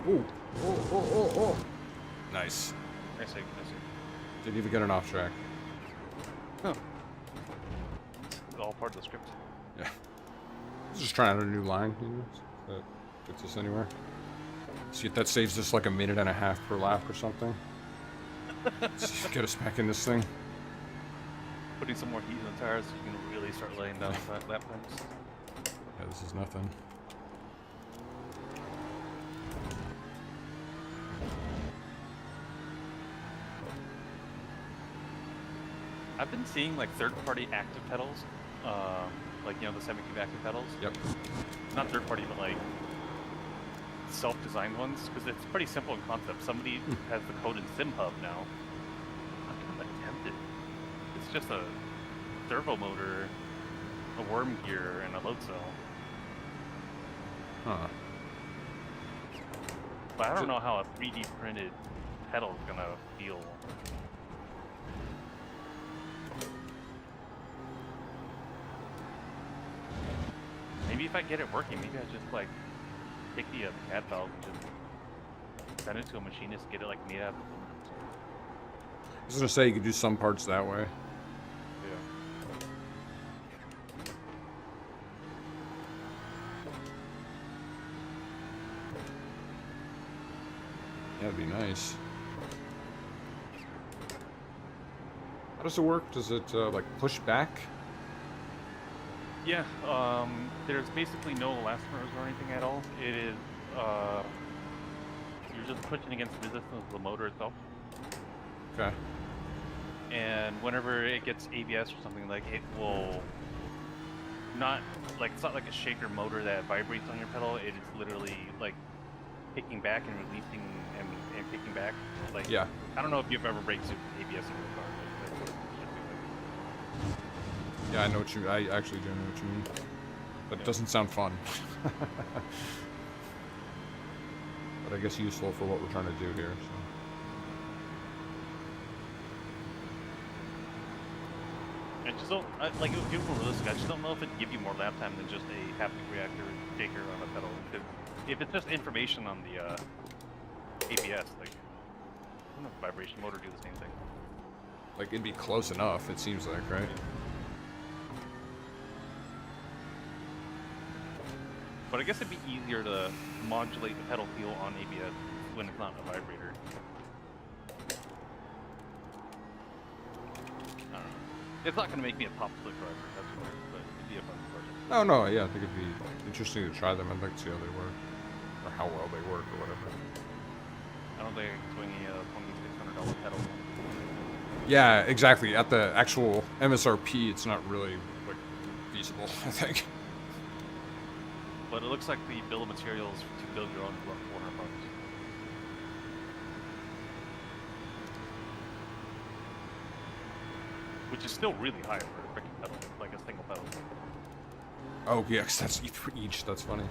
Ooh. Oh. Nice. Nice save, nice save. Didn't even get an off track. Huh. It's all part of the script. Yeah. Just trying out a new line, you know, if that gets us anywhere. See if that saves us like a minute and a half per lap or something. Let's get us back in this thing. Putting some more heat in the tires so you can really start laying down lap times. Yeah, this is nothing. I've been seeing like third-party active pedals, like the semi-cube active pedals. Yep. Not third-party, but like self-designed ones, because it's pretty simple in concept. Somebody has the code in SimHub now. I'm kind of tempted. It's just a servo motor, a worm gear, and a load cell. Huh. But I don't know how a 3D printed pedal is gonna feel. Maybe if I get it working, maybe I just like take the CAD files and just send it to a machinist, get it like made out of aluminum. I was gonna say you could do some parts that way. Yeah. Yeah, that'd be nice. How does it work? Does it like push back? Yeah, there's basically no elastomers or anything at all. It is, you're just pushing against the resistance of the motor itself. Okay. And whenever it gets ABS or something, like it will not, like it's not like a shaker motor that vibrates on your pedal. It is literally like kicking back and releasing and kicking back. Like, Yeah. I don't know if you've ever braked ABS in your car, but that's what it should be like. Yeah, I know what you. I actually do know what you mean. But it doesn't sound fun. But I guess useful for what we're trying to do here. So. I just don't like it would be more realistic. I just don't know if it'd give you more lap time than just a haptic reactor shaker on a pedal. Because if it's just information on the ABS, like I don't know if vibration motor do the same thing. Like it'd be close enough. It seems like, right? But I guess it'd be easier to modulate the pedal feel on ABS when it's not a vibrator. I don't know. It's not going to make me a top split driver, that's for sure, but it'd be a fun project. Oh no, yeah, I think it'd be interesting to try them. I'd like to see how they work, or how well they work, or whatever. I don't think I can swing a $2,600 pedal. Yeah, exactly. At the actual MSRP, it's not really like feasible. I think. But it looks like the bill of materials to build your own is about $400. Which is still really high for a freaking pedal, like a single pedal. Oh yeah, 'cause that's each. That's funny.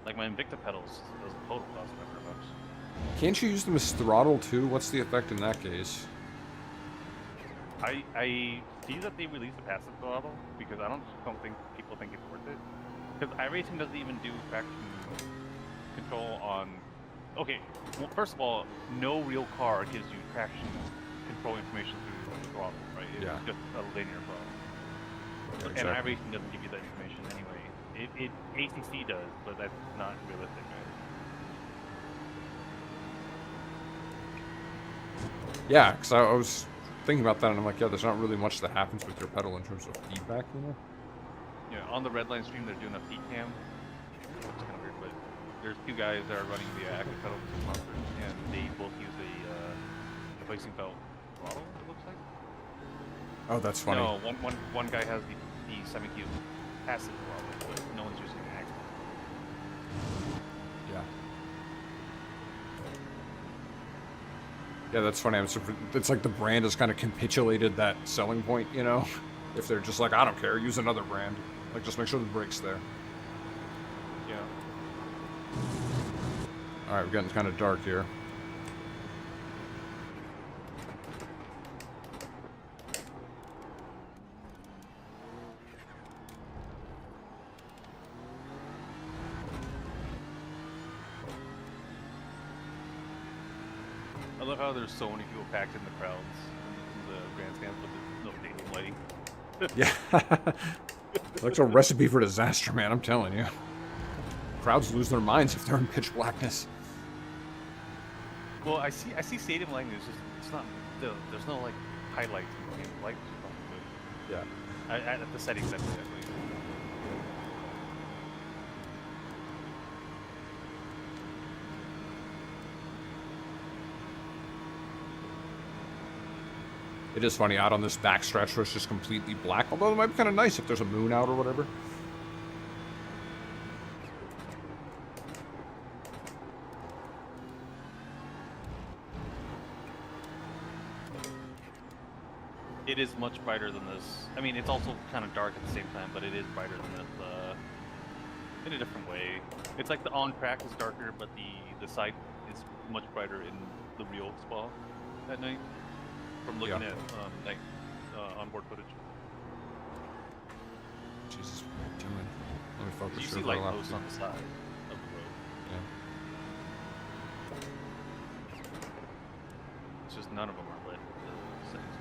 Like my Invicta pedals, those total cost $500. Can't you use them as throttle too? What's the effect in that case? I see that they released a passive throttle because I don't think people think it's worth it. Because iRacing doesn't even do traction control on. Okay, well, first of all, no real car gives you traction control information through the throttle, right? It's Yeah. just a linear throttle. Yeah, And exactly. iRacing doesn't give you that information anyway. ACC does, but that's not realistic. Yeah, because I was thinking about that, and I'm like, yeah, there's not really much that happens with your pedal in terms of feedback, you know? Yeah, on the Redline stream, they're doing a feed cam. It's kind of weird, but there's two guys that are running the active pedal sponsor, and they both use a replacing belt throttle, it looks like. Oh, that's funny. No, one guy has the semi-cube passive throttle, but no one's using the active. Yeah. Yeah, that's funny. It's like the brand has kind of capitulated that selling point, you know? If they're just like, I don't care, use another brand. Like, just make sure the brake's there. Yeah. Alright, we're getting kind of dark here. I love how there's so many people packed in the crowds in the grandstand, but there's no daylight lighting. Yeah. It's a recipe for disaster, man, I'm telling you. Crowds lose their minds if they're in pitch blackness. Well, I see stadium lighting. It's not there's no like highlights. The lights are not good. Yeah. At the settings that way. It is funny, out on this back stretch where it's just completely black, although it might be kind of nice if there's a moon out or whatever. It is much brighter than this. I mean, it's also kind of dark at the same time, but it is brighter than this in a different way. It's like the on track is darker, but the side is much brighter in the real Spa at night. From looking at night onboard footage. Jesus, what are you doing? Let me focus. You see light posts on the side of the road. Yeah. It's just none of them are lit. The settings.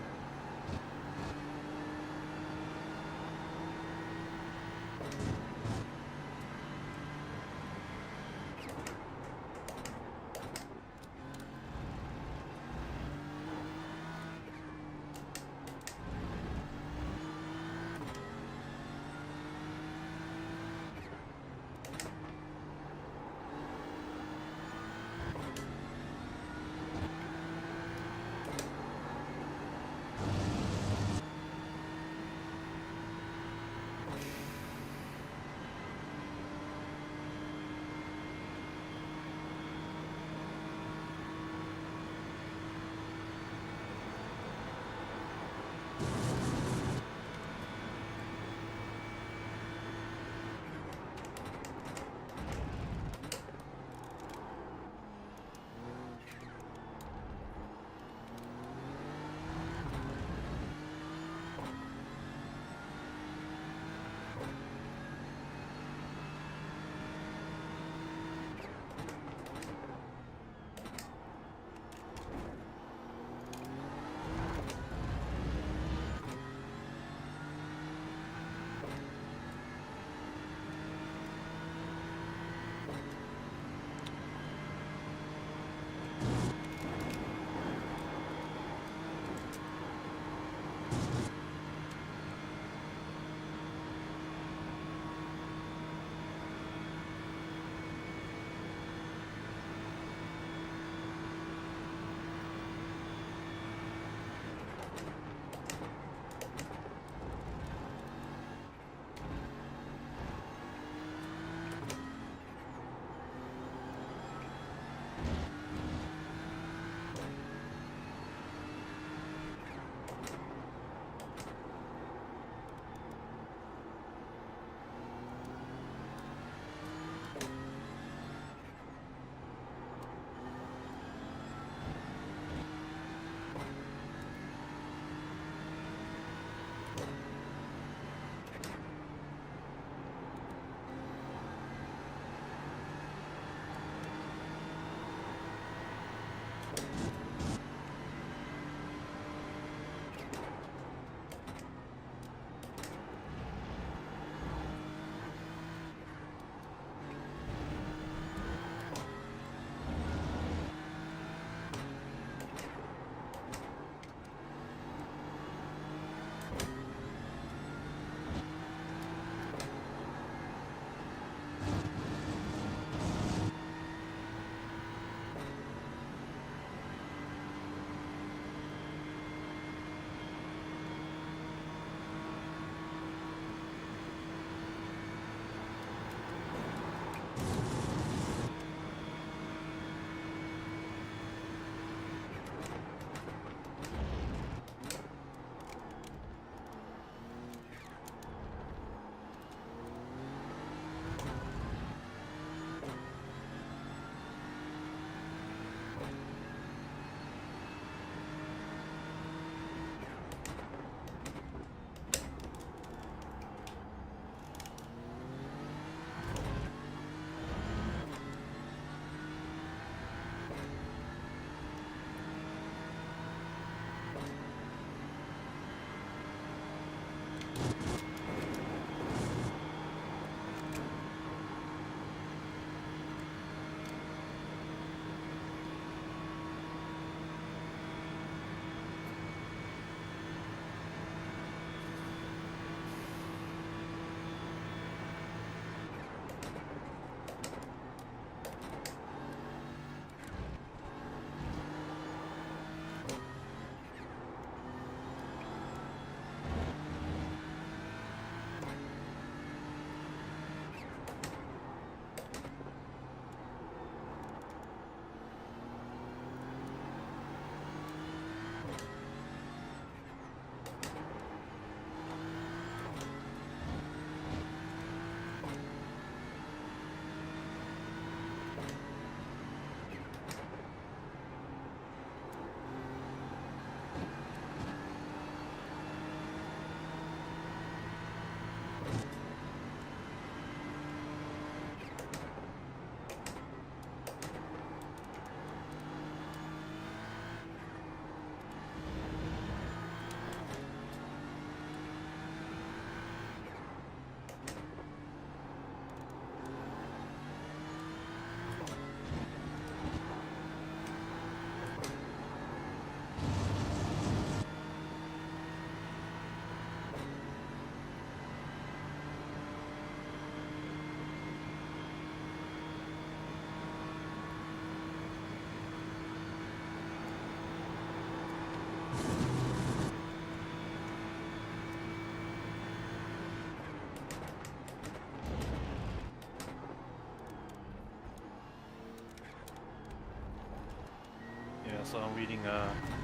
Yeah, so I'm reading.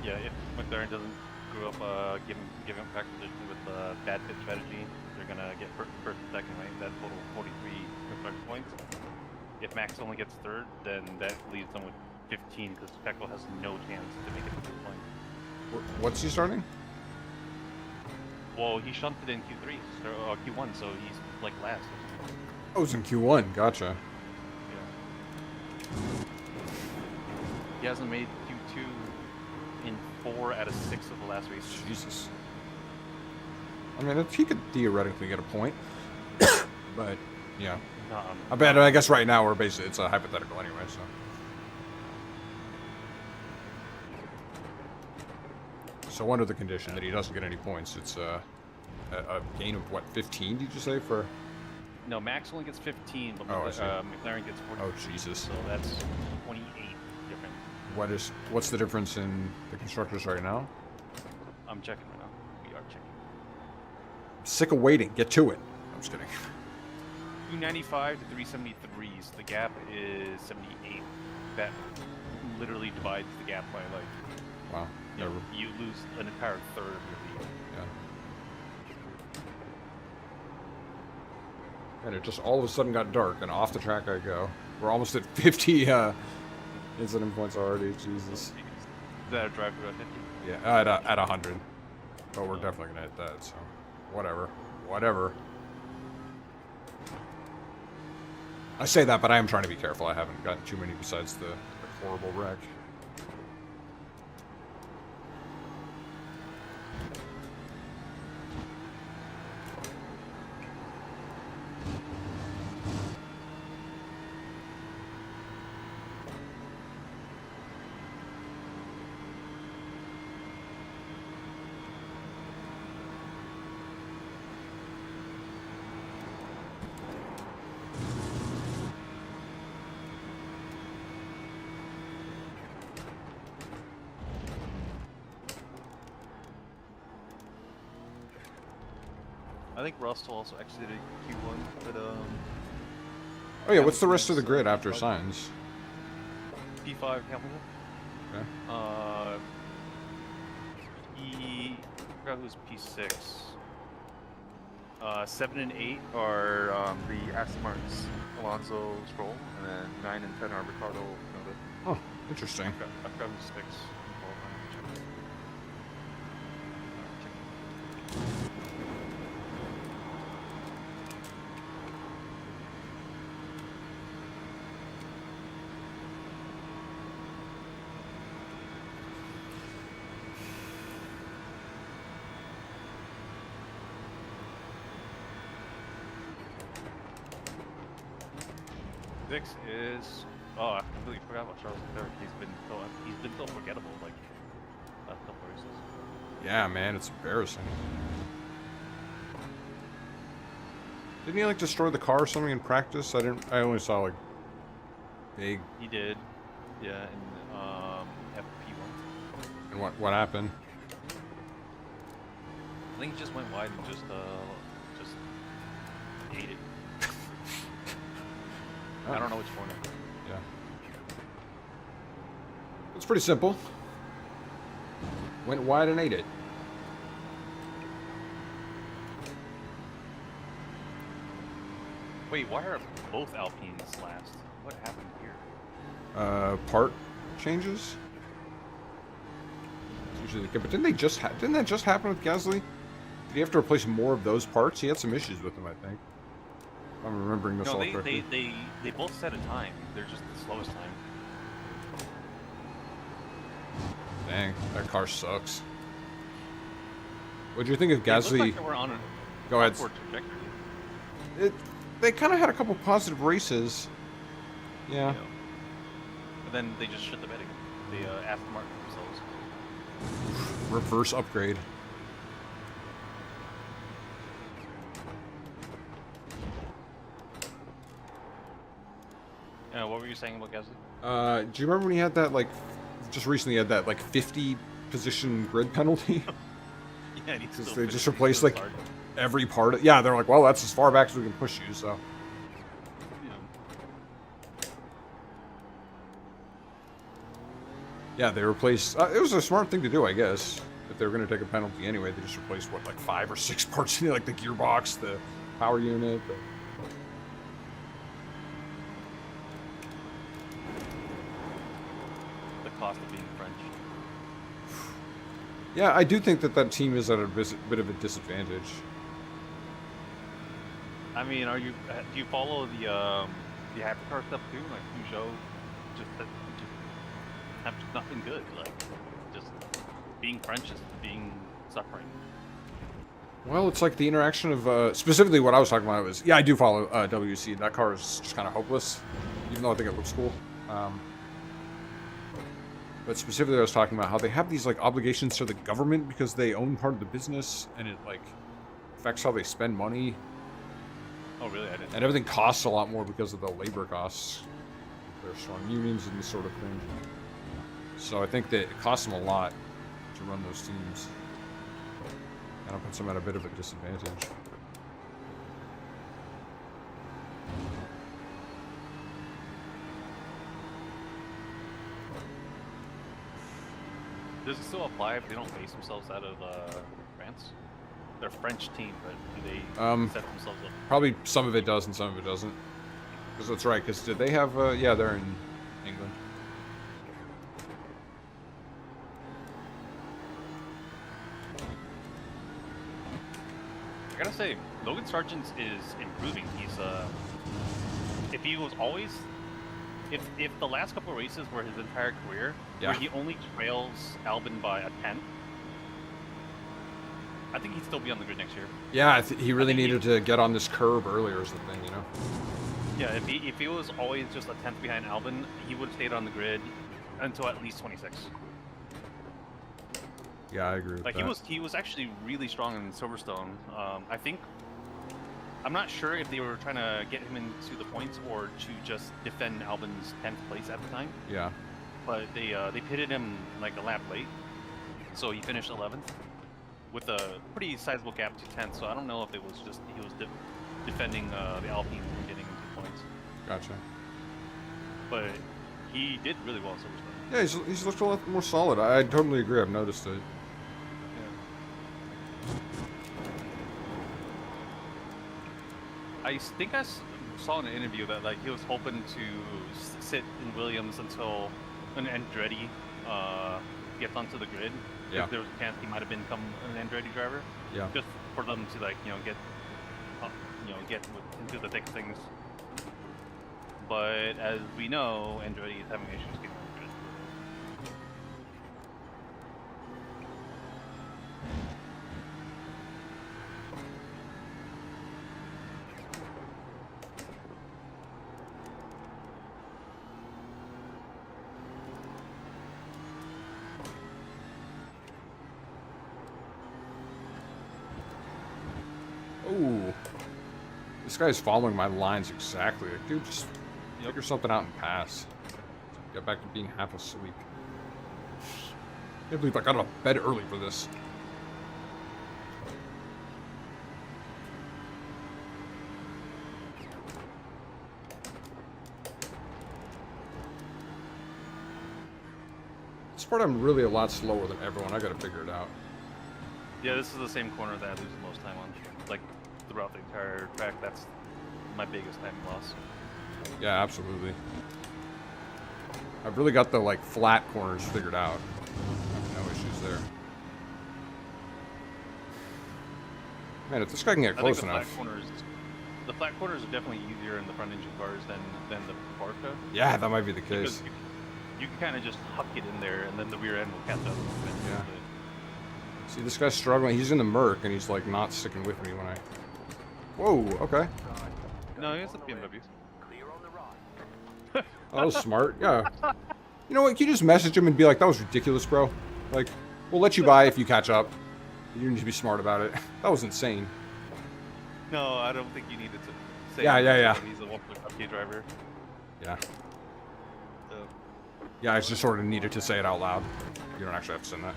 Yeah, if McLaren doesn't screw up, giving up track position with bad pit strategy, they're gonna get first and second, right? That total 43 construction points. If Max only gets third, then that leaves them with 15 because Pecco has no chance to make it to the point. What's he starting? Well, he shunted in Q3 or Q1, so he's like last. Oh, it's in Q1. Gotcha. Yeah. He hasn't made Q2 in 4 out of 6 of the last races. Jesus. I mean, he could theoretically get a point, but yeah. I guess right now we're basically it's a hypothetical anyway. So under the condition that he doesn't get any points, it's a gain of what, 15? Did you say for? No, Max only gets 15, but McLaren gets 40. Oh Jesus! So that's 28 difference. What's the difference in the constructors right now? I'm checking right now. We are checking. I'm sick of waiting. Get to it. I'm just kidding. 295 to 373s. The gap is 78. That literally divides the gap by like. Wow. You lose an entire third of your lead. Yeah. And it just all of a sudden got dark, and off the track I go. We're almost at 50 incident points already. Jesus. Is that a drive through at 50? Yeah, at 100. But we're definitely gonna hit that. So, whatever. I say that, but I am trying to be careful. I haven't gotten too many besides the horrible wreck. I think Russell also exited Q1, but Oh yeah, what's the rest of the grid after signs? P5 Hamilton. Okay. I forgot who's P6. 7 and 8 are the Aston Martins, Alonso, Stroll, and then 9 and 10 are Ricardo. Oh, interesting. I forgot who's 6. Six is I completely forgot about Charles Leclerc. He's been so forgettable like last couple of races. Yeah, man, it's embarrassing. Didn't he like destroy the car or something in practice? I only saw like big. He did, yeah, in FP1. And what happened? I think he just went wide and just ate it. I don't know which corner. Yeah. It's pretty simple. Went wide and ate it. Wait, why are both Alpines last? What happened here? Part changes? It's usually but didn't that just happen with Gasly? Did he have to replace more of those parts? He had some issues with them, I think. I'm remembering this all correctly. They both set a time. They're just the slowest time. Dang, that car sucks. What do you think of It Gasly? looked like they were on a Go ahead. upward trajectory. They kind of had a couple positive races. Yeah. You know. But then they just shit the bed again. They Aston Martin themselves. Reverse upgrade. What were you saying about Gasly? Do you remember when he had that, like, just recently had that, like, 50 position grid penalty? Yeah, and Because they just replaced, like, every part. Yeah, they're like, well, that's as far back as we can push you, so. Yeah. Yeah, they replaced. It was a smart thing to do, I guess. If they were going to take a penalty anyway, they just replaced what, like 5 or 6 parts, like the gearbox, the power unit. The cost of being French. Yeah, I do think that that team is at a bit of a disadvantage. I mean, do you follow the hypercar stuff too? Like Peugeot, just have not been good. Like, just being French is being suffering. Well, it's like the interaction of specifically what I was talking about was, yeah, I do follow WC. That car is just kind of hopeless, even though I think it looks cool. But specifically, I was talking about how they have these like obligations to the government because they own part of the business, and it like affects how they spend money. Oh, really? I didn't. And everything costs a lot more because of the labor costs. They're strong unions and this sort of thing. So I think that it costs them a lot to run those teams. And it puts them at a bit of a disadvantage. Does it still apply if they don't base themselves out of France? They're a French team, but do they set themselves up? Probably some of it does and some of it doesn't. Because that's right, because did they have, yeah, they're in England. I gotta say, Logan Sargent is improving. He's, if he was always, if the last couple of races were his entire career, Yeah. where he only trails Albon by a tenth, I think he'd still be on the grid next year. Yeah, he really needed to get on this curve earlier is the thing, you know? Yeah, if he was always just a tenth behind Albon, he would have stayed on the grid until at least 26. Yeah, I agree with Like that. he was actually really strong in Silverstone. I think I'm not sure if they were trying to get him into the points or to just defend Albon's 10th place at the time. Yeah. But they pitted him like a lap late, so he finished 11th with a pretty sizable gap to 10th. So I don't know if it was just he was defending the Alpine from getting into points. Gotcha. But he did really well in Silverstone. Yeah, he's looked a lot more solid. I totally agree. I've noticed it. I think I saw in an interview that like he was hoping to sit in Williams until an Andretti gets onto the grid. Yeah. If there was a chance he might have become an Andretti driver. Yeah. Just for them to like get into the thick of things. But as we know, Andretti is having issues getting on the grid. Ooh. This guy's following my lines exactly. Like, dude, just figure something out and pass. Get back to being half asleep. I can't believe I got out of bed early for this. This part I'm really a lot slower than everyone. I gotta figure it out. Yeah, this is the same corner that I lose the most time on. Like throughout the entire track, that's my biggest time loss. Yeah, absolutely. I've really got the like flat corners figured out. No issues there. Man, if this guy can get close enough. The flat corners are definitely easier in the front engine cars than the Porsche. Yeah, that might be the case. Because you can kind of just huck it in there, and then the rear end will catch up. Yeah. See, this guy's struggling. He's in the Merc, and he's like not sticking with me when I. Whoa. Okay. No, he has the BMW. Oh, that was smart. Yeah. You know what? You just message him and be like, "That was ridiculous, bro. Like, we'll let you buy if you catch up. You need to be smart about it. That was insane." No, I don't think you needed to say. Yeah. He's a 1.5K driver. Yeah. Yeah, I just sort of needed to say it out loud. You don't actually have to send that.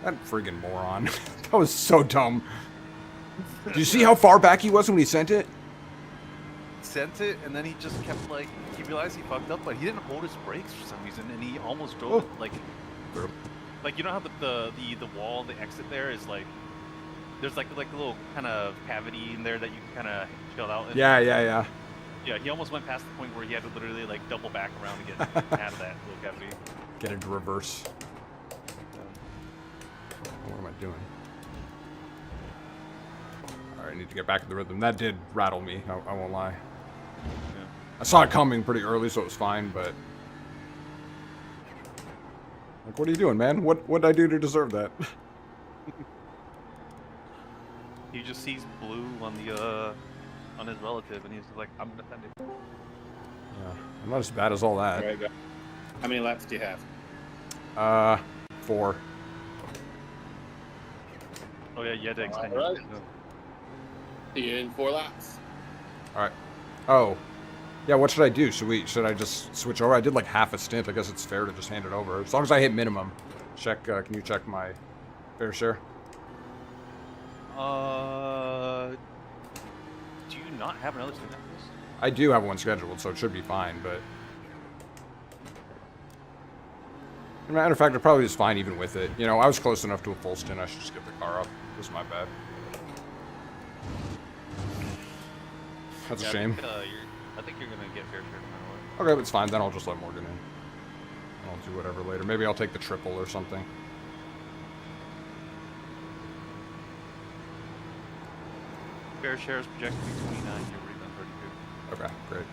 That friggin' moron. That was so dumb. Did you see how far back he was when he sent it? sent it, and then he just kept like he realized he fucked up, but he didn't hold his brakes for some reason, and he almost drove it like you know how the wall, the exit there is like there's like a little kind of cavity in there that you can kind of chill out in. Yeah. Yeah, he almost went past the point where he had to literally like double back around to get out of that little cavity. Get into reverse. What am I doing? Alright, I need to get back in the rhythm. That did rattle me, I won't lie. Yeah. I saw it coming pretty early, so it was fine, but... Like, what are you doing, man? What'd I do to deserve that? He just sees blue on the on his relative, and he's just like, I'm gonna defend it. Yeah, I'm not as bad as all that. There you go. How many laps do you have? 4. Oh yeah, you had to extend Alright. it. See you in 4 laps. Alright. Oh. Yeah, what should I do? Should I just switch over? I did like half a stint. I guess it's fair to just hand it over. As long as I hit minimum. Check, can you check my fair share? Do you not have another stint after this? I do have one scheduled, so it should be fine, but... As a matter of fact, it probably is fine even with it. You know, I was close enough to a full stint, I should just get the car up. This is my bad. That's a shame. I think you're gonna get fair share no matter Okay, but it's fine, then I'll just let Morgan in. I'll do whatever later. Maybe I'll take the triple or something. what. Fair share is projected to be 29. You're already done 32. Okay, great.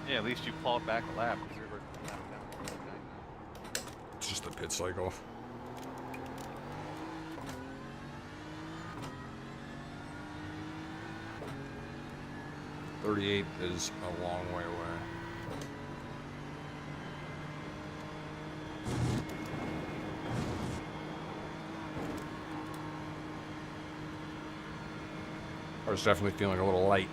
Yeah, at least you clawed back a lap. Because you're a lap down. It's just the pit cycle. .38 is a long way away. I was definitely feeling a little light.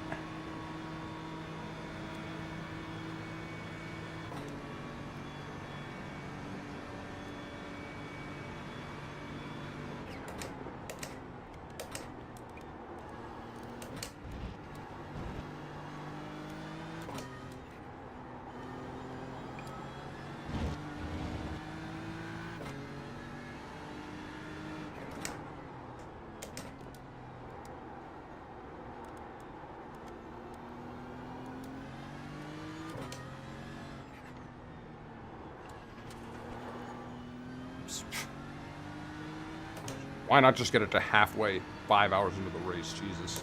Why not just get it to halfway 5 hours into the race? Jesus.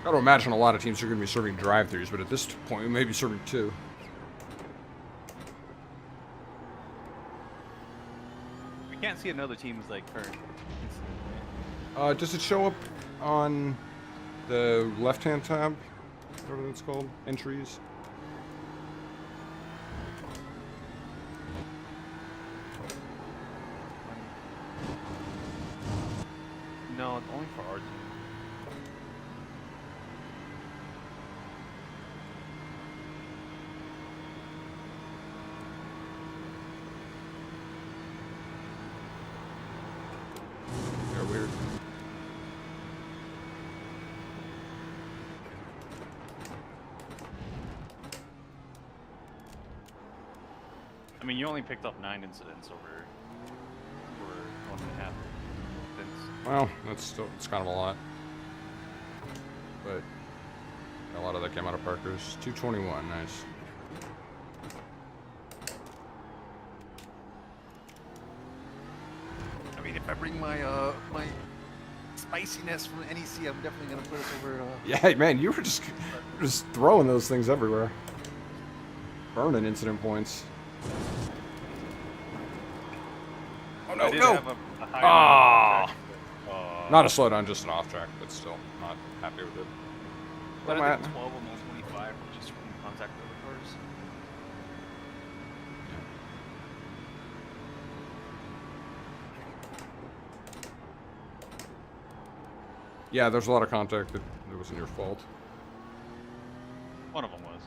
Gotta imagine a lot of teams are going to be serving drive-thrus, but at this point, we may be serving 2. We can't see another team's like current. Does it show up on the left-hand tab? Whatever it's called? Entries? No, it's only for our team. They're weird. I mean, you only picked up 9 incidents over 1.5 incidents. Well, it's kind of a lot. But a lot of that came out of Parker's. 221, nice. I mean, if I bring my my spiciness from NEC, I'm definitely gonna put us over. Yeah, man, you were just throwing those things everywhere. Burning incident points. Oh no, no! Ah! Not a slowdown, just an off track, but still not happy with it. But Where I am I think at? 12 almost 25, which is from contact with the cars. Yeah, there's a lot of contact that it wasn't your fault. One of them was.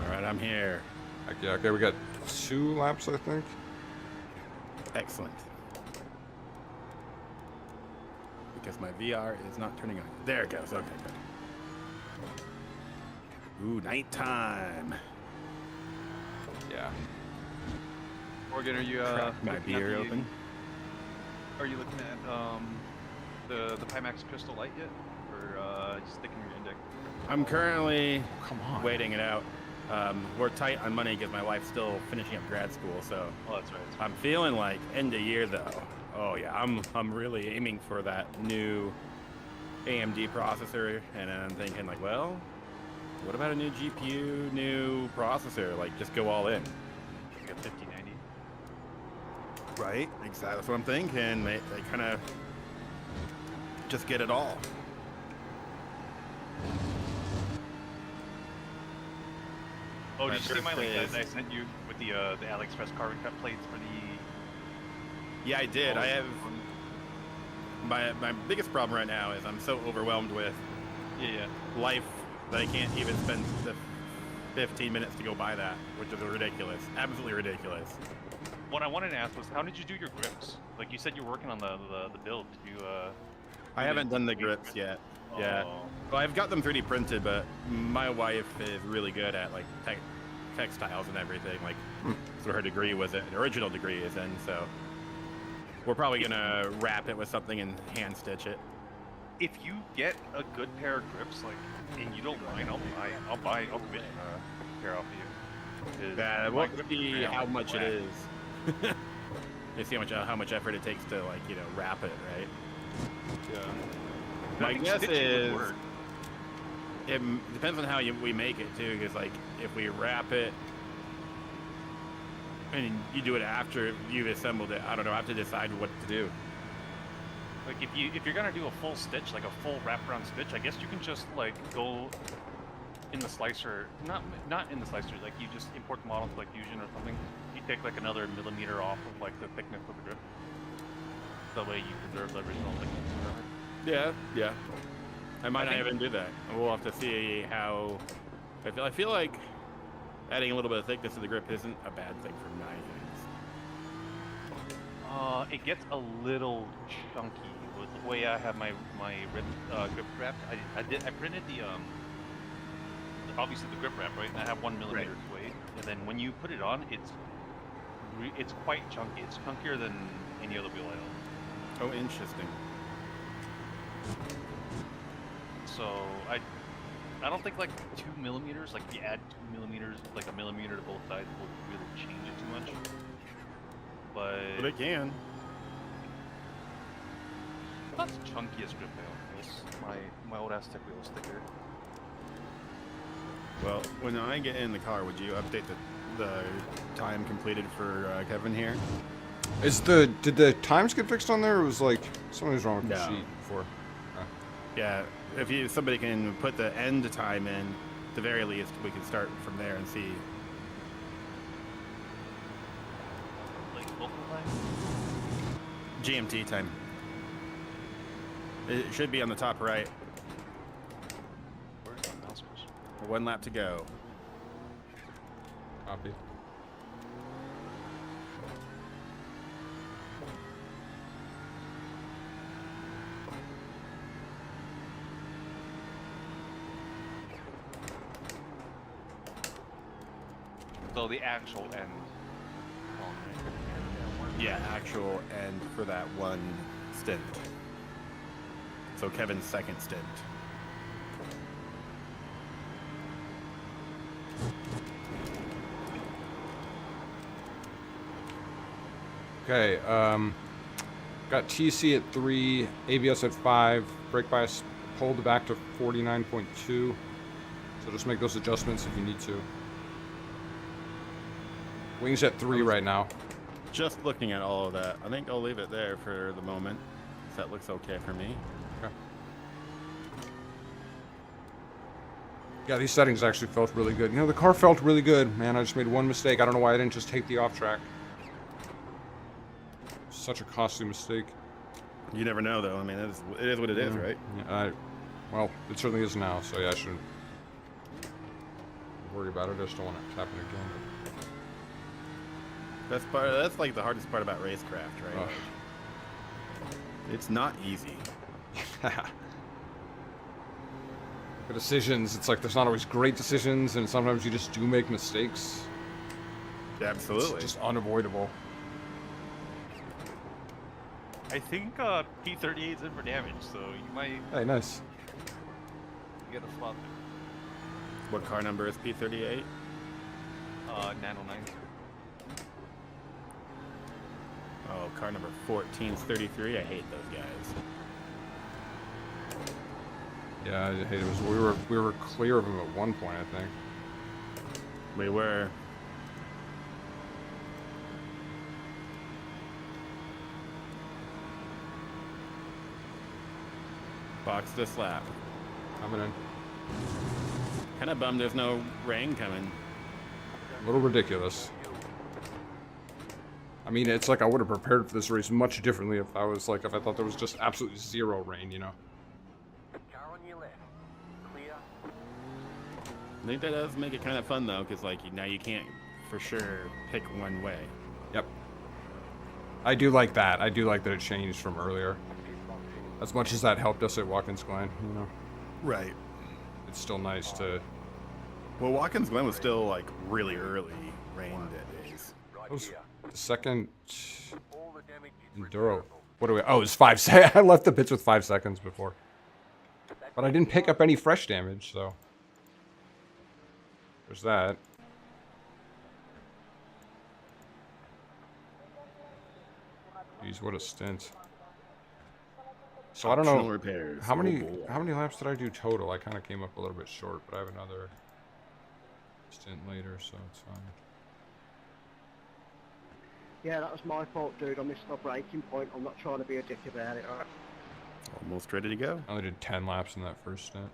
All right, I'm here. Heck yeah, okay, we got 2 laps, I think. Excellent. Because my VR is not turning on. There it goes. Okay, good. Ooh, nighttime. Yeah. Morgan, are you Crack my looking at beer the- open. Are you looking at the Pimax Crystal Light yet, or just sticking your index? I'm currently Come on. waiting it out. We're tight on money because my wife's still finishing up grad school, so Oh, that's right. I'm feeling like end of year though. Oh yeah, I'm really aiming for that new AMD processor, and I'm thinking like, well, what about a new GPU, new processor? Like, just go all in. Like a 5090. Right, exactly. That's what I'm thinking. They kind of just get it all. Oh, My did you see my link birthday that I sent you with the AliExpress carbon cut plates for the? Yeah, I did. I have my biggest problem right now is I'm so overwhelmed with Yeah. life that I can't even spend the 15 minutes to go buy that, which is ridiculous. Absolutely ridiculous. What I wanted to ask was, how did you do your grips? Like you said, you're working on the build. Did you? I haven't done the grips yet. Yeah. Oh. Well, I've got them 3D printed, but my wife is really good at like textiles and everything. Like, that's what her degree was in, the original degree is in. So we're probably gonna wrap it with something and hand stitch it. If you get a good pair of grips, like, and you don't mind, I'll commission a pair off of you. 'Cause Yeah, my we'll grips see are how much it whack. is. You see how much effort it takes to, like, you know, wrap it, right? Yeah. My I think guess stitching would is work. it depends on how we make it too, because like if we wrap it and you do it after you've assembled it, I don't know. I have to decide what to do. Like if you're gonna do a full stitch, like a full wraparound stitch, I guess you can just like go in the slicer, not in the slicer, like you just import the model to like Fusion or something. You take like another millimeter off of like the thickness of the grip. That way you preserve the original thickness. Yeah. I might not even do that. We'll have to see how. I feel like adding a little bit of thickness to the grip isn't a bad thing for my things. It gets a little chunky with the way I have my grip wrapped. I printed the obviously the grip wrap, right? And I have 1 millimeter weight, and then when you put it on, it's quite chunky. It's chunkier than any other wheel I own. Oh, interesting. So I don't think like 2 millimeters, like if you add 2 millimeters, like a millimeter to both sides, will really change it too much. But it can. That's the chunkiest grip I own. This my old Aztec wheel sticker. Well, when I get in the car, would you update the time completed for Kevin here? Did the times get fixed on there? Or was like something's wrong with the No. sheet before? Yeah, if somebody can put the end time in, at the very least, we can start from there and see. Like local time? GMT time. It should be on the top right. Where's my mouse cursor? 1 lap to go. Copy. So the actual end. Yeah, actual end for that one stint. So Kevin's second stint. Okay, got TC at 3, ABS at 5, brake bias pulled back to 49.2. So just make those adjustments if you need to. Wings at 3 right now. Just looking at all of that, I think I'll leave it there for the moment. If that looks okay for me. Okay. Yeah, these settings actually felt really good. You know, the car felt really good, man. I just made one mistake. I don't know why I didn't just take the off track. Such a costly mistake. You never know, though. I mean, it is what it is, right? Yeah, well, it certainly is now, so yeah, I shouldn't worry about it. I just don't want it to happen again. That's like the hardest part about racecraft, right? Ugh. It's not easy. The decisions, it's like there's not always great decisions, and sometimes you just do make mistakes. Absolutely. It's just unavoidable. I think P38 is in for damage, so you might Hey, nice. get a spot What car number is P38? there. Nano 9. Oh, car number 14's 33. I hate those guys. Yeah, I hate it. We were clear of him at one point, I think. We were. Box this lap. Coming in. Kind of bummed there's no rain coming. A little ridiculous. I mean, it's like I would have prepared for this race much differently if I thought there was just absolutely zero rain, you know? Car on your left. Clear. I think that does make it kind of fun, though, because, like, now you can't for sure pick one way. Yep. I do like that. I do like that it changed from earlier. As much as that helped us at Watkins Glen, you know? Right. It's still nice to... Well, Watkins Glen was still, like, really early rain days. Right That was here. the second All the damage is enduro. repairable. What do we... Oh, it was 5 seconds. I left the pits with 5 seconds before. But I didn't pick up any fresh damage, so... There's that. Jeez, what a stint. So I don't Optional know repairs. how many Oh, boy. how many laps did I do total? I kind of came up a little bit short, but I have another stint later, so it's fine. Yeah, that was my fault, dude. I missed my braking point. I'm not trying to be a dick about it, alright? Almost ready to go. I only did 10 laps in that first stint.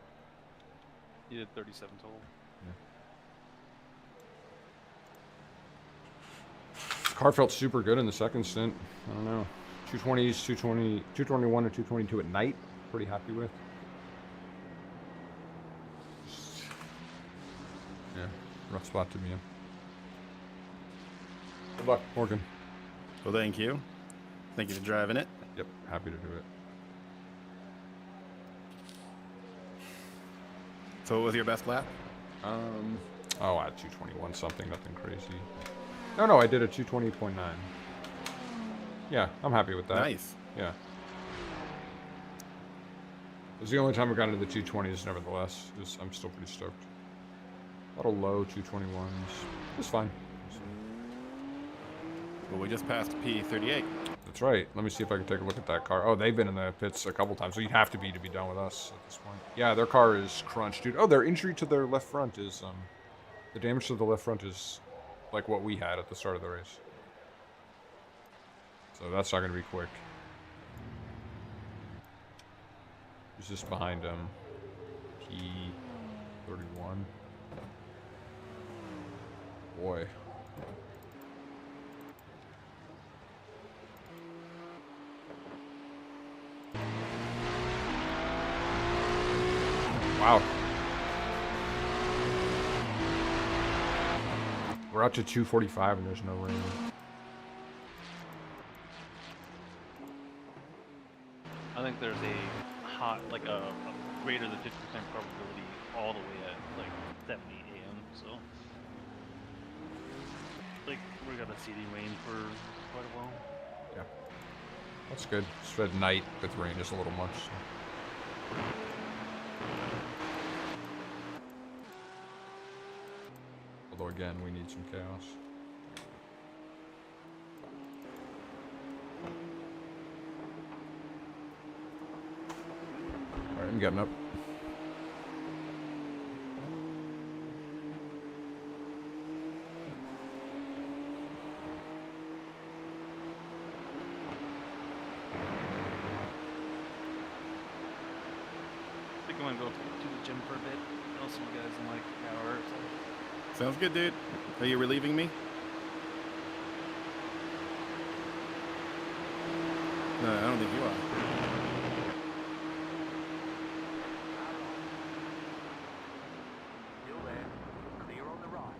You did 37 total. Car felt super good in the second stint. I don't know. 220s, 221 and 222 at night. Pretty happy with. Yeah, rough spot to be in. Good luck, Morgan. Well, thank you. Thank you for driving it. Yep, happy to do it. So what was your best lap? Oh, at 221 something, nothing crazy. No, I did a 220.9. Yeah, I'm happy with that. Nice. Yeah. It was the only time I got into the 220s, nevertheless. I'm still pretty stoked. A lot of low 221s. It's fine. Well, we just passed P38. That's right. Let me see if I can take a look at that car. Oh, they've been in the pits a couple times, so you'd have to be done with us at this point. Yeah, their car is crunched, dude. Oh, their injury to their left front is, the damage to the left front is like what we had at the start of the race. So that's not going to be quick. Who's just behind him? P31. Boy. Wow. We're out to 245 and there's no rain. I think there's a greater than 50% probability all the way at like 7, 8 a.m. So, like, we're gonna see the rain for quite a while. Yeah. That's good. Just at night with rain is a little much. So. Although again, we need some chaos. Alright, I'm getting up. I think I'm gonna go to the gym for a bit. I'll see you guys in like an hour or so. Sounds good, dude. Are you relieving me? No, I don't think you are. Still there. Clear on the right.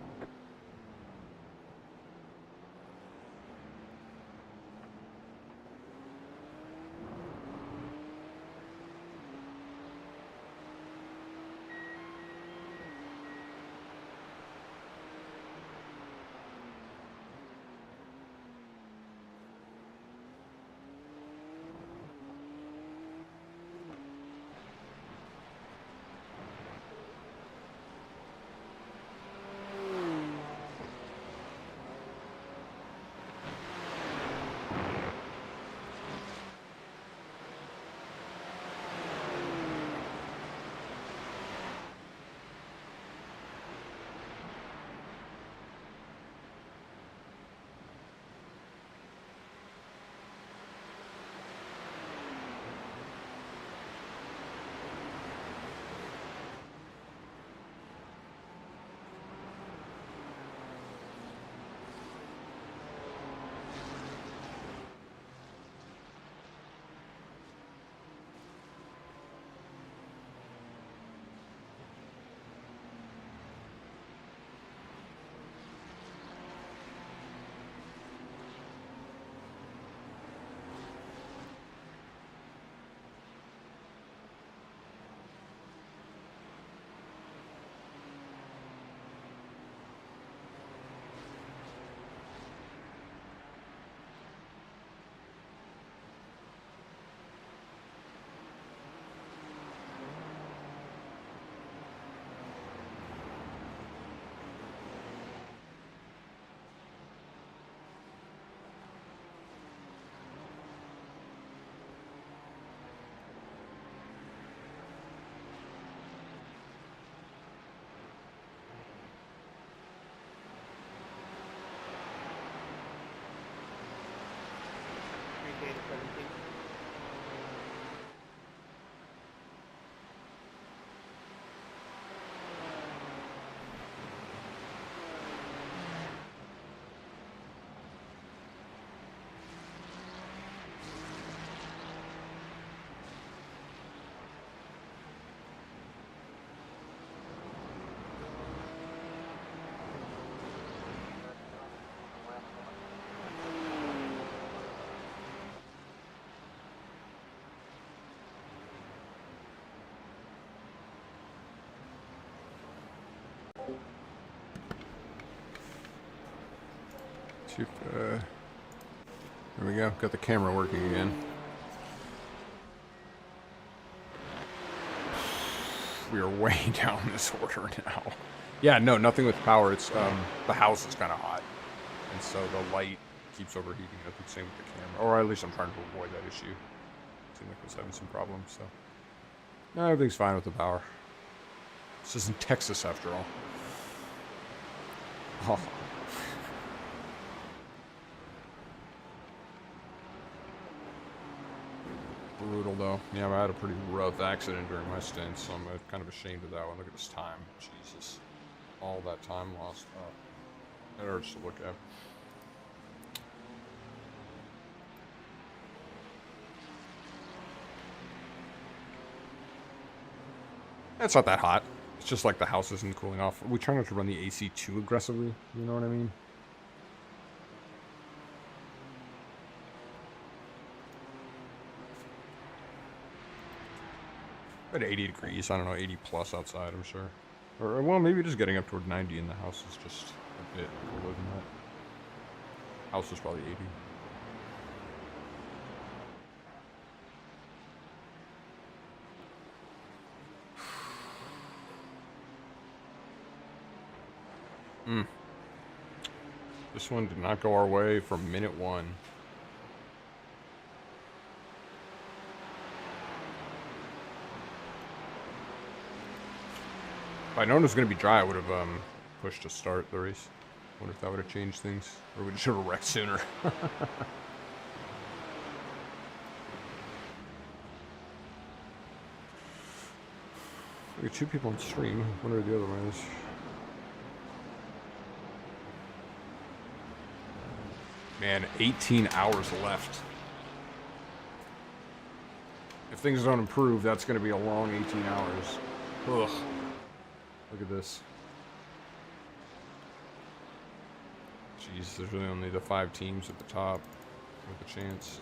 Appreciate it, 17. See if, there we go. Got the camera working again. We are way down this order now. Yeah, no, nothing with power. It's the house is kind of hot, and so the light keeps overheating. I think same with the camera, or at least I'm trying to avoid that issue. Seems like it's having some problems. So no, everything's fine with the power. This isn't Texas after all. Oh. Brutal though. Yeah, I had a pretty rough accident during my stint, so I'm kind of ashamed of that one. Look at this time. Jesus. All that time lost. Oh. It hurts to look at. It's not that hot. It's just like the house isn't cooling off. We try not to run the AC too aggressively. You know what I mean? At 80 degrees, I don't know, 80 plus outside, I'm sure. Or, well, maybe just getting up toward 90 in the house is just a bit cooler than that. House is probably 80. This one did not go our way from minute one. If I'd known it was going to be dry, I would have pushed to start the race. Wonder if that would have changed things. Or we should have wrecked sooner. We got 2 people on stream. Wonder who the other one is. Man, 18 hours left. if things don't improve, that's going to be a long 18 hours. Ugh. Look at this. Jeez, there's really only the 5 teams at the top with a chance.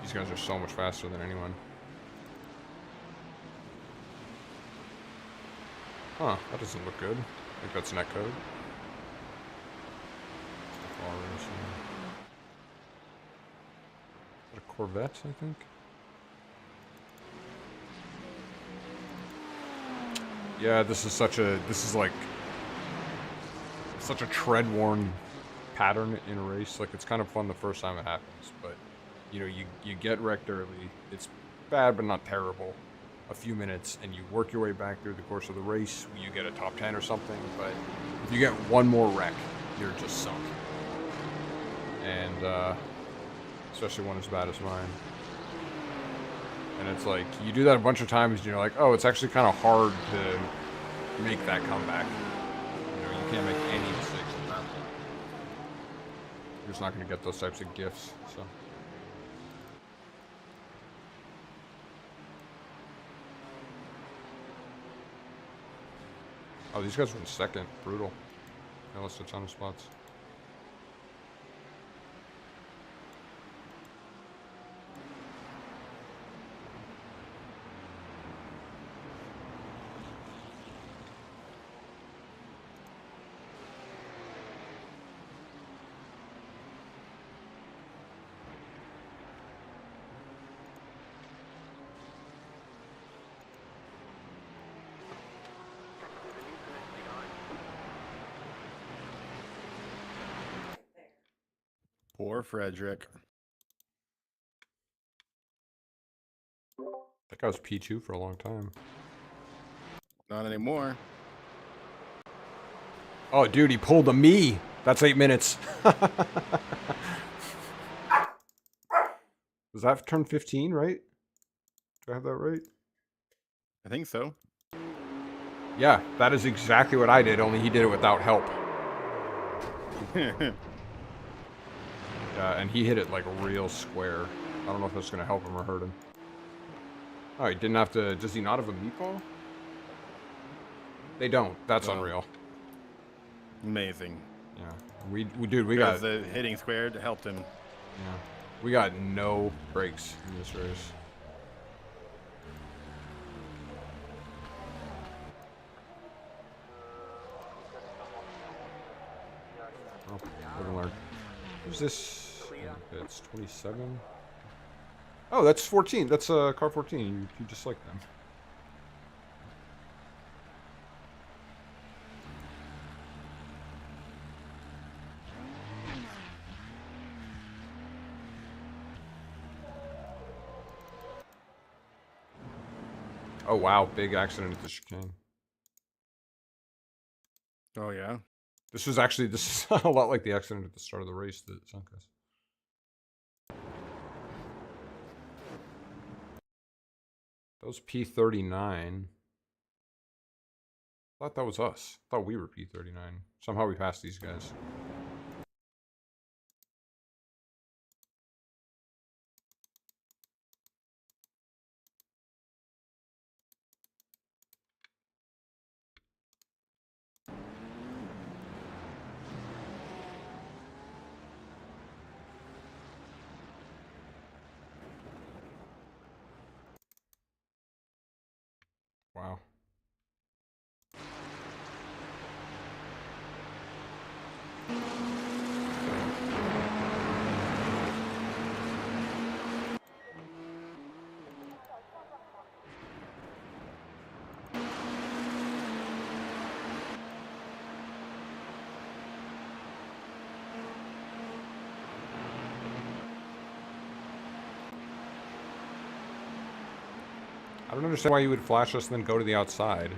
These guys are so much faster than anyone. Huh, that doesn't look good. I think that's netcode. Is that a Corvette, I think? Yeah, this is like such a tread-worn pattern in a race. Like, it's kind of fun the first time it happens, but you know, you get wrecked early. It's bad, but not terrible. A few minutes, and you work your way back through the course of the race. You get a top 10 or something, but if you get one more wreck, you're just sunk. And especially one as bad as mine. And it's like, you do that a bunch of times, and you're like, oh, it's actually kind of hard to make that comeback. You know, you can't make any mistakes at that point. You're just not going to get those types of gifts, so. Oh, these guys were in second. Brutal. They lost a ton of spots. Poor Frederick. That guy was P2 for a long time. Not anymore. Oh, dude, he pulled a me. That's 8 minutes. Was that turn 15, right? Do I have that right? I think so. Yeah, that is exactly what I did, only he did it without help. And he hit it like real square. I don't know if that's going to help him or hurt him. Oh, he didn't have to... Does he not have a meatball? They don't. That's unreal. Amazing. Yeah. We got... the hitting squared helped him. Yeah. We got no breaks in this race. Oh, live and learn. Who's this? It's 27. Oh, that's 14. That's car 14. You just like them. Oh wow, big accident at the chicane. Oh yeah. This is a lot like the accident at the start of the race that sunk us. That was P39. I thought that was us. I thought we were P39. Somehow we passed these guys. Wow. I don't understand why you would flash us and then go to the outside.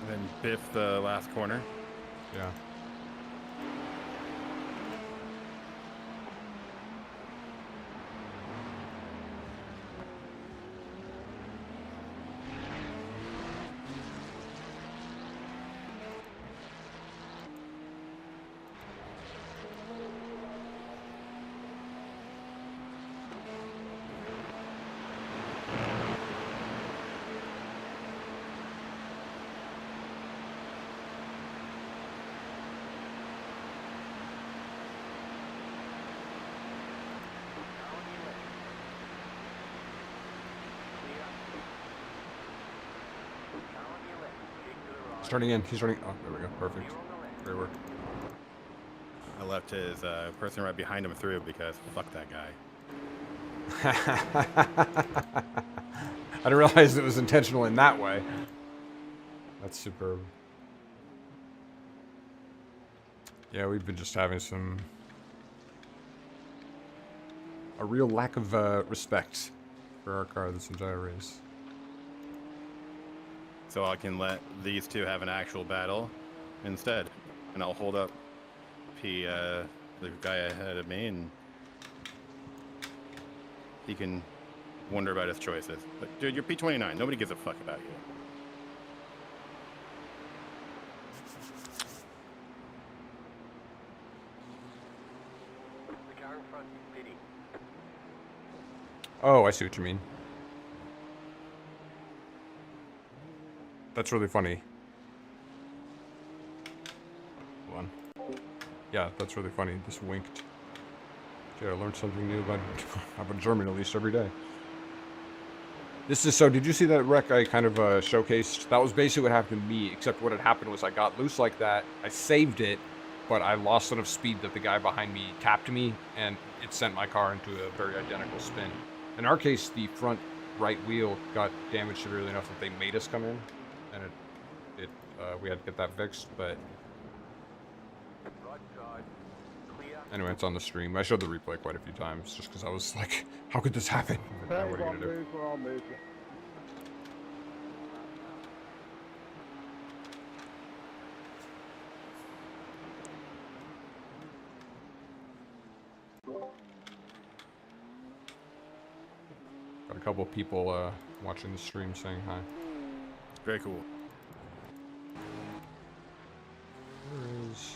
And then biff the last corner. Yeah. He's turning in. He's turning. Oh, there we go. Perfect. Great work. I left his person right behind him through because fuck that guy. I didn't realize it was intentional in that way. That's superb. Yeah, we've been just having a real lack of respect for our car this entire race. So I can let these two have an actual battle instead, and I'll hold up the guy ahead of me, and he can wonder about his choices. But dude, you're P29. Nobody gives a fuck about you. The car in front is pitting. Oh, I see what you mean. That's really funny. Hold on. Yeah, that's really funny. This winked. Okay, I learned something new about German at least every day. This is so. Did you see that wreck I kind of showcased? That was basically what happened to me. Except what had happened was I got loose like that. I saved it, but I lost enough speed that the guy behind me tapped me, and it sent my car into a very identical spin. In our case, the front right wheel got damaged severely enough that they made us come in, and we had to get that fixed. But Right side. Clear. anyway, it's on the stream. I showed the replay quite a few times just because I was like, how could this happen? But now what are you gonna do? Move or I'll move you. Got a couple of people watching the stream saying hi. Very cool. Where is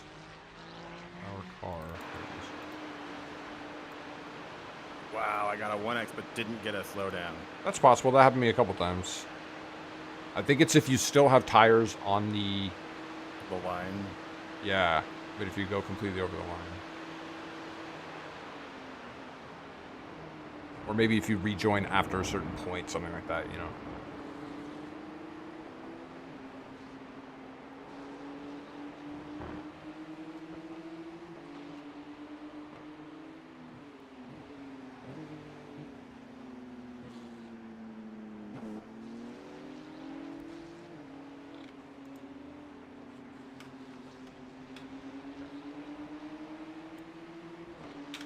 our car? There it is. Wow, I got a 1X but didn't get a slowdown. That's possible. That happened to me a couple times. I think it's if you still have tires on the line. Yeah, but if you go completely over the line. Or maybe if you rejoin after a certain point, something like that, you know.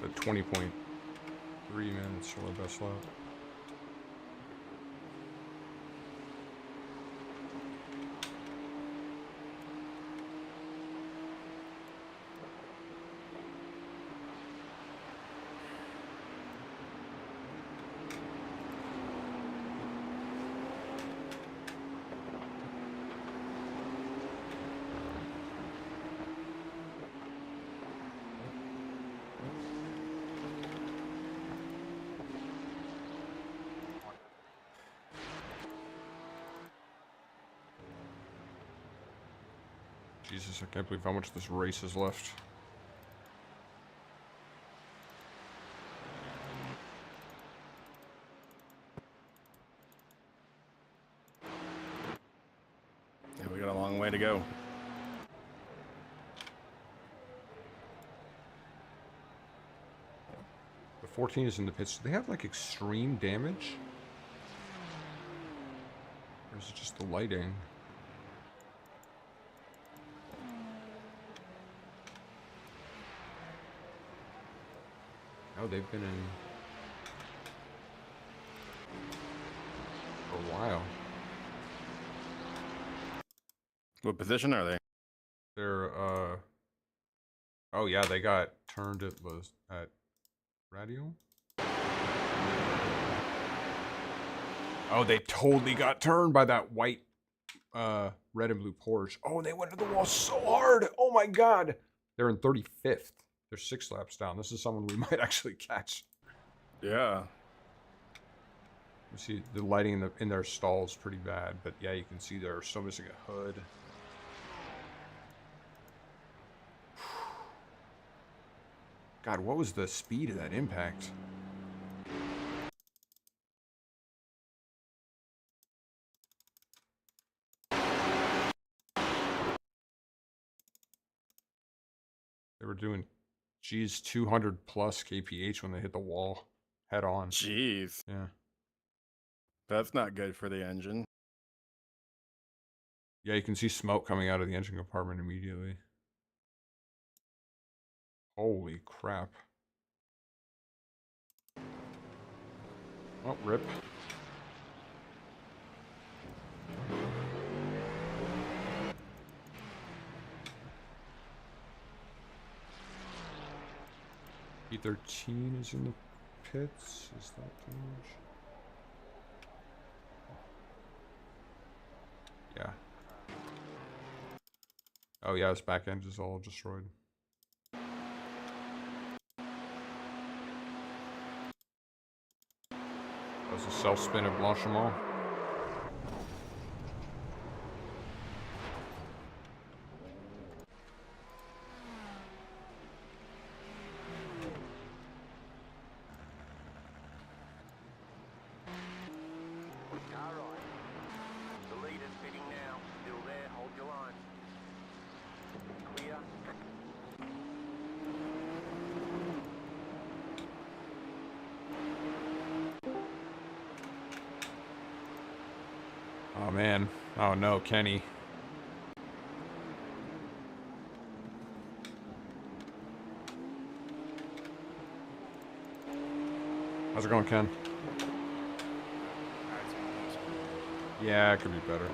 The 20.3 minutes for our best lap. Jesus, I can't believe how much this race is left. Yeah, we got a long way to go. The 14 is in the pits. Do they have like extreme damage? Or is it just the lighting? Oh, they've been in for a while. What position are they? They're oh yeah, they got turned at radio. Oh, they totally got turned by that white red and blue Porsche. Oh, they went to the wall so hard. Oh my god. They're in 35th. They're 6 laps down. This is someone we might actually catch. Yeah. You see the lighting in their stalls pretty bad, but yeah, you can see they're still missing a hood. God, what was the speed of that impact? They were doing, geez, 200 plus kph when they hit the wall head on. Jeez. Yeah. That's not good for the engine. Yeah, you can see smoke coming out of the engine compartment immediately. Holy crap. Oh, rip. P13 is in the pits. Is that damage? Yeah. Oh yeah, his back end is all destroyed. That was a self-spin of Blanchiment. Alright. The leader's fitting now. Still there, hold your line. Clear. Oh man. Oh no, Kenny. How's it going, Ken? Yeah, it could be better.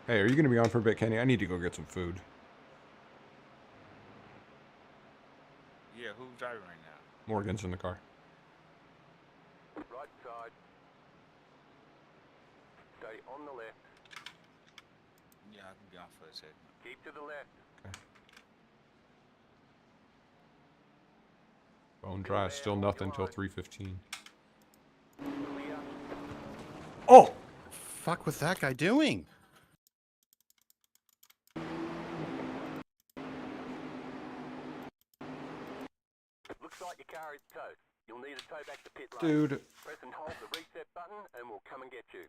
Hey, are you going to be on for a bit, Kenny? I need to go get some food. Yeah, who's driving right now? Morgan's in the car. Right side. Stay on the left. Yeah, I can be off for a second. Keep to the left. Bone dry, still nothing till 3:15. Clear. Oh! Fuck was that guy doing? Looks like your car is toast. You'll need a tow back to pit lane. Dude. Press and hold the reset button and we'll come and get you.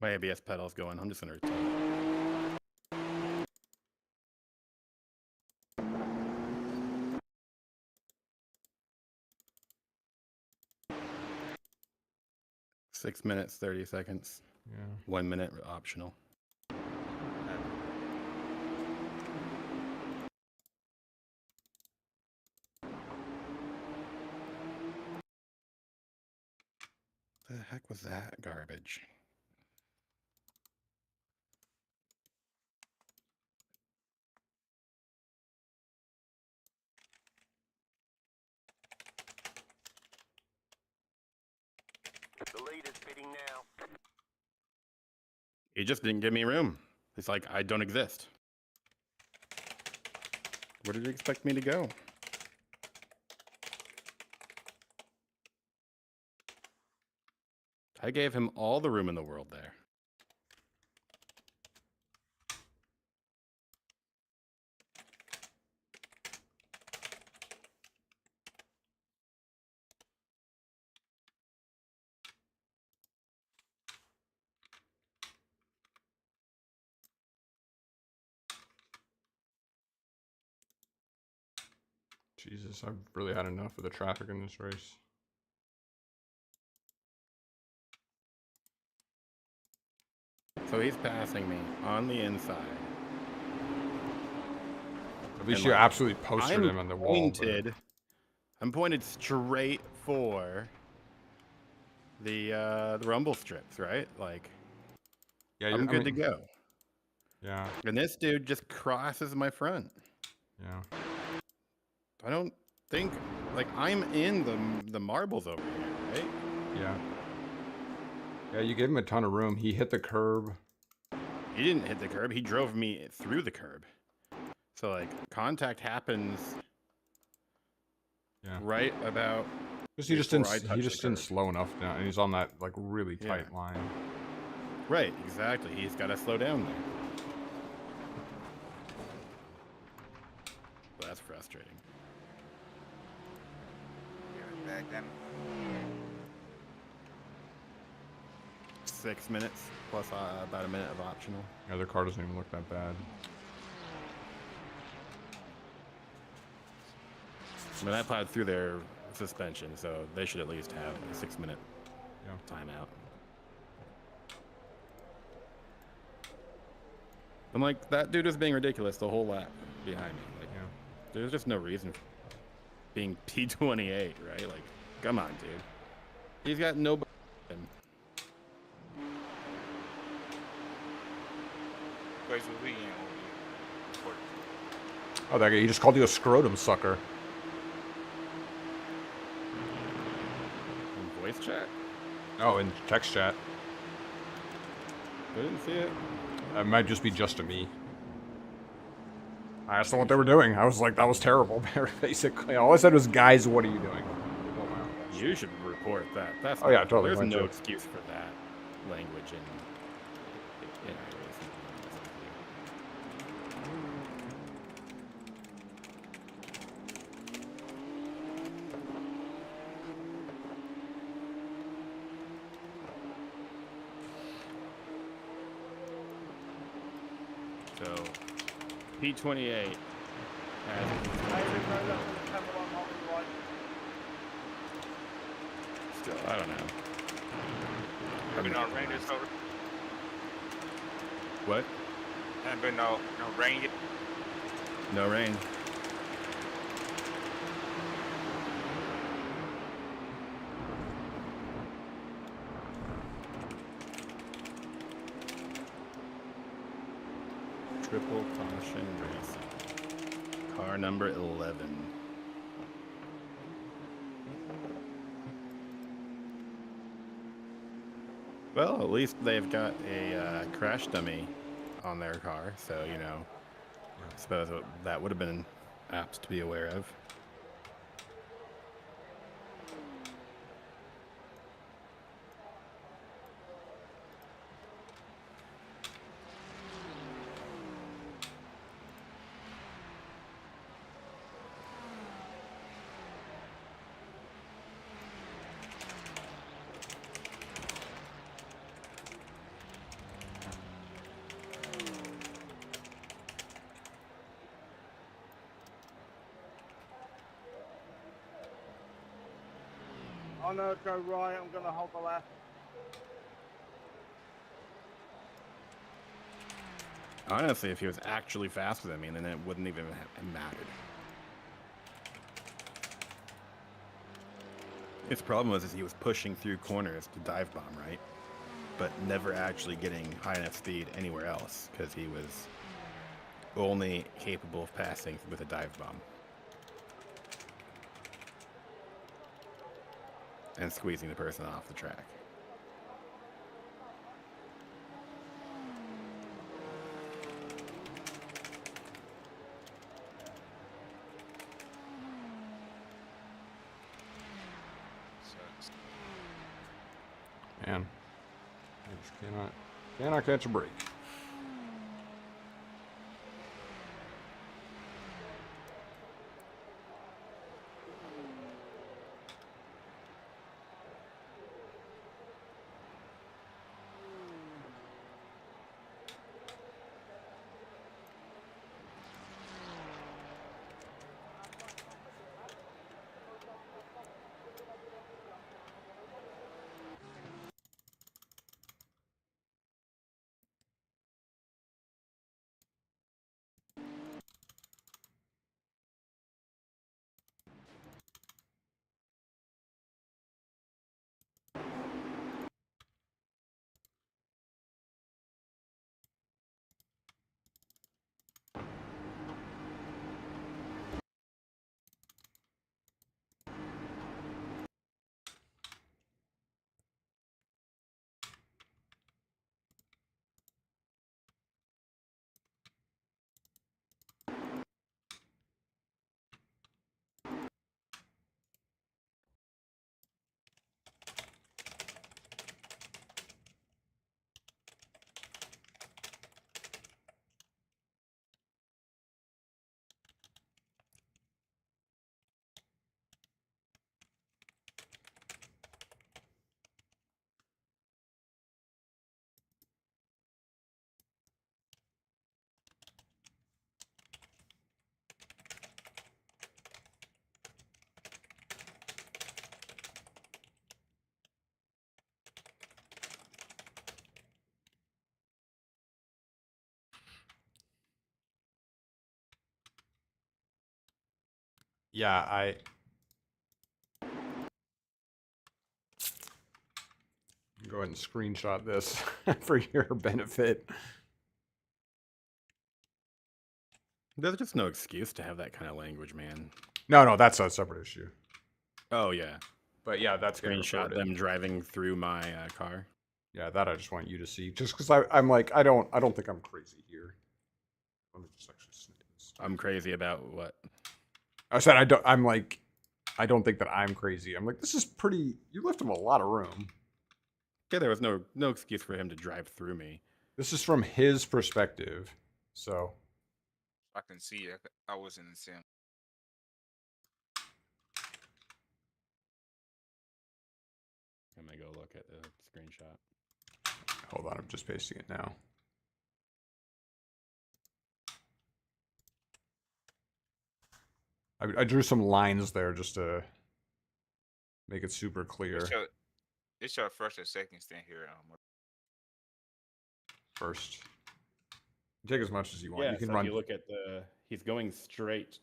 My ABS pedal's going. I'm just gonna return. Six minutes, 30 seconds. Yeah. 1 minute optional. The heck was that garbage? The leader's fitting now. He just didn't give me room. It's like I don't exist. Where did you expect me to go? I gave him all the room in the world there. Jesus, I've really had enough of the traffic in this race. So he's passing me on the inside. At least And, you like, absolutely posted him on the wall. Pointed, I'm pointed straight for the rumble strips, right? Like, Yeah, I'm good to go. Yeah. And this dude just crosses my front. Yeah. I don't think, like, I'm in the marbles over here, right? Yeah. Yeah, you gave him a ton of room. He hit the curb. He didn't hit the curb. He drove me through the curb. So, like, contact happens right about. Because he just didn't slow enough down, and he's on that like really tight line. Right, exactly. He's got to slow down there. Well, that's frustrating. Then 6 minutes plus about a minute of optional. Yeah, their car doesn't even look that bad. I mean, I plowed through their suspension, so they should at least have a 6 minute timeout. I'm like, that dude was being ridiculous the whole lap behind me. Like, there's just no reason for being P28, right? Like, come on, dude. He's got no. Oh, that guy, he just called you a scrotum sucker. In voice chat? Oh, in text chat. I didn't see it. It might just be just to me. I asked them what they were doing. I was like, that was terrible. Basically, all I said was, guys, what are you doing? You should report that. That's oh yeah, totally. There's no too. excuse for that language in So, P28 has still, I don't know. Have been no rain this over. What? Haven't been no rain yet. No rain. Triple caution racing. Car number 11. Well, at least they've got a crash dummy on their car, so, you know, I suppose that would have been apt to be aware of. I'm gonna go right, I'm gonna hold the left. Honestly, if he was actually faster than me, then it wouldn't even have mattered. His problem was he was pushing through corners to dive bomb, right? But never actually getting high enough speed anywhere else, because he was only capable of passing with a dive bomb. And squeezing the person off the track. Man, I just cannot catch a break. Yeah, go ahead and screenshot this for your benefit. There's just no excuse to have that kind of language, man. No, that's a separate issue. Oh yeah. But yeah, that's getting Screenshot reported. them driving through my car. Yeah, that I just want you to see. Just because I'm like, I don't think I'm crazy here. Let me just actually snip this. I'm crazy about what? I said I don't think that I'm crazy. I'm like, this is pretty. You left him a lot of room. Yeah, there was no excuse for him to drive through me. This is from his perspective, so. I can see it. I was in the sim. I'm gonna go look at the screenshot. Hold on, I'm just pasting it now. I drew some lines there just to make it super clear. It's your first or second stint here. First. Take as much as you want. Yeah, You can so run. if you look at he's going straight,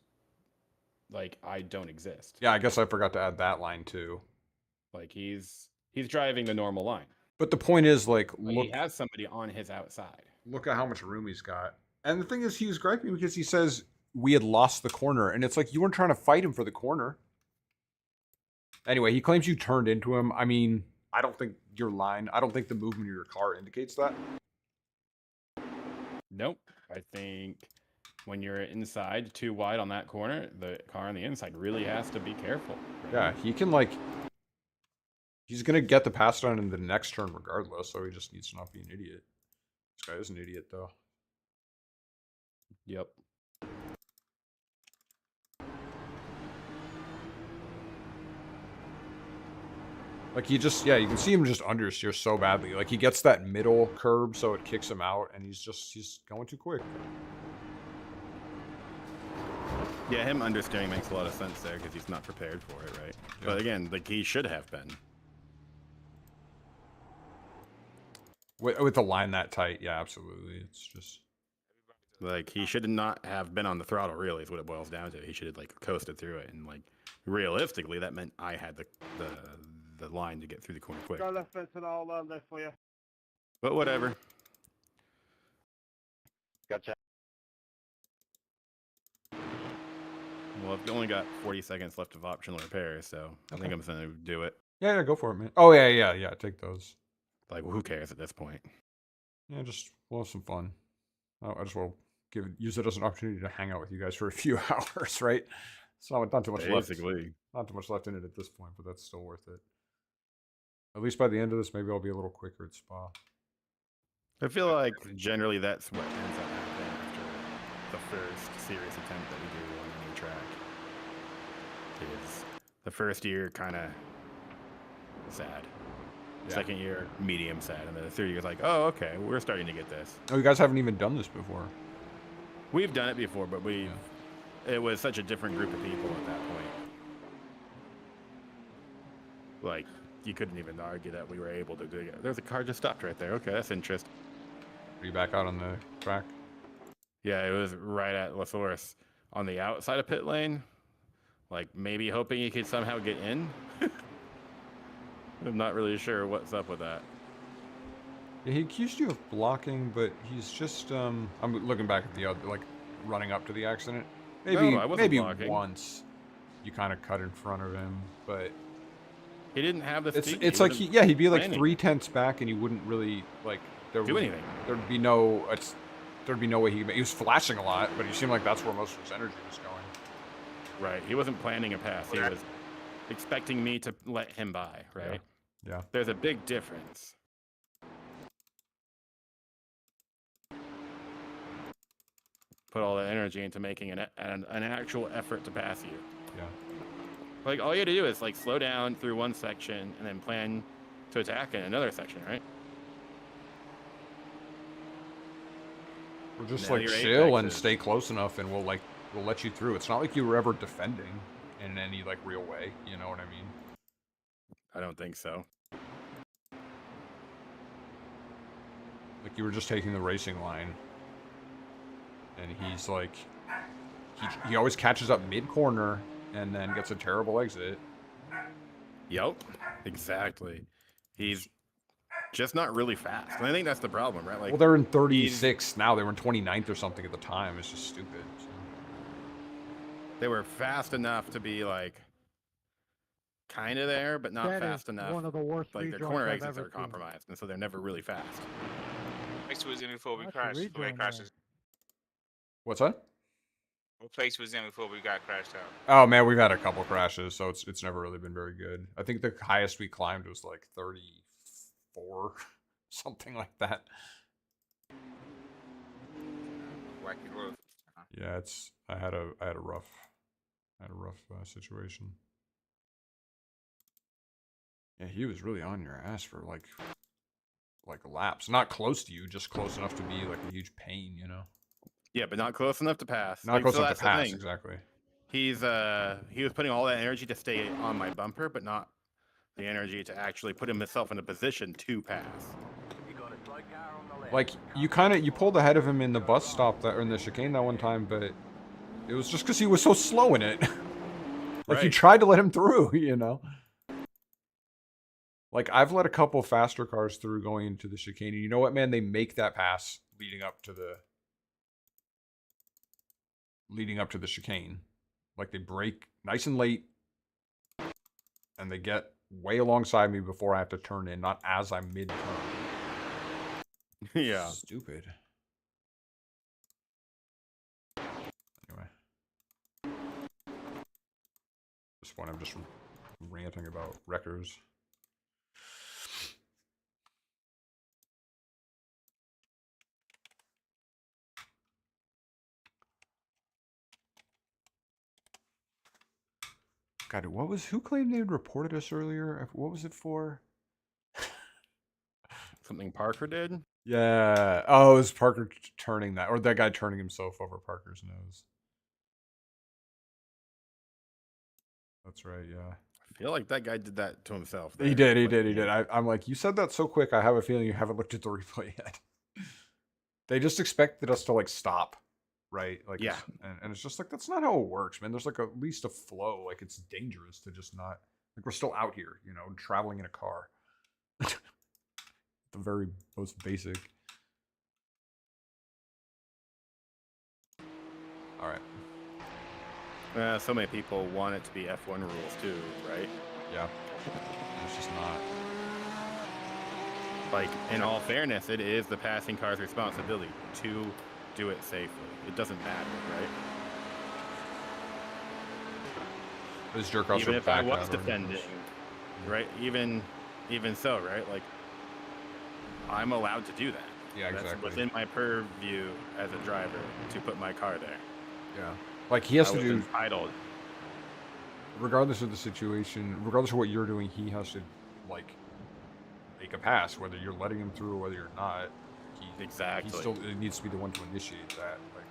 like I don't exist. Yeah, I guess I forgot to add that line too. Like he's driving the normal line. But the point is, like, look, he has somebody on his outside. Look at how much room he's got. And the thing is, he was griping because he says we had lost the corner, and it's like you weren't trying to fight him for the corner. Anyway, he claims you turned into him. I mean, I don't think the movement of your car indicates that. Nope. I think when you're inside too wide on that corner, the car on the inside really has to be careful. Right? Yeah, he can, like, he's going to get the pass down in the next turn regardless, so he just needs to not be an idiot. This guy is an idiot, though. Yep. Like, he just, yeah, you can see him just understeer so badly. Like, he gets that middle curb, so it kicks him out, and he's going too quick. Yeah, him understeering makes a lot of sense there because he's not prepared for it, right? Yeah. But again, like he should have been. With the line that tight, yeah, absolutely. It's just like he should not have been on the throttle. Really, is what it boils down to. He should have like coasted through it, and like realistically, that meant I had the line to get through the corner quick. Go left, Vincent. I'll left for you. But whatever. Gotcha. Well, I've only got 40 seconds left of optional repairs, so I think I'm just gonna do it. yeah, go for it, man. Oh yeah. Take those. Like, well, who cares at this point? Yeah, we'll have some fun. I just will use it as an opportunity to hang out with you guys for a few hours, right? It's not too much left. Not too much left in it at this point, but that's still worth it. At least by the end of this, maybe I'll be a little quicker at Spa. I feel like generally that's what ends up happening after the first serious attempt that we do on a new track. Is the first year kind of sad. Yeah. Second year, medium sad. And then the third year is like, oh, okay, we're starting to get this. Oh, you guys haven't even done this before. We've done it before, but it was such a different group of people at that point. Like, you couldn't even argue that we were able to do it. There's a car just stopped right there. Okay, that's interesting. Are you back out on the track? Yeah, it was right at Lasaurus on the outside of pit lane. Like, maybe hoping he could somehow get in. I'm not really sure what's up with that. Yeah, he accused you of blocking, but he's just, I'm looking back at the other, like, running up to the accident. Maybe, I wasn't maybe blocking. once you kind of cut in front of him, but he didn't have the speed. It's like, he'd be like 3/10 back and he wouldn't really, like, do anything. There'd be no way he was flashing a lot, but he seemed like that's where most of his energy was going. Right, he wasn't planning a pass. He was expecting me to let him by, right? Yeah. There's a big difference. Put all that energy into making an actual effort to pass you. Yeah. Like, all you had to do is, like, slow down through one section and then plan to attack in another section, right? Or just, Now like, your chill apex and is- stay close enough and we'll let you through. It's not like you were ever defending in any, like, real way. You know what I mean? I don't think so. Like, you were just taking the racing line. And he's like, he always catches up mid-corner and then gets a terrible exit. Yep, exactly. He's just not really fast. And I think that's the problem, right? Like, Well, they're in 36 now. They were in 29th or something at the time. It's just stupid. So. They were fast enough to be like kind of there, but not fast enough. One of the worst like their rejoins corner I've exits ever are seen. compromised, and so they're never really fast. Place was in before we That's a crashed. The way rejoin crashes. What's that? What place was in before we got crashed out? Oh man, we've had a couple crashes, so it's never really been very good. I think the highest we climbed was like 34, something like that. Wacky road. Yeah, I had a rough situation. Yeah, he was really on your ass for like laps. Not close to you, just close enough to be like a huge pain, you know. Yeah, but not close enough to pass. Not Like, close so enough that's to the pass, thing. exactly. He was putting all that energy to stay on my bumper, but not the energy to actually put himself in a position to pass. You got a slow car on the left. Like you pulled ahead of him in the bus stop or in the chicane that one time, but it was just because he was so slow in it. Like you Right. tried to let him through, you know. Like I've let a couple faster cars through going into the chicane, and you know what, man? They make that pass leading up to the chicane. Like they brake nice and late, and they get way alongside me before I have to turn in, not as I'm mid-turn. Yeah. Stupid. Anyway. At this point, I'm just ranting about wreckers. God, who claimed they had reported us earlier? What was it for? Something Parker did? Yeah. Oh, it was Parker turning that, or that guy turning himself over Parker's nose. That's right, yeah. I feel like that guy did that to himself. He did. I'm like, you said that so quick, I have a feeling you haven't looked at the replay yet. They just expected us to, like, stop, right? Like, Yeah. And it's just like, that's not how it works, man. There's, like, at least a flow. Like, it's dangerous to just not... Like, we're still out here, you know, traveling in a car. The very most basic. All right. So many people want it to be F1 rules too, right? Yeah. It's just not. Like, in all fairness, it is the passing car's responsibility to do it safely. It doesn't matter, right? This jerk also Even if I back was out or defending, reverse. right? Even so, right? Like, I'm allowed to do that. Yeah, That's exactly. within my purview as a driver to put my car there. Yeah. Like, he has I to was do... entitled. Regardless of the situation, regardless of what you're doing, he has to, like, make a pass, whether you're letting him through or whether you're not. Exactly. He still needs to be the one to initiate that. Like,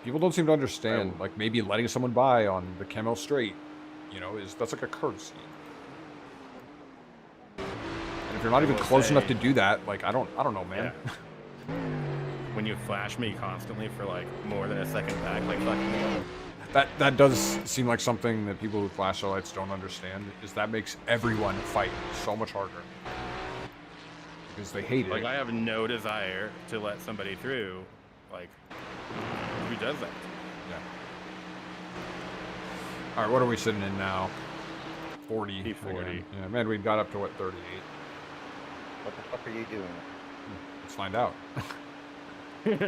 people don't seem to understand. Like, maybe letting someone by on the Camel Straight, you know, that's like a courtesy. And if you're not even close enough to do that, like, I don't know, man. Yeah. When you flash me constantly for like more than a second back, like fucking. That does seem like something that people with flashlights don't understand. Is that makes everyone fight so much harder because they hate it. Like, I have no desire to let somebody through. Like, who does that? Yeah. All right, what are we sitting in now? 40. P40. Again. Yeah, man, we got up to what, 38? What the fuck are you doing? Let's find out. You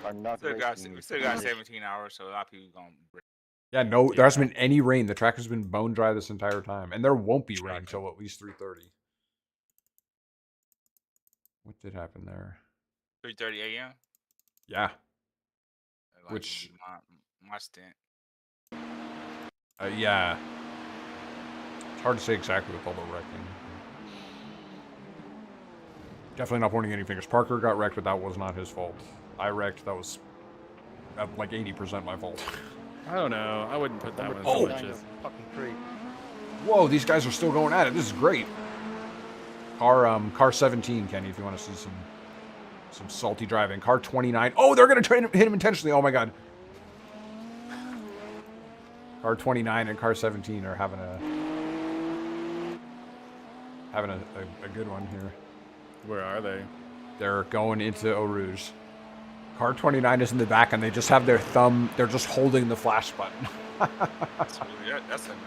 are not Still got 17 hours, so a lot of people gonna break. Yeah, no, there hasn't been any rain. The track has been bone dry this entire time, and there won't be rain until at least 3:30. What did happen there? 3:30 a.m. Yeah. Like, Which my stint. yeah. It's hard to say exactly with all the wrecking. Definitely not pointing any fingers. Parker got wrecked, but that was not his fault. I wrecked. That was like 80% my fault. I don't know. I wouldn't put that one Oh! so much as Fucking tree. Whoa, these guys are still going at it. This is great. Car 17, Kenny, if you want to see some salty driving. Car 29. Oh, they're going to try to hit him intentionally. Oh, my God. Car 29 and car 17 are having a good one here. Where are they? They're going into Eau Rouge. Car 29 is in the back, and they just have their thumb. They're just holding the flash button. That's annoying.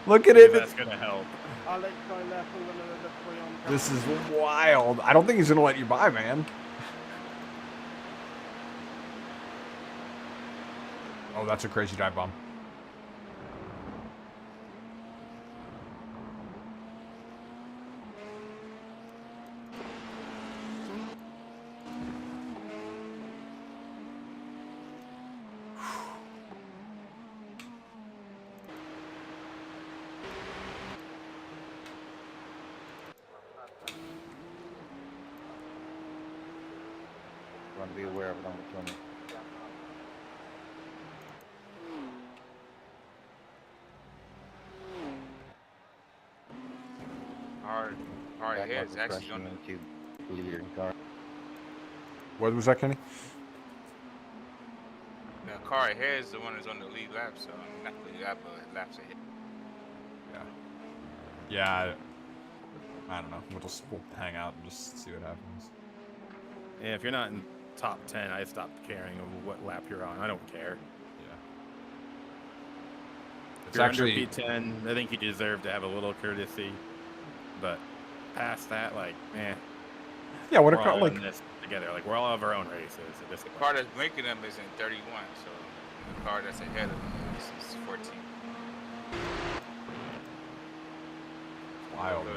Look at it. That's gonna help. Alex, go left, all the three on. This is wild. I don't think he's gonna let you by, man. Oh, that's a crazy dive bomb. Want to be aware of it on the 20. Our Back head's marker actually crashing on the into leader car. What was that, Kenny? car ahead is the one that's on the lead lap, so not the lead lap, but laps ahead. Yeah. I don't know. We'll hang out and just see what happens. Yeah, if you're not in top 10, I stopped caring of what lap you're on. I don't care. Yeah. If It's you're actually under P10, I think you deserve to have a little courtesy. But past that, like, yeah. What a we're car all like. in this together. Like, we're all have our own races. At this The point. car that's making them is in 31, so the car that's ahead of them is 14. Wild. Man.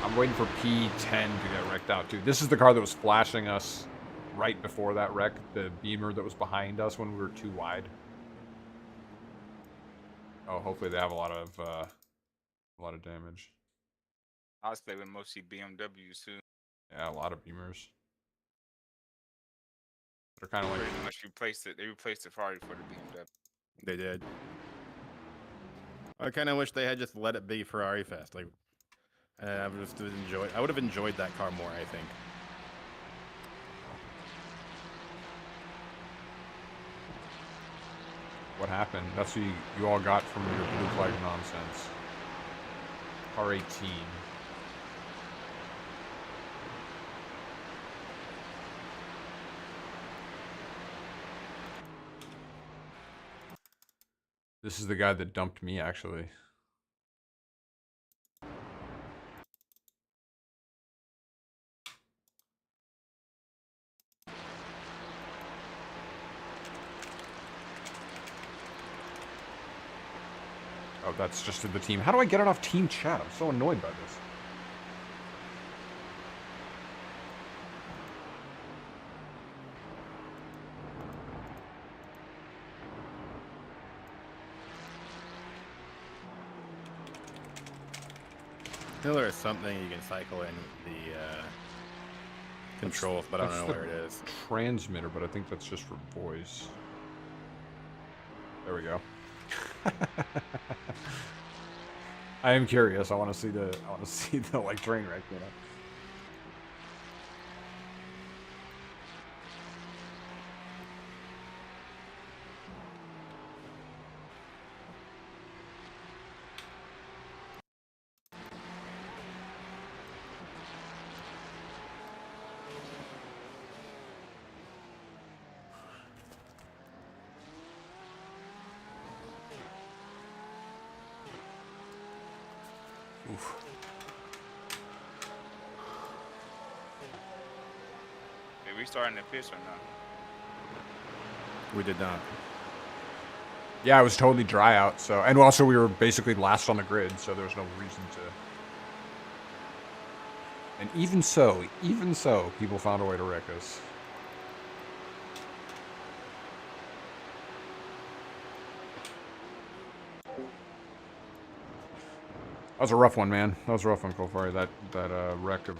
I'm waiting for P10 to get wrecked out too. This is the car that was flashing us right before that wreck. The Beamer that was behind us when we were too wide. Oh, hopefully they have a lot of damage. I was playing with mostly BMWs too. Yeah, a lot of Beamers. They're kind of like Pretty much replaced it. They replaced the Ferrari for the BMW. They did. I kind of wish they had just let it be Ferrari Fest. Like, I would have enjoyed that car more, I think. what happened. That's what you all got from your blue flag nonsense. Car 18. This is the guy that dumped me, actually. Oh, that's just the team. How do I get it off team chat? I'm so annoyed by this. I know there is something you can cycle in the controls, but I don't know where it is. Transmitter, but I think that's just for voice. There we go. I am curious. I want to see the like train wreck, you know. Oof. Did we start in the pits or not? We did not. Yeah, it was totally dry out. So, and also we were basically last on the grid, so there was no reason to. And even so, people found a way to wreck us. That was a rough one, man. That was a rough one, Colfari. That wreck of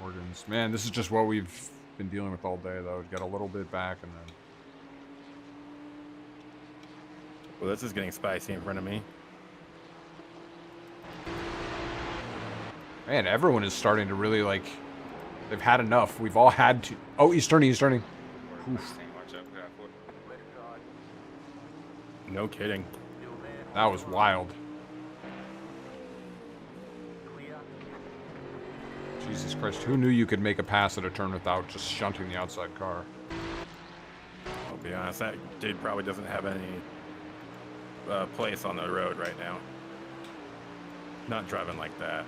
Morgan's. Man, this is just what we've been dealing with all day, though. We got a little bit back, and then. Well, this is getting spicy in front of me. Man, everyone is starting to really, like, They've had enough. We've all had to. Oh, he's turning. He's turning. Oof. Watch out, we got foot. No kidding. That was wild. Jesus Christ. Who knew you could make a pass at a turn without just shunting the outside car? I'll be honest, that dude probably doesn't have any place on the road right now. Not driving like that.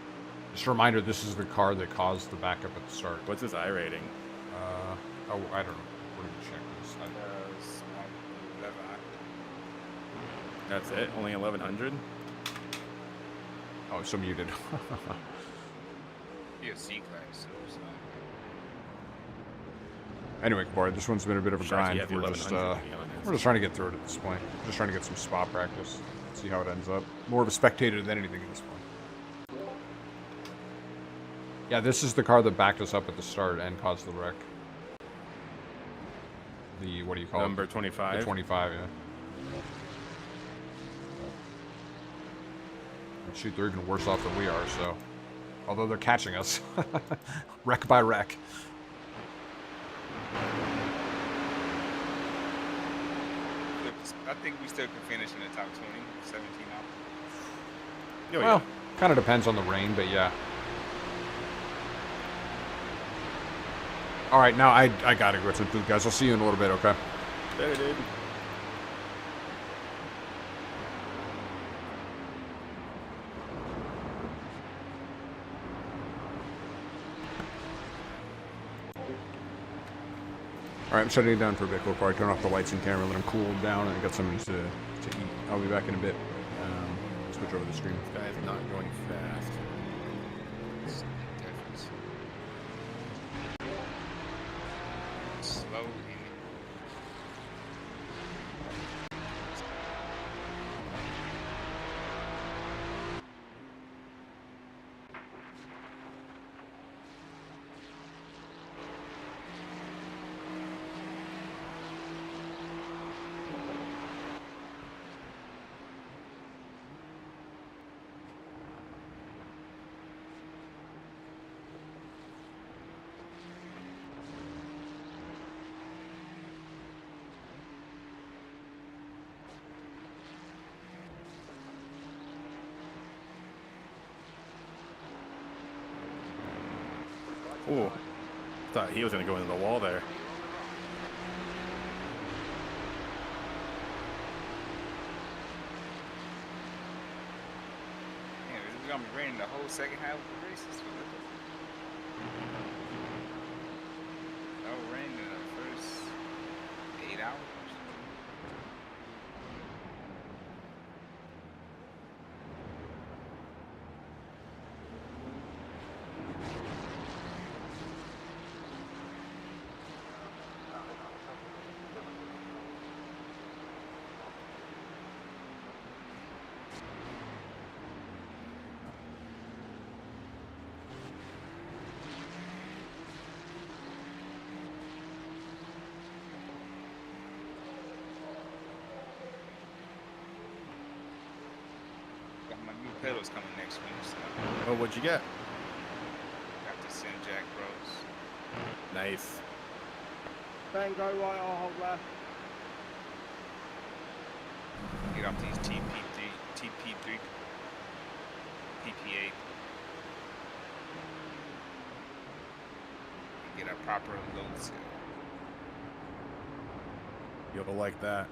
Just a reminder, this is the car that caused the backup at the start. What's his I rating? Oh, I don't know. We're gonna check this. That's it? Only 1100? Oh, so muted. He a C class, so it's not. Anyway, boy, this one's been a bit of a Shocked he grind. had the We're just 1100 to be honest. trying to get through it at this point. Just trying to get some spot practice. See how it ends up. More of a spectator than anything at this point. Yeah, this is the car that backed us up at the start and caused the wreck. The, what do you call Number it? 25? The 25, yeah. And shoot, they're even worse off than we are, so. Although they're catching us. Wreck by wreck. I think we still can finish in the top 20, 17 out. Well, kind of depends on the rain, but yeah. All right, now I gotta go to the booth, guys. I'll see you in a little bit, okay? There, dude. All right, I'm shutting it down for a bit. We'll probably turn off the lights and camera, let them cool down, and I got something to eat. I'll be back in a bit. Switch over the screen. This guy's not going fast. Slow. Ooh. Thought he was going to go into the wall there. Man, it's gonna be raining the whole second half of the races. No rain in the first 8 hours. Got my new pedals coming next week, so Oh, what'd you get? got the Jack Bros. Nice. Bang, go right, I'll hold left. Get off these TP3, PP8. Get a proper load cell. You'll like that.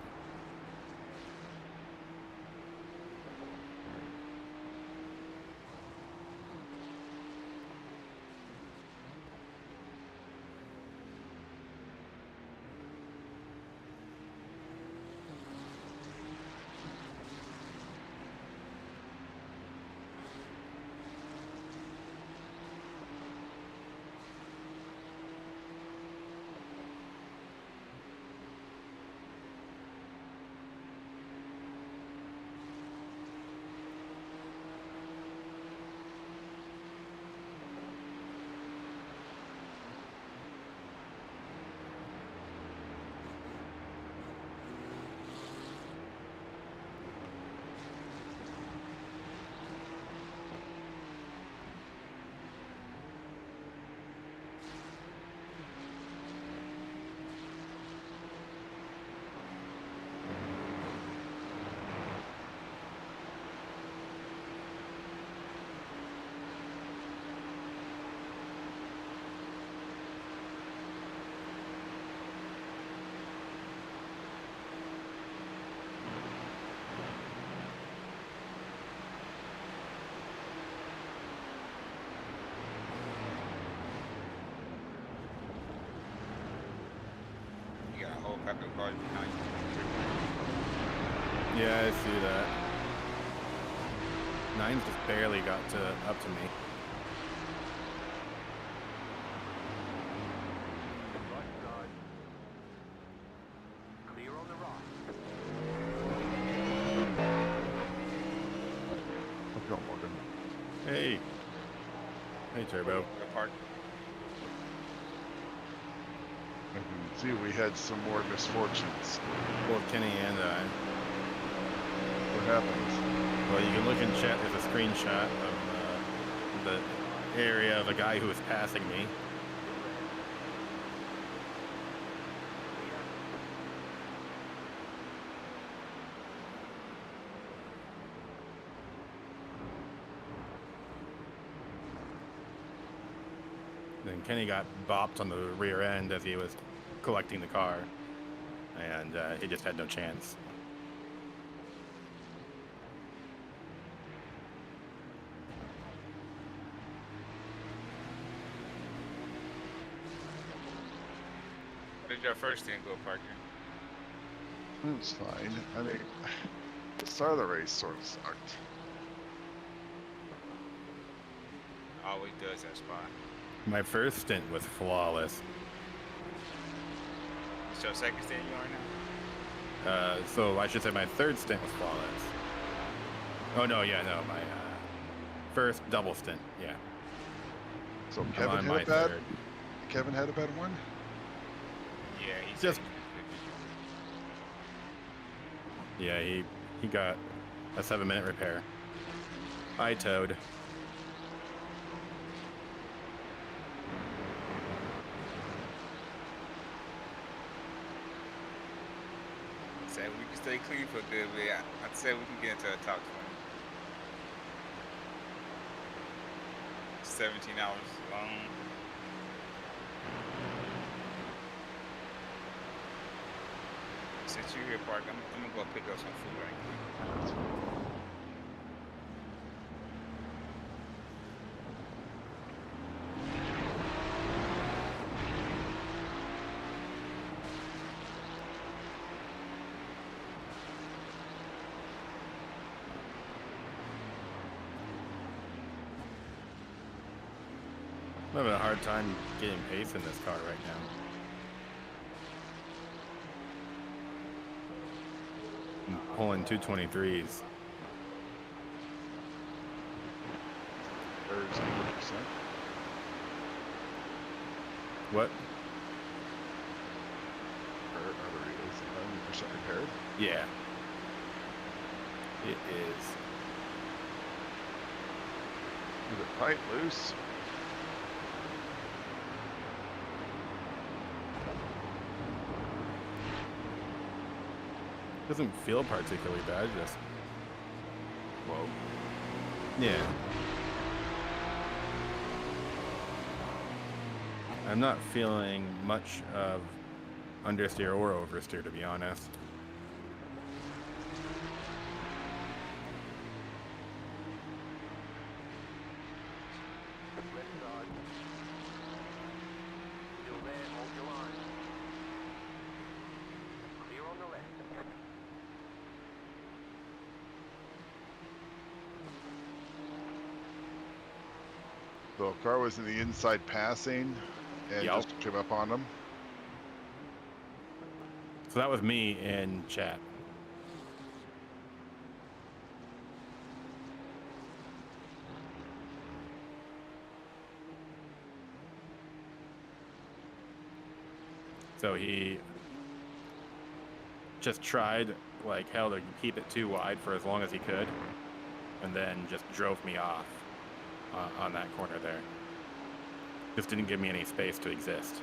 couple of cars behind you. Yeah, I see that. Nine's just barely got up to me. Right side. Clear on the right. How's it going, Morgan? Hey. Hey, Turbo. Park. I can see we had some more misfortunes. Both Kenny and I. What happened? Well, you can look in chat. There's a screenshot of the area of a guy who was passing me. Then Kenny got bopped on the rear end as he was collecting the car, and he just had no chance. How did your first thing go, Parker? It's fine. I mean, the start of the race sort of sucked. Always does that spot. My first stint was flawless. It's your second stint you are now? So I should say my third stint was flawless. Oh no, yeah, no, my first double stint, yeah. So I'm Kevin on had my a bad. third. Kevin had a bad one. Yeah, he's Just- Yeah, he got a 7-minute repair. I towed. Say we can stay clean for a good bit. I'd say we can get into the top 20. 17 hours long. Since you're here, Park, I'm gonna go pick up some food right quick. I'm having a hard time getting pace in this car right now. I'm pulling 223s. There's 80%. What? Or is 90% repaired? Yeah. It is. Is it tight, loose? Doesn't feel particularly bad, just. Whoa. Yeah. I'm not feeling much of understeer or oversteer, to be honest. Left side. Still there, hold your line. Clear on the left. The car was in the inside passing and Yup. just came up on them. So that was me in chat. So he just tried like hell to keep it too wide for as long as he could, and then just drove me off on that corner there. Just didn't give me any space to exist.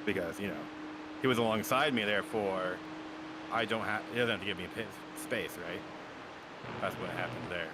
Because, you know, he was alongside me, therefore he doesn't have to give me space, right? That's what happened there.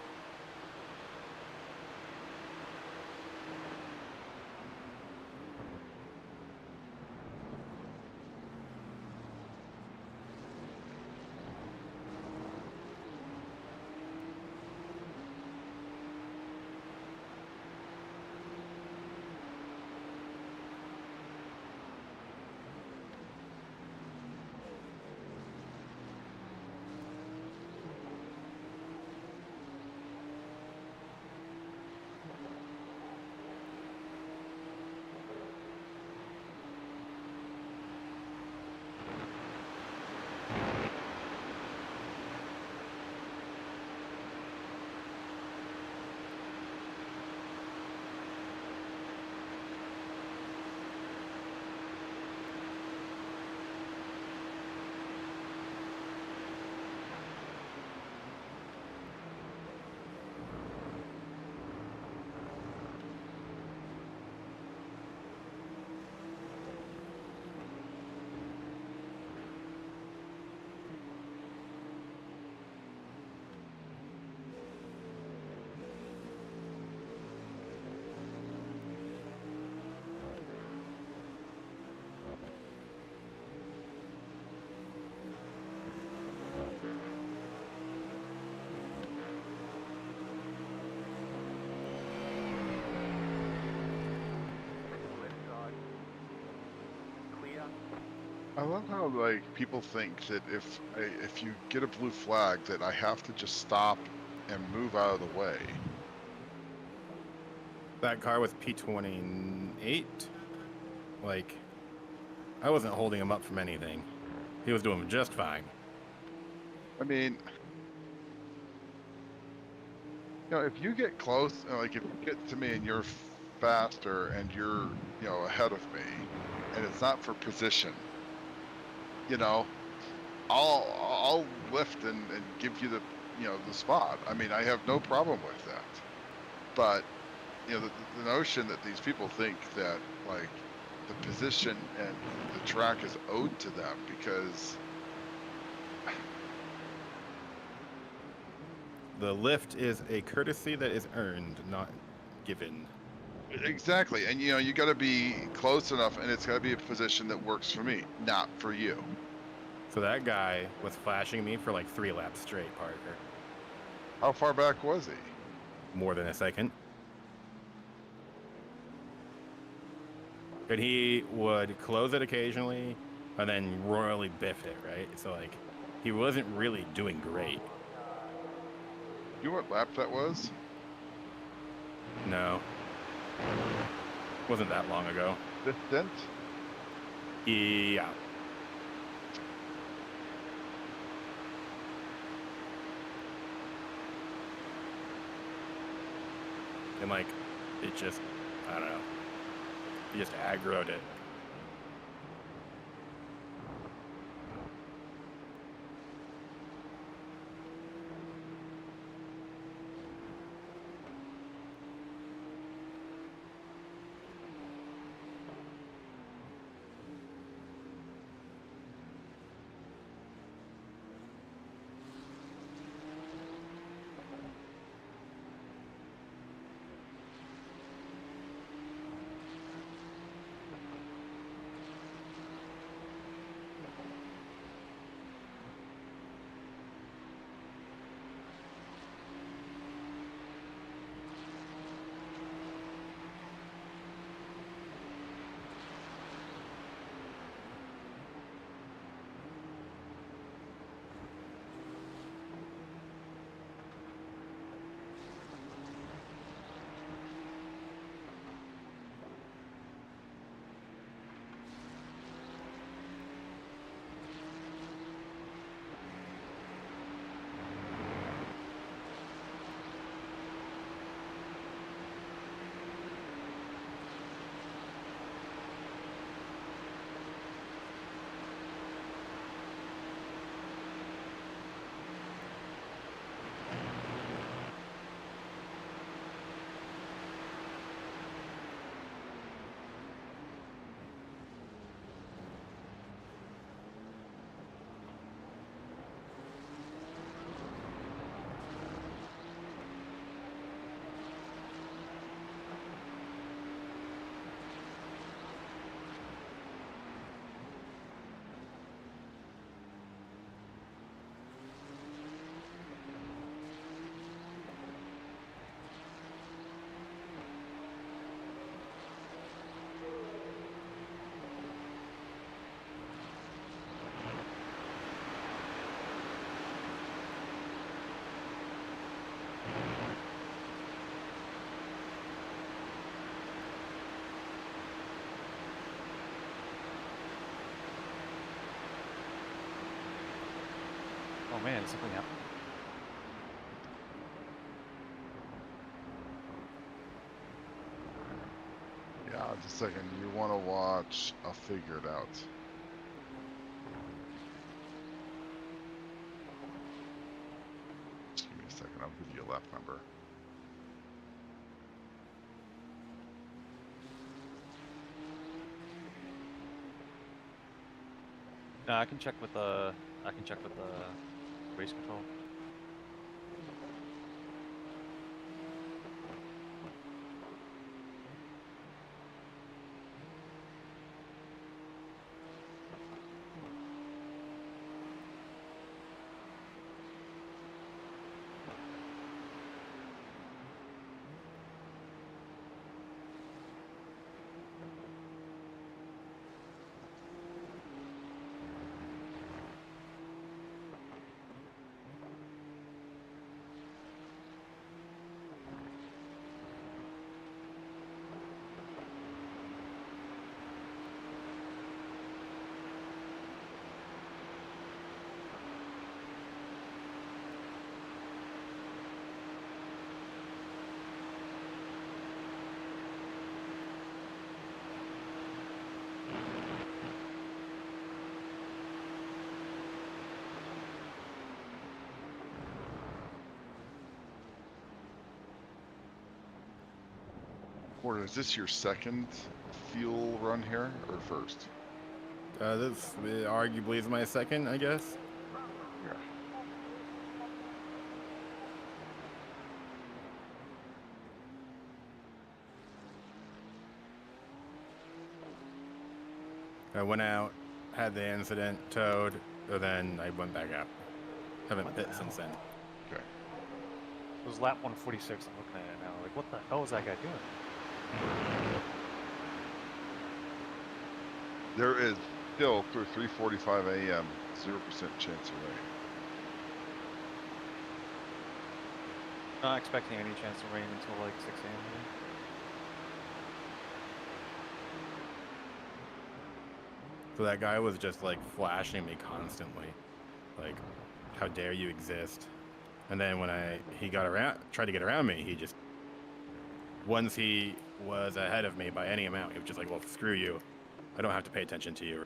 I love how like people think that if you get a blue flag that I have to just stop and move out of the way. That car was P28. Like, I wasn't holding him up from anything. He was doing just fine. I mean, if you get close, like if you get to me and you're faster and you're, ahead of me, and it's not for position, you know, I'll lift and give you the spot. I mean, I have no problem with that. But the notion that these people think that like the position and the track is owed to them because The lift is a courtesy that is earned, not given. exactly, and you got to be close enough, and it's got to be a position that works for me, not for you. So that guy was flashing me for like 3 laps straight, Parker. How far back was he? More than a second. And he would close it occasionally and then royally biff it, right? So like he wasn't really doing great. You know what lap that was? No. Wasn't that long ago. Distant? Yeah. And like, it just, I don't know. He just aggroed it. Oh man, is something happening? Yeah, just a second. You want to watch? I'll figure it out. Just give me a second. I'll give you a lap number. No, I can check with the race control. Gordon, is this your second fuel run here or first? This arguably is my second, I guess. Yeah. I went out, had the incident, towed, and then I went back out. Haven't bit since then. Okay. It was lap 146. I'm looking at it now. Like, what the hell is that guy doing? There is still through 3:45 a.m. 0% chance of rain. Not expecting any chance of rain until like 6 a.m. So that guy was just like flashing me constantly, like, how dare you exist? And then when he got around, tried to get around me, he just, once he was ahead of me by any amount, he was just like, well, screw you. I don't have to pay attention to you.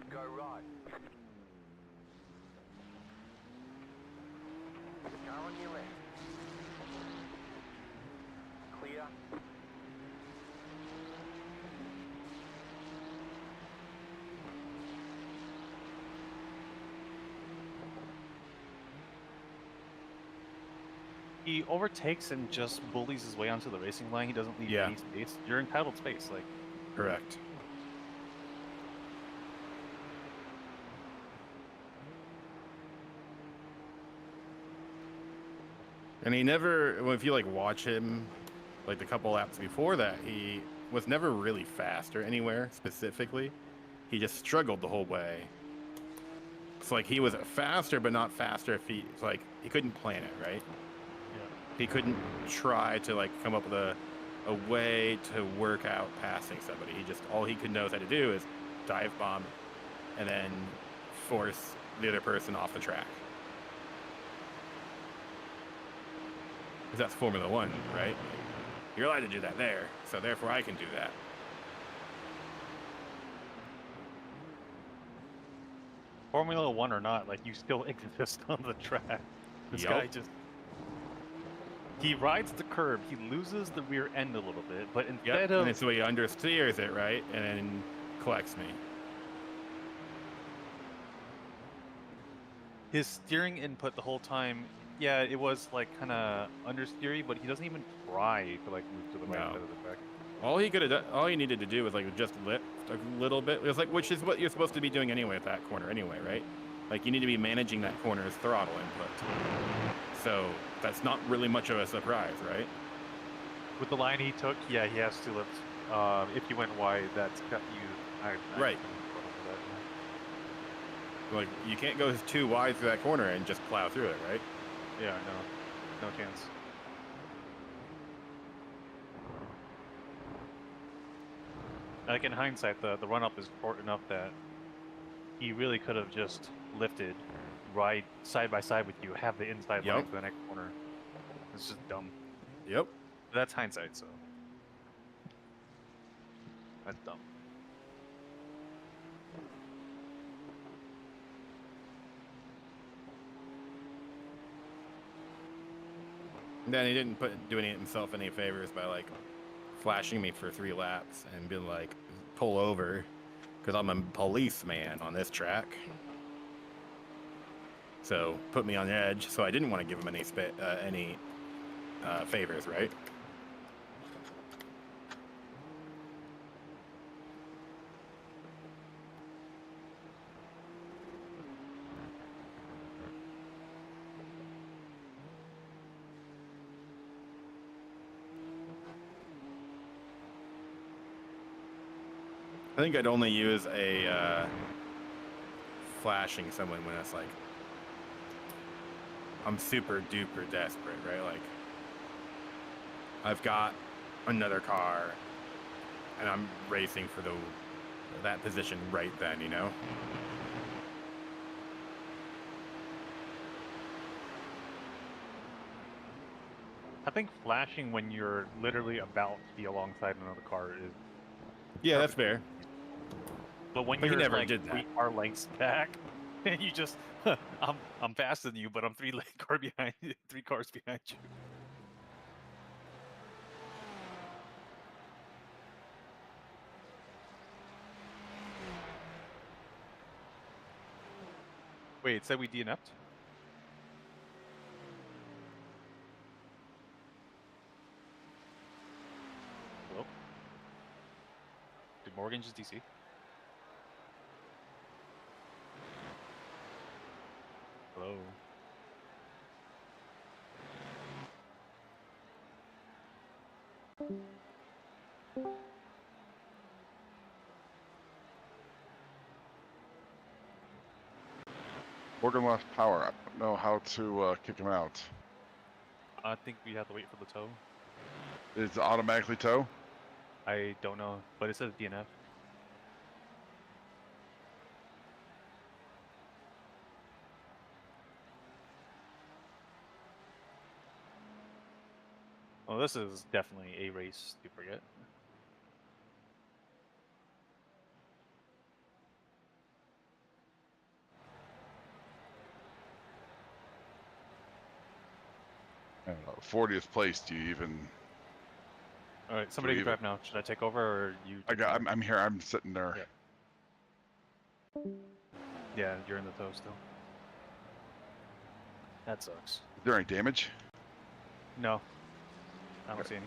Go right. Car on your left. Clear. He overtakes and just bullies his way onto the racing line. He doesn't leave any space. You're entitled space, like. Correct. And he never, well, if you like watch him, like the couple laps before that, he was never really fast or anywhere specifically. He just struggled the whole way. It's like he was faster, but not faster if he, it's like, he couldn't plan it, right? Yeah. He couldn't try to like come up with a way to work out passing somebody. He just, all he could knows how to do is dive bomb and then force the other person off the track. Because that's Formula One, right? You're allowed to do that there, so therefore I can do that. Formula One or not, like, you still exist on the track. This guy just... He rides the curb, he loses the rear end a little bit, but instead of... And so he understeers it, right? And then collects me. His steering input the whole time, yeah, it was like kind of understeery, but he doesn't even try to like move to the right side of the track. All he could have done, all he needed to do was like just lift a little bit. It was like, which is what you're supposed to be doing anyway at that corner anyway, right? Like you need to be managing that corner's throttle input. So that's not really much of a surprise, right? With the line he took, yeah, he has to lift. If you went wide, that's got you. Right. Like you can't go too wide through that corner and just plow through it, right? Yeah, no chance. Like in hindsight, the run-up is short enough that he really could have just lifted, ride side by side with you, have the inside line to the next corner. It's just dumb. Yep. But that's hindsight, so that's dumb. And then he didn't do himself any favors by like flashing me for 3 laps and being like, pull over, because I'm a policeman on this track. So put me on the edge. So I didn't want to give him any favors, right? I think I'd only use a flashing someone when it's like I'm super duper desperate, right? Like I've got another car and I'm racing for that position right then, you know? I think flashing when you're literally about to be alongside another car is... Yeah, that's fair. But when you're like 3 car lengths back, and you just, I'm faster than you, but I'm 3 cars behind you. Wait, it said we DNF'd? Hello? Did Morgan just DC? Hello? Morgan lost power. I don't know how to kick him out. I think we have to wait for the tow. Is it automatically tow? I don't know, but it says DNF. Well, this is definitely a race to forget. I don't know. 40th place. Do you even? All right, somebody can drive now. Should I take over or you? I'm here. I'm sitting there. Yeah, you're in the tow still. That sucks. Is there any damage? No, I don't see any.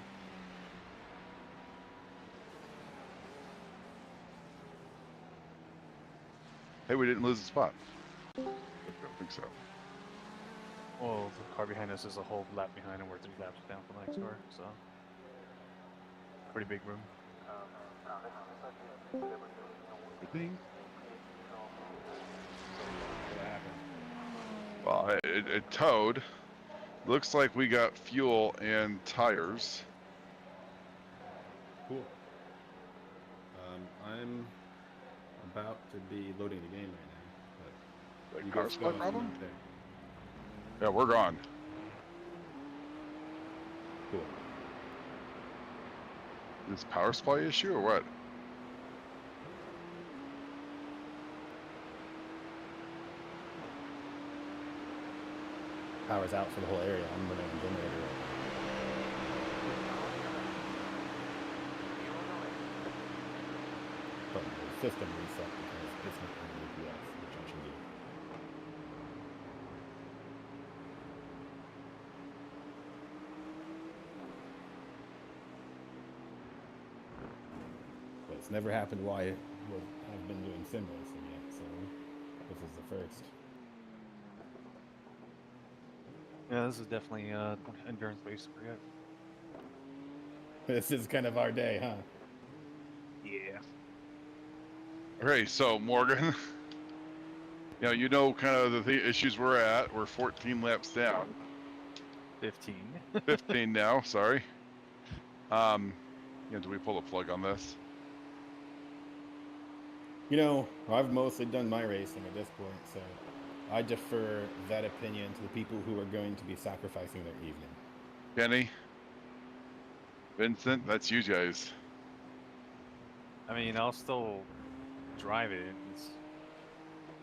Hey, we didn't lose a spot. I don't think so. Well, the car behind us is a whole lap behind, and we're 3 laps down from the next car, so pretty big room. Well, it towed. Looks like we got fuel and tires. Cool. I'm about to be loading the game right now. But you Car guys supply go problem? out there. Yeah, we're gone. Cool. This power supply issue or what? Power's out for the whole area. I'm running a generator right now. But the system reset because it's not running UPS, which I should do. But it's never happened while I've been doing sim racing yet, so this is the first. Yeah, this is definitely endurance race to forget. This is kind of our day, huh? Yeah. Okay, so Morgan, you know kind of the issues we're at. We're 14 laps down. 15. 15 now, sorry. Do we pull the plug on this? You know, I've mostly done my racing at this point, so I defer that opinion to the people who are going to be sacrificing their evening. Kenny? Vincent? That's you guys. I mean, I'll still drive it.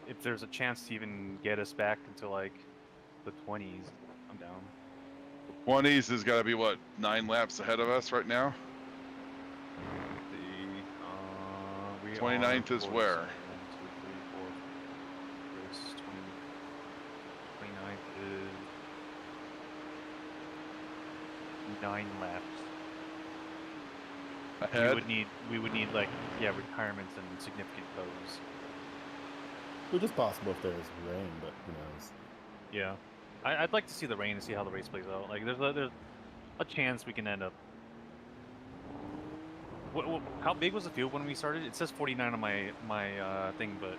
If there's a chance to even get us back into like the 20s, I'm down. 20s has got to be what, 9 laps ahead of us right now? We 29th is where? 29th is 9 laps. Ahead? We would need like retirements and significant tows. Which is possible if there's rain, but who knows? Yeah, I'd like to see the rain and see how the race plays out. Like there's a chance we can end up. How big was the field when we started? It says 49 on my thing, but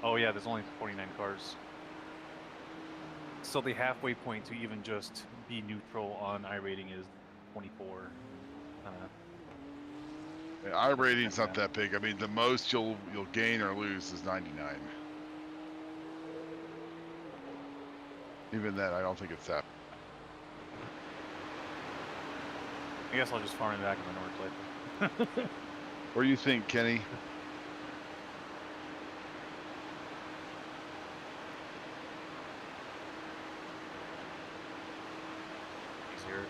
oh yeah, there's only 49 cars. So the halfway point to even just be neutral on iRating is 24. iRating's not that big. I mean, the most you'll gain or lose is 99. Even then, I don't think it's that. I guess I'll just farm it back in the North later. What do you think, Kenny? Easier.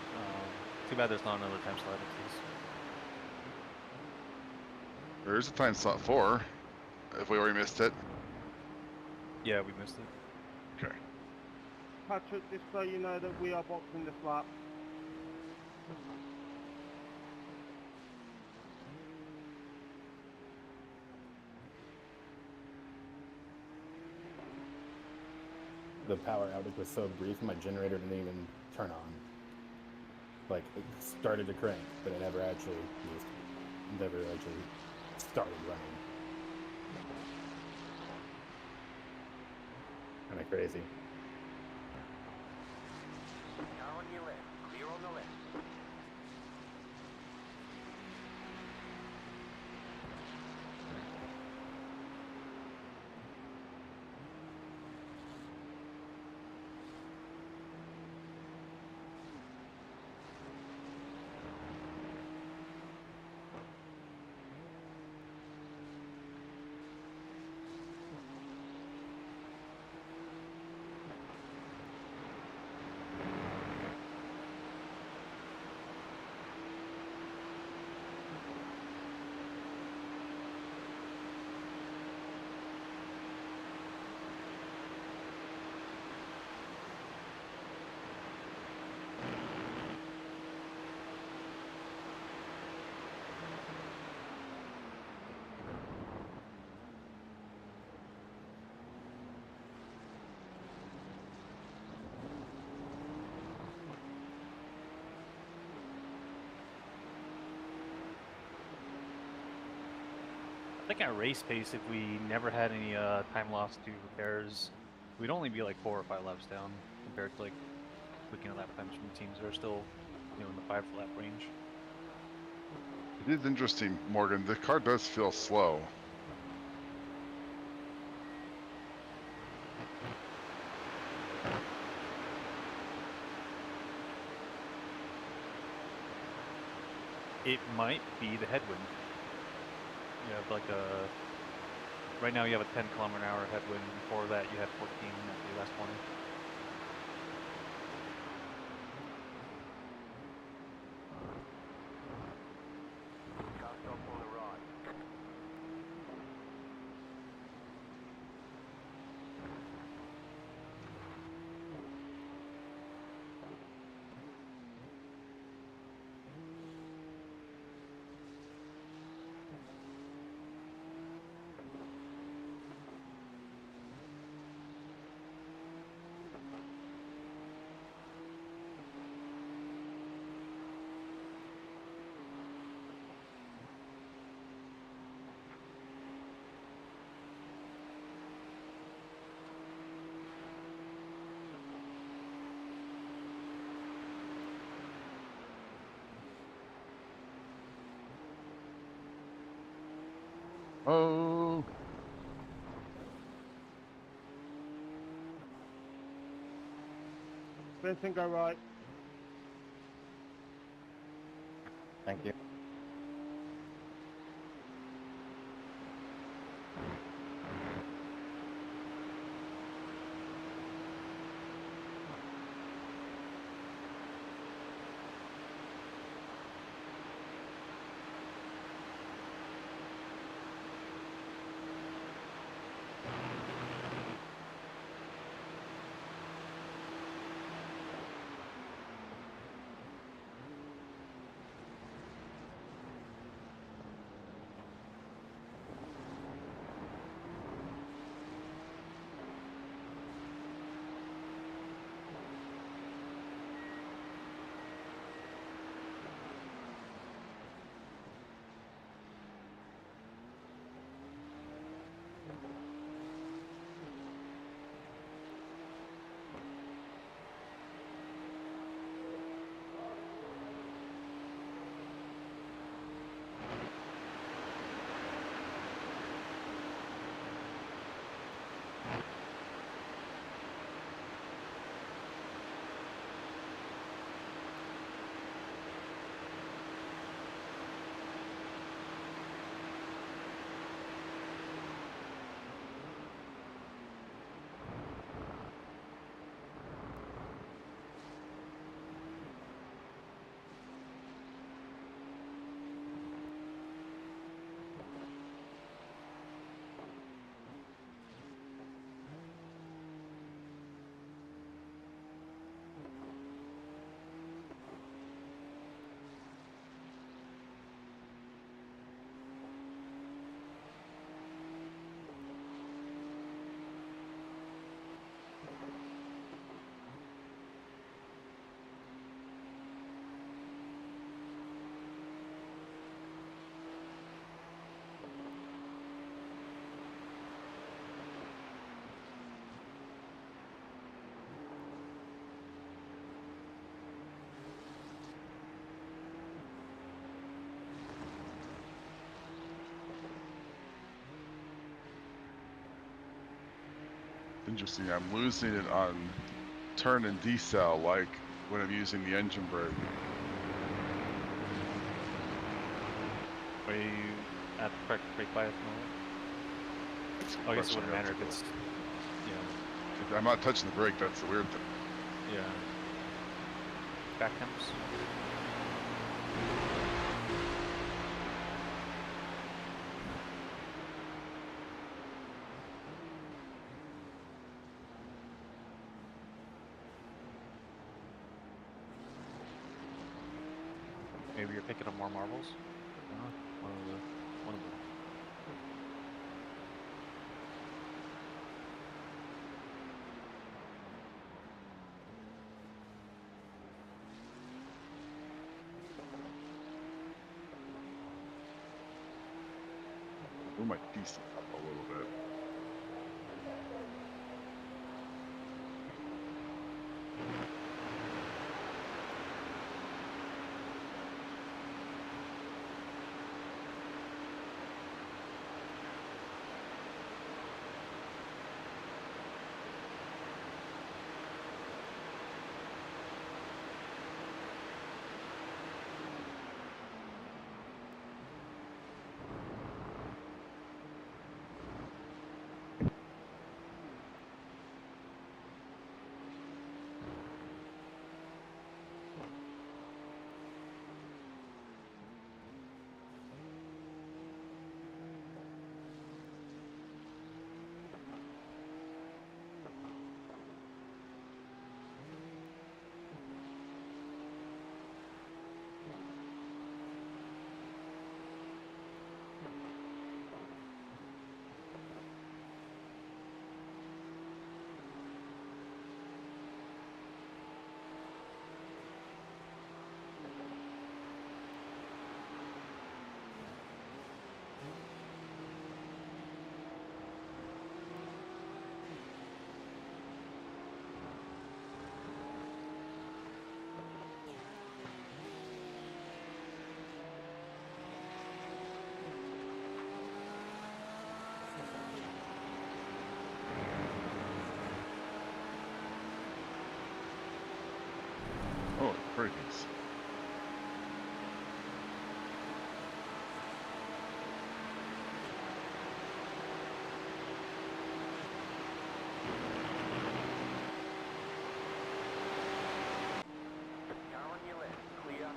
Too bad there's not another time slot at least. There's a time slot 4, if we already missed it. Yeah, we missed it. Okay. Patrick, just so you know that we are boxing this lap. The power outage was so brief, my generator didn't even turn on. Like, it started to crank, but it never actually started running. Kind of crazy. Car on your left. Clear on the left. I think at race pace, if we never had any time loss to repairs, we'd only be like 4 or 5 laps down compared to like looking at lap times from teams that are still, you know, in the 5 lap range. It is interesting, Morgan. The car does feel slow. It might be the headwind. You have like a, right now you have a 10 km/h headwind. Before that you had 14 at the last corner. Car stop on the right. Oh. Vincent, go right. Thank you. Interesting. I'm losing it on turn and decel, like when I'm using the engine brake. Are you at the correct brake bias mode? Oh, I guess it wouldn't matter if it's, If I'm not touching the brake, that's the weird thing. yeah. Back temps. Maybe you're picking up more marbles? One of them. Move my piece up a little bit. Oh, pretty nice. Car on your left, clear.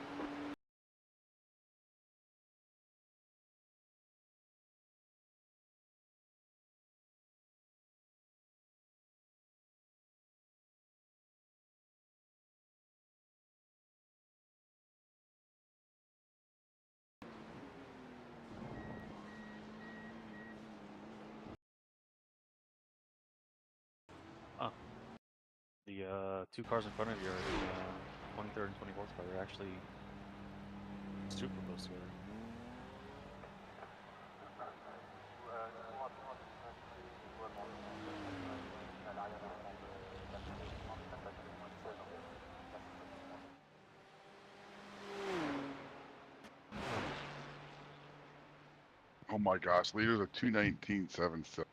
Oh. The two cars in front of you are the 23rd and 24th car. They're actually super close together. Oh my gosh, leader's a 219.76.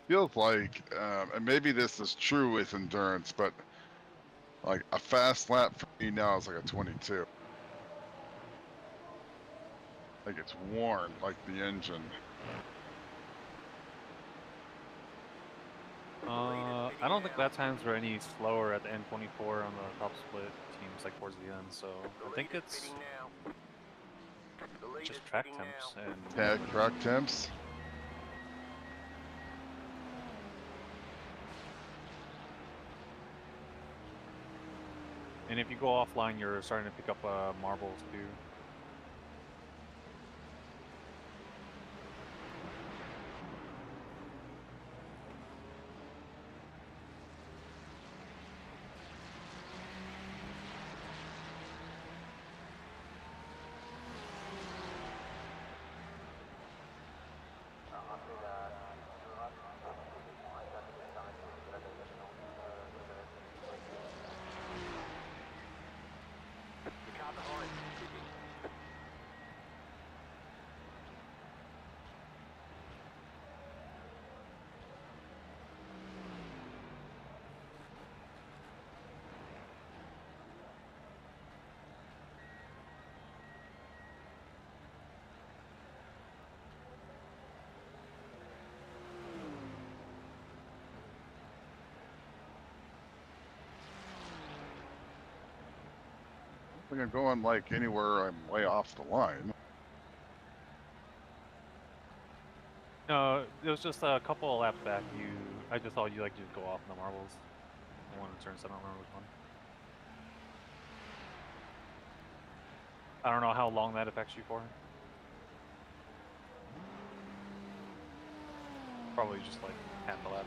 feels like, and maybe this is true with endurance, but like a fast lap for me now is like a 22. Like it's worn, like the engine. I don't think lap times were any slower at the N24 on the top split teams like towards the end, so I think it's just track temps and Tag track temps. if you go offline, you're starting to pick up marbles too. I think I'm going like anywhere I'm way off the line. No, it was just a couple of laps back. I just thought you like just go off in the marbles. One in turns, I don't remember which one. I don't know how long that affects you for. Probably just like half a lap.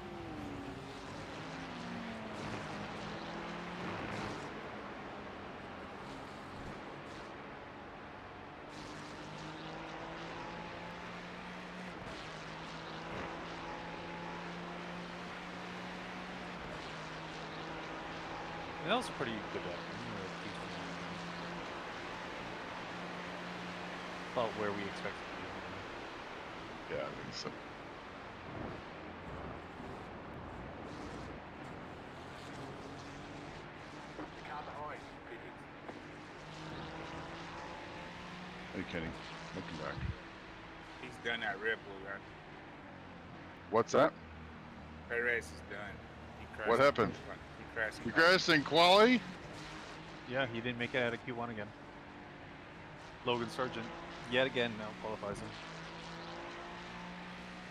That was a pretty good lap. About where we expected to be. Yeah, I think so. Hey Kenny, welcome back. He's done at Red Bull, right? What's that? Perez is done. He crashed. What happened? He crashed. You crashed in quali? Yeah, he didn't make it out of Q1 again. Logan Sargent, yet again, now qualifies him.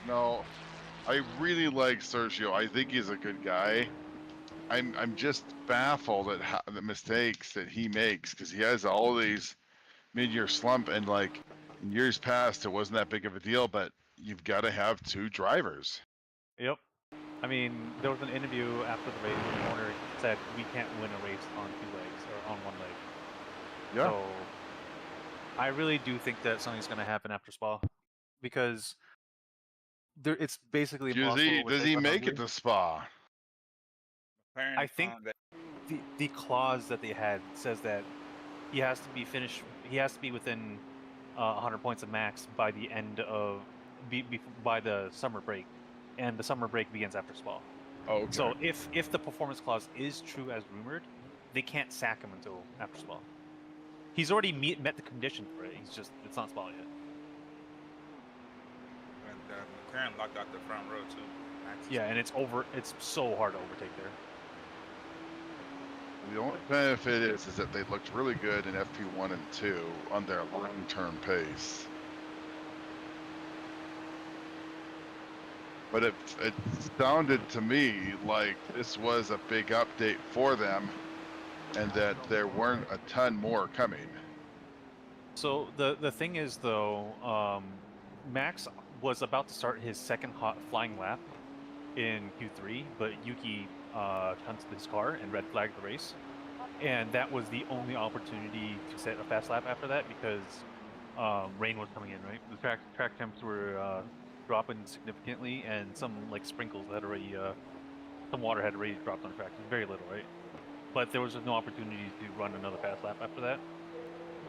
No, I really like Sergio. I think he's a good guy. I'm just baffled at how, the mistakes that he makes because he has all these mid-year slump, and like in years past it wasn't that big of a deal, but you've got to have two drivers. Yep. I mean, there was an interview after the race where the owner said we can't win a race on two legs or on one leg. Yeah. So I really do think that something's going to happen after Spa because it's basically impossible. Does he make it to Spa? Apparently I think the clause that they had says that he has to be finished. He has to be within 100 points of max by the end of by the summer break, and the summer break begins after Spa. Oh, okay. So if the performance clause is true as rumored, they can't sack him until after Spa. He's already met the condition for it. It's not Spa yet. And McLaren locked out the front row too. Yeah, and it's so hard to overtake there. The only benefit is that they looked really good in FP1 and 2 on their long-term pace. But it sounded to me like this was a big update for them and that there weren't a ton more coming. So the thing is though, Max was about to start his second hot flying lap in Q3, but Yuki hunted his car and red flagged the race, and that was the only opportunity to set a fast lap after that because rain was coming in. Right, the track temps were dropping significantly, and some like sprinkles had already, some water had already dropped on the track. Very little, right? But there was just no opportunity to run another fast lap after that.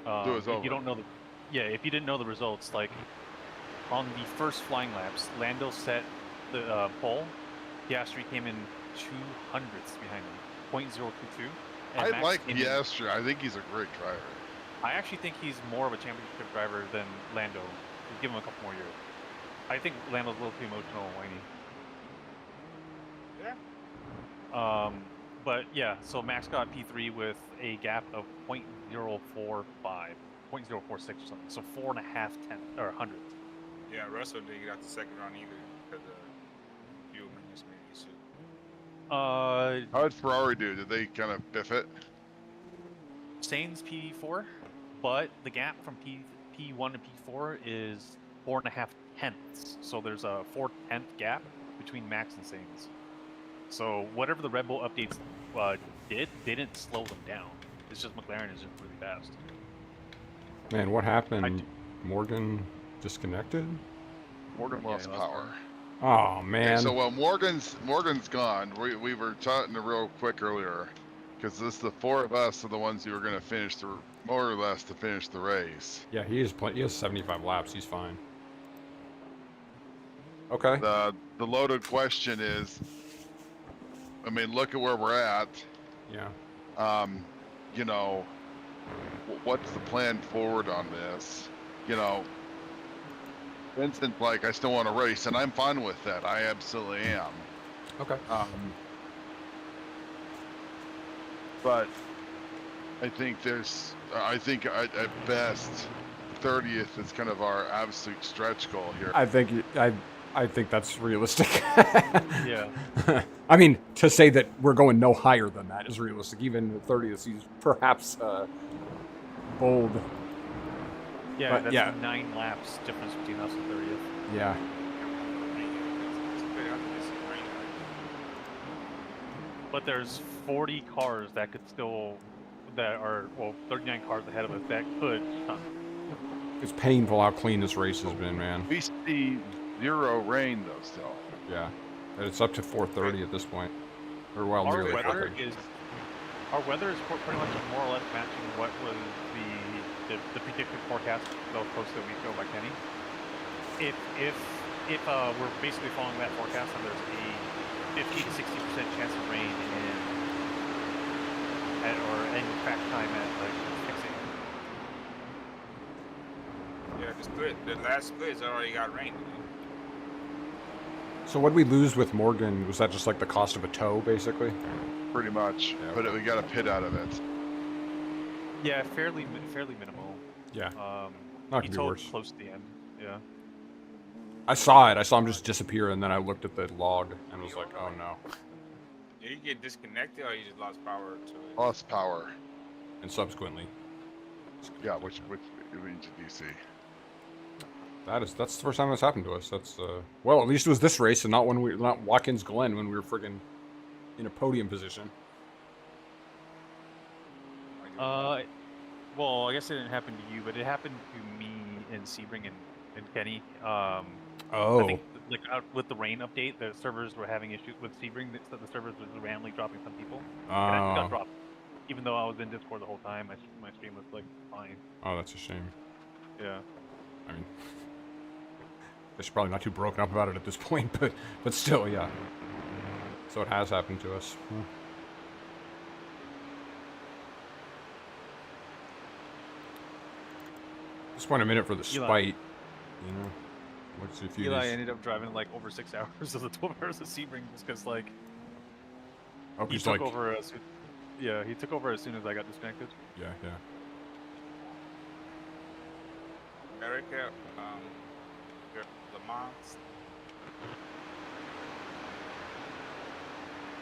If you don't know if you didn't know the results, like on the first flying laps, Lando set the pole, Piastri came in 200ths behind him, 0.022. And I Max like came in- Piastri. I think he's a great driver. I actually think he's more of a championship driver than Lando. Just give him a couple more years. I think Lando's a little too emotional and whiny. Yeah. But yeah, so Max got P3 with a gap of 0.045, 0.046 or something. So 4.5 hundredths. Yeah, Russell didn't get out the second round either because of fuel management issue. How did Ferrari do? Did they kind of biff it? Sainz P4, but the gap from P1 to P4 is 4.5 tenths. So there's a 4/10 gap between Max and Sainz. So whatever the Red Bull updates did, they didn't slow them down. It's just McLaren is just really fast. Man, what happened? Morgan disconnected? Morgan lost power. Oh man. Okay, so while Morgan's gone, we were chatting real quick earlier, because the four of us are the ones who are going to finish more or less to finish the race. Yeah, he has 75 laps. He's fine. Okay. The loaded question is, I mean, look at where we're at. Yeah. You know, what's the plan forward on this? You know, Vincent's like, I still want to race, and I'm fine with that. I absolutely am. Okay. But I think at best 30th is kind of our absolute stretch goal here. I think that's realistic. Yeah. I mean, to say that we're going no higher than that is realistic. Even the 30th is perhaps bold. Yeah, But, that's yeah. 9 laps difference between us and 30th. Yeah. But there's 40 cars that could still, 39 cars ahead of us that could stunt. It's painful how clean this race has been, man. We see 0 rain though still. Yeah. And it's up to 4:30 at this point. Or well, Our nearly weather 4:30. is pretty much more or less matching what was the predicted forecast that was posted a week ago by Kenny. If we're basically following that forecast, and there's a 50 to 60% chance of rain in crack time at like 6 a.m. Yeah, the last splits already got rain. So what we lose with Morgan, was that just like the cost of a tow, basically? Pretty much. Yeah. But we got a pit out of it. Yeah, fairly minimal. Yeah. He could be towed worse. close to the end. Yeah. I saw it. I saw him just disappear, and then I looked at the log and was like, oh no. Did you get disconnected or you just lost power to it? Lost power. And subsequently. Yeah, which means DC. That's the first time that's happened to us. That's well, at least it was this race and not Watkins Glen when we were friggin' in a podium position. Well, I guess it didn't happen to you, but it happened to me and Sebring and Kenny. I think with the rain update, the servers were having issues with Sebring. The servers were randomly dropping some people. And I got dropped. Even though I was in Discord the whole time, my stream was like fine. Oh, that's a shame. Yeah. I mean, they're probably not too broken up about it at this point, but still, yeah. So it has happened to us. Just want a minute for the spite, you know. Let's see if Eli ended up driving like over 6 hours of the 12 hours of Sebring just because like he took over as soon. Yeah, he took over as soon as I got disconnected. Yeah. America, Le Mans.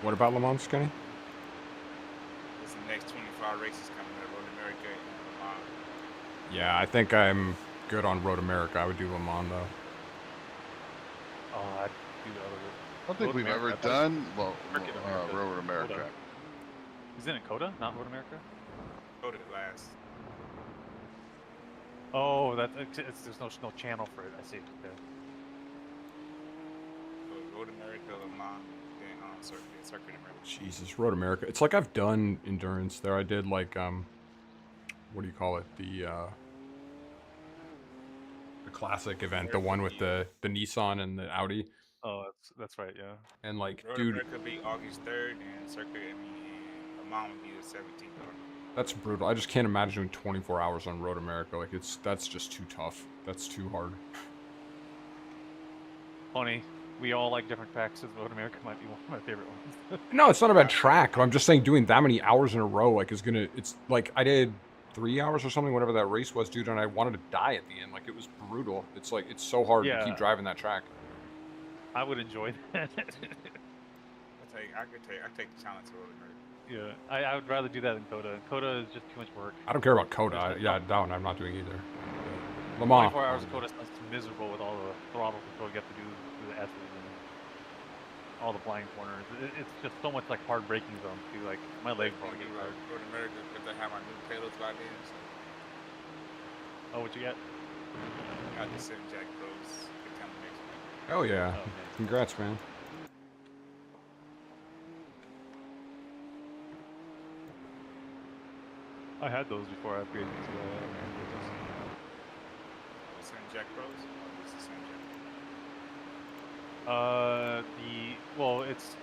What about Le Mans, Kenny? It's the next 25 races coming out of Road America and Le Mans. Yeah, I think I'm good on Road America. I would do Le Mans though. Oh, I'd do the other. I don't think we've ever done Road America. Isn't it Coda, not Road America? Coda last. Oh, there's no channel for it. I see. Okay. So Road America, Le Mans, then Circuit America. Jesus, Road America. It's like I've done endurance there. I did like what do you call it? The classic event, the one with the Nissan and the Audi. Oh, that's right. Yeah. And like, Road dude, America be August 3rd, and Circuit, and Amman would be the 17th. that's brutal. I just can't imagine doing 24 hours on Road America. Like, that's just too tough. That's too hard. Funny. We all like different tracks. Road America might be one of my favorite ones. No, it's not a bad track. I'm just saying doing that many hours in a row, like, it's like I did 3 hours or something, whatever that race was, dude, and I wanted to die at the end. Like, it was brutal. It's like, it's so hard to keep driving that track. I would enjoy that. I take the challenge to Road America. Yeah, I would rather do that than Coda. Coda is just too much work. I don't care about Coda. Yeah, that one I'm not doing either. Le Mans. 24 hours of Coda sounds miserable with all the throttle control you have to do through the S's and all the blind corners. It's just so much like hard braking zones too. Like my legs probably get tired. Road America because I have my new payloads by then. So. Oh, what you get? I just sent Jack Pros. Good time to next week. Oh yeah. Oh, okay. Congrats, man. I had those before I upgraded to Send Jack Pros? Or is it same Jack? well, it's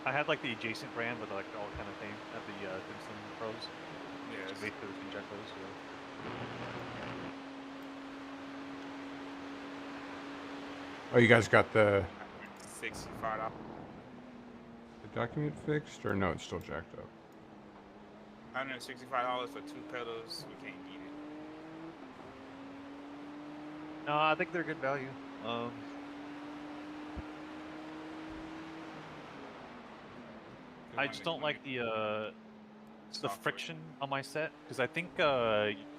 I had like the adjacent brand, but like all kind of same at the Simpson Pros. Yeah, It's basically the same Jack Pros. Oh, you guys got the $65. document fixed, or no? It's still jacked up. $165 for 2 pedals. We can't beat it. No, I think they're good value. I just don't like the friction on my set because I think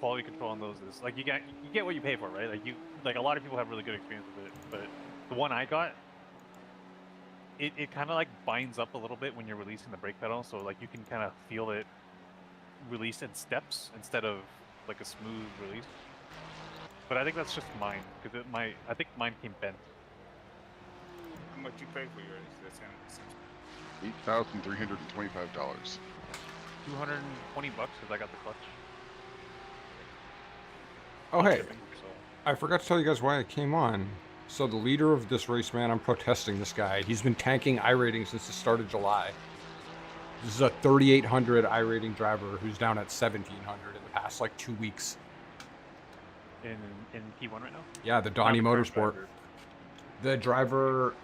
quality control on those is like you get what you pay for, right? Like a lot of people have really good experience with it, but the one I got, it kind of like binds up a little bit when you're releasing the brake pedal, so like you can kind of feel it release in steps instead of like a smooth release. But I think that's just mine because I think mine came bent. How much you pay for yours? That's $8,325. $220 because I got the clutch. Oh hey, Shipping, so. I forgot to tell you guys why I came on. So the leader of this race, man, I'm protesting this guy. He's been tanking iRating since the start of July. This is a 3,800 iRating driver who's down at 1,700 in the past like 2 weeks. In P1 right now? Yeah, the Donnie Motorsport. The driver,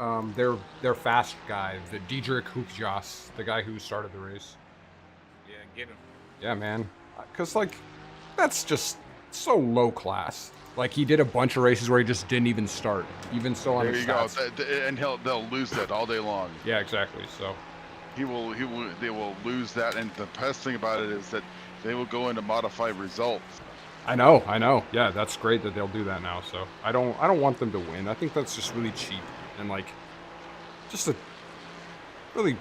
their fast guy, the Diedrich Hoekjas, the guy who started the race. Yeah, get him. Yeah, man. Because, like, that's just so low class. Like, he did a bunch of races where he just didn't even start. Even so on There the you stats. go. And they'll lose that all day long. Yeah, exactly. So They will lose that. And the best thing about it is that they will go into modified results. I know. Yeah, that's great that they'll do that now. So I don't want them to win. I think that's just really cheap and like just a really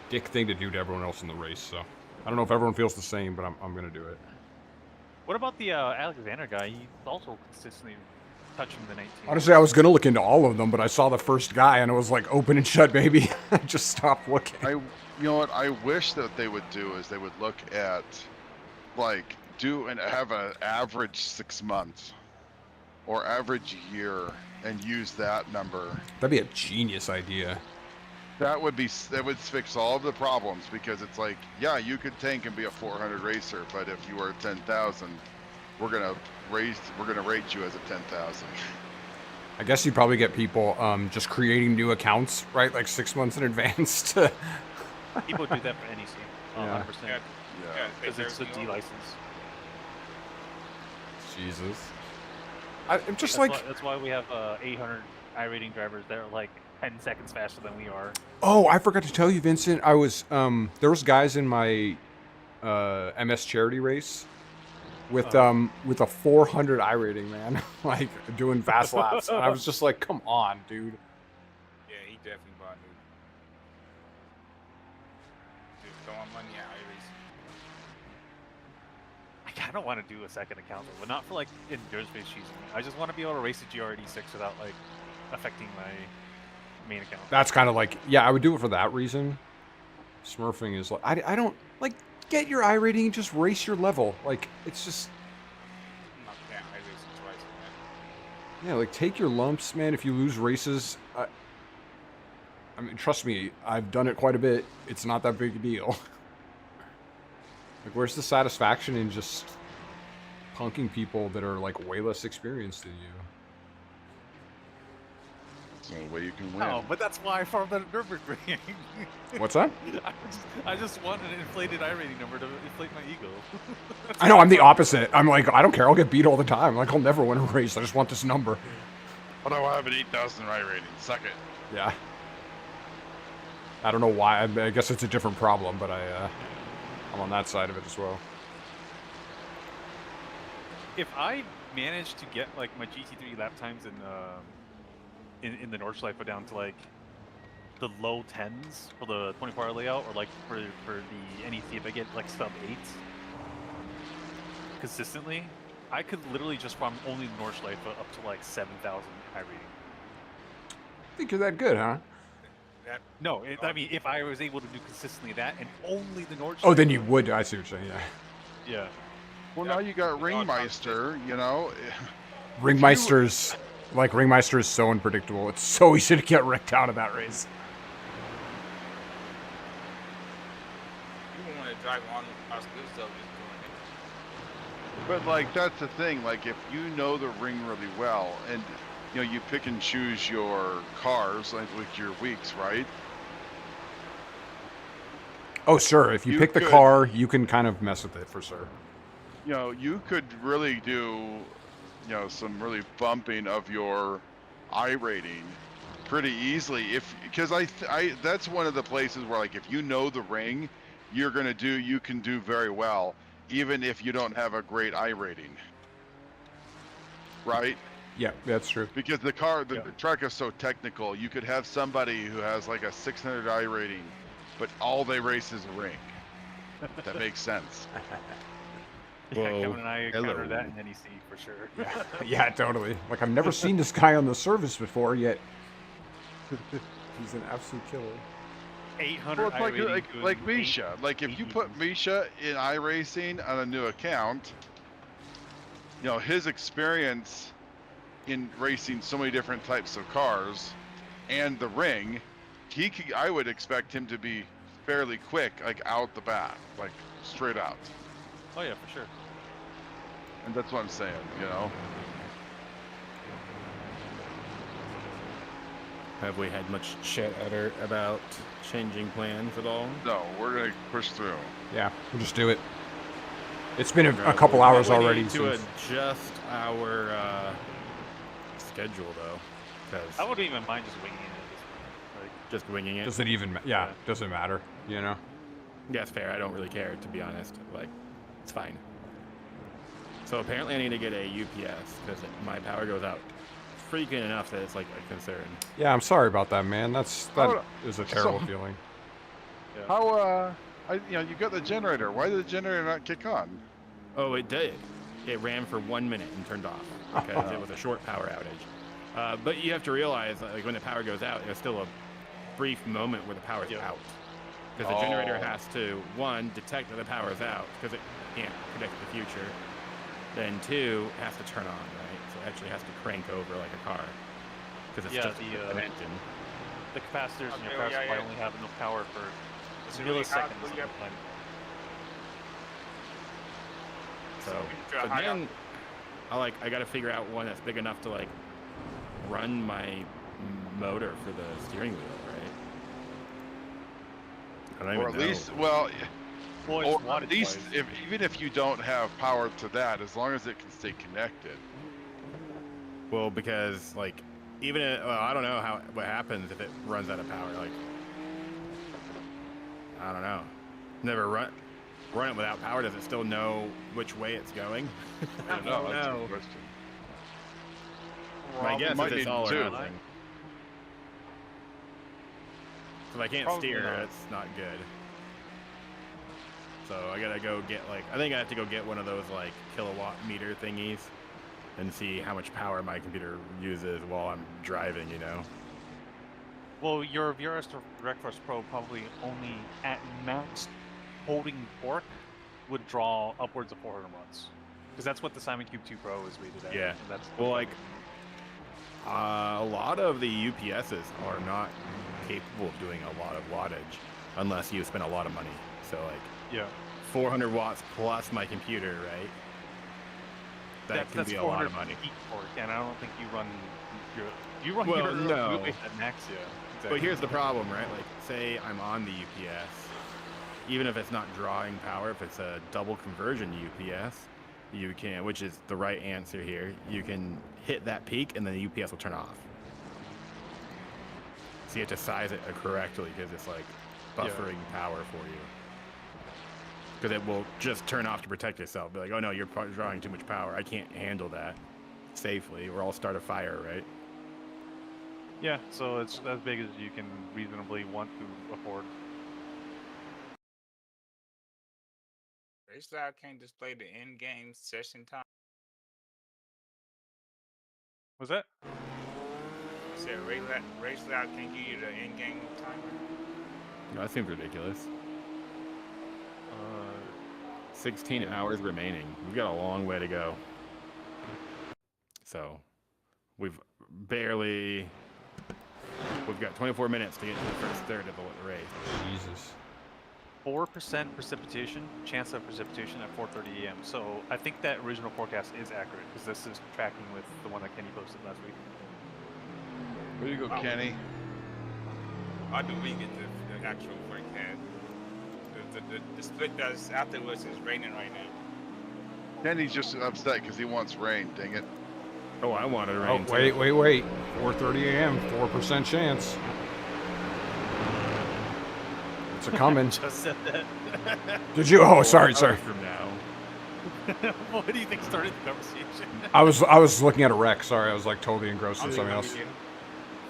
dick thing to do to everyone else in the race. So I don't know if everyone feels the same, but I'm gonna do it. What about the Alexander guy? He's also consistently touching the 19. Honestly, I was gonna look into all of them, but I saw the first guy and it was like open and shut, baby. I just stopped looking. You know what I wish that they would do is they would look at like have an average 6 months or average year and use that number. That'd be a genius idea. That would fix all of the problems because it's like, yeah, you could tank and be a 400 racer, but if you are 10,000, we're gonna rate you as a 10,000. I guess you probably get people just creating new accounts, right? Like 6 months in advance to. People do that for NEC. 100%. Yeah. Because it's a D license. Jesus. I'm just that's why we have 800 iRating drivers that are like 10 seconds faster than we are. Oh, I forgot to tell you, Vincent. I was there was guys in my MS charity race with a 400 iRating, man, like doing fast laps. And I was just like, come on, dude. Yeah, he definitely bought new. Dude, throwing money at iRacing. I kind of want to do a second account, but not for like endurance race season. I just want to be able to race a GRD6 without like affecting my main account. That's kind of like, yeah, I would do it for that reason. Smurfing is like, I don't like get your iRating and just race your level. Like it's just. I'm not paying iRacing twice, man. Yeah, like take your lumps, man. If you lose races, I mean, trust me, I've done it quite a bit. It's not that big a deal. Like, where's the satisfaction in just punking people that are like way less experienced than you? It's the only way you can win. No, but that's why I farmed at Nürburgring. What's that? I just want an inflated iRating number to inflate my ego. I know, I'm the opposite. I'm like, I don't care. I'll get beat all the time. Like, I'll never win a race. I just want this number. But I have an 8,000 I rating. Suck it. Yeah. I don't know why. I guess it's a different problem, but I'm on that side of it as well. If I manage to get like my GT3 lap times in the Nordschleife down to like the low 10s for the 24-hour layout, or like for the NEC, if I get like sub 8s consistently, I could literally just farm only the Nordschleife up to like 7,000 high rating. I think you're that good, huh? No, I mean, if I was able to do consistently that and only the Nordschleife. Oh, then you would. I see what you're saying, yeah. Yeah. Well, now you got Ringmeister, you know. Ringmeister's is so unpredictable. It's so easy to get wrecked out of that race. You want to drive on past good stuff, just But like that's the thing. Like if you know the ring really well, and you know you pick and choose your cars like with your weeks, right? Oh, sure. If you pick the car, you can kind of mess with it for sure. You know, you could really do, you know, some really bumping of your I rating pretty easily because that's one of the places where like if you know the ring, you can do very well even if you don't have a great I rating. Right? Yeah, that's true. Because the track is so technical. You could have somebody who has like a 600 I rating, but all they race is a ring. That makes sense. Yeah, Kevin and I encountered that in NEC for sure. Yeah, yeah, totally. Like I've never seen this guy on the service before, yet he's an absolute killer. 800 well, it's like Misha. Like if you put Misha in iRacing on a new account, you know his experience in racing so many different types of cars and the ring, I would expect him to be fairly quick, like out the bat, like straight out. Oh yeah, for sure. And that's what I'm saying, you know. Have we had much chatter about changing plans at all? No, we're gonna push through. Yeah, we'll just do it. It's been a couple hours already. Need to adjust our schedule though, because I wouldn't even mind just winging it at this point. Like, just winging it. Does it even? Yeah, doesn't matter. You know. Yeah, it's fair. I don't really care, to be honest. Like, it's fine. So apparently I need to get a UPS because my power goes out freaking enough that it's like a concern. Yeah, I'm sorry about that, man. That is a terrible feeling. yeah. How you know, you got the generator. Why did the generator not kick on? Oh, it did. It ran for 1 minute and turned off because it was a short power outage. But you have to realize, like, when the power goes out, there's still a brief moment where the power's out. Because the generator has to, 1, detect that the power's out, because it can't predict the future. Then 2, it has to turn on, right? So it actually has to crank over like a car. Because it's just an engine. The capacitors in your car supply only have enough power for milliseconds at a time. So then I got to figure out one that's big enough to like run my motor for the steering wheel, right? I don't or even at know. least, well, or at least even if you don't have power to that, as long as it can stay connected. Well, because like even I don't know what happens if it runs out of power. Like I don't know. Never run it without power. Does it still know which way it's going? I don't know. That's a good question. My guess might is it's need all or two. nothing. So if I can't Probably steer, not. it's not good. So I gotta go get I think I have to go get one of those like kilowatt meter thingies and see how much power my computer uses while I'm driving, you know? Well, your VRS DirectForce Pro probably only at max holding torque would draw upwards of 400 watts. Because that's what the Simon Cube 2 Pro is rated at. Yeah. And that's Well, like, a lot of the UPSs are not capable of doing a lot of wattage unless you spend a lot of money. So like Yeah. 400 watts plus my computer, right? That can That's be a 400 lot of money. peak torque, and I don't think you run your. You run Well, your no. wheelbase at max, yeah. Exactly. But here's the problem, right? Like, say I'm on the UPS, even if it's not drawing power, if it's a double conversion UPS, you can, which is the right answer here, you can hit that peak and then the UPS will turn off. So you have to size it correctly because it's like buffering power for you. Because it will just turn off to protect yourself. Be like, oh no, you're drawing too much power. I can't handle that safely, or I'll start a fire, right? Yeah, so it's as big as you can reasonably want to afford. Race Loud can't display the in-game session time. Was that? I said Race Loud can't give you the in-game timer. No, that seems ridiculous. 16 hours remaining. We've got a long way to go. So, we've got 24 minutes to get to the first third of the race. Jesus. 4% precipitation, chance of precipitation at 4:30 a.m. So I think that original forecast is accurate because this is tracking with the one that Kenny posted last week. Where you go, Kenny? How do we get the actual forecast? The split does afterwards is raining right now. Kenny's just upset because he wants rain, dang it. Oh, I wanted Oh, rain. wait. 4:30 a.m. 4% chance. It's a coming. Just said that. Did you? Oh, sorry. From now. What do you think started the conversation? I was looking at a wreck. Sorry, I was like totally engrossed in something else.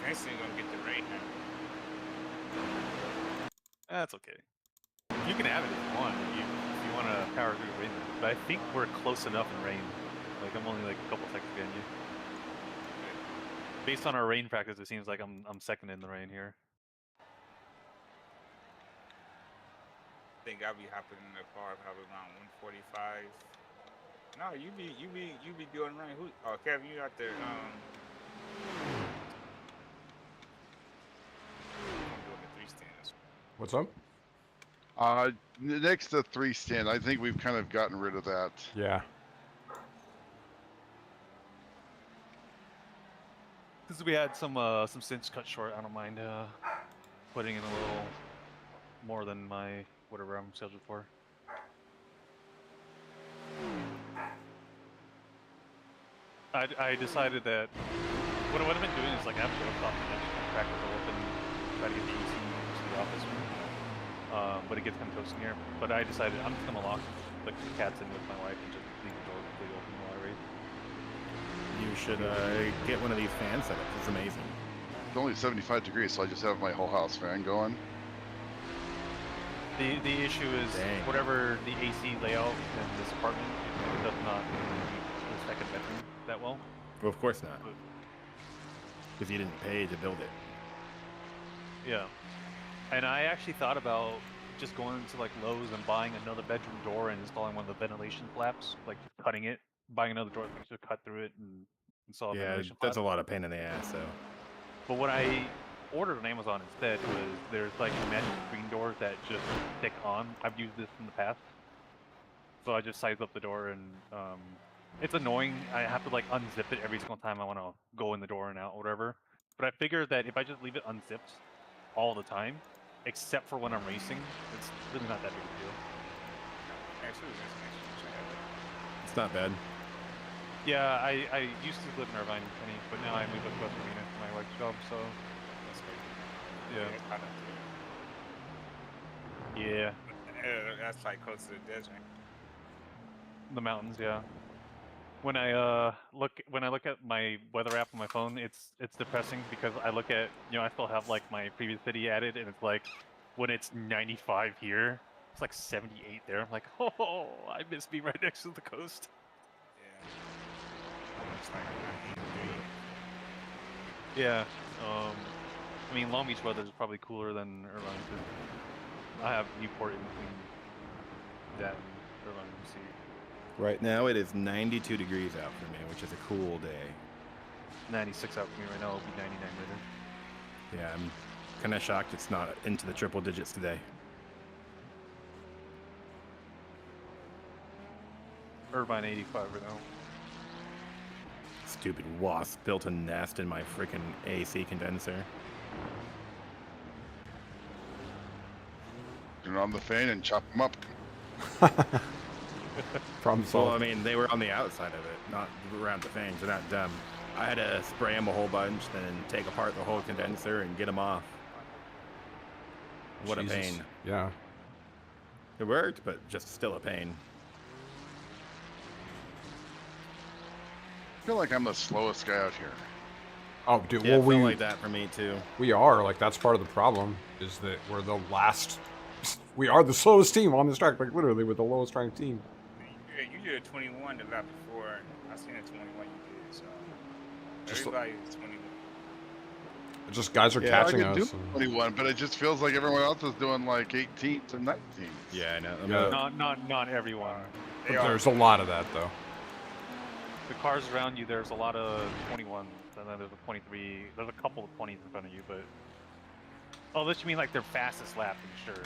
Next thing gonna get the rain now. That's okay. You can have it if you want. If you want to power through the rain, but I think we're close enough in rain. Like I'm only like a couple seconds behind you. Based on our rain practice, it seems like I'm second in the rain here. I think I'll be hopping in the car probably around 145. No, you be doing rain. Who? Oh, Kevin, you out there? Doing the 3 stands. What's up? Next to 3 stand, I think we've kind of gotten rid of that. Yeah. Because we had some stints cut short. I don't mind putting in a little more than my whatever I'm scheduled for. I decided that what I've been doing is like after I'm talking, I just crack the door open, try to get the AC to the office room. But it gets kind of toasting here. But I decided I'm just gonna lock the cats in with my wife and just leave the door completely open while I race. You should get one of these fan setups. It's amazing. It's only 75 degrees, so I just have my whole house fan going. The issue is whatever the AC layout in this apartment, it does not meet the second bedroom that well. Well, of course not. Because you didn't pay to build it. Yeah. And I actually thought about just going into like Lowe's and buying another bedroom door and installing one of the ventilation flaps, like just cutting it, buying another door that just cut through it and install a ventilation flap. That's a lot of pain in the ass, so. But what I ordered on Amazon instead was there's like magic screen doors that just stick on. I've used this in the past. So I just size up the door and it's annoying. I have to like unzip it every single time I want to go in the door and out or whatever. But I figured that if I just leave it unzipped all the time, except for when I'm racing, it's really not that big a deal. It's not bad. Yeah, I used to live in Irvine, Penny, but now I moved up to West Arena for my wife's job, so. Yeah. That's like close to the desert. The mountains, yeah. When I look at my weather app on my phone, it's depressing because I look at, I still have like my previous city added, and it's like when it's 95 here, it's like 78 there. I'm like, oh, I miss being right next to the coast. Yeah. I mean, Long Beach weather is probably cooler than Irvine because I have Newport in between that and Irvine. Let me see. Right now it is 92 degrees out for me, which is a cool day. 96 out for me right now. It'll be 99 later. Yeah, Kind of shocked it's not into the triple digits today. Irvine 85 right now. Stupid wasp built a nest in my freaking AC condenser. Turn on the fan and chop them up. Problem solved. Well, I mean, they were on the outside of it, not around the fans. They're not dumb. I had to spray them a whole bunch, then take apart the whole condenser and get them off. What Jesus. a pain. Yeah. It worked, but just still a pain. I feel like I'm the slowest guy out here. Oh, dude. Yeah, Well, it felt we like that for me too. we are like that's part of the problem is that we're the last. We are the slowest team on this track. Like literally, we're the lowest ranked team. Yeah, you did a 21 the lap before. I seen a 21 you did, so Just- everybody is 21. Just guys are Yeah, catching I could us. do 21, but it just feels like everyone else is doing like 18s and 19s. Yeah, I know. Yeah. Not everyone. They are. There's a lot of that though. The cars around you, there's a lot of 21s, and then there's a 23. There's a couple of 20s in front of you, but oh, this you mean like their fastest lap? I'm sure.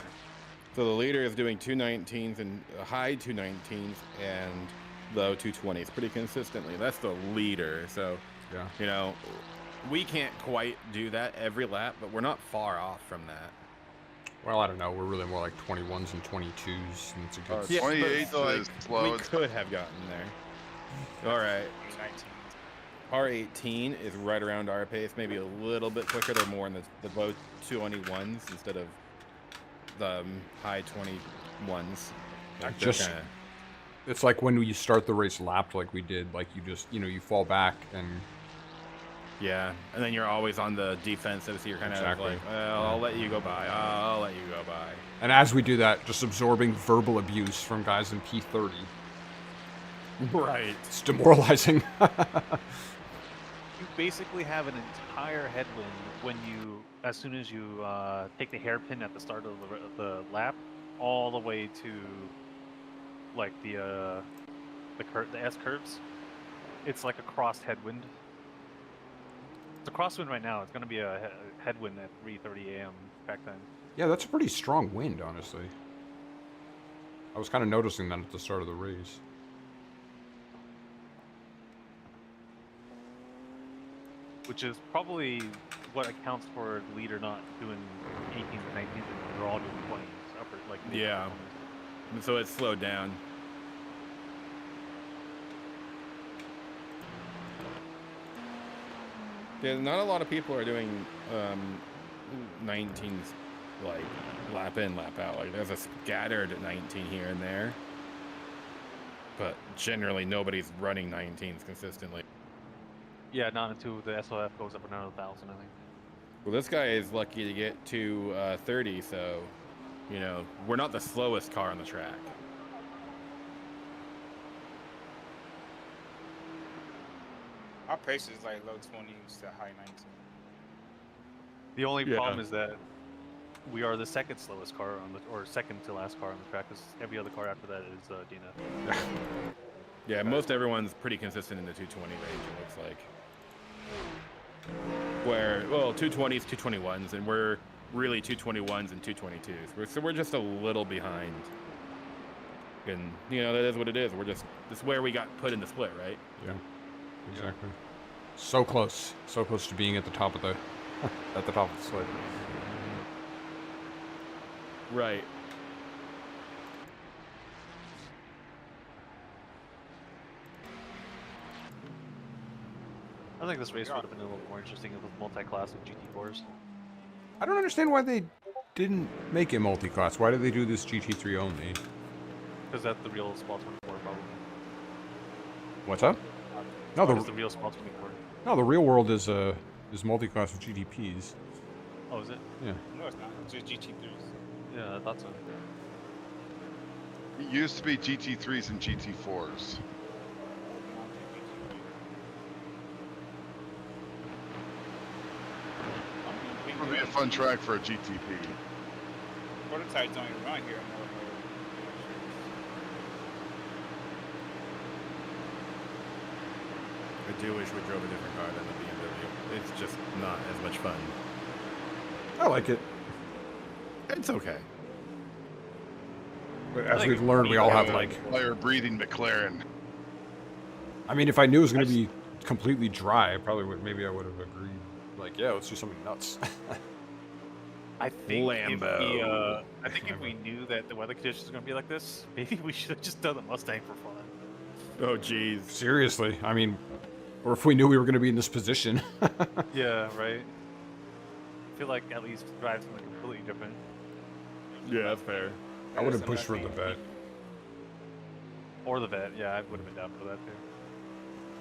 So the leader is doing 219s and high 219s and low 220s pretty consistently. That's the leader. So, Yeah. you know, we can't quite do that every lap, but we're not far off from that. Well, I don't know. We're really more like 21s and 22s, and it's a good. Yeah, 28 but, like, is slow. We could have gotten there. All right. 19. R18 is right around our pace, maybe a little bit quicker. They're more in the low 21s instead of the high 21s. Like they're Just- kinda- It's like when you start the race lapped like we did. Like you just, you fall back and yeah, and then you're always on the defensive, so you're kind of Exactly. like, well, I'll let you go by. I'll let you go by. and as we do that, just absorbing verbal abuse from guys in P30. Right. It's demoralizing. You basically have an entire headwind when you, as soon as you take the hairpin at the start of the lap, all the way to like the S curves. It's like a crossed headwind. It's a crosswind right now. It's going to be a headwind at 3:30 a.m. track time. Yeah, that's a pretty strong wind, honestly. I was kind of noticing that at the start of the race. Which is probably what accounts for the leader not doing 18s and 19s, and they're all doing 20s, upper, like mid Yeah. performance. And so it's slowed down. Yeah, not a lot of people are doing 19s like lap in, lap out. Like there's a scattered 19 here and there, but generally nobody's running 19s consistently. Yeah, not until the SOF goes up another 1,000, I think. Well, this guy is lucky to get to 30, so you know we're not the slowest car on the track. Our pace is like low 20s to high 19s. The only Yeah. problem is that we are the second slowest car on the, or second to last car on the track, because every other car after that is DNF. Yeah, most everyone's pretty consistent in the 220 range, it looks like. Where, well, 220s, 221s, and we're really 221s and 222s. So we're just a little behind. And, you know, that is what it is. This is where we got put in the split, right? Yeah, exactly. So close to being at the top of the, at the top of the sled. Right. I think this race would have been a little more interesting with multi-class with GT4s. I don't understand why they didn't make it multi-class. Why did they do this GT3 only? Because that's the real Spa 24, probably. What's up? No, That is the the real Spa 24. no, the real world is multi-class with GTPs. Oh, is it? Yeah. No, it's not. It's just GT3s. Yeah, I thought so. It used to be GT3s and GT4s. It would be a fun track for a GTP. Prototypes don't even run here anymore. I do wish we drove a different car than the BMW. It's just not as much fun. I like it. It's okay. But as we've learned, we all have like fire-breathing McLaren. I mean, if I knew it was going to be completely dry, I probably would. Maybe I would have agreed. Like, yeah, let's do something nuts. I think Lambo. if we knew that the weather conditions were going to be like this, maybe we should have just done the Mustang for fun. Oh, jeez. Seriously, I mean, or if we knew we were going to be in this position. Yeah, right. I feel like at least drive something completely different. Yeah, that's fair. I would have pushed for the vet. Or the vet, yeah, I would have been down for that too.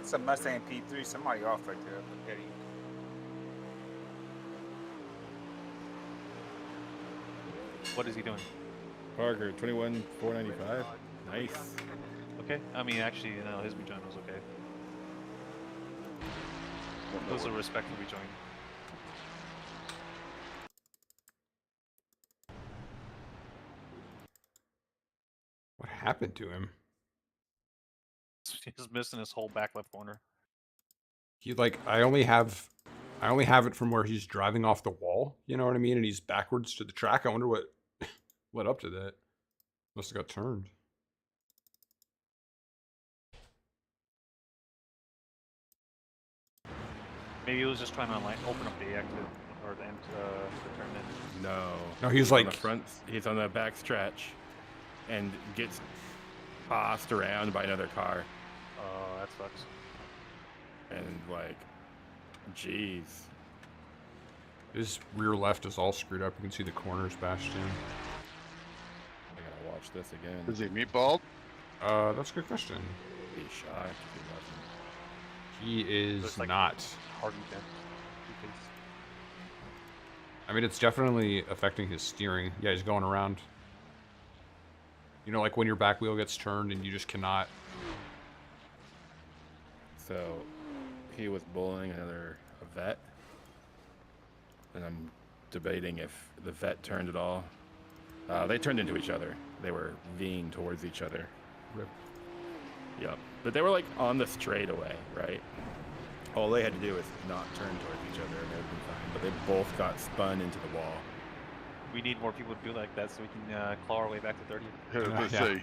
It's a Mustang P3. Somebody off right there. Eddie. What is he doing? Parker, 21,495. Nice. Okay. I mean, actually, you know, his rejoin was okay. It was a respectful rejoin. What happened to him? He's missing his whole back left corner. He like I only have it from where he's driving off the wall. You know what I mean? And he's backwards to the track. I wonder what led up to that. Must have got turned. Maybe he was just trying to like open up the exit or the end the turn in. No, he was on like the front. He's on the back stretch, and gets tossed around by another car. Oh, that sucks. And like, jeez. His rear left is all screwed up. You can see the corners bashed in. I gotta watch this again. Is he meatballed? That's a good question. Be shocked if He is like not. Hard dent. I mean, it's definitely affecting his steering. Yeah, he's going around. You know, like when your back wheel gets turned and you just cannot. So, he was bullying a vet, and I'm debating if the vet turned at all. They turned into each other. They were Ving towards each other. Rip. Yep. But they were like on the straightaway, right? All they had to do was not turn towards each other and everything fine. But they both got spun into the wall. We need more people to do like that so we can claw our way back to 30. Let's say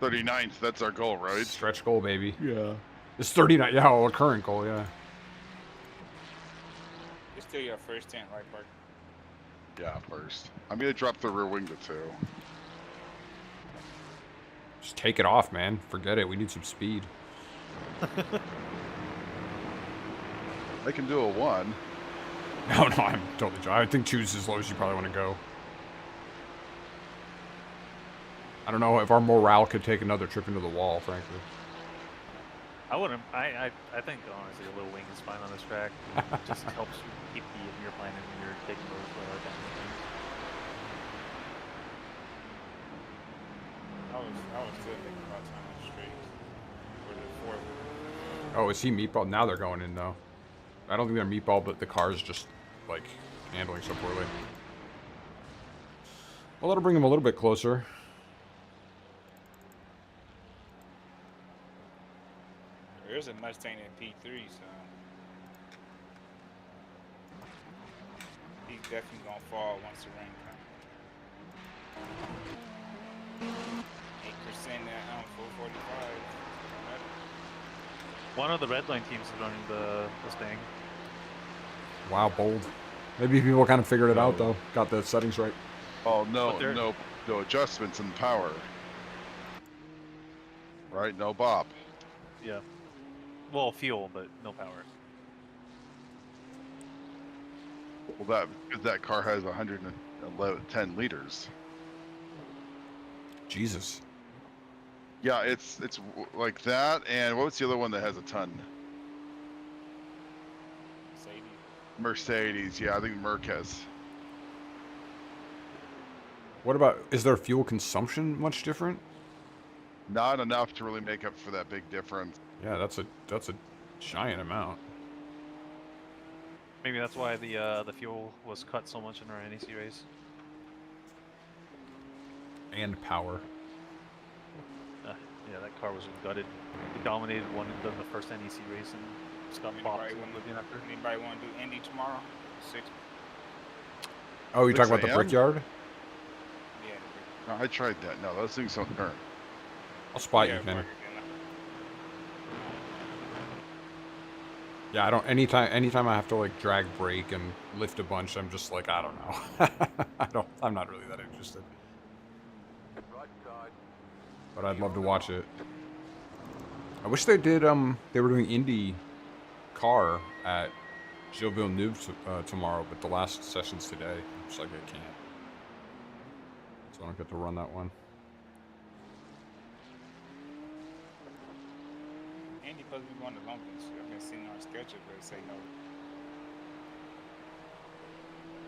39th. That's our goal, right? Stretch goal, baby. Yeah. It's 39. Yeah, well, current goal, yeah. It's still your first tent, right, Park? Yeah, first. I'm gonna drop the rear wing to 2. Just take it off, man. Forget it. We need some speed. I can do a 1. No, I'm totally. I think choose as low as you probably want to go. I don't know if our morale could take another trip into the wall, frankly. I wouldn't. I think honestly a little wing is fine on this track. It just helps you keep the mirror planning when you're taking those down the things. I was still thinking about time straight for the 4th. Oh, is he meatball? Now they're going in, though. I don't think they're meatball, but the car's just, like, handling so poorly. Well, that'll bring him a little bit closer. There's a Mustang in P3, so he's definitely gonna fall once the rain comes. 8% at 445. One of the red line teams is running the Mustang. Wow, bold. Maybe people kind of figured it out, though. Got the settings right. Oh, no adjustments in power. Right, no bop. Yeah. Well, fuel, but no power. Well, that car has 110 liters. Jesus. Yeah, it's like that, and what's the other one that has a ton? Mercedes, yeah, I think Merc has. What about, is their fuel consumption much different? Not enough to really make up for that big difference. Yeah, that's a giant amount. Maybe that's why the fuel was cut so much in our NEC race. And power. Yeah, that car was gutted. It dominated the first NEC race and just got bopped. Anybody want to do Indy tomorrow? 6. Oh, you talking about the 6 a.m.? Brickyard? Yeah. No, I tried that. No, those things don't turn. I'll spot Yeah, you, Kenny. Mark, Yeah, I don't. Anytime I have to like drag brake and lift a bunch, I'm just like, I don't know. I'm not really that interested. Right side. But I'd love to watch it. I wish they did. They were doing Indy car at Gilles Villeneuve tomorrow, but the last session's today. I'm just like, I can't. So I don't get to run that one. Andy supposed to be going to Long Beach. I've been seeing our schedule, but they say no.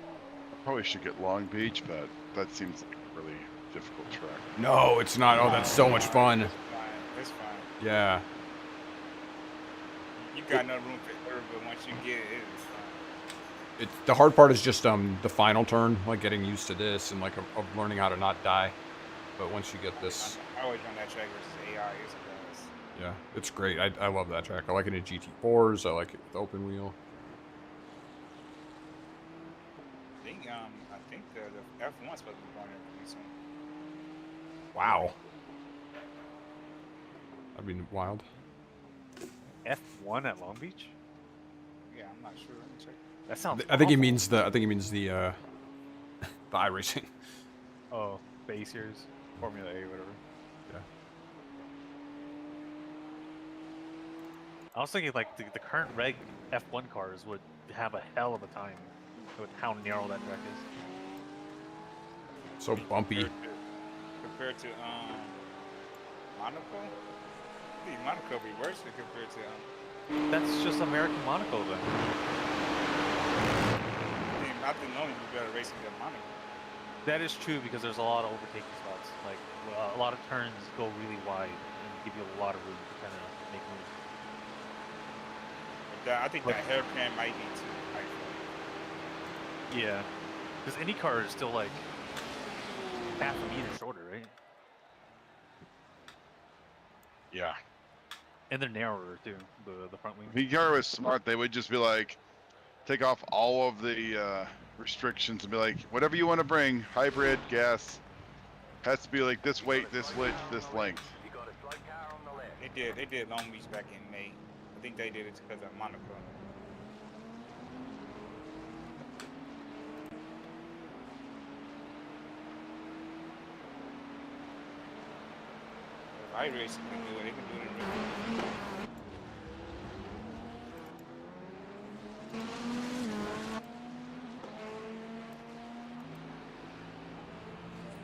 I probably should get Long Beach, but that seems like a really difficult track. No, it's not. Oh, that's so much fun. It's fine. It's fine. Yeah. You got no room for error, but once you get it, it's fine. The hard part is just the final turn, like getting used to this and like of learning how to not die. But once you get this, I always run that track versus AI. It's best. yeah, it's great. I love that track. I like it in GT4s. I like it with open wheel. I think the F1's supposed to be going there pretty soon. Wow. That'd be wild. F1 at Long Beach? Yeah, I'm not sure. Let me check. That sounds. I think he awful. means the the iRacing. Oh, the A series, Formula A, whatever. Yeah. I was thinking like the current reg F1 cars would have a hell of a time with how narrow that track is. So bumpy. Compared to Monaco? I think Monaco be worse than compared to That's just American Monaco then. I think knowing you better racing than Monaco. That is true because there's a lot of overtaking spots. Like a lot of turns go really wide and give you a lot of room to kind of make moves. I think that hairpin might be too high. Yeah, because IndyCar is still like half a meter shorter, right? Yeah. And they're narrower too, the front wings. If car was smart, they would just be like, take off all of the restrictions and be like, whatever you want to bring, hybrid, gas, has to be like this weight, this width, this length. You got a slow car on the left. They did Long Beach back in May. I think they did it because of Monaco. If iRacing can do it, they can do it in real.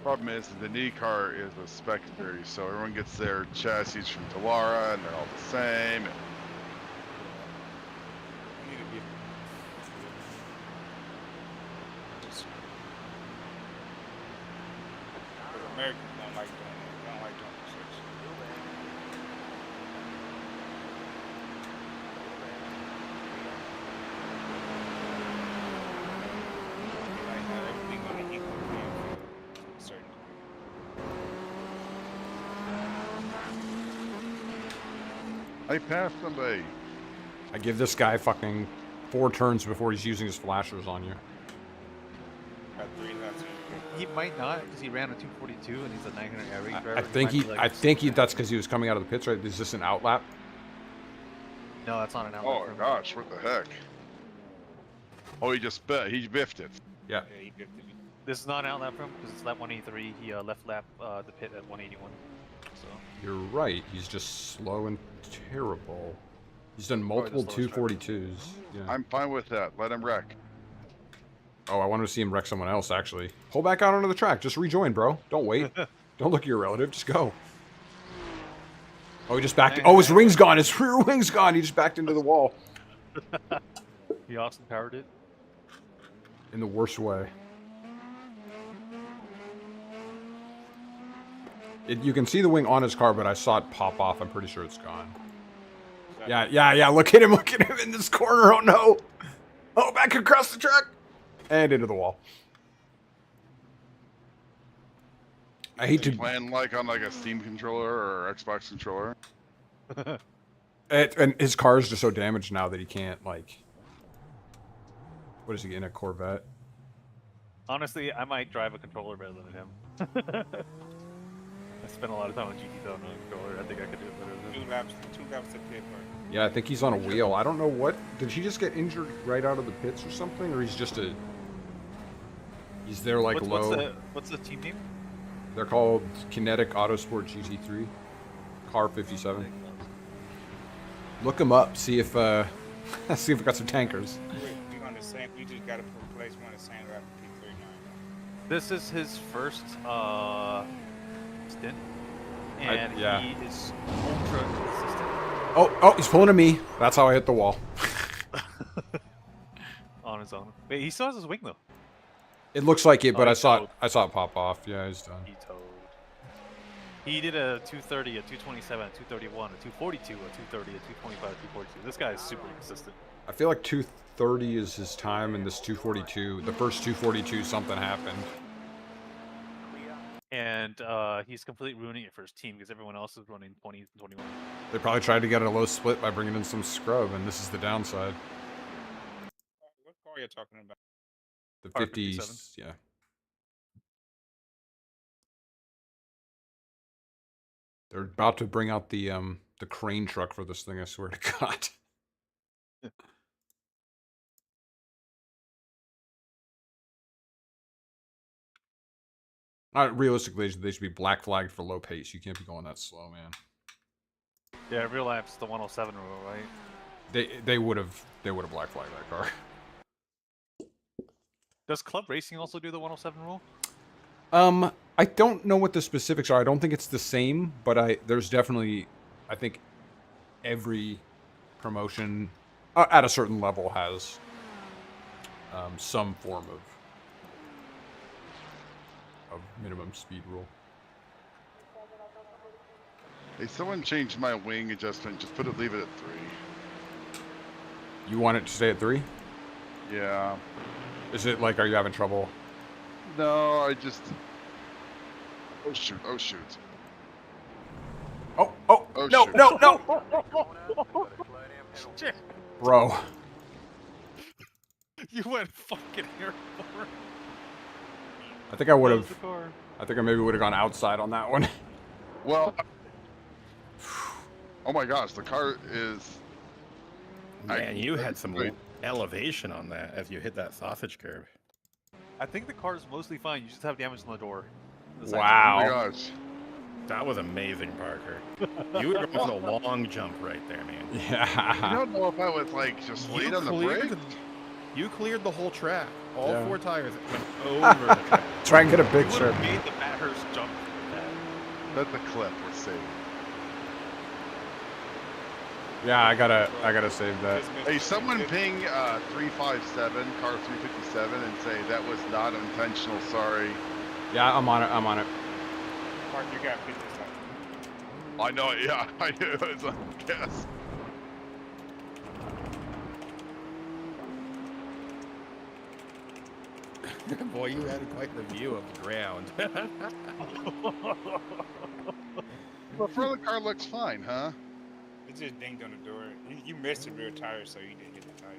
Problem is, the knee car is a spec series, so everyone gets their chassis from Dallara, and they're all the same. You need to be. Because Americans don't like doing it. They don't like doing research. They like have everything on the equal playing field to a certain degree. I passed somebody. I give this guy fucking 4 turns before he's using his flashers on you. Got 3 laps. He might not because he ran a 242 and he's a 900 average driver. I think that's because he was coming out of the pits, right? Is this an out lap? No, that's not an outlet. Oh for him. gosh, what the heck? Oh, he just biffed it. Yeah. Yeah, he gifted me. This is not an outlet for him because it's lap 183. He left lap the pit at 181. So You're right. He's just slow and terrible. He's done multiple the slowest 242s. Yeah. I'm fine with that. Let him wreck. Oh, I wanted to see him wreck someone else, actually. Pull back out onto the track. Just rejoin, bro. Don't wait. Don't look at your relative. Just go. Oh, he just backed. Oh, his wing's gone. His rear wing's gone. He just backed into the wall. he Austin powered it. In the worst way. You can see the wing on his car, but I saw it pop off. I'm pretty sure it's gone. Yeah. Look at him. Look at him in this corner. Oh, no. Oh, back across the track. And into the wall. I hate to... Playing like on like a Steam controller or Xbox controller. And his car is just so damaged now that he can't, like... What is he, in a Corvette? Honestly, I might drive a controller better than him. I spent a lot of time on GT on a controller. I think I could do it better than him. Two laps to pit. Yeah, I think he's on a wheel. I don't know what. Did he just get injured right out of the pits or something, or he's just a? He's there like low. What's the team name? They're called Kinetic Autosport GT3, Car 57. Look them up. See if see if we got some tankers. We on the same. We just got to replace one of the same lap P39. This is his first stint, and yeah. he is ultra consistent. Oh, he's pulling to me. That's how I hit the wall. On his own. Wait, he still has his wing though. It looks like it, but I saw towed. it pop off. Yeah, he's done. He towed. He did a 230, a 227, a 231, a 242, a 230, a 225, a 242. This guy is super consistent. I feel like 230 is his time, and this 242, the first 242, something happened. And he's completely ruining it for his team because everyone else is running 20s and 21. They probably tried to get a low split by bringing in some scrub, and this is the downside. What car are you talking about? The 50s, yeah. They're about to bring out the crane truck for this thing, I swear to God. Realistically, they should be black flagged for low pace. You can't be going that slow, man. Yeah, real life's the 107 rule, right? They would have black flagged that car. Does Club Racing also do the 107 rule? I don't know what the specifics are. I don't think it's the same, but there's definitely, I think every promotion at a certain level has some form of minimum speed rule. Hey, someone changed my wing adjustment. Just leave it at 3. You want it to stay at 3? Yeah. Is it like, are you having trouble? No, I just. Oh shoot! Oh shoot! Oh! Oh No! shoot. No! No! Bro. You went fucking airport. I think I would have. I think I maybe would have gone outside on that one. Well. Oh my gosh, the car is. Man, you had some elevation on that as you hit that sausage curve. I think the car is mostly fine. You just have damage on the door. Wow. Oh my gosh. That was amazing, Parker. You were going for the long jump right there, man. Yeah. I don't know if I was like just late on the brake. You cleared the whole track. All 4 tires went over the track. Try and get a picture. You made the Bathurst jump. That's the clip we're saving. Yeah, I gotta save that. Hey, someone ping 357 car 357 and say that was not intentional. Sorry. Yeah, I'm on it. I'm on it. Mark, you got 50 seconds. I know. Yeah, I knew it was a guess. Boy, you had quite the view of the ground. The front of the car looks fine, huh? It just dinged on the door. You missed the rear tire, so you didn't hit the tire.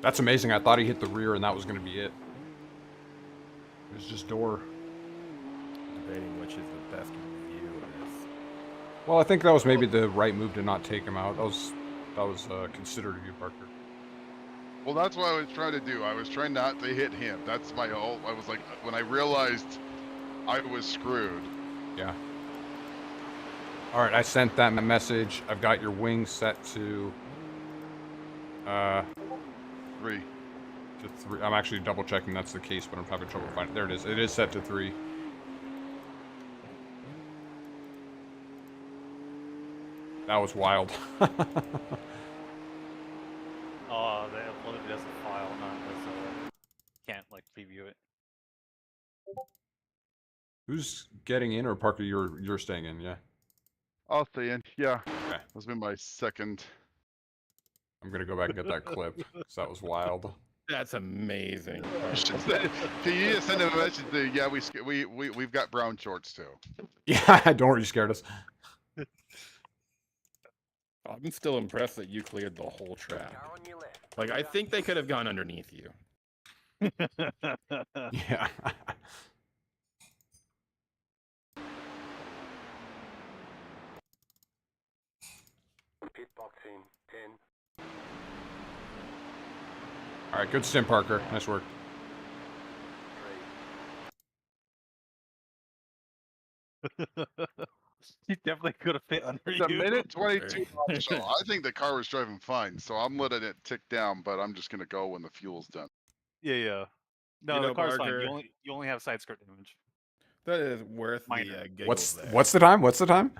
That's amazing. I thought he hit the rear and that was going to be it. It was just door. Debating which is the best view of this. Well, I think that was maybe the right move to not take him out. That was considered of you, Parker. Well, that's what I was trying to do. I was trying not to hit him. That's my whole. I was like, when I realized I was screwed. Yeah. All right, I sent that message. I've got your wing set to 3. To 3. I'm actually double checking that's the case, but I'm having trouble finding it. There it is. It is set to 3. That was wild. Oh, they uploaded it as a file, not as can't like preview it. Who's getting in, or Parker? You're staying in, yeah. I'll stay in. Yeah. Okay. That's been my second. I'm gonna go back and get that clip. 'Cause that was wild. That's amazing. Can you just send him a message? Yeah, we've got brown shorts too. Yeah, don't worry, you scared us. I'm still impressed that you cleared the whole track. Like, I think they could have gone underneath you. Yeah. Pit box in 10. All right, good stint, Parker. Nice work. He definitely could have fit under It's you. a minute 22 off, so I think the car was driving fine. So I'm letting it tick down, but I'm just gonna go when the fuel's done. Yeah, yeah. No, You the know, car's fine. Parker, You only have side skirt damage. that is worth Minor. the giggles there. What's the time? What's the time?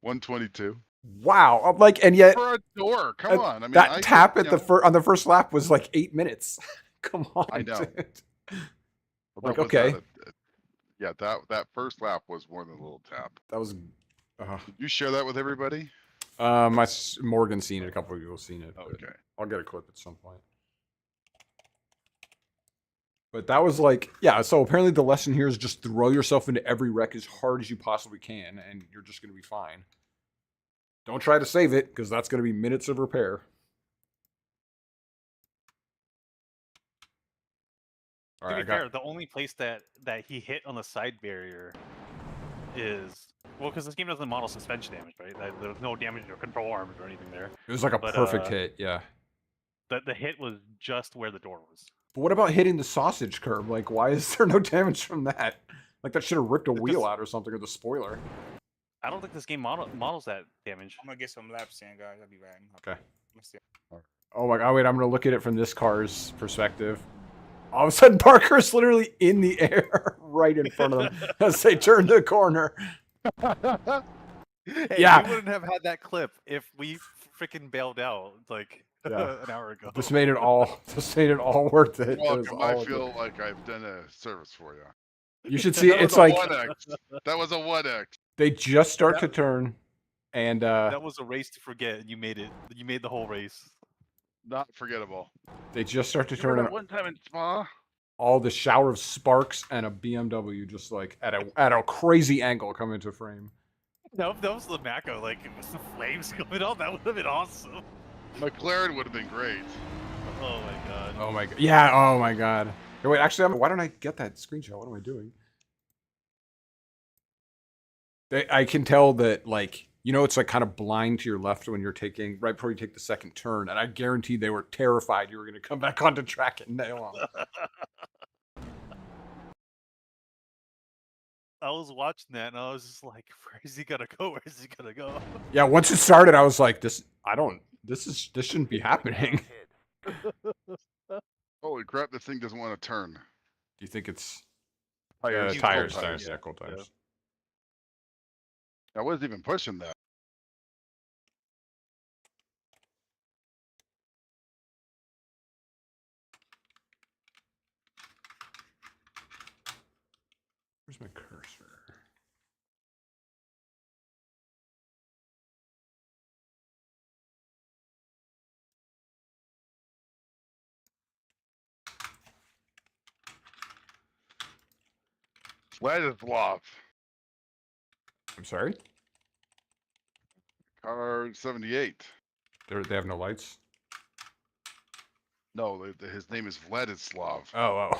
122. Wow. Like, and yet For a door, come on. I mean, that tap at on the first lap was like 8 minutes. Come on. I know. Dude. Well, Like, that was okay. yeah, that first lap was more than a little tap. That was. Did you share that with everybody? Morgan's seen it. A couple of people have seen it. Okay. I'll get a clip at some point. But that was like, yeah, so apparently the lesson here is just throw yourself into every wreck as hard as you possibly can, and you're just going to be fine. Don't try to save it, because that's going to be minutes of repair. All To right, be fair, the only place that he hit on the side barrier is... Well, because this game doesn't model suspension damage, right? There's no damage to your control arms or anything there. It was like a perfect hit, yeah. The hit was just where the door was. But what about hitting the sausage curb? Like, why is there no damage from that? Like, that should have ripped a wheel out or something, or the spoiler. I don't think this game models that damage. I'm gonna get some laps in, guys. I'll be back. Okay. Let's see. Oh my god, wait, I'm going to look at it from this car's perspective. All of a sudden, Parker's literally in the air right in front of them as they turn the corner. Hey, Yeah. we wouldn't have had that clip if we freaking bailed out like Yeah. an hour ago. This made it all worth it. It was Welcome. all I worth feel it. like I've done a service for you. You should see That it's was a like 1X. That was a 1X. they just start to turn, and That was a race to forget, and you made it. You made the whole race. Not forgettable. they just start to You turn, remember and that one time in Spa? all the shower of sparks and a BMW just like at a crazy angle come into frame. No, that was Lamaco. Like, it was the flames coming out. That would have been awesome. McLaren would have been great. Oh my god. Oh my god! Yeah! Oh my god! Hey, wait, actually, why don't I get that screenshot? What am I doing? I can tell that, like, you know, it's like kind of blind to your left when you're taking right before you take the second turn, and I guarantee they were terrified you were going to come back onto track and nail them. I was watching that and I was just like, where is he gonna go? Where is he gonna go? Yeah, once it started, I was like, this shouldn't be happening. Holy crap, this thing doesn't want to turn. Do you think it's Tires, tires? cold tires. Yeah, cold tires. I wasn't even pushing that. Where's my cursor? Vladislav. I'm sorry? Car 78. They have no lights? No, his name is Vladislav. Oh.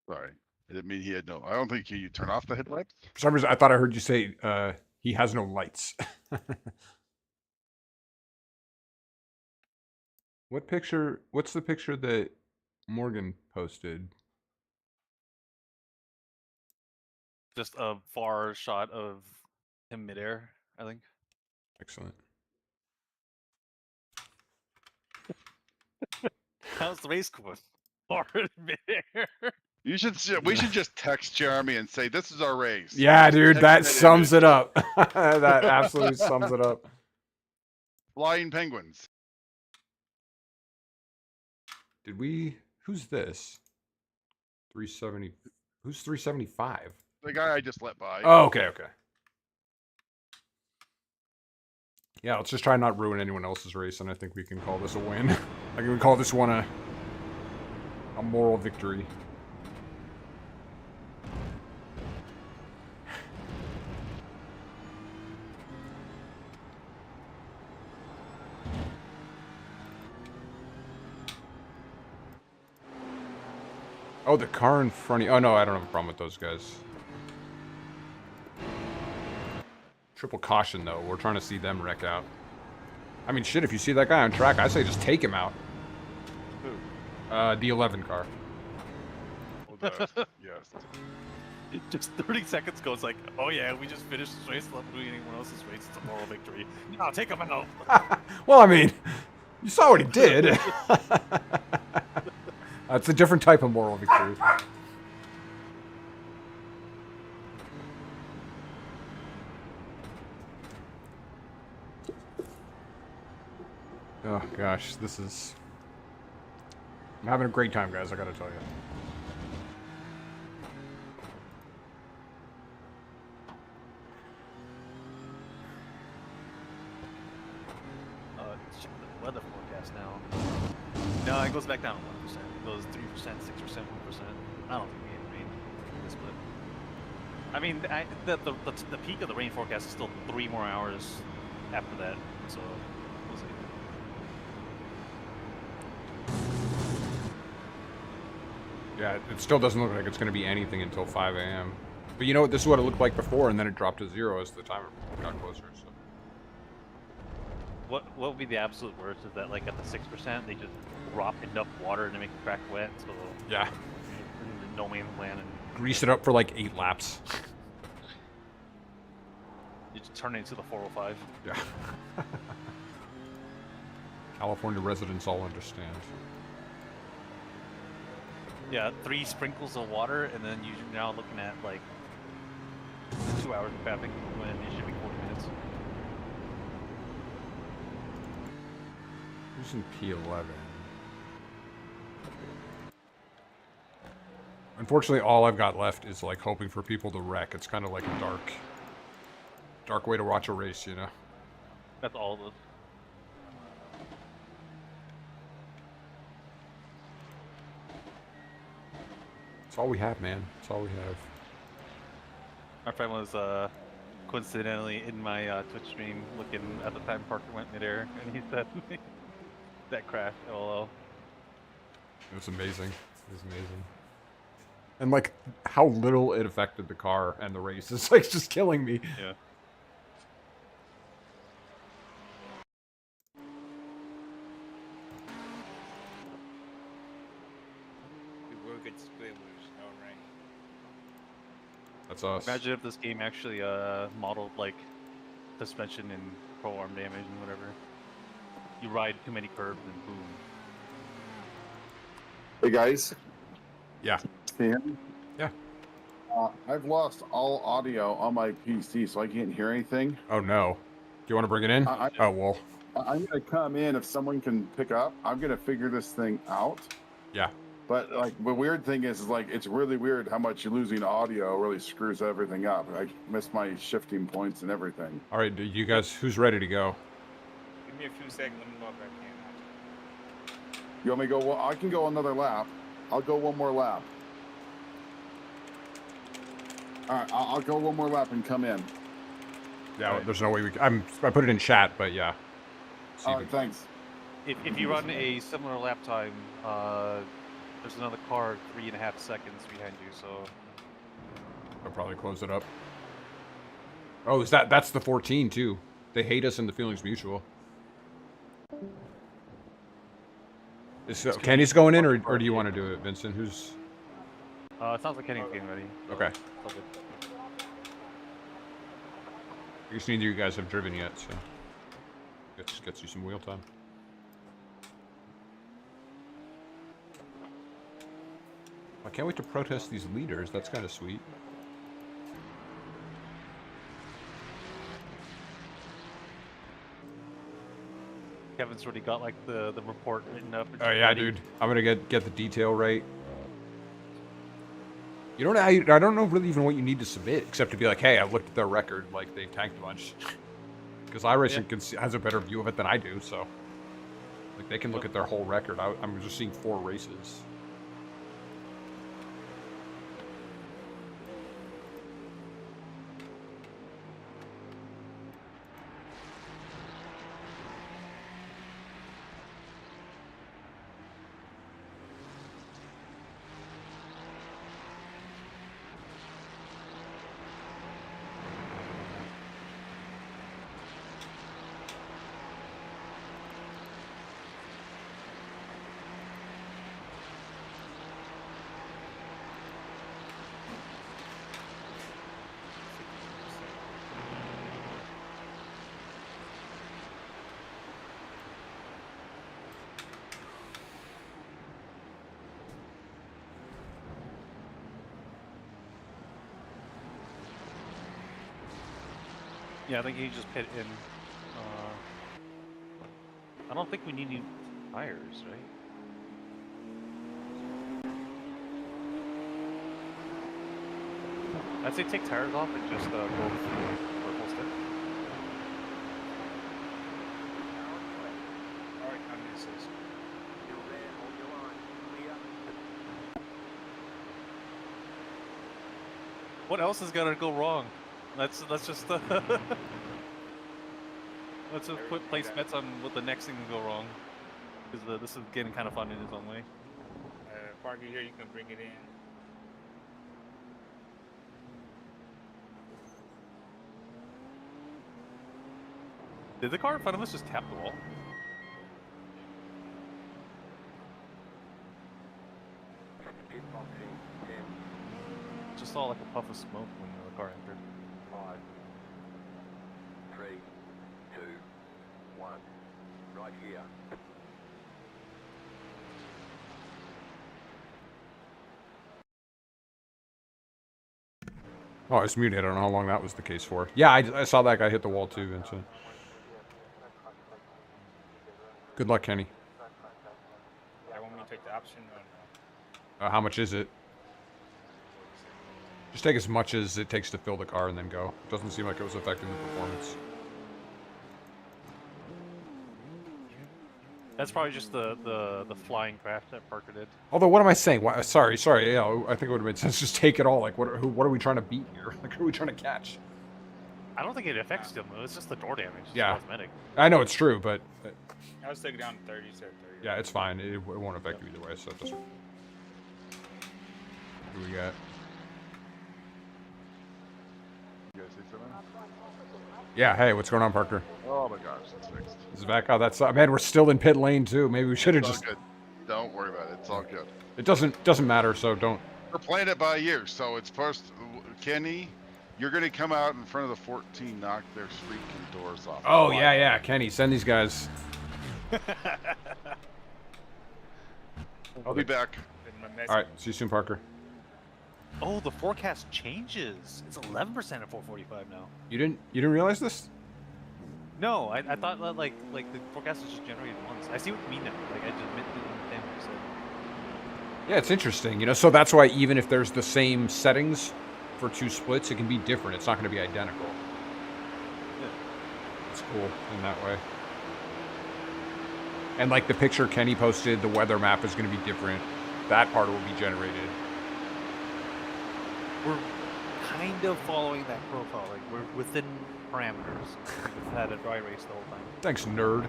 Sorry. I didn't mean he had no. I don't think you turn off the headlights. For some reason, I thought I heard you say he has no lights. What picture? What's the picture that Morgan posted? Just a far shot of him midair, I think. Excellent. How's the race going? Far in midair. You should. We should just text Jeremy and say this is our race. Yeah, dude, Text that that sums image. it up. That absolutely sums it up. Flying penguins. Did we? Who's this? 370. Who's 375? The guy I just let by. Oh, okay. Yeah, let's just try and not ruin anyone else's race, and I think we can call this a win. I think we call this one a moral victory. Oh, the car in front of you. Oh, no, I don't have a problem with those guys. Triple caution, though. We're trying to see them wreck out. I mean, shit, if you see that guy on track, I say just take him out. Who? The 11 car. Yes. Just 30 seconds ago, it's like, oh yeah, we just finished this race. Not doing anyone else's race. It's a moral victory. No, take him out. Well, I mean, you saw what he did. It's a different type of moral victory. Oh gosh, this is... I'm having a great time, guys, I gotta tell you. Check the weather forecast now. No, it goes back down 1%. It goes 3%, 6%, 1%. I don't think we get rain in this split. I mean, the peak of the rain forecast is still 3 more hours after that, so we'll see. Yeah, it still doesn't look like it's going to be anything until 5 a.m. But you know what? This is what it looked like before, and then it dropped to 0 as the timer got closer. So. What would be the absolute worst is that, like, at the 6%, they just drop enough water to make the track wet, so yeah, no man's land, and grease it up for like 8 laps. you just turn it into the 405. Yeah. California residents all understand. Yeah, 3 sprinkles of water, and then you're now looking at like 2 hours of traffic when it should be 40 minutes. Who's in P11? Unfortunately, all I've got left is like hoping for people to wreck. It's kind of like a dark way to watch a race, you know? That's all of us. It's all we have, man. It's all we have. My friend was coincidentally in my Twitch stream looking at the time Parker went midair, and he said that crash. LOL. It was amazing. It was amazing. And like how little it affected the car and the race is like just killing me. Yeah. We were good split with no rain. That's us. Imagine if this game actually modeled like suspension and pro arm damage and whatever. You ride too many curves and boom. Hey guys. Yeah. Can you hear me? Yeah. I've lost all audio on my PC, so I can't hear anything. Oh no. Do you want to bring it in? Oh well. I'm gonna come in if someone can pick up. I'm gonna figure this thing out. Yeah. But like the weird thing is like it's really weird how much losing audio really screws everything up. I miss my shifting points and everything. All right, do you guys, who's ready to go? Give me a few seconds. Let me log back in. You want me to go? Well, I can go another lap. I'll go one more lap. All right, I'll go one more lap and come in. Yeah, right. There's no way we can, I put it in chat, but yeah. All right, thanks. If you run a similar lap time, there's another car 3.5 seconds behind you, so I'll probably close it up. Oh, is that's the 14 too. They hate us and the feeling's mutual. Is Kenny's going in, or do you want to do it, Vincent? Who's? it sounds like Kenny's getting ready. Okay. I guess neither of you guys have driven yet, so gets you some wheel time. I can't wait to protest these leaders. That's kind of sweet. Kevin's already got like the report written up. Oh yeah, ready. dude. I'm gonna get the detail right. You don't. I don't know really even what you need to submit, except to be like, hey, I looked at their record. Like they tanked a bunch. Because iRacing has a better view of it than I do, so like they can look at their whole record. I'm just seeing 4 races. Yeah, I think he just pit in. I don't think we need new tires, right? I'd say take tires off and just go through purple stick. Alright, I'm gonna say so. Still there, hold your line. Clear. What else is gonna go wrong? Let's just let's just place bets on what the next thing can go wrong, because this is getting kind of fun in its own way. Parker here, you can bring it in. Did the car in front of us just tap the wall? Pit boxy. 10, Just saw like a puff of smoke when the car entered. 5, 3, 2, 1. Right here. Oh, I was muted. I don't know how long that was the case for. Yeah, I saw that guy hit the wall too, Vincent. Good luck, Kenny. I want me to take the option or no? How much is it? Just take as much as it takes to fill the car and then go. Doesn't seem like it was affecting the performance. That's probably just the flying crash that Parker did. Although, what am I saying? Why, sorry. Yeah, I think it would have made sense. Just take it all. Like, what are we trying to beat here? Like, who are we trying to catch? I don't think it affects him though. It's just the door damage. It's Yeah. cosmetic. I know it's true, but I was taking down to 30, you said 30. yeah, it's fine. It won't affect you either way, so it doesn't. Who we got? You guys see something? Yeah, hey, what's going on, Parker? Oh my gosh, it's fixed. Is it back? Oh, that's man. We're still in pit lane too. Maybe we should have It's all just. good. Don't worry about it. It's all good. It doesn't matter. So don't. We're playing it by ear, so it's first. Kenny, you're gonna come out in front of the 14, knock their freaking doors off. Oh yeah, Kenny, send these guys. I'll be back. All right, see you soon, Parker. Oh, the forecast changes. It's 11% at 4:45 now. You didn't realize this? No, I thought that like the forecast is just generated once. I see what you mean now. Like I just meant it in the thing. So. Yeah, it's interesting. So that's why even if there's the same settings for two splits, it can be different. It's not going to be identical. Yeah. It's cool in that way. And like the picture Kenny posted, the weather map is going to be different. That part will be generated. We're kind of following that protocol. Like we're within parameters. We've had a dry race the whole time. Thanks, nerd.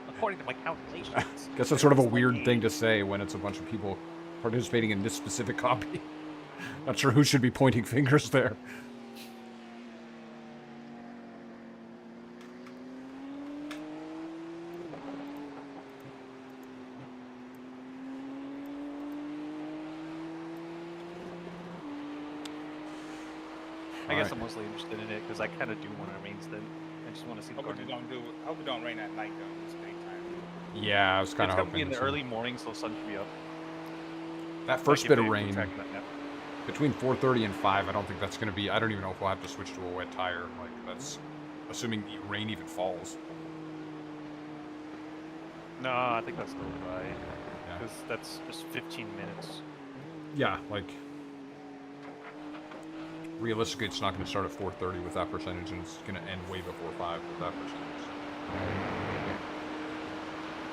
According to my calculations. Guess that's sort of a weird thing to say when it's a bunch of people participating in this specific copy. Not sure who should be pointing fingers there. I guess I'm mostly interested in it because I kind of do want to rain stint. I just want to see the Hope car. it don't rain at night though. It's daytime. Yeah, I was kind of hoping. It's going to be in the early morning, so the sun should be up. That first bit of rain That, between 4:30 and 5, I don't think that's going to be. I don't even know if we'll have to switch to a wet tire. Like that's assuming the rain even falls. No, I think that's still dry. Because that's just 15 minutes. Yeah, like realistically, it's not going to start at 4:30 with that percentage, and it's going to end way before 5 with that percentage.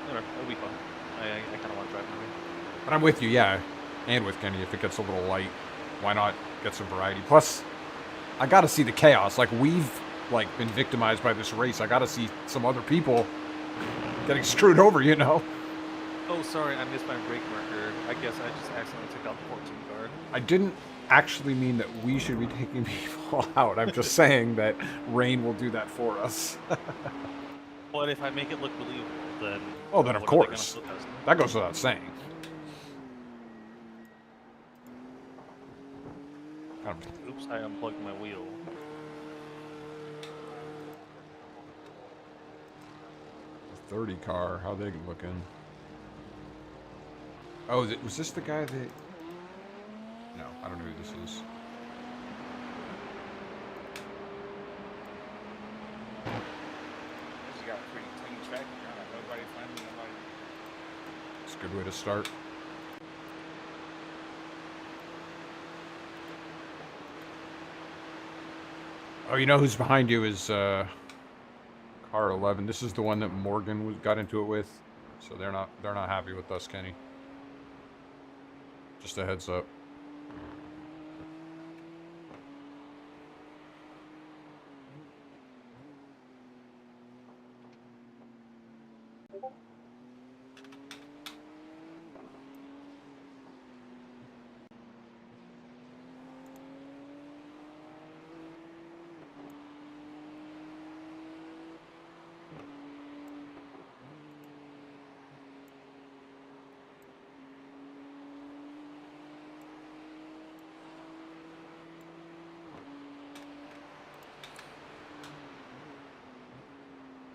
It'll be fun. I kind of want to drive movie. But I'm with you, yeah, and with Kenny. If it gets a little light, why not get some variety? Plus, I got to see the chaos. Like we've been victimized by this race. I got to see some other people getting screwed over. Oh, sorry, I missed my brake marker. I guess I just accidentally took out the 14 car. I didn't actually mean that we should be taking people out. I'm just saying that rain will do that for us. But if I make it look believable, then... Oh, then of course. That goes without saying. Oops, I unplugged my wheel. The 30 car, how they looking? Oh, was this the guy that... No, I don't know who this is. track, like nobody friendly, nobody. It's a good way to start. Oh, you know who's behind you is car 11. This is the one that Morgan got into it with, so they're not happy with us, Kenny. Just a heads up.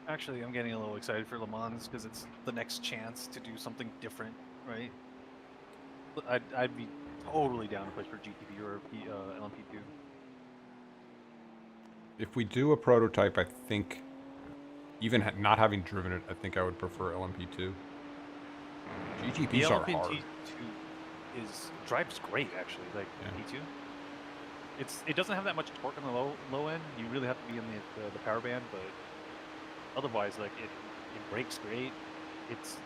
Actually, I'm getting a little excited for Le Mans because it's the next chance to do something different, right? I'd be totally down to push for GTP or LMP2. If we do a prototype, I think, even not having driven it, I think I would prefer LMP2. GTPs are hard. Is drives great actually, like P2. It doesn't have that much torque on the low end. You really have to be in the power band, but otherwise, like it brakes great. It's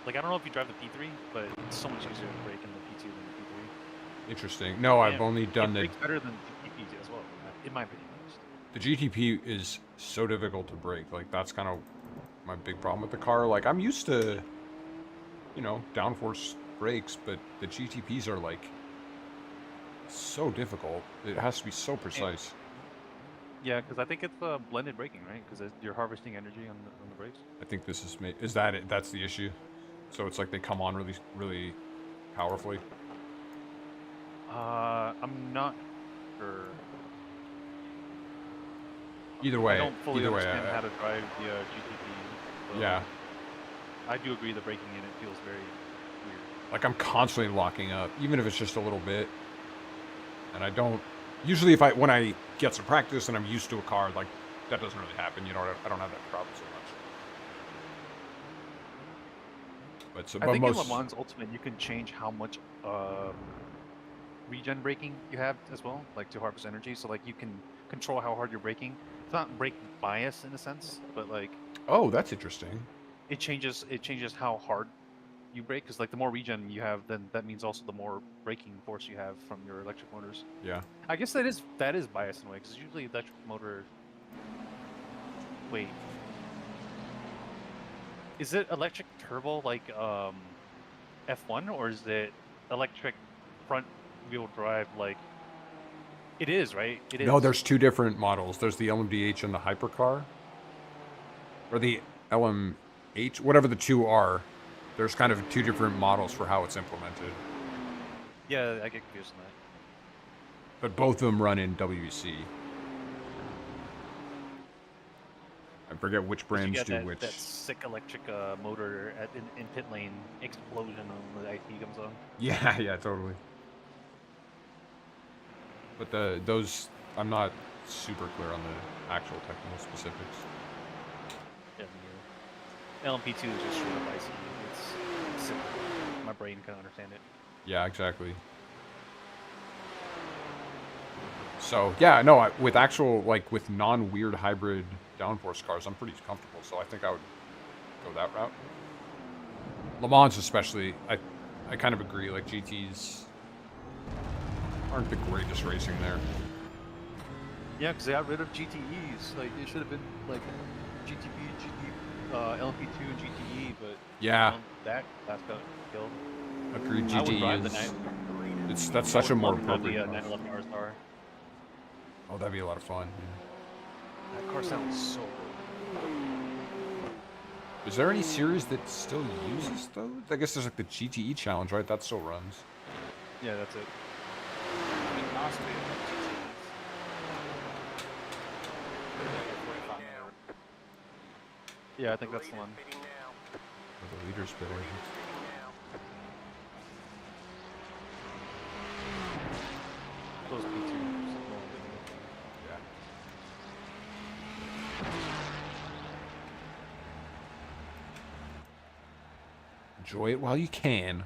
like I don't know if you drive the P3, but it's so much easier to brake in the P2 than the P3. Interesting. No, I've only done the. It brakes better than GTP as well, in my opinion. The GTP is so difficult to brake. Like that's kind of my big problem with the car. Like I'm used to, you know, downforce brakes, but the GTPs are like so difficult. It has to be so precise. Yeah, because I think it's blended braking, right? Because you're harvesting energy on the brakes. I think this is that it? That's the issue. So it's like they come on really, really powerfully. I'm not sure. Either way, I don't fully understand how to drive the GTP. Yeah. I do agree the braking in it feels very weird. Like I'm constantly locking up, even if it's just a little bit. And I don't. Usually, when I get some practice and I'm used to a car, like that doesn't really happen. You know, I don't have that problem so much. But I think in Le Mans Ultimate you can change how much regen braking you have as well, like to harvest energy. So like you can control how hard you're braking. It's not brake bias in a sense, but like. Oh, that's interesting. It changes how hard you brake, because like the more regen you have, then that means also the more braking force you have from your electric motors. Yeah. I guess that is biased in a way, because usually electric motor. Wait. Is it electric turbo like F1, or is it electric front wheel drive like? It is, right? It is. No, there's two different models. There's the LMDH and the hypercar, or the LMH, whatever the two are. There's kind of two different models for how it's implemented. Yeah, I get confused on that. But both of them run in WEC. I forget which brands do which. That sick electric motor in pit lane explosion when the IT comes on. Yeah, yeah, totally. But those, I'm not super clear on the actual technical specifics. Yeah, LMP2 is just straight up IC. It's simple. My brain can understand it. Yeah, exactly. So yeah, no, with actual, like with non-weird hybrid downforce cars, I'm pretty comfortable. So I think I would go that route. Le Mans especially, I kind of agree. Like GTs aren't the greatest racing there. Yeah, because they got rid of GTEs. Like it should have been like GTP, LMP2, and GTE, but yeah, that's got killed. Agreed. GTE is that's such a more appropriate. 911 RSR. Oh, that'd be a lot of fun. Yeah. That car sounds so good. Is there any series that still uses those? I guess there's like the GTE challenge, right? That still runs. Yeah, that's it. I mean, Austria, yeah, I think that's the one. The leader's bit. Those P2s. Yeah. Enjoy it while you can.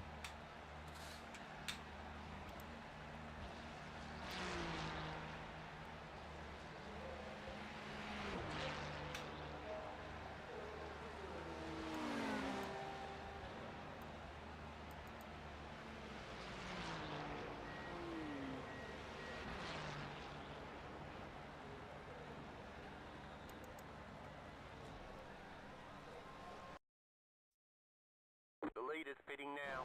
The leader's pitting now.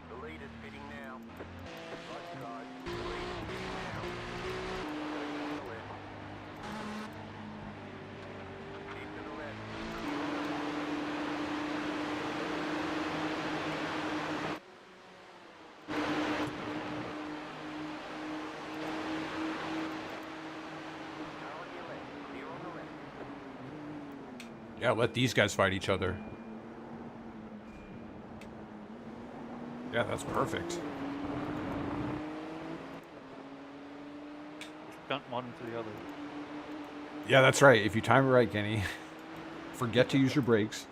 The leader's pitting now. Right, guys. The leader's pitting now. On the left. Keep to the left. Now on your left. Clear on the left. Yeah, let these guys fight each other. Yeah, that's perfect. Stunt one into the other. Yeah, that's right. If you time it right, Kenny. Forget to use your brakes.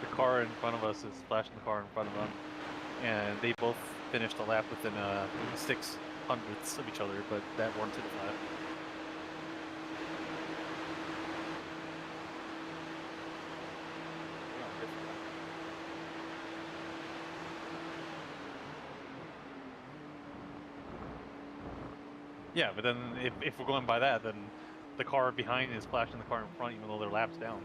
The car in front of us is flashing the car in front of them, and they both finished the lap within 600ths of each other, but that warranted a lap. Yeah, but then if we're going by that, then the car behind is flashing the car in front, even though their lap's down.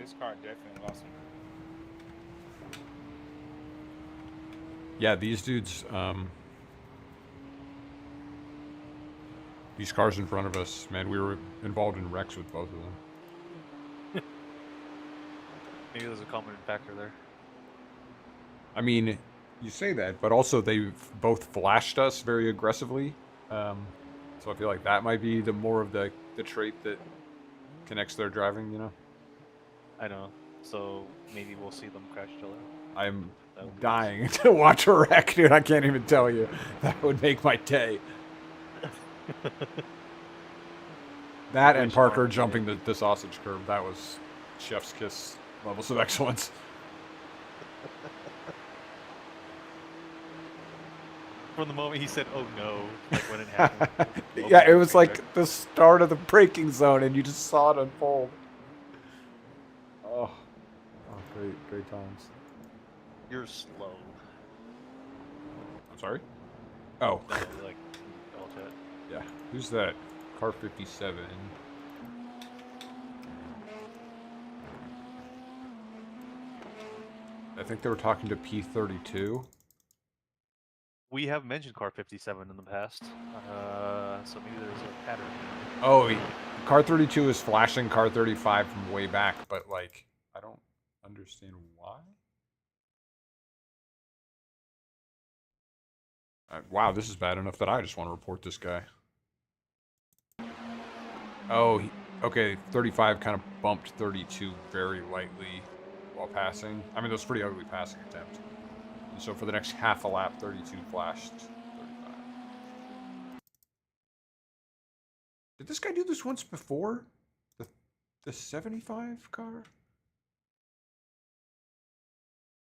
His car definitely lost him. Yeah, these dudes, these cars in front of us, man, we were involved in wrecks with both of them. Maybe there's a common factor there. I mean, you say that, but also they both flashed us very aggressively. So I feel like that might be the more of the trait that connects their driving, you know? I know. So maybe we'll see them crash each other. I'm That would be dying to watch a wreck, dude. I can't even tell you. That would make my day. That and Parker jumping the sausage curb, that was chef's kiss levels of excellence. From the moment he said, "Oh no," like when it happened. Yeah, it was like the start of the braking zone, and you just saw it unfold. Oh, great times. You're slow. I'm sorry? Oh. No, like, all chat. Yeah. Who's that? Car 57. I think they were talking to P32. We have mentioned car 57 in the past, so maybe there's a pattern. Oh, car 32 is flashing car 35 from way back, but like, I don't understand why. Wow, this is bad enough that I just want to report this guy. Oh, okay, 35 kind of bumped 32 very lightly while passing. I mean, that was a pretty ugly passing attempt. And so for the next half a lap, 32 flashed 35. Did this guy do this once before? The 75 car?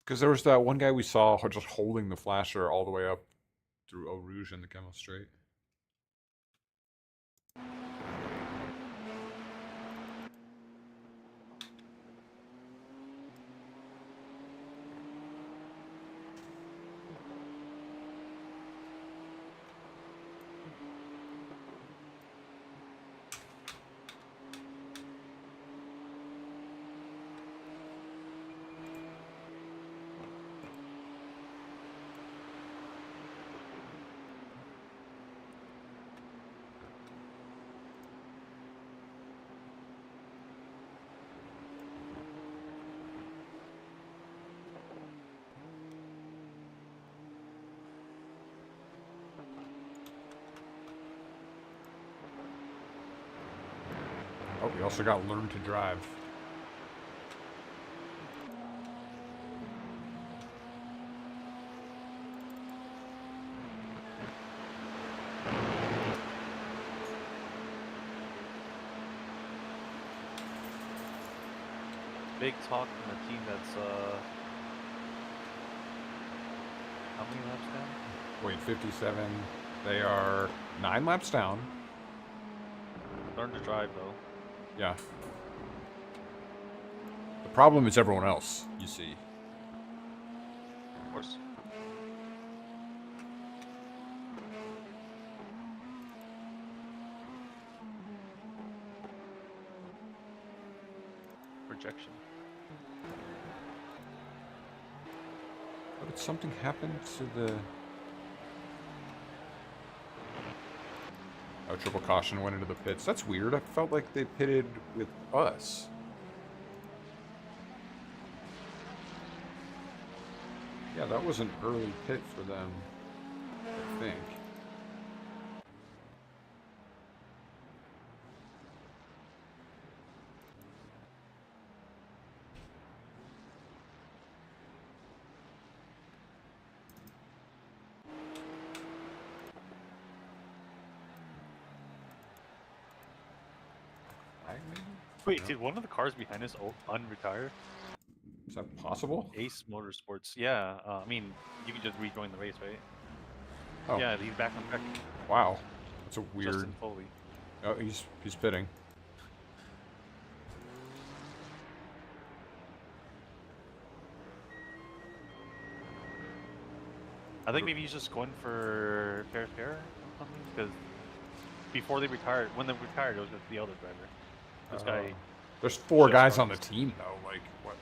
Because there was that one guy we saw just holding the flasher all the way up through Eau Rouge and the Camel Straight. Oh, we also got Learn to Drive. Big talk from a team that's, how many laps down? Wait, 57. They are 9 laps down. Learn to drive, though. Yeah. The problem is everyone else, you see. Of course. Projection. How did something happen to the... Oh, triple caution went into the pits. That's weird. I felt like they pitted with us. Yeah, that was an early pit for them, I think. Wait, did one of the cars behind us unretire? Is that possible? Ace Motorsports. Yeah, I mean, you can just rejoin the race, right? Oh. Yeah, he's back on track. Wow. That's a weird... Justin Foley. Oh, he's pitting. I think maybe he's just going for fair or something, because before they retired, when they retired, it was with the other driver. This guy There's 4 Just guys on the runs. team though. Like what?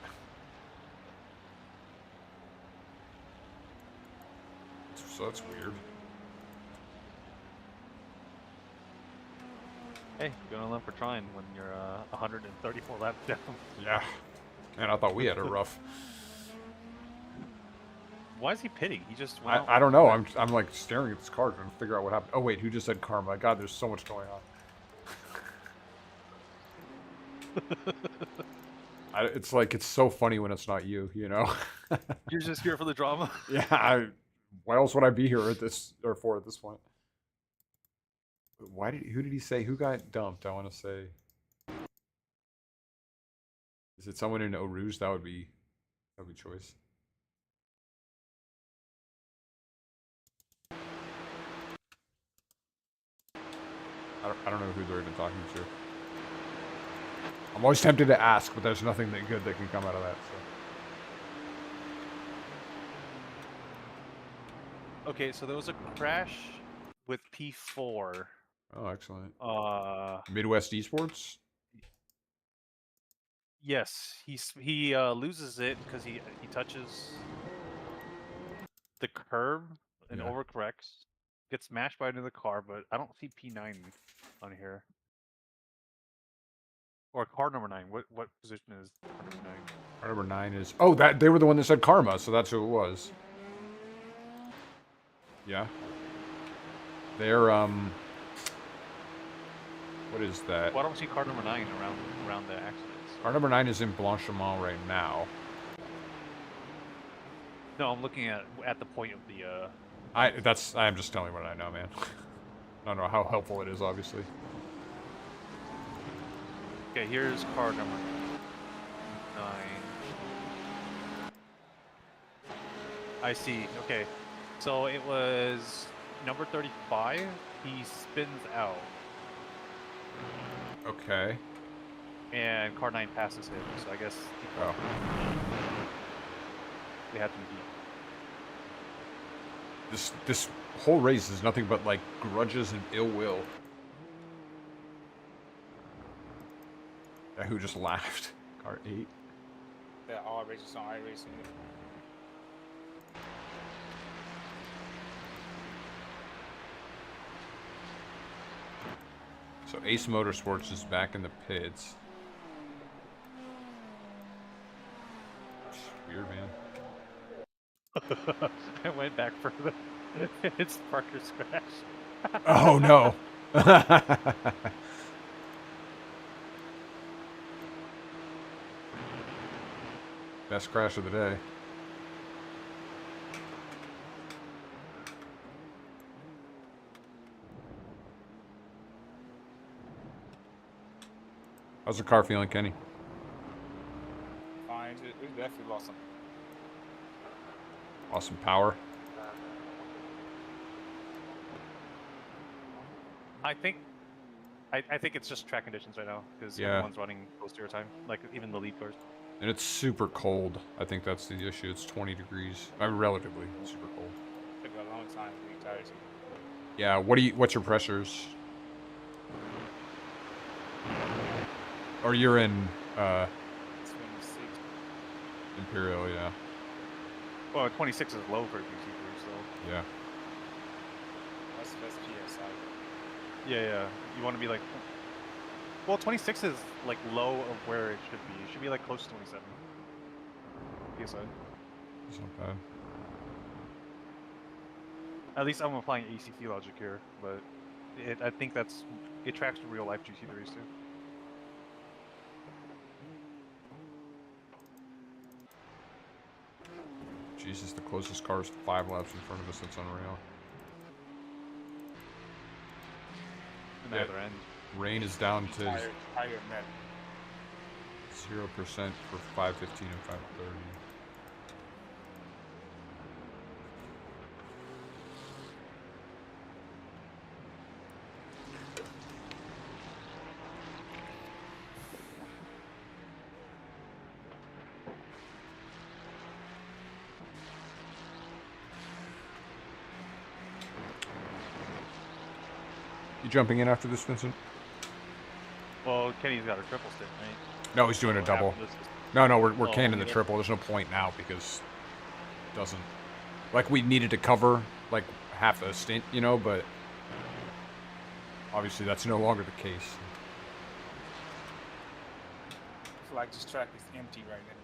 So that's weird. Hey, good on them for trying when you're 134 laps down. Yeah. Man, I thought we had it rough. Why is he pitting? He just went out. I don't know. I'm like staring at this car trying to figure out what happened. Oh wait, who just said karma? God, there's so much going on. It's like it's so funny when it's not you, you know. You're just here for the drama. Yeah. Why else would I be here at this point? Who did he say? Who got dumped? I want to say. Is it someone in Eau Rouge? That would be choice. I don't know who they're even talking to. I'm always tempted to ask, but there's nothing that good that can come out of that. So. Okay, so there was a crash with P4. Oh, excellent. Midwest Esports? Yes, he loses it because he touches the curb and overcorrects. Gets smashed by another car, but I don't see P9 on here. Or car number 9. What position is car number 9? Car number 9 is... Oh, they were the one that said karma, so that's who it was. Yeah. They're, what is that? Well, I don't see car number 9 around the accidents. Car number 9 is in Blanchiment right now. No, I'm looking at the point of the... I'm just telling you what I know, man. I don't know how helpful it is, obviously. Okay, here's car number 9. I see. Okay. So it was number 35. He spins out. Okay. And car 9 passes him, so I guess they had to beat. This whole race is nothing but like grudges and ill will. Yeah, who just laughed? Car 8. They're all races on iRacing. So Ace Motorsports is back in the pits. Weird, man. I went back further. It's Parker's crash. Oh no. Best crash of the day. How's the car feeling, Kenny? Fine. It definitely lost some. Awesome power. I think it's just track conditions right now because everyone's running close to your time, like even the lead cars. And it's super cold. I think that's the issue. It's 20 degrees. I mean, relatively super cold. Took a long time to be tired. Yeah. What's your pressures? Or you're in 26. Imperial, yeah. Well, 26 is low for a GT3, so. Yeah. That's PSI. Yeah. You want to be like. Well, 26 is like low of where it should be. It should be like close to 27. PSI. It's not bad. At least I'm applying ACT logic here, but I think it tracks to real life GT3s too. Jesus, the closest car is 5 laps in front of us. That's unreal. And the other end. Rain is down to Higher net. 0% for 5:15 and 5:30. You jumping in after this, Vincent? Well, Kenny's got a triple stint, right? No, he's doing a what double. happened. No, we're Oh, canning the okay. triple. There's no point now because it doesn't. Like, we needed to cover, like, half a stint, you know, but obviously that's no longer the case. I feel like this track is empty right now.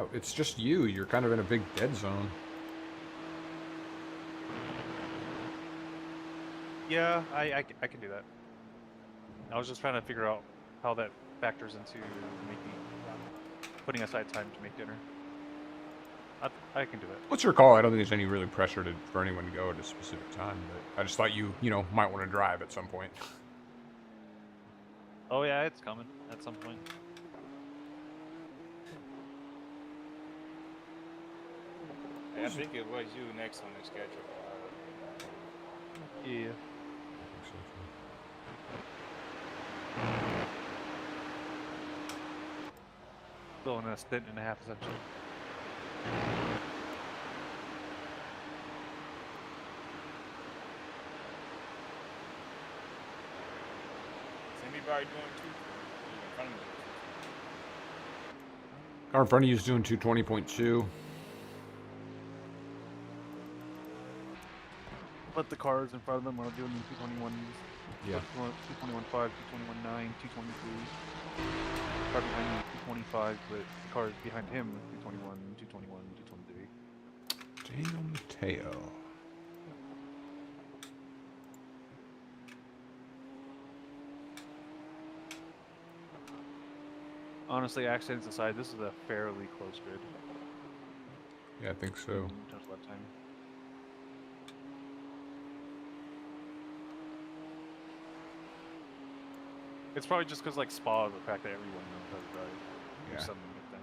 Yeah, it's just you. You're kind of in a big dead zone. Yeah, I can do that. I was just trying to figure out how that factors into putting aside time to make dinner. I can do that. What's your call? I don't think there's any really pressure for anyone to go at a specific time, but I just thought you know, might want to drive at some point. Oh yeah, it's coming at some point. I think it was you next on the schedule. Yeah. Still in a stint and a half, essentially. Is anybody doing two? In front of me. Car in front of you is doing 220.2. But the cars in front of them are doing 221s. Yeah. 221.5, 221.9, 223. Car behind him 225, but the cars behind him 221, 221, 223. Daniel Mateo. Honestly, accidents aside, this is a fairly close grid. Yeah, I think so. In terms of lap time. It's probably just because, like, Spa, the fact that everyone knows how to drive. Yeah. Or something like that.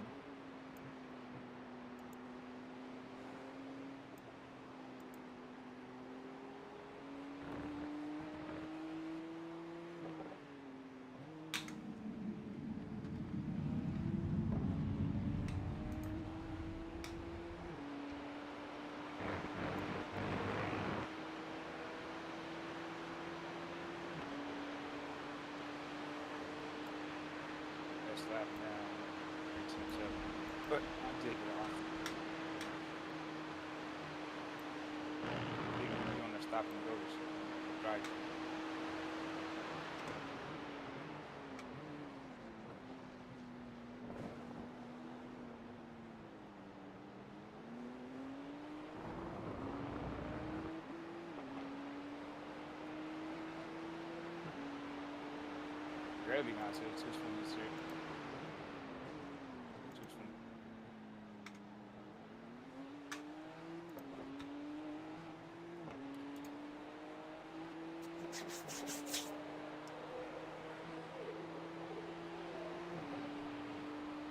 First lap now. 13.7. But I'll take it off. You're gonna stop and go to drive. Barely not, so it's 223. 220.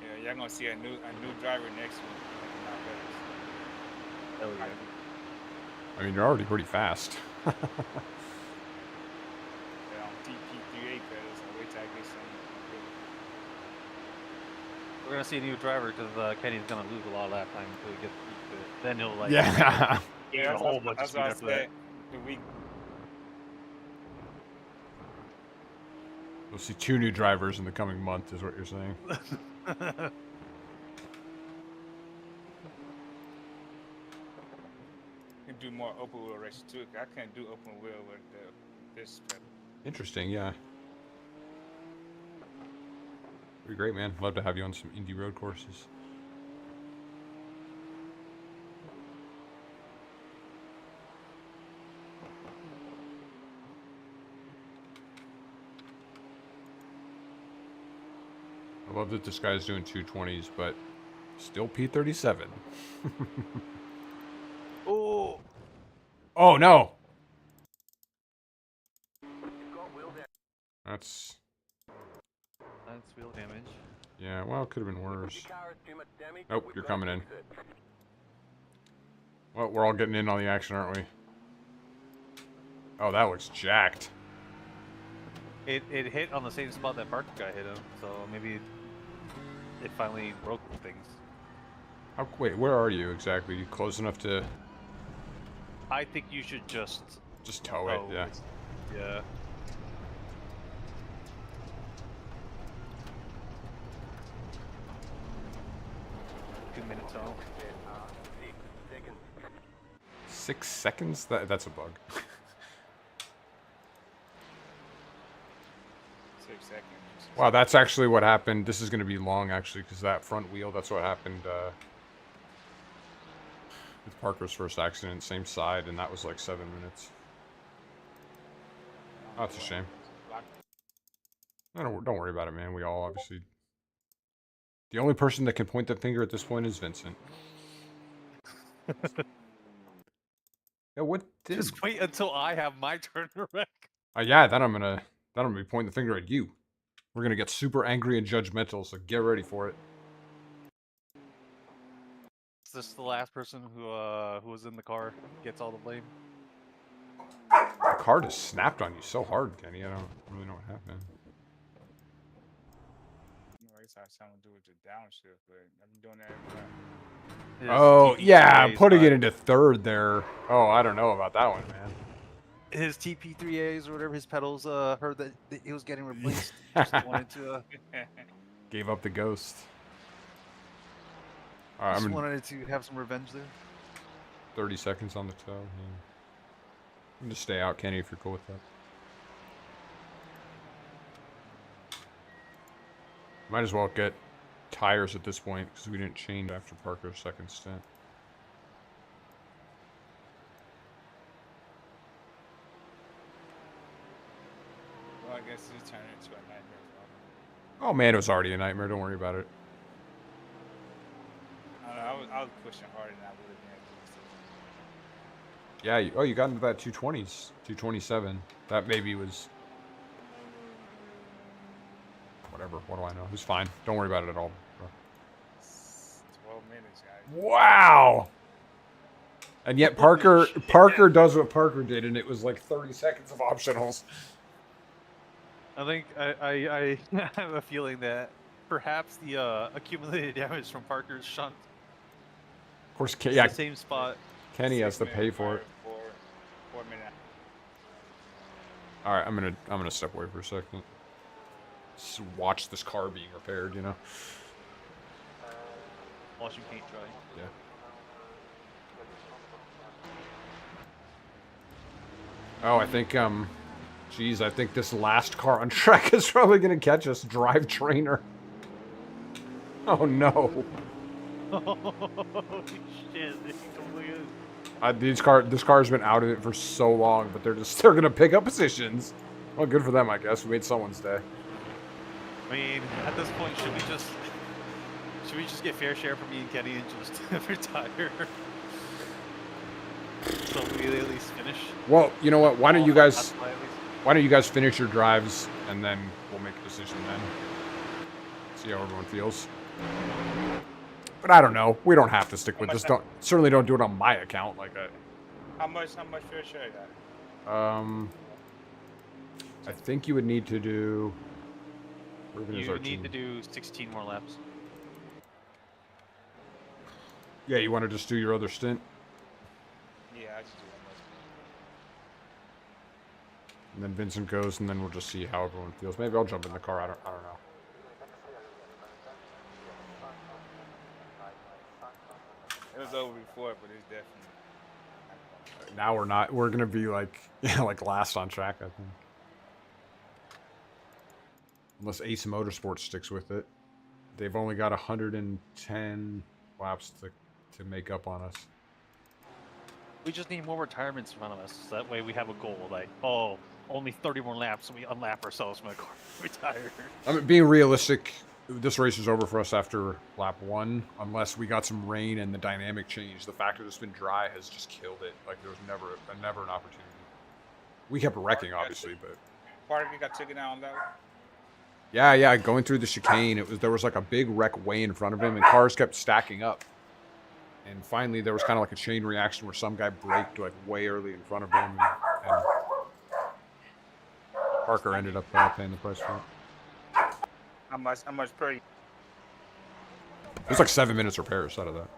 Yeah, y'all gonna see a new driver next week. Hell yeah. I mean, you're already pretty fast. Yeah, on TP38 pedals, and wait till I get some. We're gonna see a new driver because Kenny's gonna lose a lot of lap time until he gets used to it. Then he'll like Yeah. gain a whole bunch of speed after that. The week. We'll see 2 new drivers in the coming month, is what you're saying. Can do more open wheel races too. I can't do open wheel with this pedal. Interesting, yeah. Be great, man. Love to have you on some indie road courses. I love that this guy's doing 220s, but still P37. Oh! Oh, no! That's wheel damage. Yeah, well, it could have been worse. Nope, you're coming in. Well, we're all getting in on the action, aren't we? Oh, that looks jacked. It hit on the same spot that Parker guy hit him, so maybe it finally broke things. Wait, where are you exactly? You close enough to... I think you should just tow it, yeah. Yeah. So 6 seconds? That's a bug. 6 seconds. Wow, that's actually what happened. This is going to be long, actually, because that front wheel, that's what happened with Parker's first accident, same side, and that was like 7 minutes. Oh, that's a shame. No, don't worry about it, man. We all obviously... The only person that can point the finger at this point is Vincent. Yeah, what did... just wait until I have my turn to wreck. Yeah, then I'm gonna be pointing the finger at you. We're gonna get super angry and judgmental, so get ready for it. Is this the last person who was in the car gets all the blame? The car just snapped on you so hard, Kenny. I don't really know what happened. I guess I have something to do with the downshift, but I've been doing that every time. Oh, yeah, putting it into third there. Oh, I don't know about that one, man. His TP3As or whatever, his pedals heard that he was getting replaced. Just wanted to Gave up the ghost. just wanted to have some revenge there. 30 seconds on the toe. Yeah. You can just stay out, Kenny, if you're cool with that. Might as well get tires at this point, because we didn't change after Parker's second stint. Well, I guess it's turning into a nightmare. Oh, man, it was already a nightmare. Don't worry about it. I don't know, I was pushing harder than I would have been. Yeah, you got into that 220s. 227. That maybe was... Whatever, what do I know? It was fine. Don't worry about it at all, bro. 12 minutes, guys. Wow! And yet Parker does what Parker did, and it was like 30 seconds of optionals. I think I have a feeling that perhaps the accumulated damage from Parker's shunt. Of course, Yeah, the same spot. Kenny has to pay for it. 4 minutes. All right, I'm gonna step away for a second. Just watch this car being repaired, you know. Watching paint dry. Yeah. Oh, I think geez, I think this last car on track is probably gonna catch us. Drive trainer. Oh no. Oh shit! It totally is. This car's been out of it for so long, but they're gonna pick up positions. Well, good for them, I guess. We made someone's day. I mean, at this point, should we just get fair share from me and Kenny and just retire? So we at least finish. Well, you know what? Why don't you guys finish your drives and then we'll make a decision then. See how everyone feels. But I don't know. We don't have to stick with this. Certainly don't do it on my account like that. How much fair share you got? I think you would need to do. You would need to do 16 more laps. Yeah, you want to just do your other stint? Yeah, I just do one more. And then Vincent goes, and then we'll just see how everyone feels. Maybe I'll jump in the car. I don't know. It was over before, but it's definitely. Now we're not. We're gonna be like, like last on track, I think. Unless Ace Motorsports sticks with it. They've only got 110 laps to make up on us. We just need more retirements in front of us. So that way we have a goal. Like, oh, only 30 more laps, and we unlap ourselves from the car. Retire. I mean, being realistic, this race is over for us after lap 1, unless we got some rain and the dynamic changed. The fact that it's been dry has just killed it. Like, there was never an opportunity. We kept wrecking, obviously, but... Parker got taken out on that one? Yeah, going through the chicane, there was like a big wreck way in front of him, and cars kept stacking up. And finally, there was kind of like a chain reaction where some guy braked like way early in front of him, and Parker ended up paying the price for it. How much per? It was like 7 minutes repairs out of that.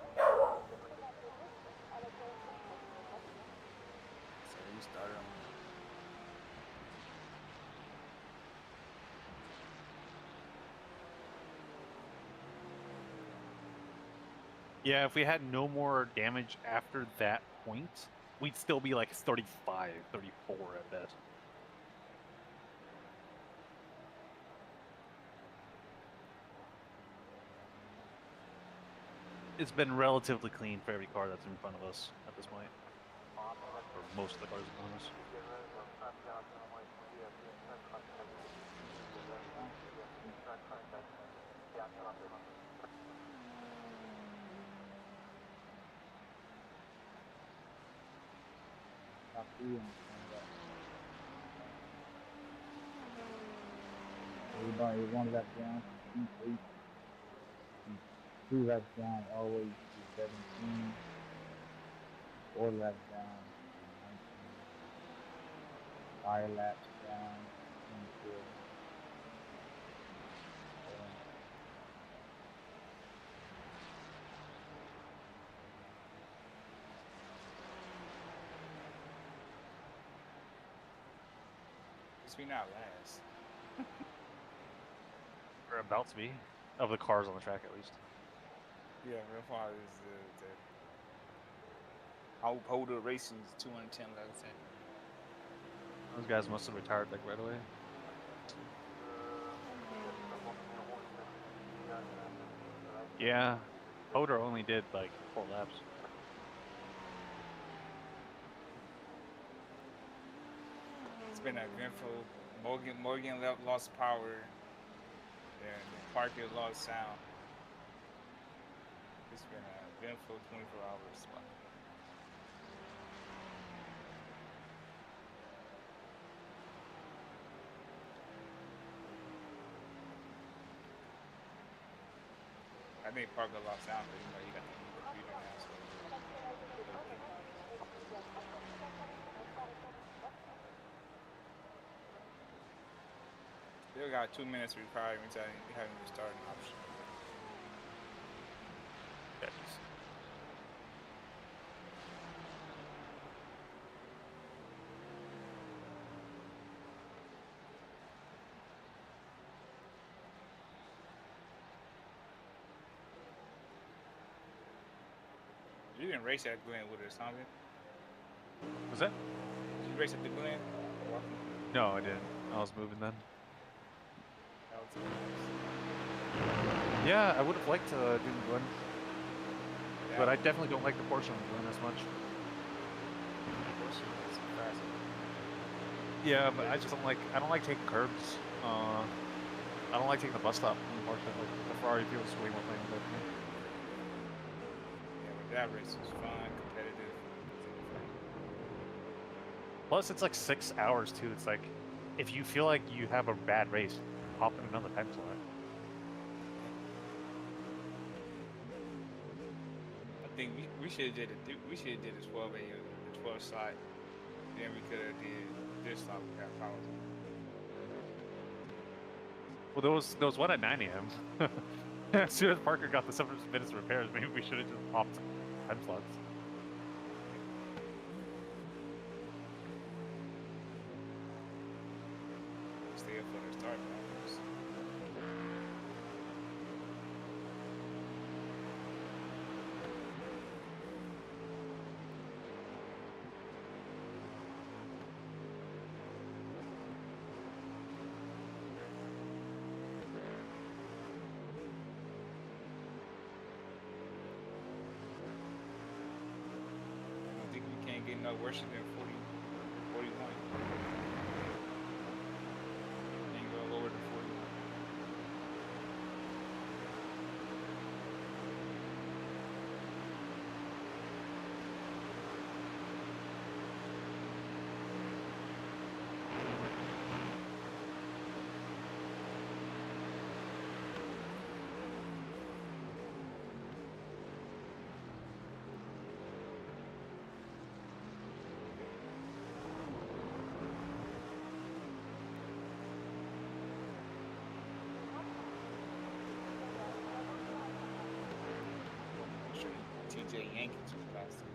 Yeah, if we had no more damage after that point, we'd still be like 35, 34 at best. It's been relatively clean for every car that's in front of us at this point. Or most of the cars in front of us. Everybody one lap down, 8, 2 laps down, always to 17, 4 laps down, 19, 5 laps down, 24. It's me not last. We're about to be. Of the cars on the track, at least. Yeah, real far is the Holder Racing's 210 laps in. Those guys must have retired like right away. Yeah, Hodor only did like 4 laps. It's been eventful. Morgan lost power, and Parker lost sound. It's been an eventful 24 hours. I think Parker lost sound, but you got the computer now. So. Still got 2 minutes required until you haven't even started an option. Yes. You didn't race at Glen with us, something? Was that? Did you race at the Glen? No, I didn't. I was moving then. That was Yeah, I would have liked to do the Glen. yeah. But I definitely don't like the Porsche on the Glen as much. Yeah, but I just don't like. I don't like taking curbs. I don't like taking the bus stop on the Porsche. Like the Ferrari feels way more playing with me. Yeah, but that race was fun, competitive. Plus, it's like 6 hours too. It's like if you feel like you have a bad race, hop in another time slot. I think we should have did a 12 a.m. the 12 slot. Then we could have did this slot with that power. Well, there was one at 9 a.m. As soon as Parker got the 7 minutes of repairs, maybe we should have just hopped time slots. Stay up for the start. I think we can't get no worse than 40, 41. Can't go lower than 41. TJ Yankees was last year.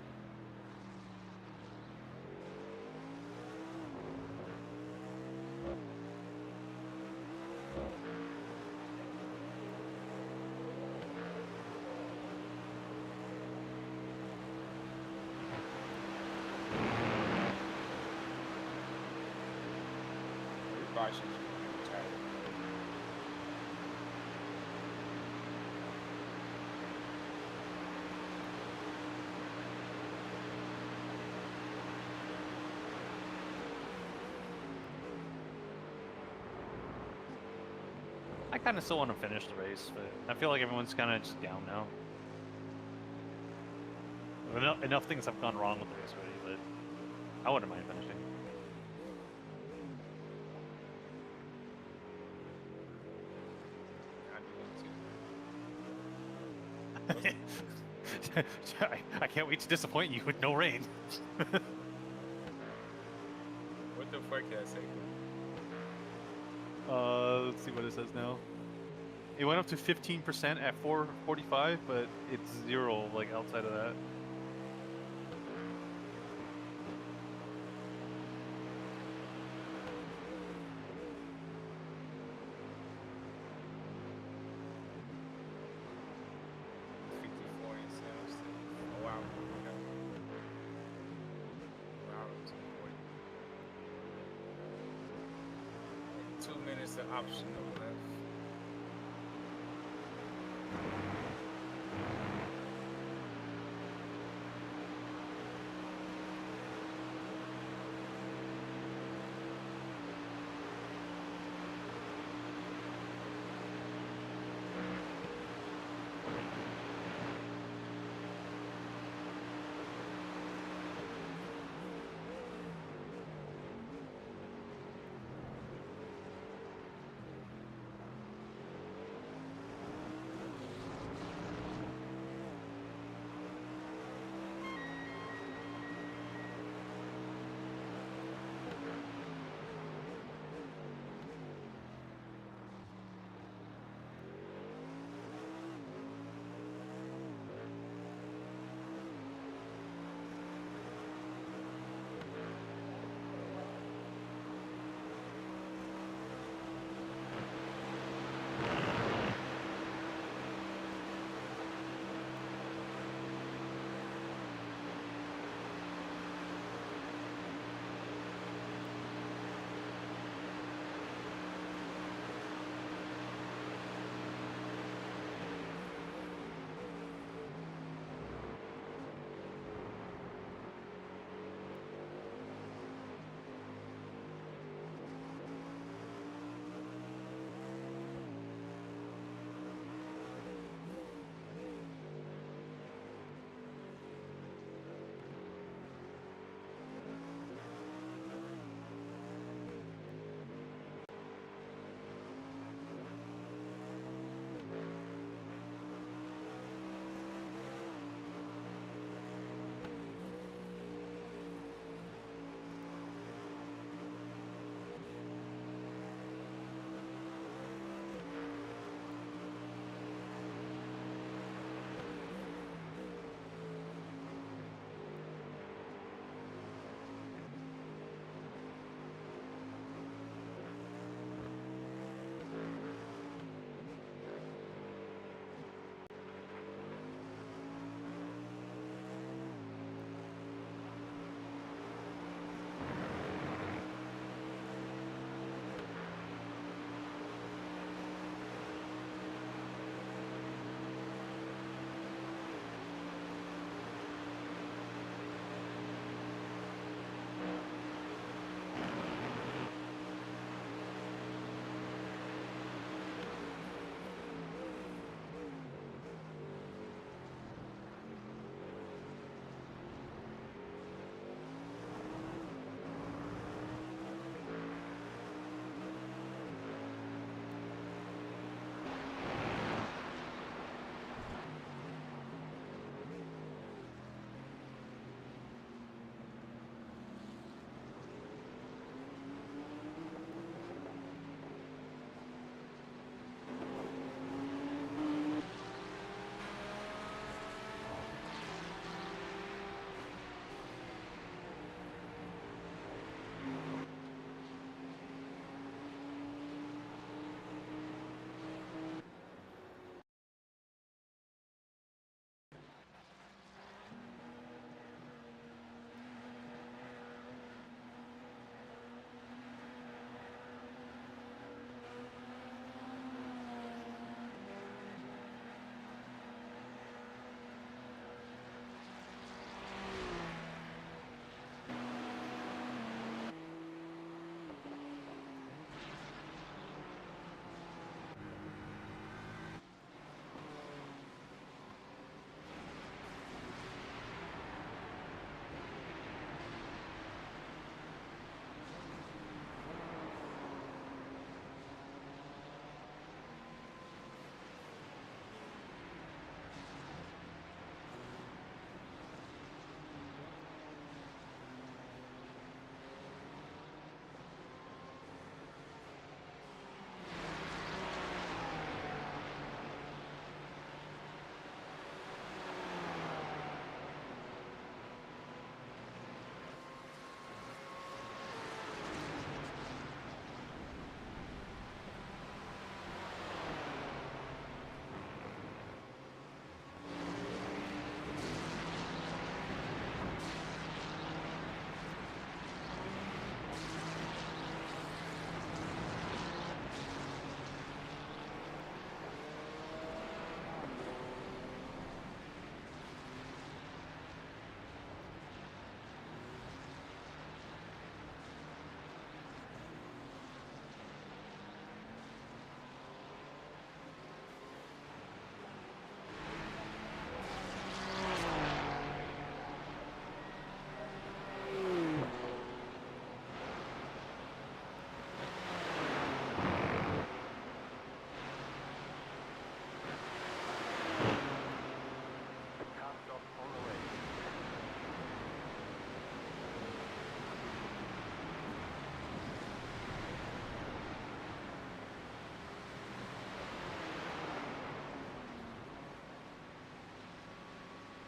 cautions you try to. I kind of still want to finish the race, but I feel like everyone's kind of just down now. Enough things have gone wrong with the race already, but I wouldn't mind finishing. I can't wait to disappoint you with no rain. What the forecast say? Let's see what it says now. It went up to 15% at 4:45, but it's 0 like outside of that. Oh, wow. Okay. Wow, 240. 2 minutes of optional.